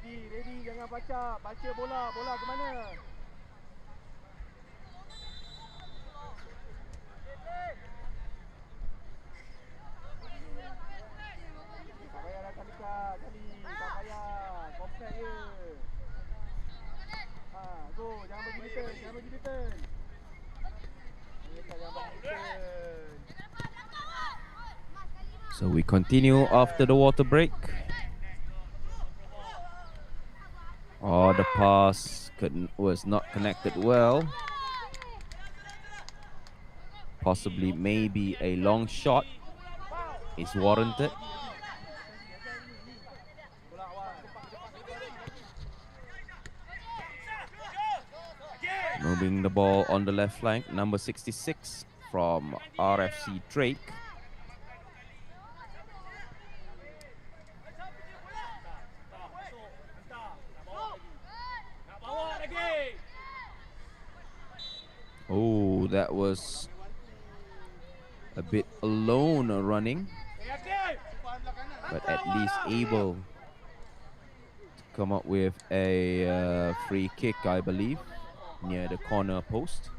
Ready, jangan baca bola ke mana? Tak payah dah kali, tak payah, compact je. Go, jangan bagi return. Jangan bagi return. So we continue after the water break. Oh, the pass was not connected well. Possibly, maybe a long shot is warranted. Moving the ball on the left flank, number 66 from RFC Drake. Oh, that was a bit alone running, but at least able to come up with a free kick, I believe, near the corner post.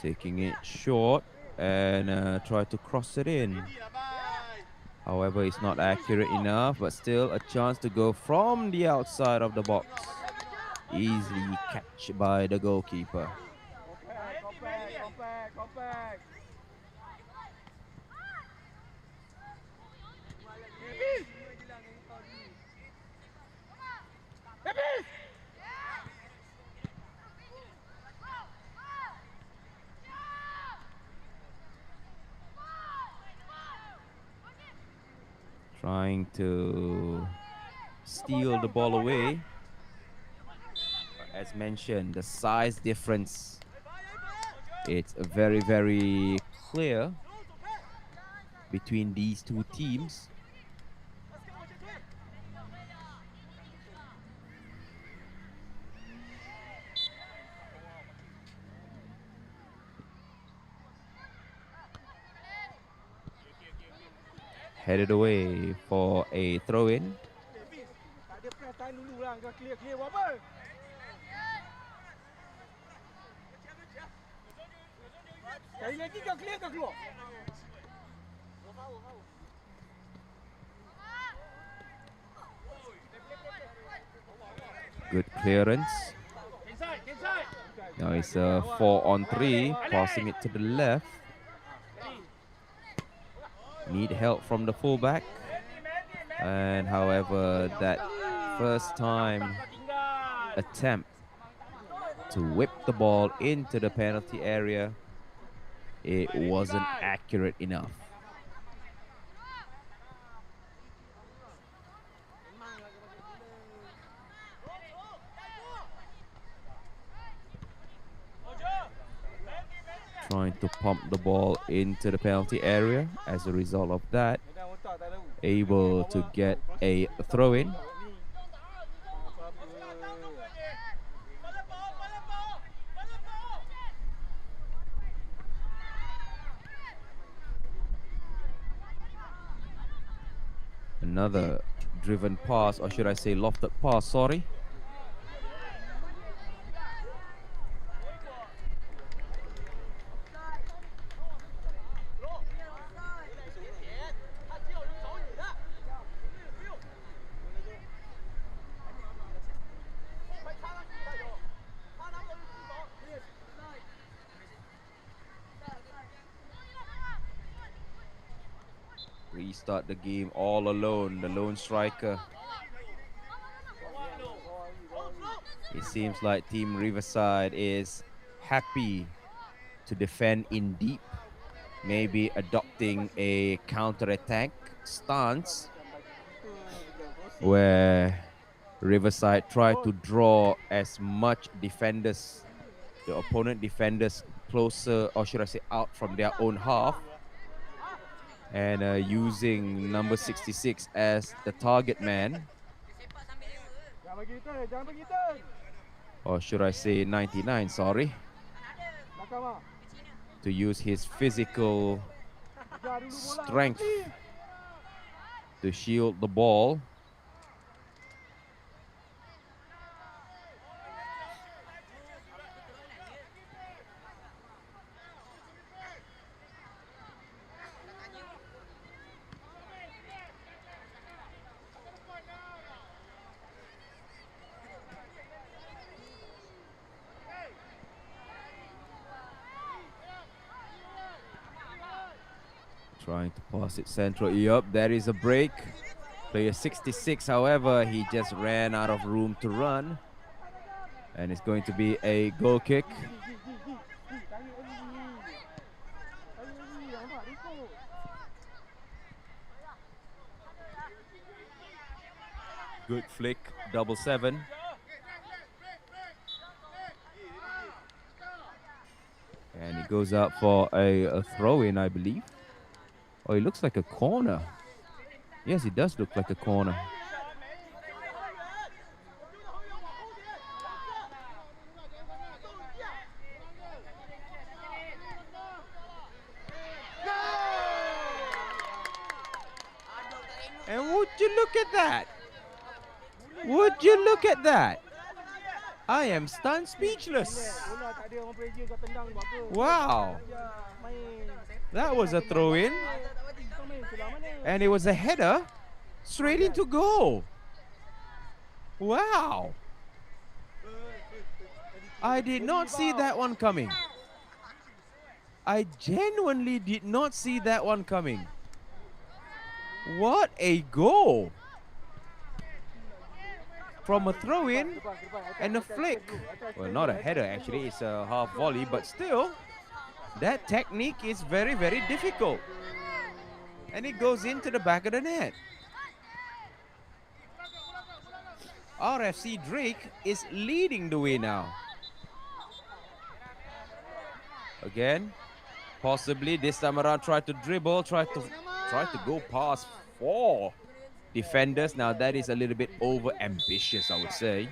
Taking it short and try to cross it in. However, it's not accurate enough, but still a chance to go from the outside of the box. Easily catch by the goalkeeper. Compact. Trying to steal the ball away. As mentioned, the size difference, it's very, very clear between these two teams. Headed away for a throw-in. Tak ada press, tahan dulu lah. Kau clear buat apa? Sekali lagi kau clear, kau keluar. Good clearance. Now it's a 4-on-3, passing it to the left. Need help from the fullback, and however that first time attempt to whip the ball into the penalty area, it wasn't accurate enough. Trying to pump the ball into the penalty area. As a result of that, able to get a throw-in. Another driven pass, or should I say lofted pass, sorry. Restart the game all alone, the lone striker. It seems like Team Riverside is happy to defend in deep, maybe adopting a counter-attack stance where Riverside try to draw as much defenders, the opponent defenders, closer, or should I say out from their own half, and using number 66 as the target man, or should I say 99, sorry, to use his physical strength to shield the ball. Trying to pass it central. Yup, there is a break. Player 66, however, he just ran out of room to run. And it's going to be a goal kick. Good flick, 7-7. And it goes out for a throw-in, I believe. Oh, it looks like a corner. Yes, it does look like a corner. And would you look at that? Would you look at that? I am stunned speechless. Wow. That was a throw-in. And it was a header straight into goal. Wow. I did not see that one coming. I genuinely did not see that one coming. What a goal. From a throw-in and a flick. Well, not a header actually, it's a half volley, but still, that technique is very, very difficult. And it goes into the back of the net. RFC Drake is leading the way now. Again, possibly this time around try to dribble, try to go past 4 defenders. Now that is a little bit over ambitious, I would say.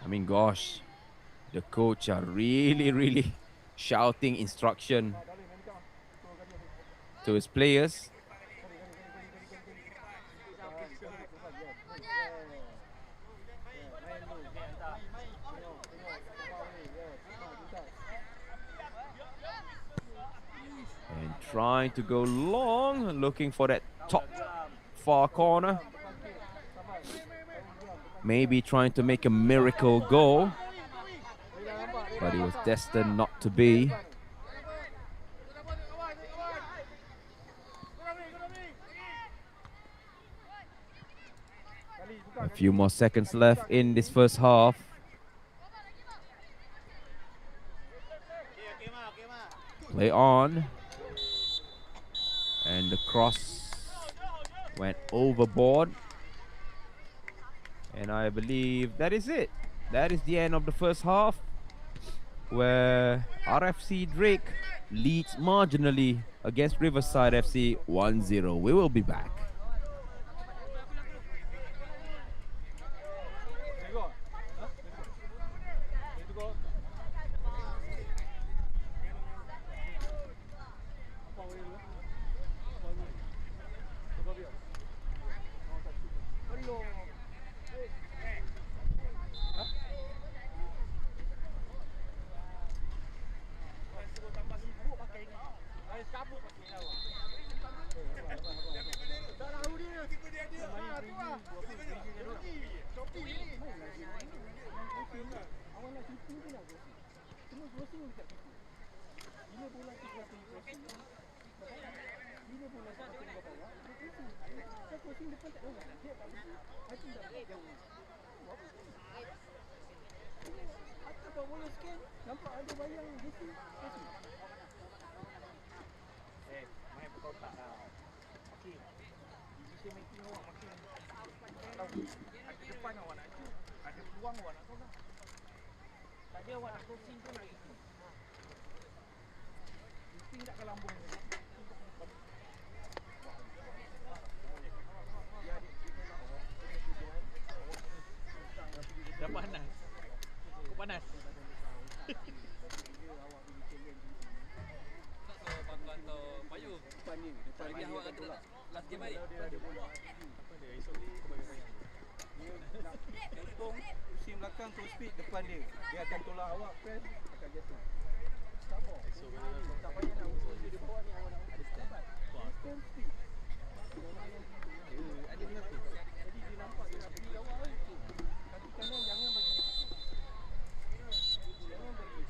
I mean, gosh, the coach are really shouting instruction to his players. And trying to go long, looking for that top far corner. Maybe trying to make a miracle goal, but it was destined not to be. A few more seconds left in this first half. Play on. And the cross went overboard. And I believe that is it. That is the end of the first half, where RFC Drake leads marginally against Riverside FC 1-0. We will be back. crossing, awak nak shooting pun nak crossing. Semua crossing dekat situ. Bila bola tu jatuh crossing, bila bola tu jatuh ke bawah, dia crossing. Saya crossing depan tak orang. Dia tak pergi. Hati tak pergi. Atau bawa bola scan, nampak ada bayang Jesse, crossing. Main betul tak dah. Okey. Decision making awak makin tahu. Ada depan awak nak shoot, ada peluang awak nak tolak. Tadi awak nak crossing tu nak itu. Insting tak ke lambung ni. Dah panas. Kau panas. Depan ni, depan ni awak ada last game baik. Dia bola. Apa dia esok ni kau bagi bayang. Dia nak tempong pusing belakang terus speed depan dia. Dia akan tolak awak press akan jatuh. Sabar. Tak payah nak usul dia bawah ni awak nak ada sabar. Stand speed. Ada dengar tu. Jadi dia nampak dia nak pergi awak tu. Kaki kanan jangan bagi. Jangan bagi.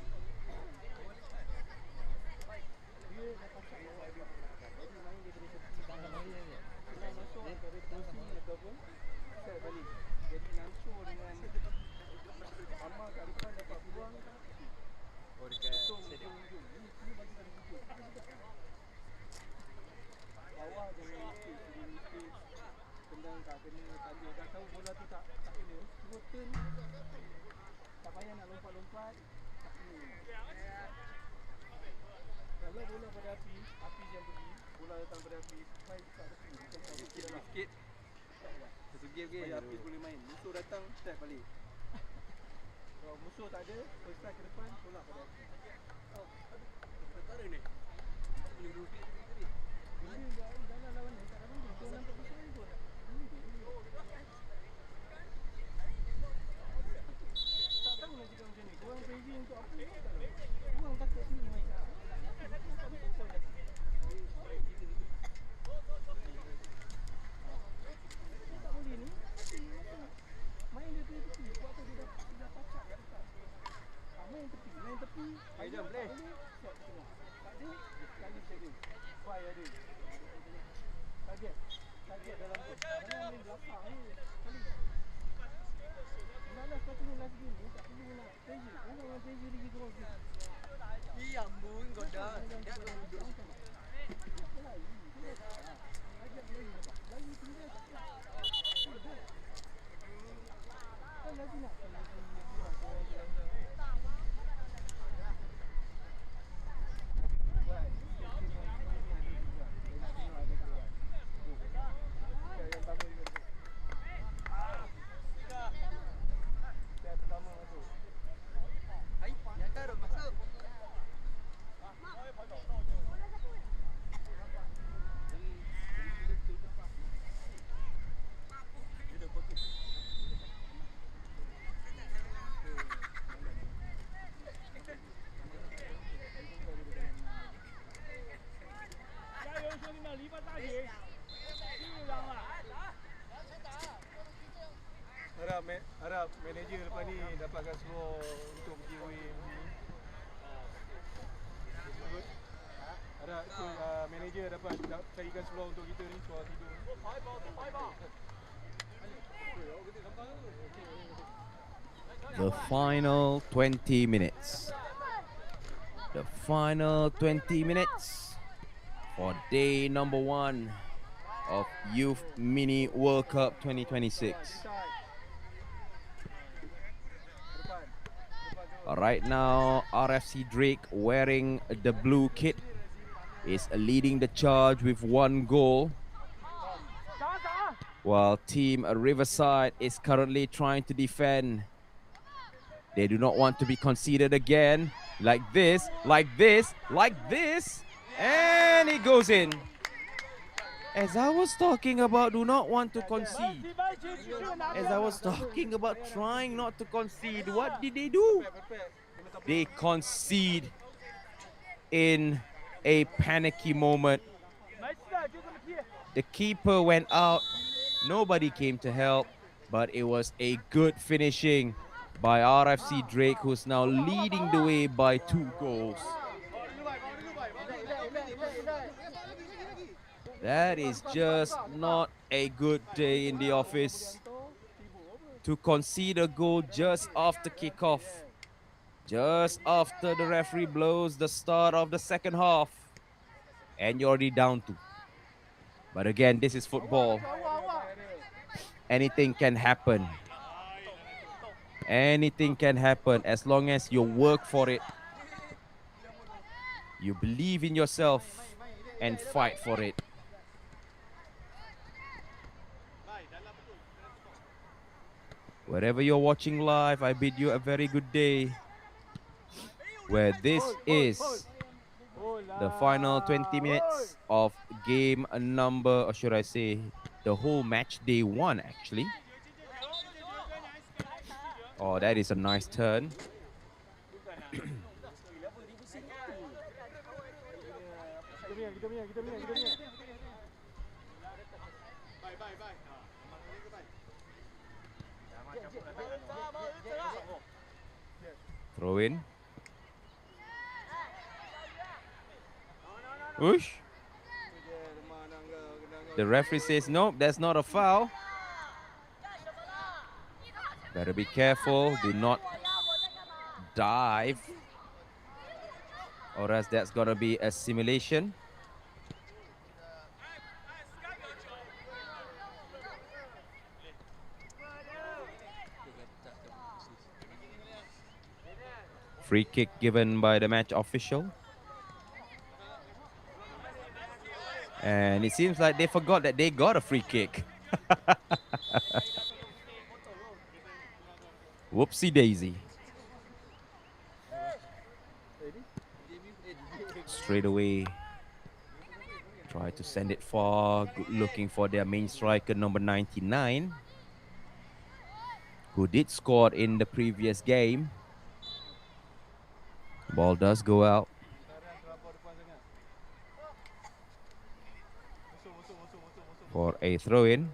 Dia dah pasang awak dia. Jadi main dia dari tepi tangan dia ni. Kalau masuk antara crossing ataupun set balik. Jadi nancur dengan Amal kat depan dapat peluang. Oh dekat stadium. Ini bagi dari hujung. Bawah jangan mistake. Tendang tak kena tadi. Dah tahu bola tu tak kena. Terus turn. Tak payah nak lompat-lompat. Tak kena. Kalau bola pada api yang pergi. Bola datang pada api. Baik tak tepi. Sikit. Segi supaya Hafiz boleh main. Musuh datang, step balik. Kalau musuh tak ada, first strike ke depan, tolak pada Hafiz. perkara ni. Boleh rugi tadi. Ini dalam lawan ni tak ada benda. Kau nampak musuh ni pun. Tak tahu nak cakap macam ni. Korang crazy untuk apa? Tak tahu. Korang takut sini main. Tak boleh kau dah. Tak boleh ni. Main dia tepi. Buat apa dia dah pacak kat depan. Main tepi. Hai jom play. Set tengah. Tak ada, dia sekali saja. Fire ada. Target dalam tu. Jangan main belakang ni. Sekali. Malas kau turun last game ni. Tak perlu nak pressure. Orang dengan pressure lagi korang tu. Ambun kau dah. Dia akan duduk. Harap manager lepas ni dapatkan slow untuk pergi away. Harap manager dapat carikan slow untuk kita ni, suara tidur. The final 20 minutes. The final 20 minutes for day number 1 of Youth Mini World Cup 2026. Right now, RFC Drake, wearing the blue kit, is leading the charge with 1 goal, while Team Riverside is currently trying to defend. They do not want to be conceded again. Like this, and it goes in. As I was talking about do not want to concede, as I was talking about trying not to concede, what did they do? They concede in a panicky moment. The keeper went out, nobody came to help, but it was a good finishing by RFC Drake, who's now leading the way by 2 goals. That is just not a good day in the office. To concede a goal just after kickoff, just after the referee blows the start of the second half, and you're already down 2. But again, this is football. Anything can happen. Anything can happen as long as you work for it. You believe in yourself and fight for it. Wherever you're watching live, I bid you a very good day. Where this is the final 20 minutes of game number, or should I say, the whole match day 1 actually. Oh, that is a nice turn. Throw in. Whoosh. The referee says, nope, that's not a foul. Better be careful. Do not dive, or else that's going to be a simulation. Free kick given by the match official. And it seems like they forgot that they got a free kick. Whoopsie daisy. Straight away. Try to send it far. Good looking for their main striker, number 99. Who did score in the previous game. Ball does go out. For a throw-in.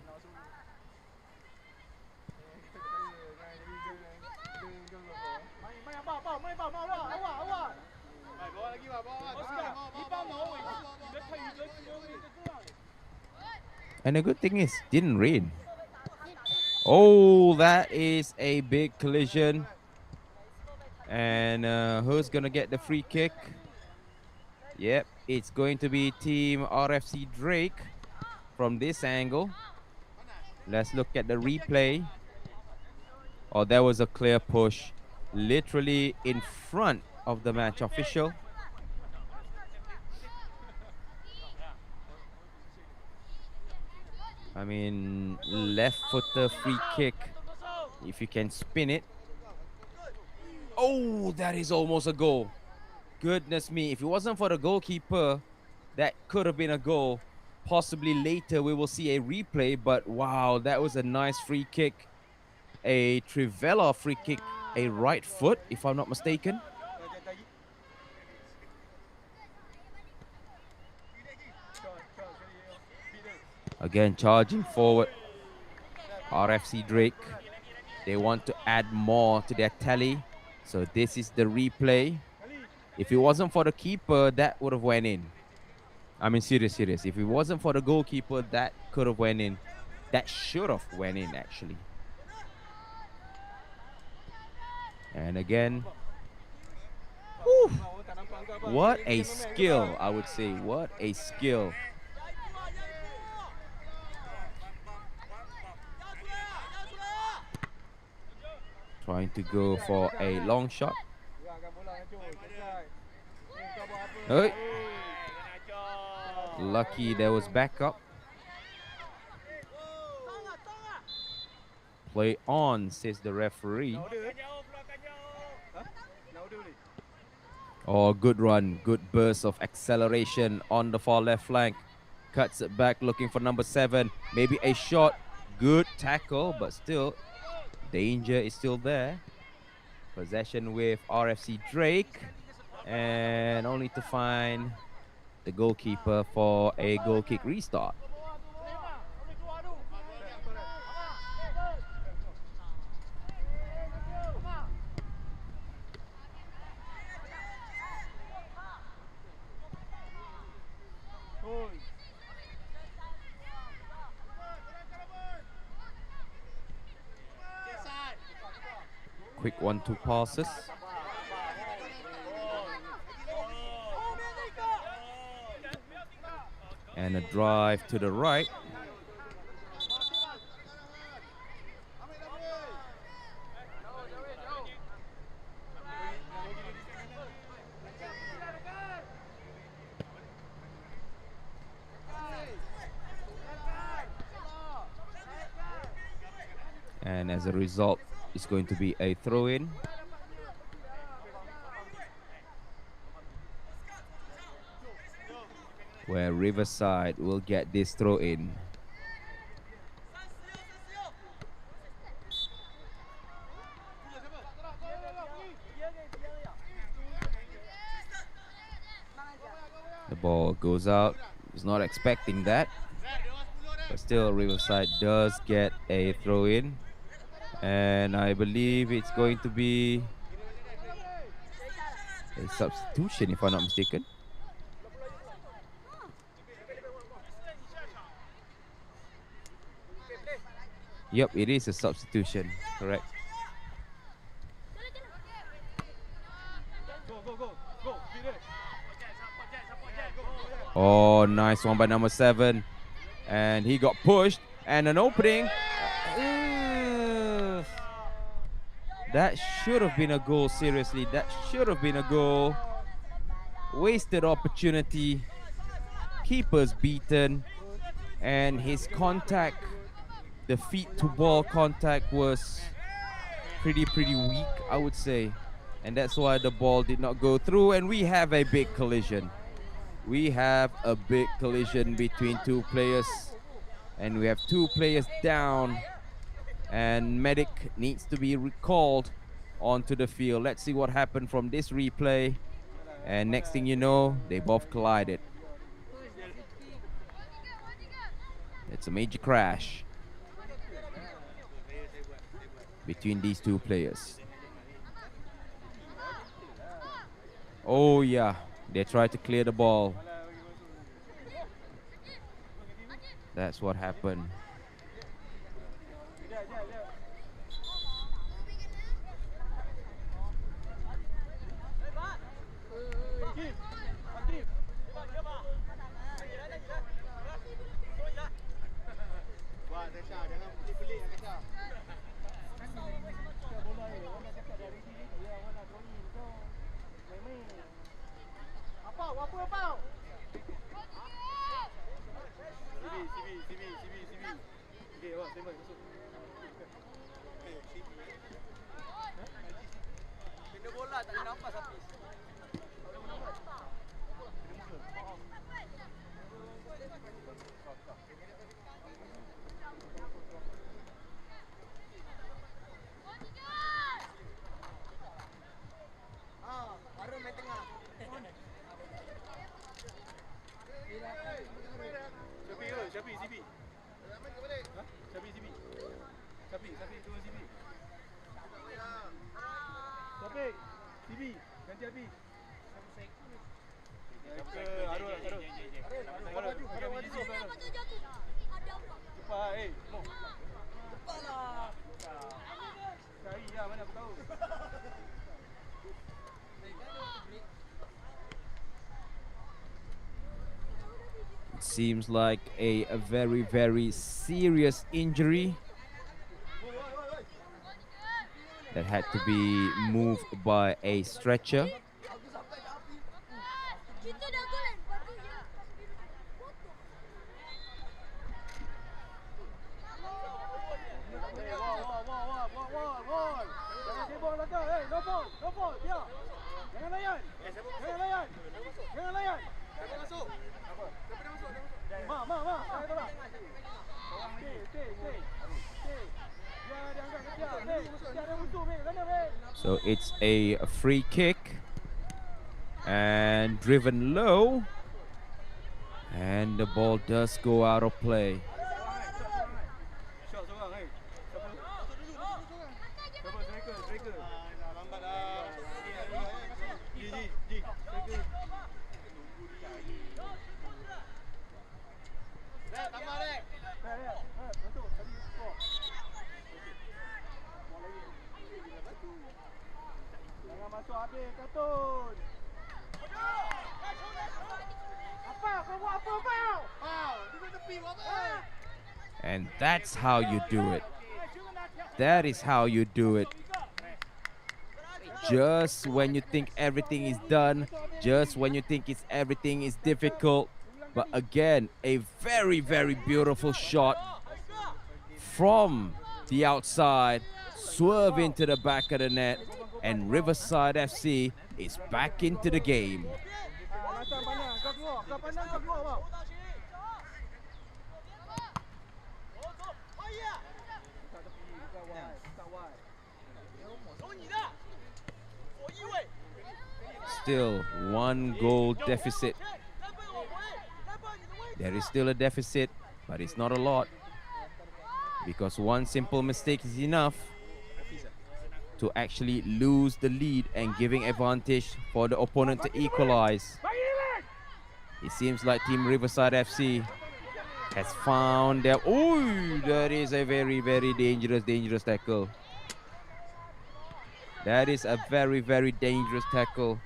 And the good thing is, didn't rain. Oh, that is a big collision. And who's going to get the free kick? Yep, it's going to be Team RFC Drake from this angle. Let's look at the replay. Oh, there was a clear push, literally in front of the match official. I mean, left footer free kick, if you can spin it. Oh, that is almost a goal. Goodness me, if it wasn't for the goalkeeper, that could have been a goal. Possibly later we will see a replay, but wow, that was a nice free kick. A Trivela free kick, a right foot, if I'm not mistaken. Again, charging forward. RFC Drake. They want to add more to their tally. So this is the replay. If it wasn't for the keeper, that would have went in. I mean, serious. If it wasn't for the goalkeeper, that could have went in. That should have went in, actually. And again. Whew, what a skill, I would say. What a skill. Trying to go for a long shot. Hey. Lucky there was backup. Play on, says the referee. Oh, good run. Good burst of acceleration on the far left flank. Cuts it back, looking for number 7. Maybe a shot. Good tackle, but still, danger is still there. Possession with RFC Drake. And only to find the goalkeeper for a goal kick restart. quick 1-2 passes. And a drive to the right. And as a result, it's going to be a throw-in. Where Riverside will get this throw-in. The ball goes out. He's not expecting that. But still, Riverside does get a throw-in. And I believe it's going to be a substitution, if I'm not mistaken. Yep, it is a substitution. Correct. Oh, nice one by number 7. And he got pushed. And an opening. That should have been a goal, seriously. That should have been a goal. Wasted opportunity. Keeper's beaten. And his contact, the feet to ball contact, was pretty weak, I would say. And that's why the ball did not go through. And we have a big collision. We have a big collision between two players. And we have 2 players down. And medic needs to be recalled onto the field. Let's see what happened from this replay. And next thing you know, they both collided. It's a major crash between these 2 players. Oh yeah, they tried to clear the ball. That's what happened. Seems like a very serious injury that had to be moved by a stretcher. So it's a free kick and driven low, and the ball does go out of play. Abe kartun. Apa? Kau buat apa kau? Di tepi buat apa? And that's how you do it. That is how you do it. Just when you think everything is done, just when you think everything is difficult, but again, a very, very beautiful shot from the outside, swerve into the back of the net, and Riverside FC is back into the game. Still 1 goal deficit. There is still a deficit, but it's not a lot, because one simple mistake is enough to actually lose the lead and giving advantage for the opponent to equalize. It seems like Team Riverside FC has found their... Oh, that is a very, very dangerous tackle. That is a very, very dangerous tackle.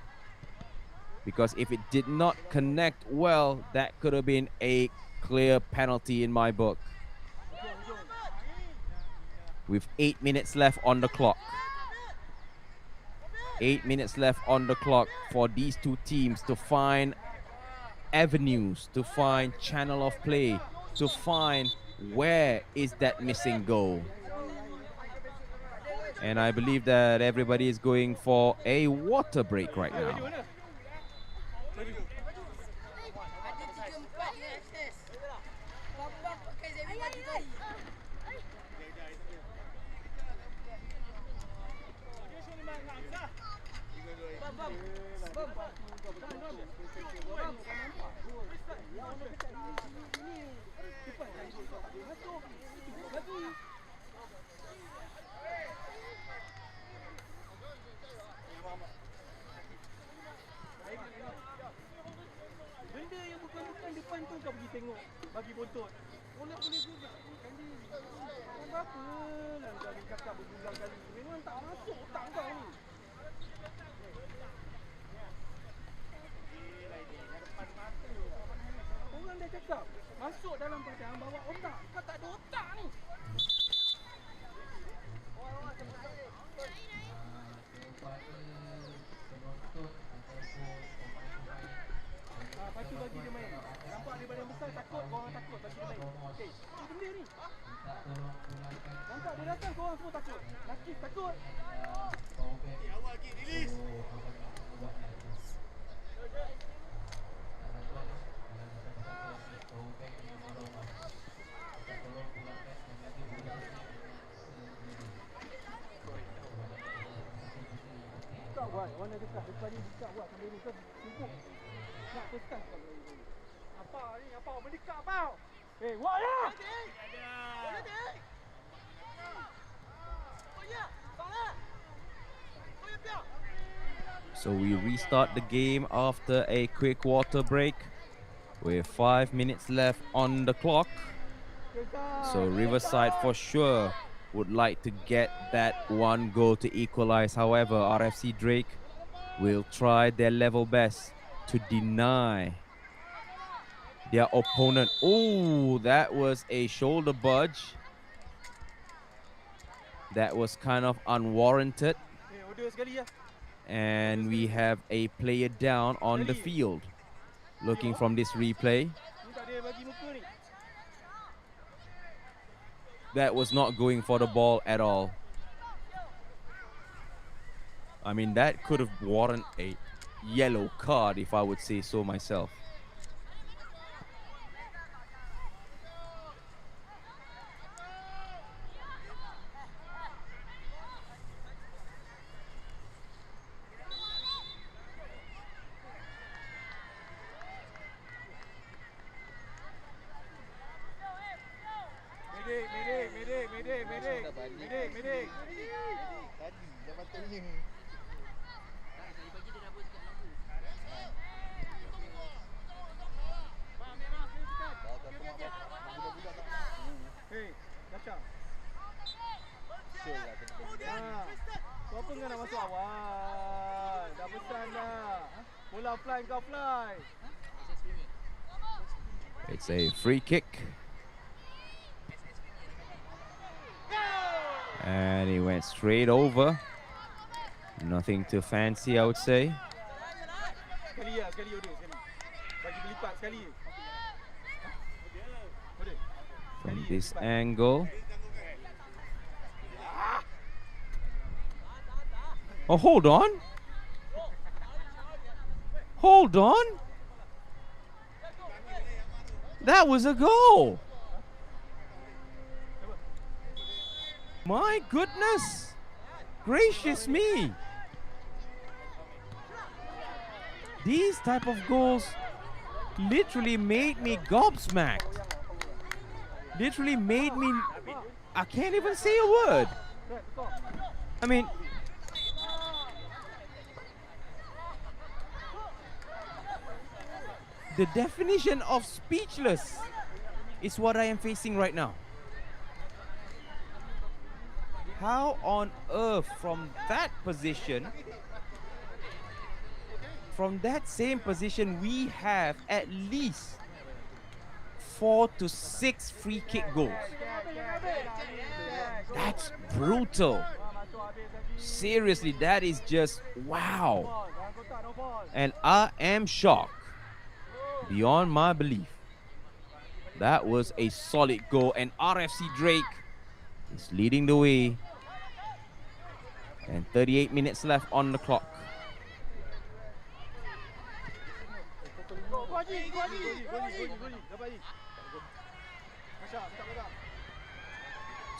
Because if it did not connect well, that could have been a clear penalty in my book. With 8 minutes left on the clock. 8 minutes left on the clock for these two teams to find avenues, to find channel of play, to find where is that missing goal. And I believe that everybody is going for a water break right now. Benda yang bukan depan tu kau pergi tengok, bagi bontot. Boleh juga. Kenapa lah kau cakap berulang kali? Memang tak masuk otak kau ni. Orang dah cakap, masuk dalam badan bawa otak. Kau tak ada otak ni. Lepas tu bagi dia main. Nampak dia badan besar takut, korang takut bagi dia main. Okey, itu benda ni. Nampak dia datang, korang semua takut. Nakis takut. Awal lagi, release. Buka buat, orang dah dekat. Depan ni buka buat sambil ni. Kau sibuk. Nak pesan kau. Apa ni? Apa? Mendekat apa? Buat lah! So we restart the game after a quick water break with 5 minutes left on the clock. So Riverside for sure would like to get that 1 goal to equalize. However, RFC Drake will try their level best to deny their opponent. Oh, that was a shoulder budge. That was kind of unwarranted. And we have a player down on the field. Looking from this replay. That was not going for the ball at all. I mean, that could have warranted a yellow card, if I would say so myself. Medik. Tadi dah patutnya. Hei, Nasha. Kau apa kau nak masuk awal? Bola fly kau fly. It's a free kick. And he went straight over. Nothing too fancy, I would say. Sekali ya, sekali Odin, sekali. Bagi berlipat sekali. Odin. From this angle. Oh, hold on. Hold on. That was a goal. My goodness. Gracious me. These type of goals literally made me gobsmacked. Literally made me, I can't even say a word. I mean, the definition of speechless is what I am facing right now. How on earth from that position, from that same position, we have at least 4 to 6 free kick goals? That's brutal. Seriously, that is just wow. And I am shocked beyond my belief. That was a solid goal, and RFC Drake is leading the way. And 38 minutes left on the clock.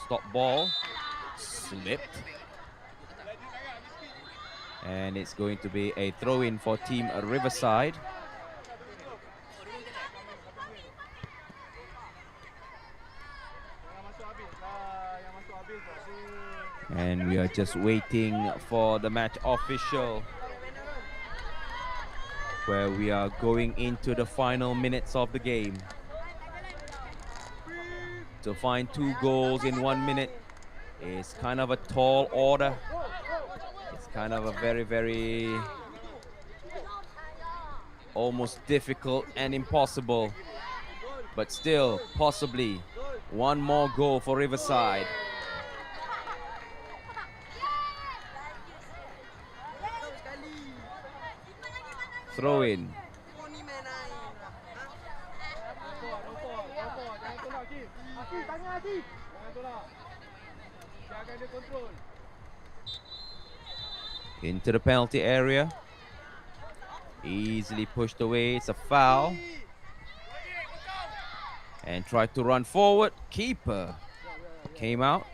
Stop ball. Slipped. And it's going to be a throw-in for Team Riverside. And we are just waiting for the match official, where we are going into the final minutes of the game. To find 2 goals in 1 minute is kind of a tall order. It's kind of a very almost difficult and impossible, but still possibly 1 more goal for Riverside. Throw in. Into the penalty area. Easily pushed away. It's a foul. And tried to run forward. Keeper came out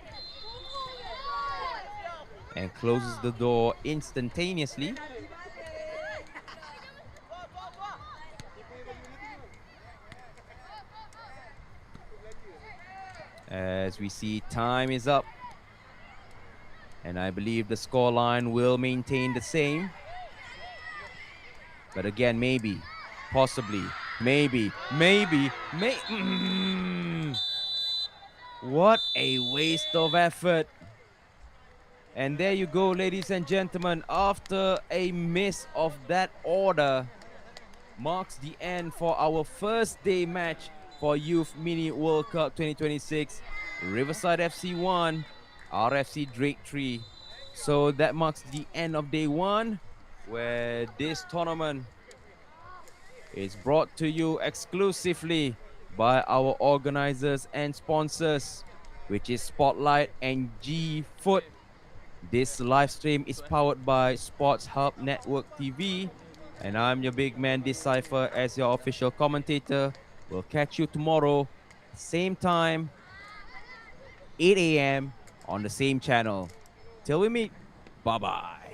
and closes the door instantaneously. As we see, time is up. And I believe the scoreline will maintain the same. But again, maybe, possibly, maybe. What a waste of effort. And there you go, ladies and gentlemen. After a miss of that order, marks the end for our first day match for Youth Mini World Cup 2026. Riverside FC 1, RFC Drake 3. So that marks the end of day 1, where this tournament is brought to you exclusively by our organizers and sponsors, which is Spotlight and G Foot. This live stream is powered by SportsHubNetwork TV, and I'm your big man Desaifer as your official commentator. We'll catch you tomorrow, same time, 8 a.m. on the same channel. Till we meet, bye-bye.